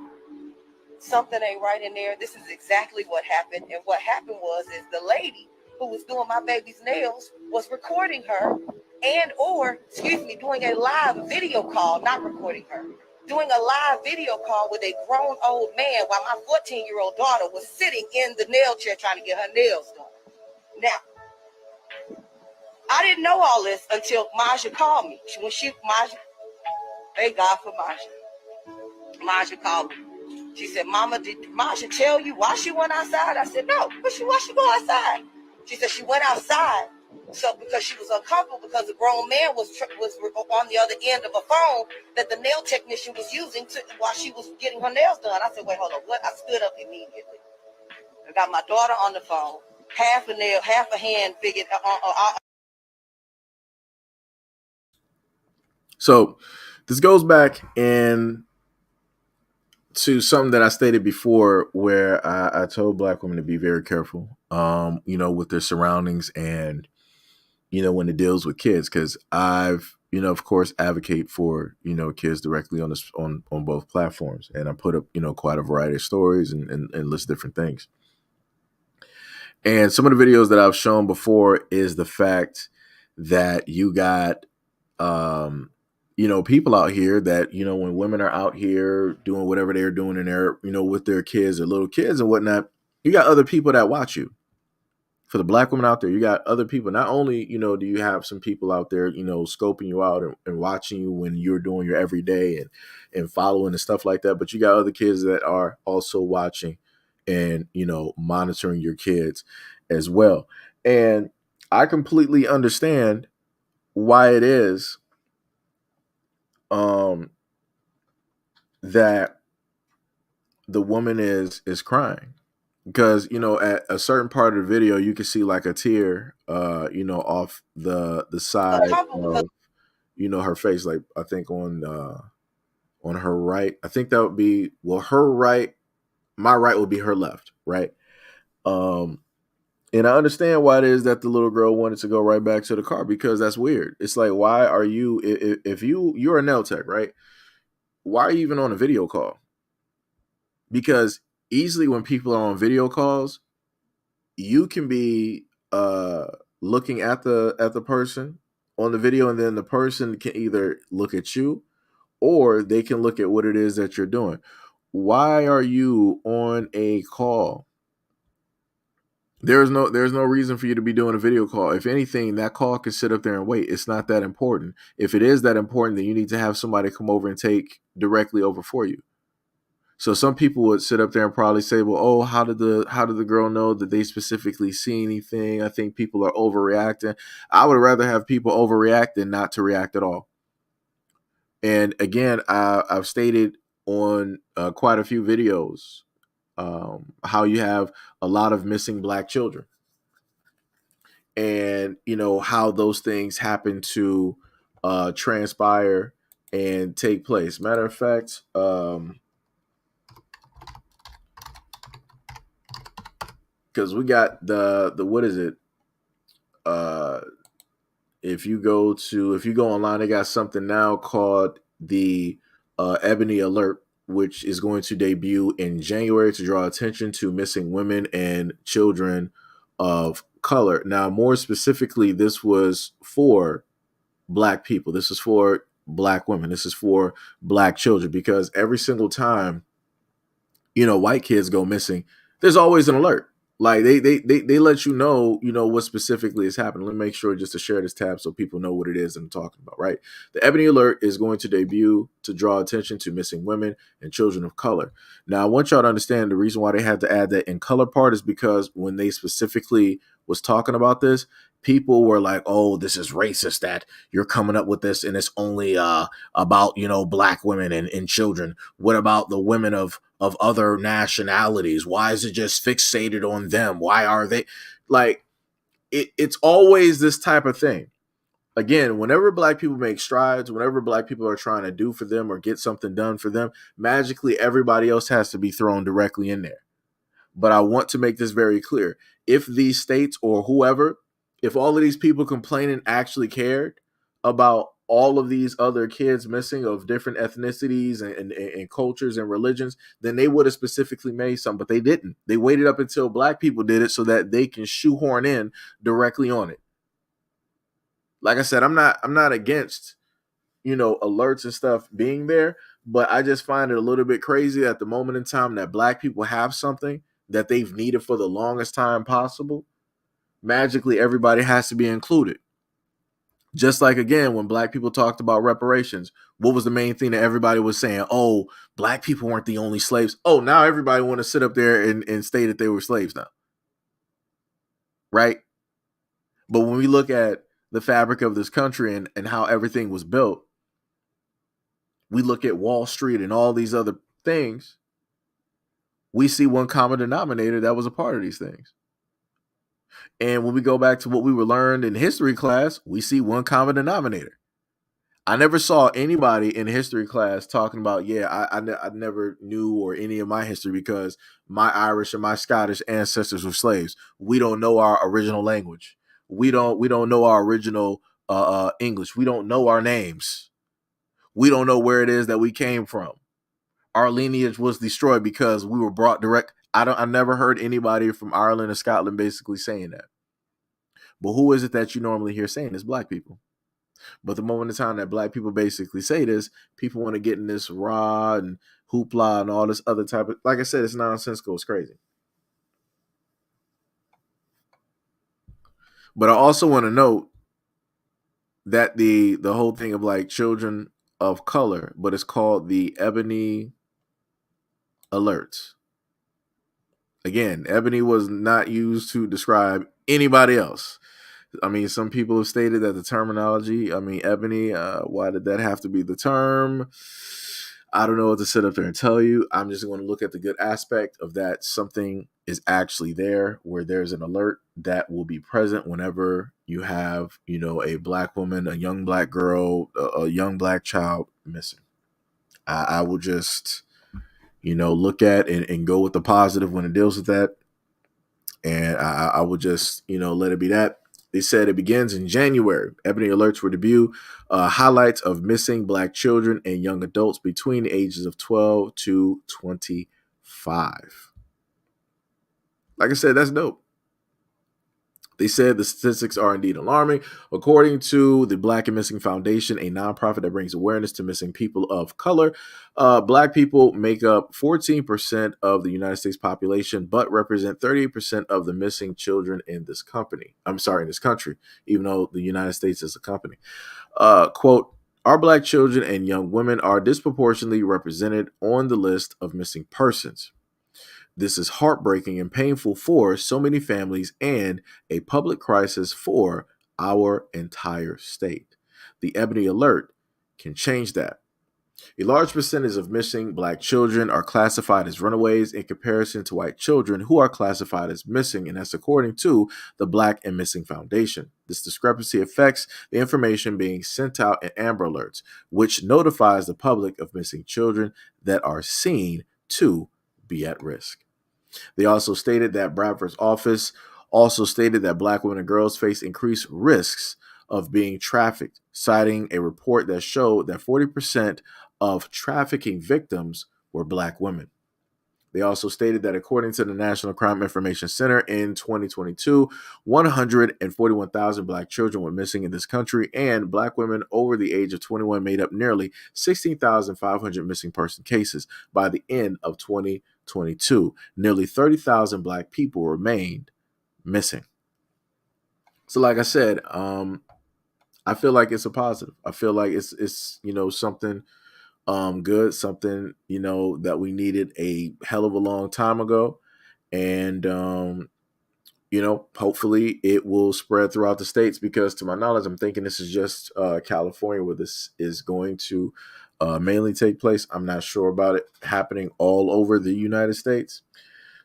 something ain't right in there. This is exactly what happened. And what happened is the lady who was doing my baby's nails was recording her doing a live video call, not recording her, doing a live video call with a grown old man while my 14-year-old daughter was sitting in the nail chair trying to get her nails done. Now, I didn't know all this until Maja called me. Thank God for Maja. Maja called me. She said, Mama, did Maja tell you why she went outside? I said, no. Why she go outside? She said she went outside because she was uncomfortable because the grown man was on the other end of a phone that the nail technician was using while she was getting her nails done. I said, wait, hold on. What? I stood up immediately. I got my daughter on the phone, half a nail, half a hand figured. So this goes back to something that I stated before, where I told Black women to be very careful, with their surroundings and, when it deals with kids, because I've, of course, advocate for, kids directly on both platforms. And I put up, quite a variety of stories and list different things. And some of the videos that I've shown before is the fact that you got, people out here that, when women are out here doing whatever they're doing in their, with their kids or little kids and whatnot, you got other people that watch you. For the black women out there, you got other people. Not only, do you have some people out there, scoping you out and watching you when you're doing your everyday and following and stuff like that, but you got other kids that are also watching and, monitoring your kids as well. And I completely understand why it is that the woman is crying. Because, at a certain part of the video, you can see like a tear, off the side of, her face. Like, I think on her right. I think that would be, her right. My right would be her left, right? And I understand why it is that the little girl wanted to go right back to the car, because that's weird. It's like, why are you, if you're a nail tech, right? Why are you even on a video call? Because easily when people are on video calls, you can be looking at the person on the video, and then the person can either look at you or they can look at what it is that you're doing. Why are you on a call? There's no reason for you to be doing a video call. If anything, that call can sit up there and wait. It's not that important. If it is that important, then you need to have somebody come over and take directly over for you. So some people would sit up there and probably say, well, oh, how did the girl know that they specifically see anything? I think people are overreacting. I would rather have people overreact than not to react at all. And again, I've stated on quite a few videos how you have a lot of missing black children. And, how those things happen to transpire and take place. Matter of fact, because we got the what is it? If you go online, they got something now called the Ebony Alert, which is going to debut in January to draw attention to missing women and children of color. Now, more specifically, this was for black people. This is for black women. This is for black children, because every single time, white kids go missing, there's always an alert. Like they let you know, what specifically is happening. Let me make sure just to share this tab so people know what it is I'm talking about, right? The Ebony Alert is going to debut to draw attention to missing women and children of color. Now, I want y'all to understand the reason why they had to add that in color part is because when they specifically was talking about this, people were like, oh, this is racist that you're coming up with this and it's only about, black women and children. What about the women of other nationalities? Why is it just fixated on them? Why are they like it's always this type of thing. Again, whenever black people make strides, whenever black people are trying to do for them or get something done for them, magically everybody else has to be thrown directly in there. But I want to make this very clear. If these states or whoever, if all of these people complaining actually cared about all of these other kids missing of different ethnicities and cultures and religions, then they would have specifically made some, but they didn't. They waited up until black people did it so that they can shoehorn in directly on it. Like I said, I'm not against, alerts and stuff being there, but I just find it a little bit crazy at the moment in time that black people have something that they've needed for the longest time possible. Magically, everybody has to be included. Just like, again, when black people talked about reparations, what was the main thing that everybody was saying? Oh, black people weren't the only slaves. Oh, now everybody want to sit up there and say that they were slaves now. Right? But when we look at the fabric of this country and how everything was built, we look at Wall Street and all these other things, we see one common denominator that was a part of these things. And when we go back to what we were learned in history class, we see one common denominator. I never saw anybody in history class talking about, I never knew or any of my history because my Irish and my Scottish ancestors were slaves. We don't know our original language. We don't know our original English. We don't know our names. We don't know where it is that we came from. Our lineage was destroyed because we were brought direct. I never heard anybody from Ireland or Scotland basically saying that. But who is it that you normally hear saying this? Black people. But the moment in time that black people basically say this, people want to get in this raw and hoopla and all this other type of, like I said, it's nonsensical. It's crazy. But I also want to note that the whole thing of like children of color, but it's called the Ebony Alerts. Again, ebony was not used to describe anybody else. I mean, some people have stated that the terminology, I mean, ebony, why did that have to be the term? I don't know what to sit up there and tell you. I'm just going to look at the good aspect of that something is actually there, where there's an alert that will be present whenever you have, you know, a black woman, a young black girl, a young black child missing. I will just, you know, look at and go with the positive when it deals with that. And I would just, you know, let it be that. They said it begins in January. Ebony Alerts will debut highlights of missing black children and young adults between the ages of 12 to 25. Like I said, that's dope. They said the statistics are indeed alarming. According to the Black and Missing Foundation, a nonprofit that brings awareness to missing people of color, black people make up 14% of the United States population, but represent 38% of the missing children in this country, even though the United States is a company. Quote, our black children and young women are disproportionately represented on the list of missing persons. This is heartbreaking and painful for so many families and a public crisis for our entire state. The Ebony Alert can change that. A large percentage of missing black children are classified as runaways in comparison to white children who are classified as missing, and that's according to the Black and Missing Foundation. This discrepancy affects the information being sent out in Amber Alerts, which notifies the public of missing children that are seen to be at risk. They also stated that Bradford's office also stated that black women and girls face increased risks of being trafficked, citing a report that showed that 40% of trafficking victims were black women. They also stated that according to the National Crime Information Center in 2022, 141,000 black children were missing in this country, and black women over the age of 21 made up nearly 16,500 missing person cases by the end of 2022. Nearly 30,000 black people remained missing. So like I said, I feel like it's a positive. I feel like it's you know, something good, something, you know, that we needed a hell of a long time ago. And, you know, hopefully it will spread throughout the states, because to my knowledge, I'm thinking this is just California where this is going to mainly take place. I'm not sure about it happening all over the United States.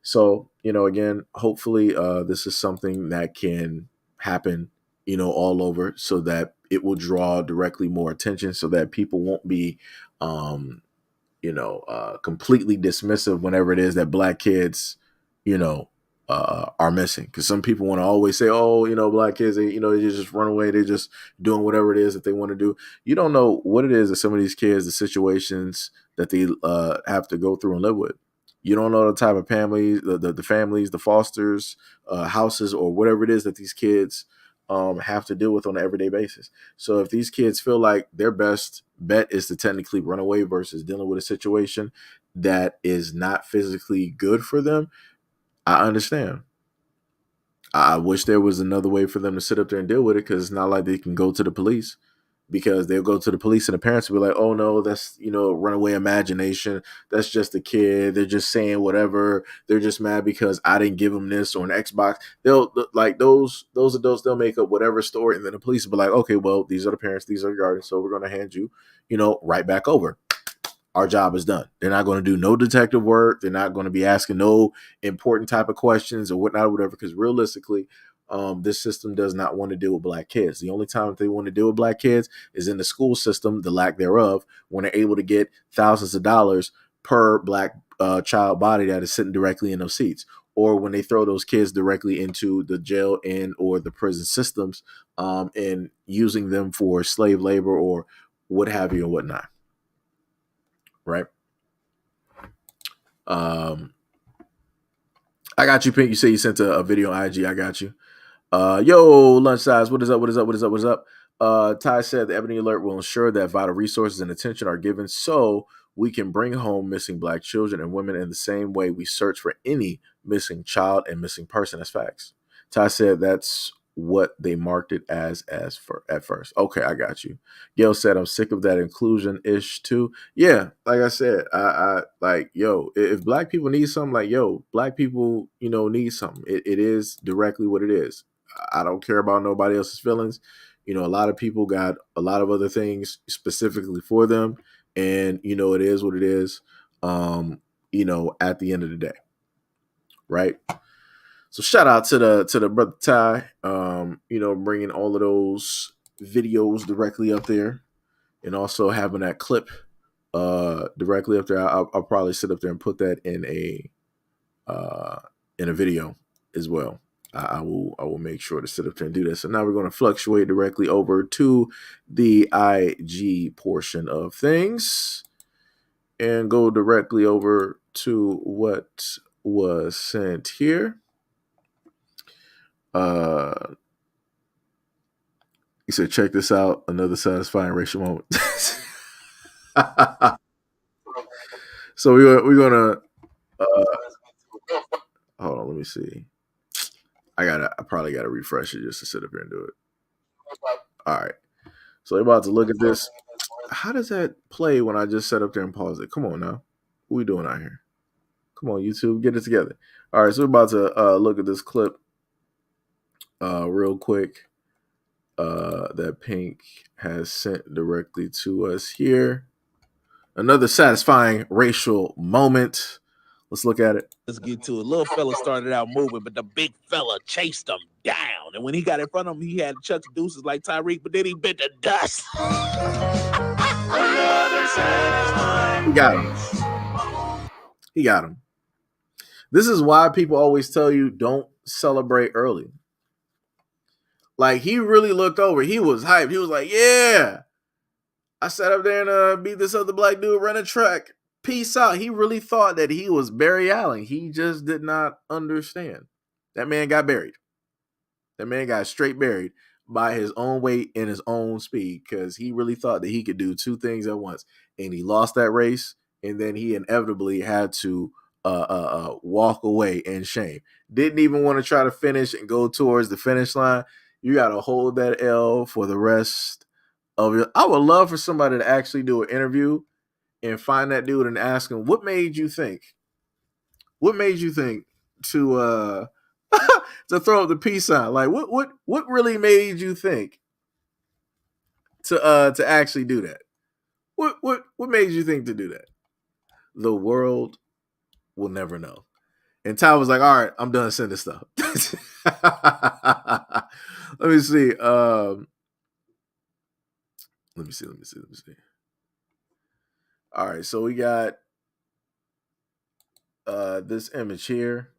So, you know, again, hopefully this is something that can happen, you know, all over, so that it will draw directly more attention, so that people won't be, completely dismissive whenever it is that black kids, you know, are missing. Because some people want to always say, oh, you know, black kids, they just run away. They're just doing whatever it is that they want to do. You don't know what it is that some of these kids, the situations that they have to go through and live with. You don't know the type of families, the families, the fosters, houses, or whatever it is that these kids have to deal with on an everyday basis. So if these kids feel like their best bet is to technically run away versus dealing with a situation that is not physically good for them, I understand. I wish there was another way for them to sit up there and deal with it, because it's not like they can go to the police, because they'll go to the police and the parents will be like, oh no, that's, you know, runaway imagination. That's just a kid. They're just saying whatever. They're just mad because I didn't give them this or an Xbox. They'll, like, those adults, they'll make up whatever story, and then the police will be like, okay, well, these are the parents, these are the guardians, so we're going to hand you, you know, right back over. Our job is done. They're not going to do no detective work. They're not going to be asking no important type of questions or whatnot or whatever, because realistically, this system does not want to deal with black kids. The only time they want to deal with black kids is in the school system, the lack thereof, when they're able to get thousands of dollars per black child body that is sitting directly in those seats, or when they throw those kids directly into the jail and or the prison systems, and using them for slave labor or what have you and whatnot. Right. I got you, Pink. You say you sent a video on IG. I got you. Yo, lunch size. What is up? What is up? What is up? What is up? Ty said the Ebony Alert will ensure that vital resources and attention are given so we can bring home missing Black children and women in the same way we search for any missing child and missing person. That's facts. Ty said that's what they marked it as for at first. Okay, I got you. Gail said I'm sick of that inclusion ish too. Yeah, like I said, I like, yo, if Black people need something, like, yo, Black people, need something. It is directly what it is. I don't care about nobody else's feelings. A lot of people got a lot of other things specifically for them, and it is what it is. At the end of the day, right? So shout out to the brother Ty, bringing all of those videos directly up there, and also having that clip directly up there. I'll probably sit up there and put that in a video as well. I will make sure to sit up there and do that. So now we're going to fluctuate directly over to the IG portion of things and go directly over to what was sent here. He said, check this out, another satisfying racial moment. So we're gonna hold on, let me see. I probably gotta refresh it just to sit up here and do it. All right. So we're about to look at this. How does that play when I just set up there and pause it? Come on now. What we doing out here? Come on, YouTube, get it together. All right, so we're about to look at this clip real quick that Pink has sent directly to us here. Another satisfying racial moment. Let's look at it. Let's get to it. Little fella started out moving, but the big fella chased him down. And when he got in front of him, he had to chuck the deuces like Tyreek, but then he bit the dust. He got him. He got him. This is why people always tell you don't celebrate early. Like, he really looked over. He was hyped. He was like, yeah, I sat up there and beat this other Black dude, run a track. Peace out. He really thought that he was Barry Allen. He just did not understand. That man got buried. That man got straight buried by his own weight and his own speed, because he really thought that he could do two things at once. And he lost that race, and then he inevitably had to walk away in shame. Didn't even want to try to finish and go towards the finish line. You got to hold that L for the rest of your... I would love for somebody to actually do an interview and find that dude and ask him, what made you think? What made you think to to throw up the peace sign? Like, what really made you think to actually do that? What made you think to do that? The world will never know. And Ty was like, all right, I'm done sending stuff. Let me see. Let me see. All right, so we got this image here.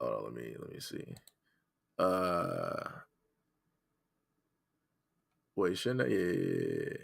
Oh, let me see. Wait, shouldn't I? Yeah.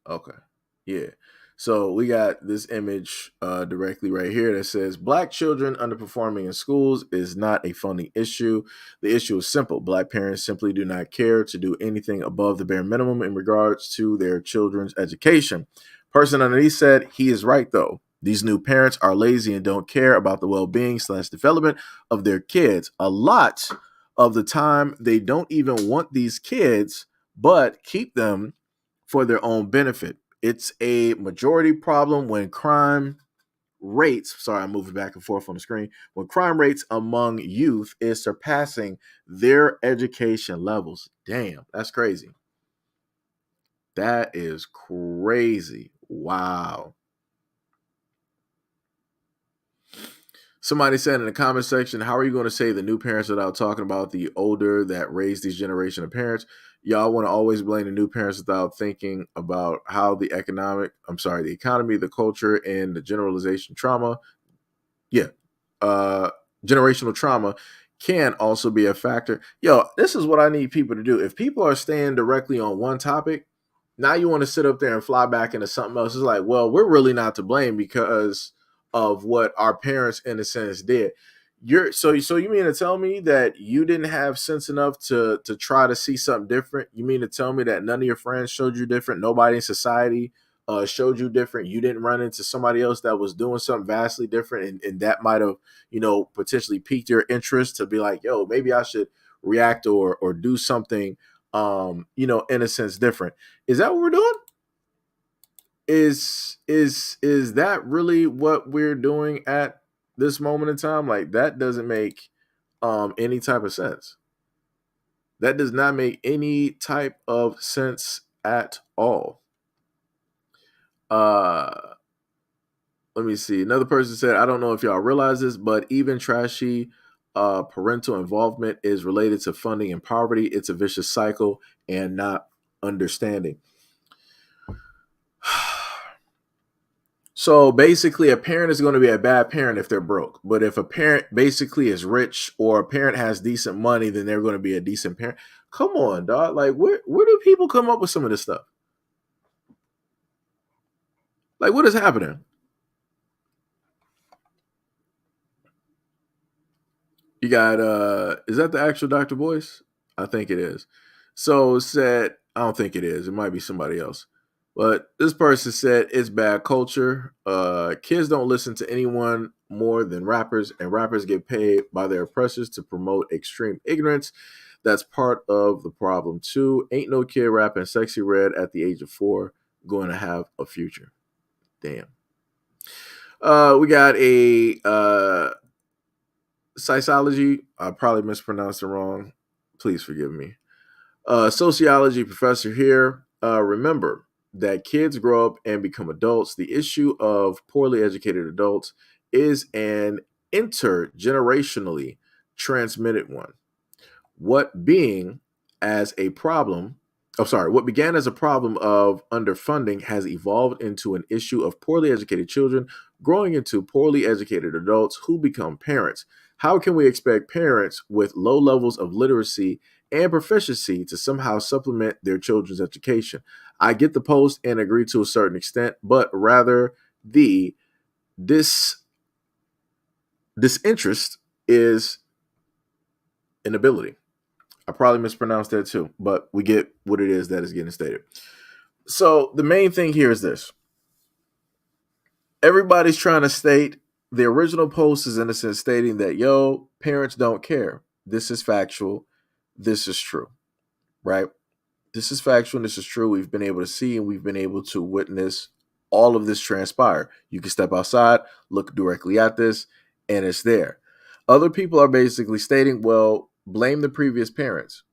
Okay. Yeah. So we got this image directly right here that says Black children underperforming in schools is not a funding issue. The issue is simple. Black parents simply do not care to do anything above the bare minimum in regards to their children's education. Person underneath said he is right, though. These new parents are lazy and don't care about the well-being/development of their kids. A lot of the time, they don't even want these kids, but keep them for their own benefit. It's a majority problem when crime rates, sorry, I'm moving back and forth on the screen, when crime rates among youth is surpassing their education levels. Damn, that's crazy. That is crazy. Wow. Somebody said in the comment section, how are you going to say the new parents without talking about the older that raised these generation of parents? Y'all want to always blame the new parents without thinking about how the economy, the culture, and the generalization trauma. Yeah. Generational trauma can also be a factor. Yo, this is what I need people to do. If people are staying directly on one topic, now you want to sit up there and fly back into something else. It's like, well, we're really not to blame because of what our parents, in a sense, did. So you mean to tell me that you didn't have sense enough to try to see something different? You mean to tell me that none of your friends showed you different? Nobody in society showed you different? You didn't run into somebody else that was doing something vastly different, and that might have, potentially piqued your interest to be like, yo, maybe I should react or do something, in a sense different. Is that what we're doing? Is that really what we're doing at this moment in time? Like, that doesn't make any type of sense. That does not make any type of sense at all. Let me see. Another person said, I don't know if y'all realize this, but even trashy parental involvement is related to funding and poverty. It's a vicious cycle and not understanding. So basically, a parent is going to be a bad parent if they're broke. But if a parent basically is rich, or a parent has decent money, then they're going to be a decent parent. Come on, dog. Like, where do people come up with some of this stuff? Like, what is happening? You got, is that the actual Dr. Boyce? I think it is. So it said, I don't think it is. It might be somebody else. But this person said it's bad culture. Kids don't listen to anyone more than rappers, and rappers get paid by their oppressors to promote extreme ignorance. That's part of the problem too. Ain't no kid rapping Sexy Red at the age of 4 going to have a future. Damn. We got a psychology. I probably mispronounced it wrong. Please forgive me. Sociology professor here. Remember that kids grow up and become adults. The issue of poorly educated adults is an intergenerationally transmitted one. What began as a problem of underfunding has evolved into an issue of poorly educated children growing into poorly educated adults who become parents. How can we expect parents with low levels of literacy and proficiency to somehow supplement their children's education? I get the post and agree to a certain extent, but rather the disinterest is inability. I probably mispronounced that too, but we get what it is that is getting stated. So the main thing here is this. Everybody's trying to state, the original post is in a sense stating that, yo, parents don't care. This is factual. This is true, right? This is factual and this is true. We've been able to see and we've been able to witness all of this transpire. You can step outside, look directly at this, and it's there. Other people are basically stating, well, blame the previous parents,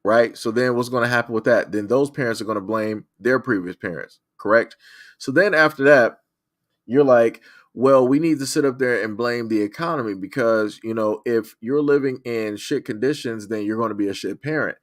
right? So then what's going to happen with that? Then those parents are going to blame their previous parents, correct? So then after that, you're like, well, we need to sit up there and blame the economy because, if you're living in shit conditions, then you're going to be a shit parent.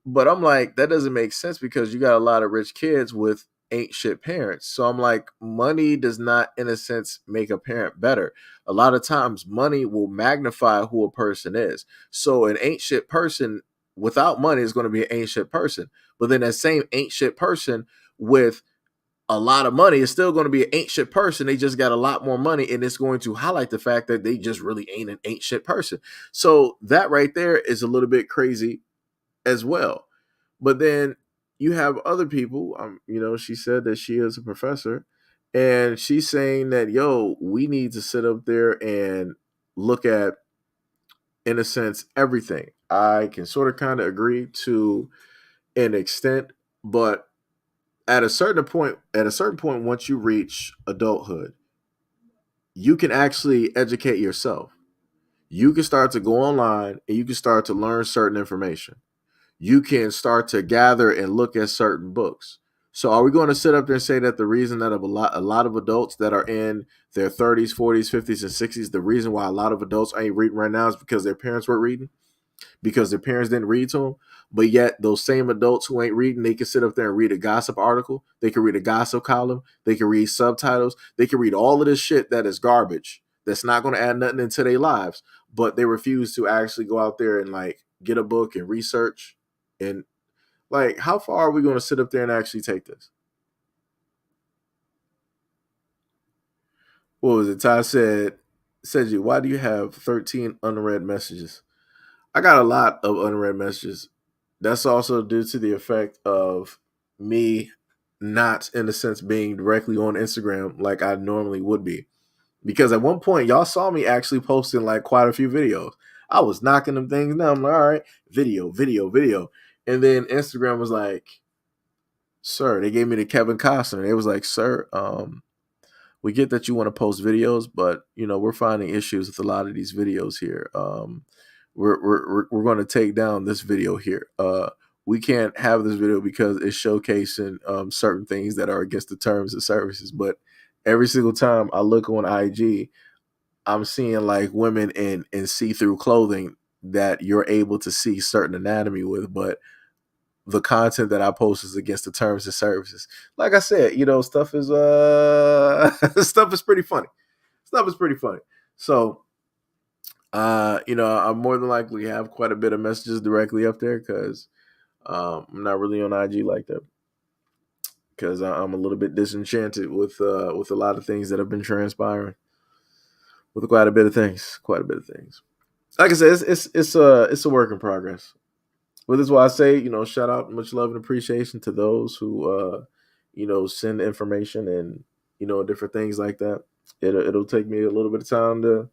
But I'm like, that doesn't make sense because you got a lot of rich kids with ain't shit parents. So I'm like, money does not, in a sense, make a parent better. A lot of times money will magnify who a person is. So an ain't shit person without money is going to be an ain't shit person. But then that same ain't shit person with a lot of money is still going to be an ain't shit person. They just got a lot more money, and it's going to highlight the fact that they just really ain't an ain't shit person. So that right there is a little bit crazy as well. But then you have other people, she said that she is a professor, and she's saying that, yo, we need to sit up there and look at, in a sense, everything. I can sort of kind of agree to an extent, but at a certain point, once you reach adulthood, you can actually educate yourself. You can start to go online and you can start to learn certain information. You can start to gather and look at certain books. So are we going to sit up there and say that the reason that a lot of adults that are in their 30s, 40s, 50s, and 60s, the reason why a lot of adults ain't reading right now is because their parents weren't reading? Because their parents didn't read to them? But yet those same adults who ain't reading, they can sit up there and read a gossip article. They can read a gossip column. They can read subtitles. They can read all of this shit that is garbage. That's not going to add nothing into their lives. But they refuse to actually go out there and get a book and research. And how far are we going to sit up there and actually take this? What was it? Ty said Seji, why do you have 13 unread messages? I got a lot of unread messages. That's also due to the effect of me not, in a sense, being directly on Instagram like I normally would be. Because at one point, y'all saw me actually posting like quite a few videos. I was knocking them things down. I'm like, all right, video. And then Instagram was like, sir, they gave me the Kevin Costner. They was like, sir, we get that you want to post videos, but we're finding issues with a lot of these videos here. We're going to take down this video here. We can't have this video because it's showcasing certain things that are against the terms of services. But every single time I look on IG, I'm seeing like women in see-through clothing that you're able to see certain anatomy with, but the content that I post is against the terms of services. Like I said, stuff is stuff is pretty funny. So, I more than likely have quite a bit of messages directly up there because I'm not really on IG like that. Because I'm a little bit disenchanted with a lot of things that have been transpiring. With quite a bit of things. Like I said, it's a work in progress. But this is why I say, shout out, much love and appreciation to those who, send information and, different things like that. It'll take me a little bit of time to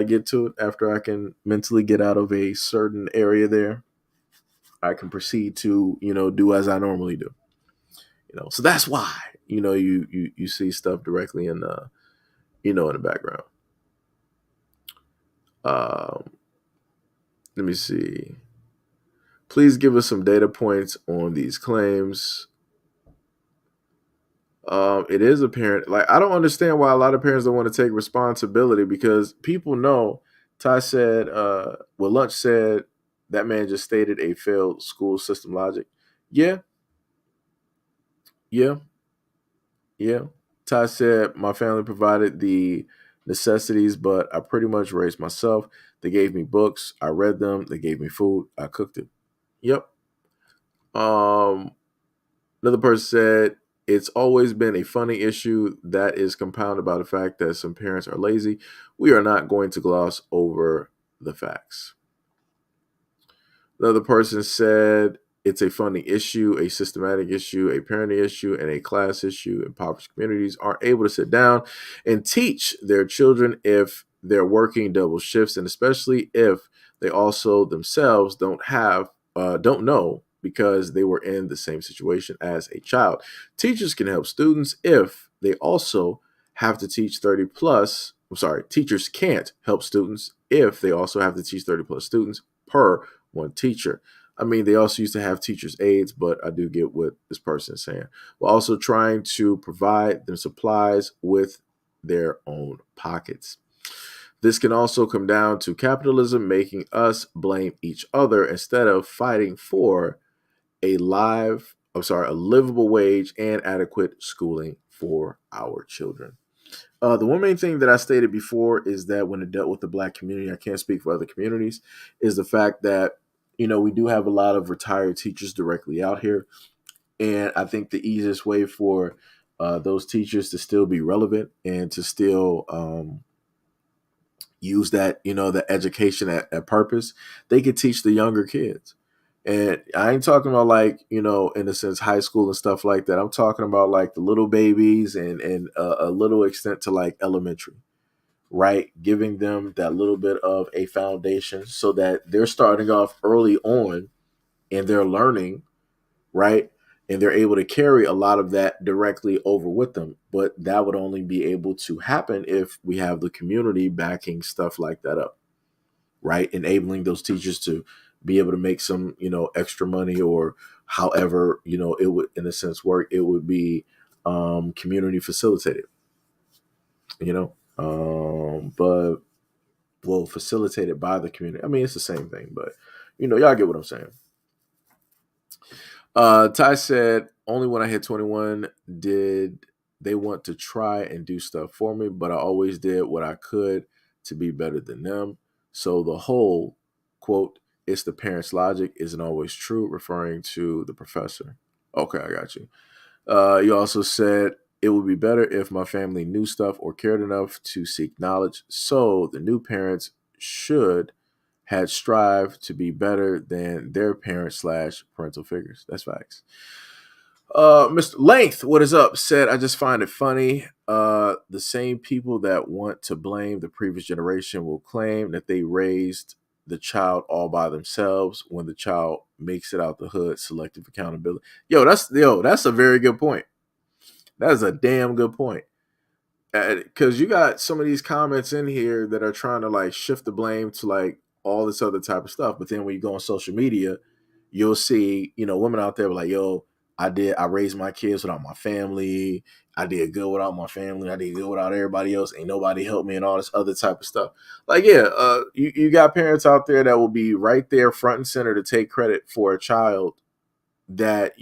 get to it. After I can mentally get out of a certain area there, I can proceed to, do as I normally do. So that's why, you see stuff directly in the, in the background. Let me see. Please give us some data points on these claims. It is apparent. Like, I don't understand why a lot of parents don't want to take responsibility because people know. Ty said, Lunch said that man just stated a failed school system logic. Yeah. Ty said my family provided the necessities, but I pretty much raised myself. They gave me books. I read them. They gave me food. I cooked it. Yep. Another person said, it's always been a funny issue that is compounded by the fact that some parents are lazy. We are not going to gloss over the facts. Another person said, it's a funny issue, a systematic issue, a parenting issue, and a class issue. Impoverished communities aren't able to sit down and teach their children if they're working double shifts, and especially if they also themselves don't know because they were in the same situation as a child. Teachers can help students if they also have to teach 30 plus. Teachers can't help students if they also have to teach 30 plus students per one teacher. I mean, they also used to have teachers' aides, but I do get what this person is saying. We're also trying to provide them supplies with their own pockets. This can also come down to capitalism making us blame each other instead of fighting for a livable wage and adequate schooling for our children. The one main thing that I stated before is that when it dealt with the Black community, I can't speak for other communities, is the fact that, we do have a lot of retired teachers directly out here. And I think the easiest way for those teachers to still be relevant and to still use that, the education at purpose, they could teach the younger kids. And I ain't talking about like, in a sense, high school and stuff like that. I'm talking about like the little babies and a little extent to like elementary, right? Giving them that little bit of a foundation so that they're starting off early on and they're learning, right? And they're able to carry a lot of that directly over with them. But that would only be able to happen if we have the community backing stuff like that up, right? Enabling those teachers to be able to make some, extra money or however, it would, in a sense, work. It would be community facilitated, facilitated by the community. I mean, it's the same thing, but, y'all get what I'm saying. Ty said, only when I hit 21 did they want to try and do stuff for me, but I always did what I could to be better than them. So the whole, quote, it's the parents' logic isn't always true, referring to the professor. Okay, I got you. You also said It would be better if my family knew stuff or cared enough to seek knowledge. So the new parents should had strived to be better than their parents / parental figures. That's facts. Mr. Length, what is up? Said, I just find it funny. The same people that want to blame the previous generation will claim that they raised the child all by themselves when the child makes it out the hood. Selective accountability. That's a very good point. That is a damn good point. Because you got some of these comments in here that are trying to like shift the blame to like all this other type of stuff. But then when you go on social media, you'll see, women out there like, yo, I raised my kids without my family. I did good without my family. I did good without everybody else. Ain't nobody helped me and all this other type of stuff. Like, you got parents out there that will be right there front and center to take credit for a child that,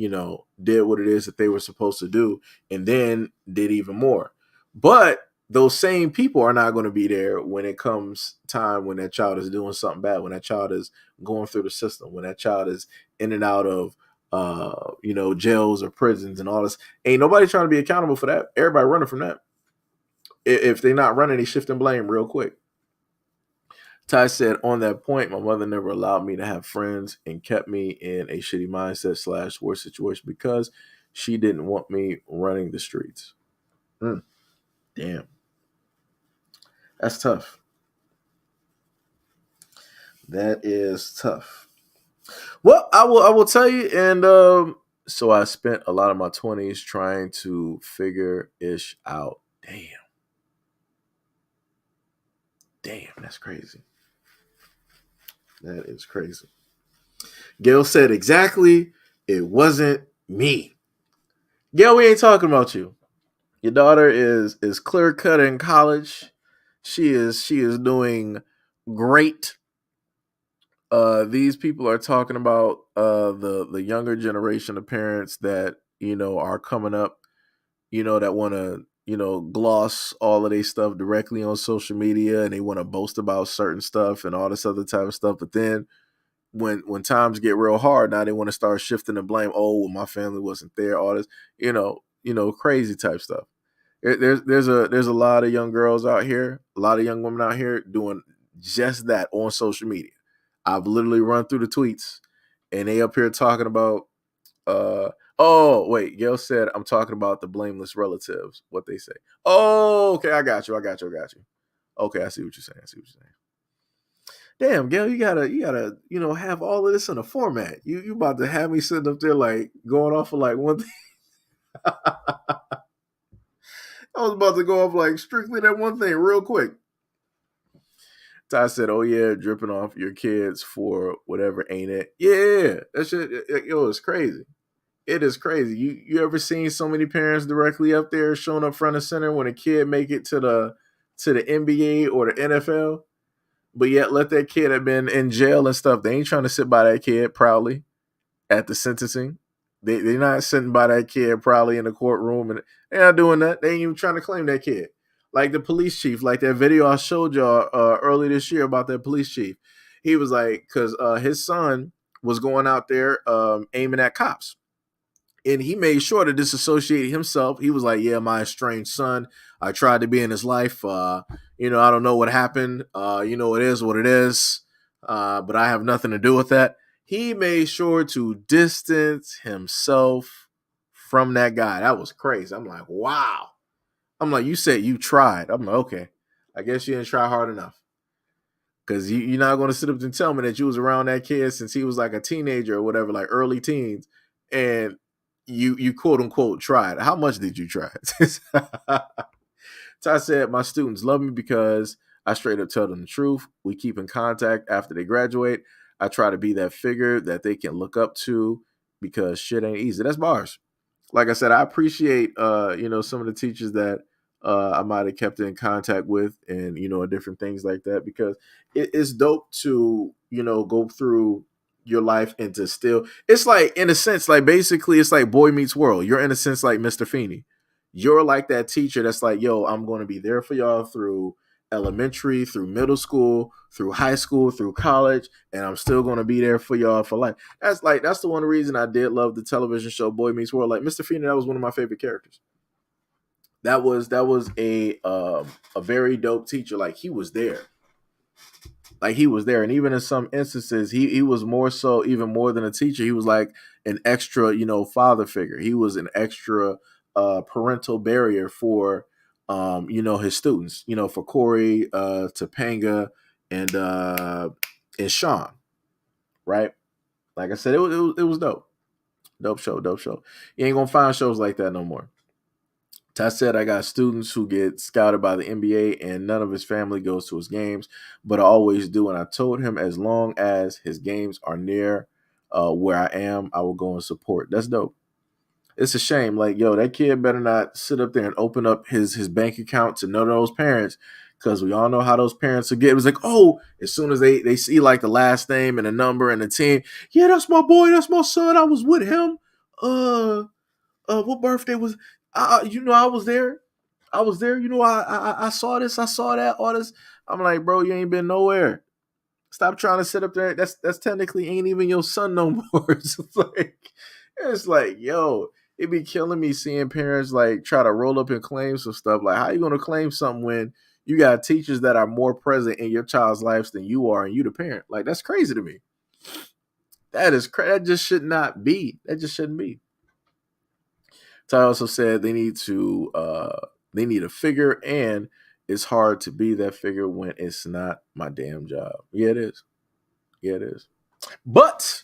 did what it is that they were supposed to do and then did even more. But those same people are not going to be there when it comes time when that child is doing something bad, when that child is going through the system, when that child is in and out of jails or prisons and all this. Ain't nobody trying to be accountable for that. Everybody running from that. If they're not running, they shifting blame real quick. Ty said, on that point, my mother never allowed me to have friends and kept me in a shitty mindset / worse situation because she didn't want me running the streets. Damn. That's tough. That is tough. Well, I will tell you, and so I spent a lot of my 20s trying to figure ish out. Damn, that's crazy. That is crazy. Gail said, exactly, it wasn't me. Gail, we ain't talking about you. Your daughter is clear cut in college. She is doing great. These people are talking about the younger generation of parents that are coming up, that want to gloss all of their stuff directly on social media, and they want to boast about certain stuff and all this other type of stuff. But then when times get real hard, now they want to start shifting the blame. Oh, well, my family wasn't there. All this, crazy type stuff. There's a lot of young girls out here, a lot of young women out here doing just that on social media. I've literally run through the tweets and they up here talking about, oh, wait, Gail said, I'm talking about the blameless relatives, what they say. Oh, okay, I got you. Okay, I see what you're saying. Damn, Gail, you gotta, have all of this in a format. You about to have me sitting up there like going off of like one thing. I was about to go off like strictly that one thing real quick. Ty said, oh yeah, dripping off your kids for whatever, ain't it? Yeah, that shit, it's crazy. It is crazy. You ever seen so many parents directly up there showing up front and center when a kid make it to the NBA or the NFL, but yet let that kid have been in jail and stuff. They ain't trying to sit by that kid proudly at the sentencing. They're not sitting by that kid proudly in the courtroom, and they're not doing that. They ain't even trying to claim that kid. Like the police chief, like that video I showed y'all early this year about that police chief. He was like, because his son was going out there aiming at cops. And he made sure to disassociate himself. He was like, yeah, my estranged son. I tried to be in his life. I don't know what happened. It is what it is. But I have nothing to do with that. He made sure to distance himself from that guy. That was crazy. I'm like, wow. I'm like, you said you tried. I'm like, okay. I guess you didn't try hard enough. Because you're not going to sit up and tell me that you was around that kid since he was like a teenager or whatever, like early teens. And you quote unquote tried. How much did you try? Ty said, my students love me because I straight up tell them the truth. We keep in contact after they graduate. I try to be that figure that they can look up to because shit ain't easy. That's bars. Like I said, I appreciate some of the teachers that I might have kept in contact with and different things like that, because it's dope to go through your life and to still, it's like, in a sense, like basically it's like Boy Meets World. You're in a sense like Mr. Feeney. You're like that teacher that's like, yo, I'm going to be there for y'all through elementary, through middle school, through high school, through college, and I'm still going to be there for y'all for life. That's the one reason I did love the television show Boy Meets World. Like Mr. Feeney, that was one of my favorite characters. That was a very dope teacher. Like he was there. Like he was there. And even in some instances, he was more so, even more than a teacher. He was like an extra, father figure. He was an extra parental barrier for his students, for Corey, Topanga, and Sean. Right? Like I said, it was dope. Dope show. You ain't gonna find shows like that no more. Ty said, I got students who get scouted by the NBA and none of his family goes to his games, but I always do. And I told him as long as his games are near where I am, I will go and support. That's dope. It's a shame. Like, yo, that kid better not sit up there and open up his bank account to none of those parents, because we all know how those parents will get. It was like, oh, as soon as they see like the last name and a number and the team, yeah, that's my boy, that's my son. I was with him. What birthday was? I was there. I saw this. I saw that. All this. I'm like, bro, you ain't been nowhere. Stop trying to sit up there. That's technically ain't even your son no more. It's like, yo, it be killing me seeing parents like try to roll up and claim some stuff. Like, how you gonna claim something when you got teachers that are more present in your child's lives than you are, and you the parent? Like, that's crazy to me. That is crazy. That just should not be. That just shouldn't be. Ty also said they need a figure, and it's hard to be that figure when it's not my damn job. Yeah, it is. But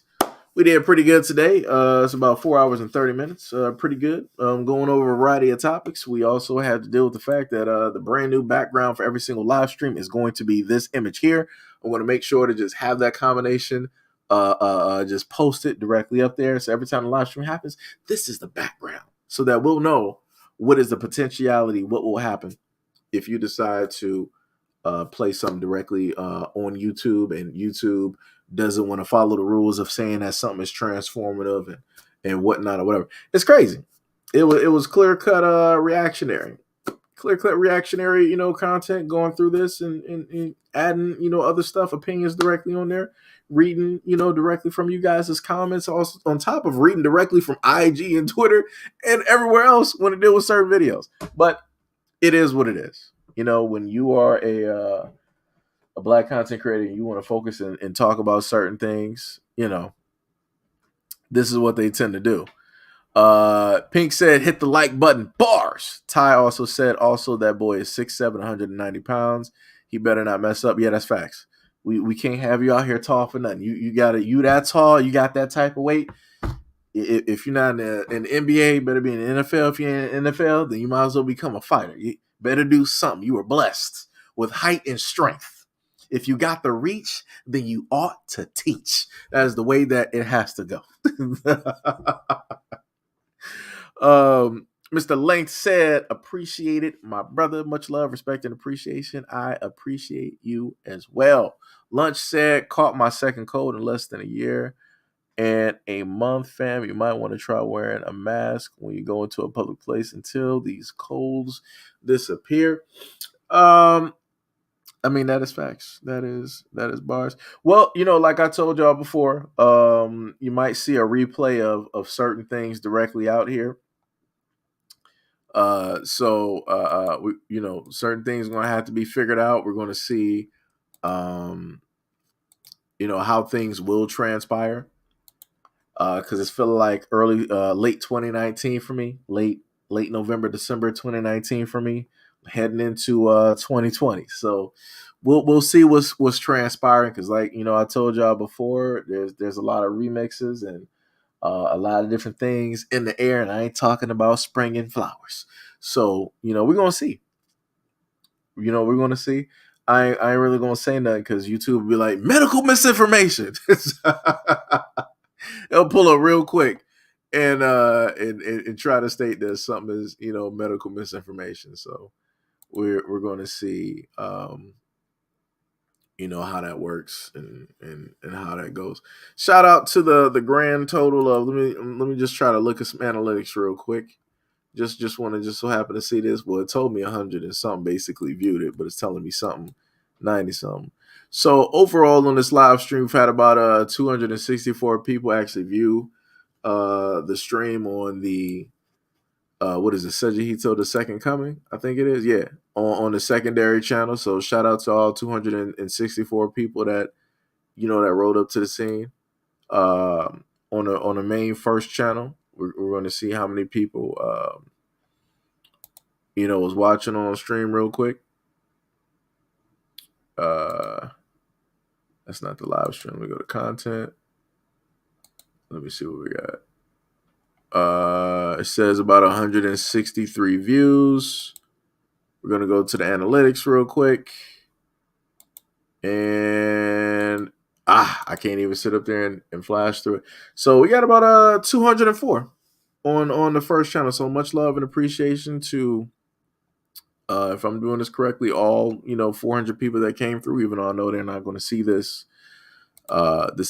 we did pretty good today. It's about 4 hours and 30 minutes. Pretty good. Going over a variety of topics. We also had to deal with the fact that the brand new background for every single live stream is going to be this image here. I'm going to make sure to just have that combination just post it directly up there. So every time the live stream happens, this is the background, so that we'll know what is the potentiality, what will happen if you decide to play something directly on YouTube, and YouTube doesn't want to follow the rules of saying that something is transformative and whatnot or whatever. It's crazy. It was clear cut reactionary, content going through this and adding, other stuff, opinions directly on there, reading, directly from you guys' comments, also on top of reading directly from IG and Twitter and everywhere else when it deals with certain videos. But it is what it is. When you are a Black content creator and you want to focus and talk about certain things, this is what they tend to do. Pink said, hit the like button. Bars. Ty also said, that boy is 6'7", 190 pounds. He better not mess up. Yeah, that's facts. We can't have you out here tall for nothing. You that tall, you got that type of weight. If you're not in the NBA, you better be in the NFL. If you're in the NFL, then you might as well become a fighter. You better do something. You were blessed with height and strength. If you got the reach, then you ought to teach. That is the way that it has to go. Mr. Length said, appreciate it, my brother. Much love, respect, and appreciation. I appreciate you as well. Lunch said, caught my second cold in less than a year and a month, fam. You might want to try wearing a mask when you go into a public place until these colds disappear. That is facts. That is bars. Well, like I told y'all before, you might see a replay of certain things directly out here. Certain things are going to have to be figured out. We're going to see, how things will transpire. Because it's feeling like late 2019 for me, late November, December 2019 for me, heading into 2020. So we'll see what's transpiring. Because I told y'all before, there's a lot of remixes and a lot of different things in the air, and I ain't talking about spring and flowers. So, we're going to see. We're going to see. I ain't really going to say nothing because YouTube will be like, medical misinformation. They'll pull up real quick and try to state that something is, medical misinformation. So we're going to see, how that works and how that goes. Shout out to the grand total of, let me just try to look at some analytics real quick. Just so happen to see this. Well, it told me 100 and something basically viewed it, but it's telling me something 90 something. So overall on this live stream, we've had about 264 people actually view the stream on the what is it, Sejihito the Second Coming, I think it is, yeah, on the secondary channel. So shout out to all 264 people that that rolled up to the scene. On the main first channel, we're going to see how many people was watching on stream real quick. That's not the live stream. Let me go to content. Let me see what we got. It says about 163 views. We're going to go to the analytics real quick. And I can't even sit up there and flash through it. So we got about 204 on the first channel. So much love and appreciation to, if I'm doing this correctly, all 400 people that came through, even though I know they're not going to see this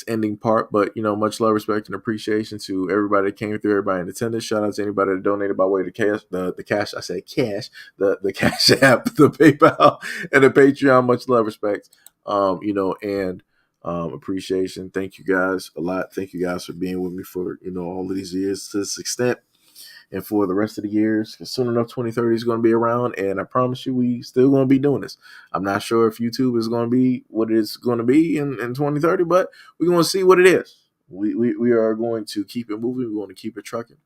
ending part, but much love, respect, and appreciation to everybody that came through, everybody in attendance. Shout out to anybody that donated by way of the cash, the cash app, the PayPal, and the Patreon. Much love, respect, and appreciation. Thank you guys a lot. Thank you guys for being with me for all of these years to this extent, and for the rest of the years. Because soon enough, 2030 is going to be around, and I promise you, we still going to be doing this. I'm not sure if YouTube is going to be what it's going to be in 2030, but we're going to see what it is. We are going to keep it moving. We're going to keep it trucking,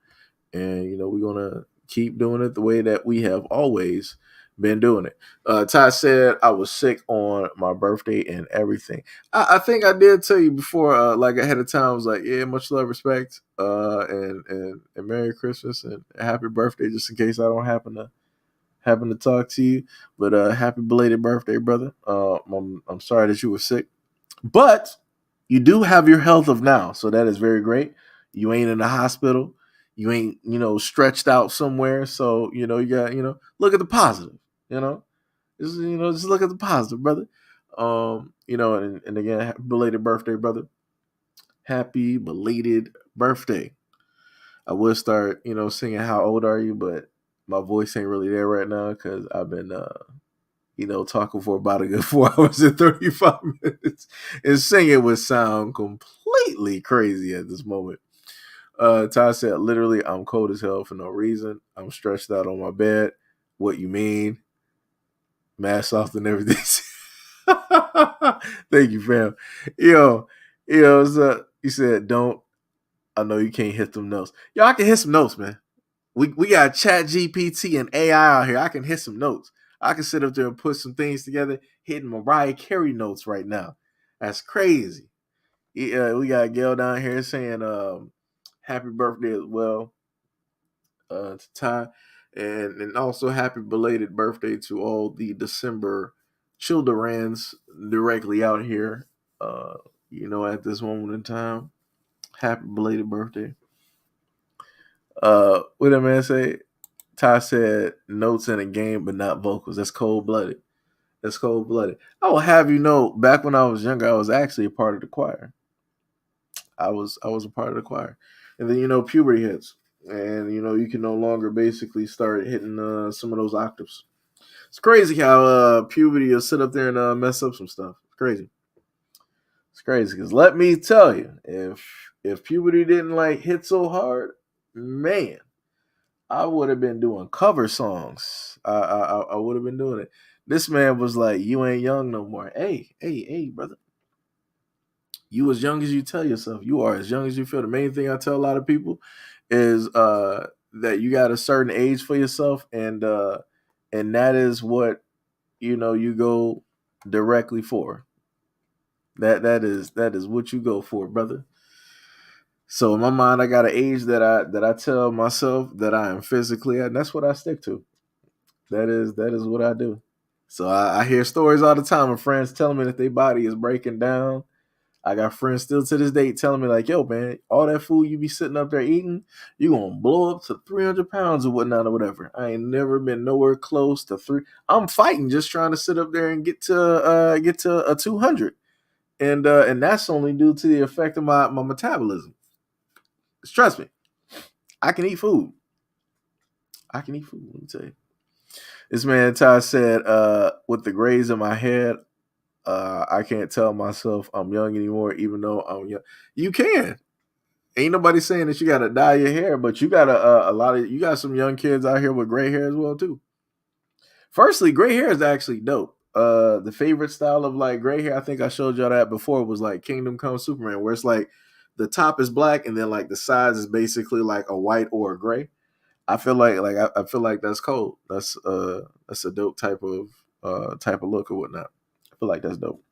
and we're going to keep doing it the way that we have always been doing it. Ty said I was sick on my birthday and everything. I think I did tell you before, like ahead of time. I was like, yeah, much love, respect, and Merry Christmas and happy birthday, just in case I don't happen to talk to you. But happy belated birthday, brother. I'm sorry that you were sick, but you do have your health of now, so that is very great. You ain't in the hospital. You ain't stretched out somewhere. So you got look at the positive. Just look at the positive, brother. And again, happy belated birthday, brother. Happy belated birthday. I would start, singing "How Old Are You," but my voice ain't really there right now because I've been, talking for about a good 4 hours and 35 minutes, and singing would sound completely crazy at this moment. Ty said, literally, I'm cold as hell for no reason. I'm stretched out on my bed. What you mean? Mask off and everything. Thank you, fam. So he said, don't. I know you can't hit them notes. Yo, I can hit some notes, man. We got Chat GPT and AI out here. I can hit some notes. I can sit up there and put some things together, hitting Mariah Carey notes right now. That's crazy. We got Gail down here saying happy birthday as well to Ty. And also happy belated birthday to all the December childrens directly out here, at this moment in time. Happy belated birthday. What did that man say? Ty said notes in a game, but not vocals. That's cold-blooded. That's cold-blooded. I will have you know, back when I was younger, I was actually a part of the choir. I was a part of the choir. And then, puberty hits. And, you can no longer basically start hitting some of those octaves. It's crazy how puberty will sit up there and mess up some stuff. It's crazy. It's crazy because let me tell you, if puberty didn't hit so hard, man, I would have been doing cover songs. I would have been doing it. This man was like, you ain't young no more. Hey, brother. You as young as you tell yourself. You are as young as you feel. The main thing I tell a lot of people is that you got a certain age for yourself, and that is what you go directly for. That is what you go for, brother. So in my mind, I got an age that I tell myself that I am physically at, and that's what I stick to. That is what I do. So I hear stories all the time of friends telling me that their body is breaking down. I got friends still to this day telling me like, yo, man, all that food you be sitting up there eating, you going to blow up to 300 pounds or whatnot or whatever. I ain't never been nowhere close to 3. I'm fighting just trying to sit up there and get to a 200. And that's only due to the effect of my metabolism. Trust me, I can eat food. Let me tell you. This man, Ty, said, with the grays in my head, I can't tell myself I'm young anymore, even though I'm young. You can. Ain't nobody saying that you got to dye your hair, but you got you got some young kids out here with gray hair as well too. Firstly, gray hair is actually dope. The favorite style of like gray hair, I think I showed y'all that before, was like Kingdom Come Superman, where it's like the top is black and then like the sides is basically like a white or a gray. I feel like I feel like that's cold. That's a dope type of look or whatnot. I feel like that's dope.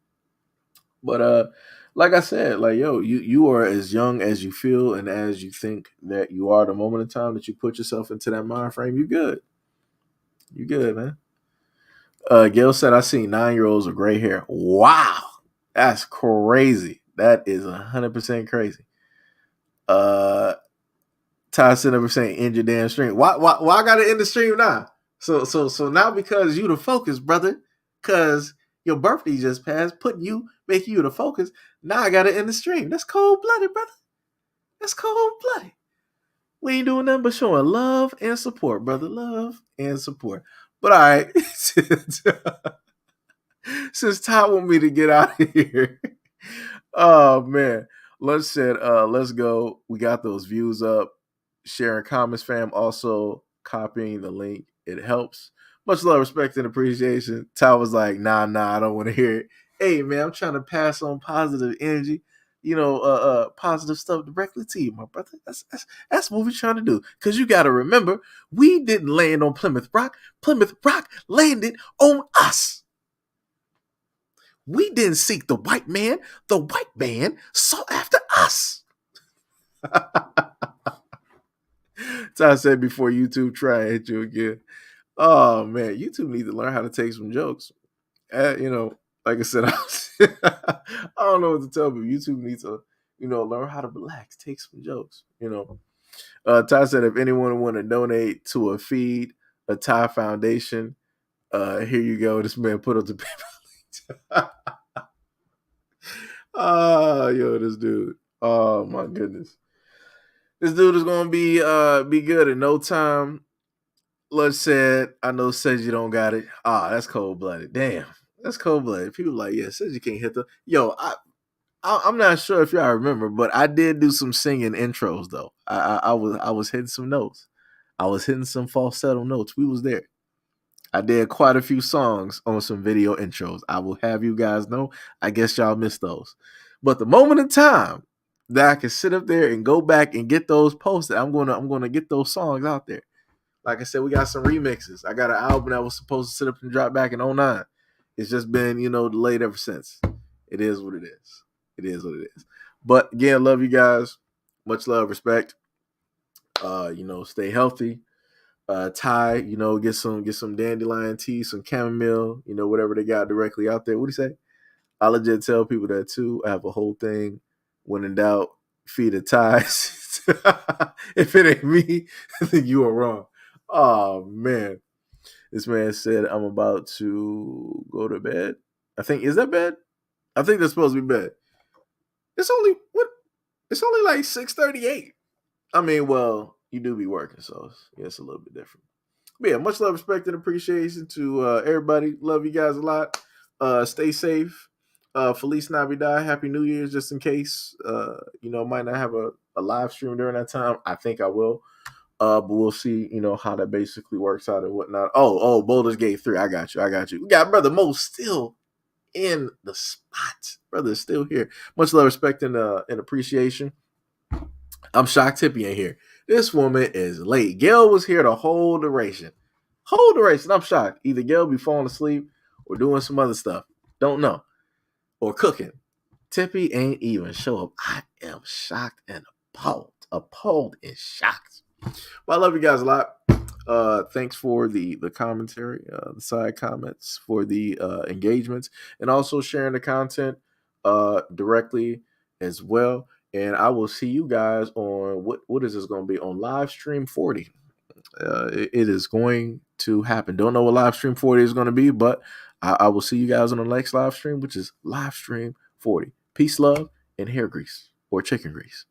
But like I said, like you are as young as you feel and as you think that you are. The moment in time that you put yourself into that mind frame, you good. You good, man. Gail said, I seen 9-year-olds with gray hair. Wow. That's crazy. That is 100% crazy. Ty said never saying end your damn stream. Why I gotta end the stream now? So now because you the focus, brother, cause your birthday just passed, making you the focus. Now I gotta end the stream. That's cold-blooded, brother. That's cold-blooded. We ain't doing nothing but showing love and support, brother. Love and support. But all right. Since Ty want me to get out of here. Oh man. Lunch said, let's go. We got those views up. Sharing comments, fam. Also copying the link. It helps. Much love, respect, and appreciation. Ty was like, nah, I don't want to hear it. Hey man, I'm trying to pass on positive energy. Positive stuff directly to you, my brother. That's what we're trying to do. Because you got to remember, we didn't land on Plymouth Rock. Plymouth Rock landed on us. We didn't seek the white man. The white man sought after us. Ty said before YouTube try and hit you again. Oh, man. YouTube needs to learn how to take some jokes. Like I said, I don't know what to tell people. YouTube needs to, learn how to relax, take some jokes. Ty said, if anyone want to donate to a feed, a Ty Foundation, here you go. This man put up the paper. This dude. Oh my goodness. This dude is gonna be good in no time. Lunch said, I know says you don't got it. That's cold-blooded. Damn. That's cold-blooded. People like, yeah, says you can't hit the. Yo, I'm not sure if y'all remember, but I did do some singing intros though. I was hitting some notes. I was hitting some falsetto notes. We was there. I did quite a few songs on some video intros. I will have you guys know. I guess y'all missed those. But the moment in time that I can sit up there and go back and get those posted, I'm gonna get those songs out there. Like I said, we got some remixes. I got an album that was supposed to sit up and drop back in 2009. It's just been, delayed ever since. It is what it is. It is what it is. But again, love you guys. Much love, respect. Stay healthy. Ty, get some dandelion tea, some chamomile, whatever they got directly out there. What do you say? I legit tell people that too. I have a whole thing. When in doubt, feed the ties. If it ain't me, I think you are wrong. Oh man. This man said, I'm about to go to bed. Is that bed? I think that's supposed to be bed. It's only like 6:38. I mean, well, you do be working, so it's a little bit different. But yeah, much love, respect, and appreciation to everybody. Love you guys a lot. Stay safe. Feliz Navidad. Happy New Year's, just in case. Might not have a live stream during that time. I think I will. But we'll see, how that basically works out and whatnot. Oh, Boulders Gate 3. I got you. We got Brother Mo still in the spot. Brother is still here. Much love, respect, and appreciation. I'm shocked Tippy ain't here. This woman is late. Gail was here the whole duration. I'm shocked. Either Gail be falling asleep or doing some other stuff. Don't know. Or cooking. Tippy ain't even show up. I am shocked and appalled and shocked. But I love you guys a lot. Thanks for the commentary, the side comments, for the engagements, and also sharing the content directly as well. And I will see you guys on what is this going to be on live stream 40. It is going to happen. Don't know what live stream 40 is going to be, but I will see you guys on the next live stream, which is live stream 40. Peace, love, and hair grease or chicken grease.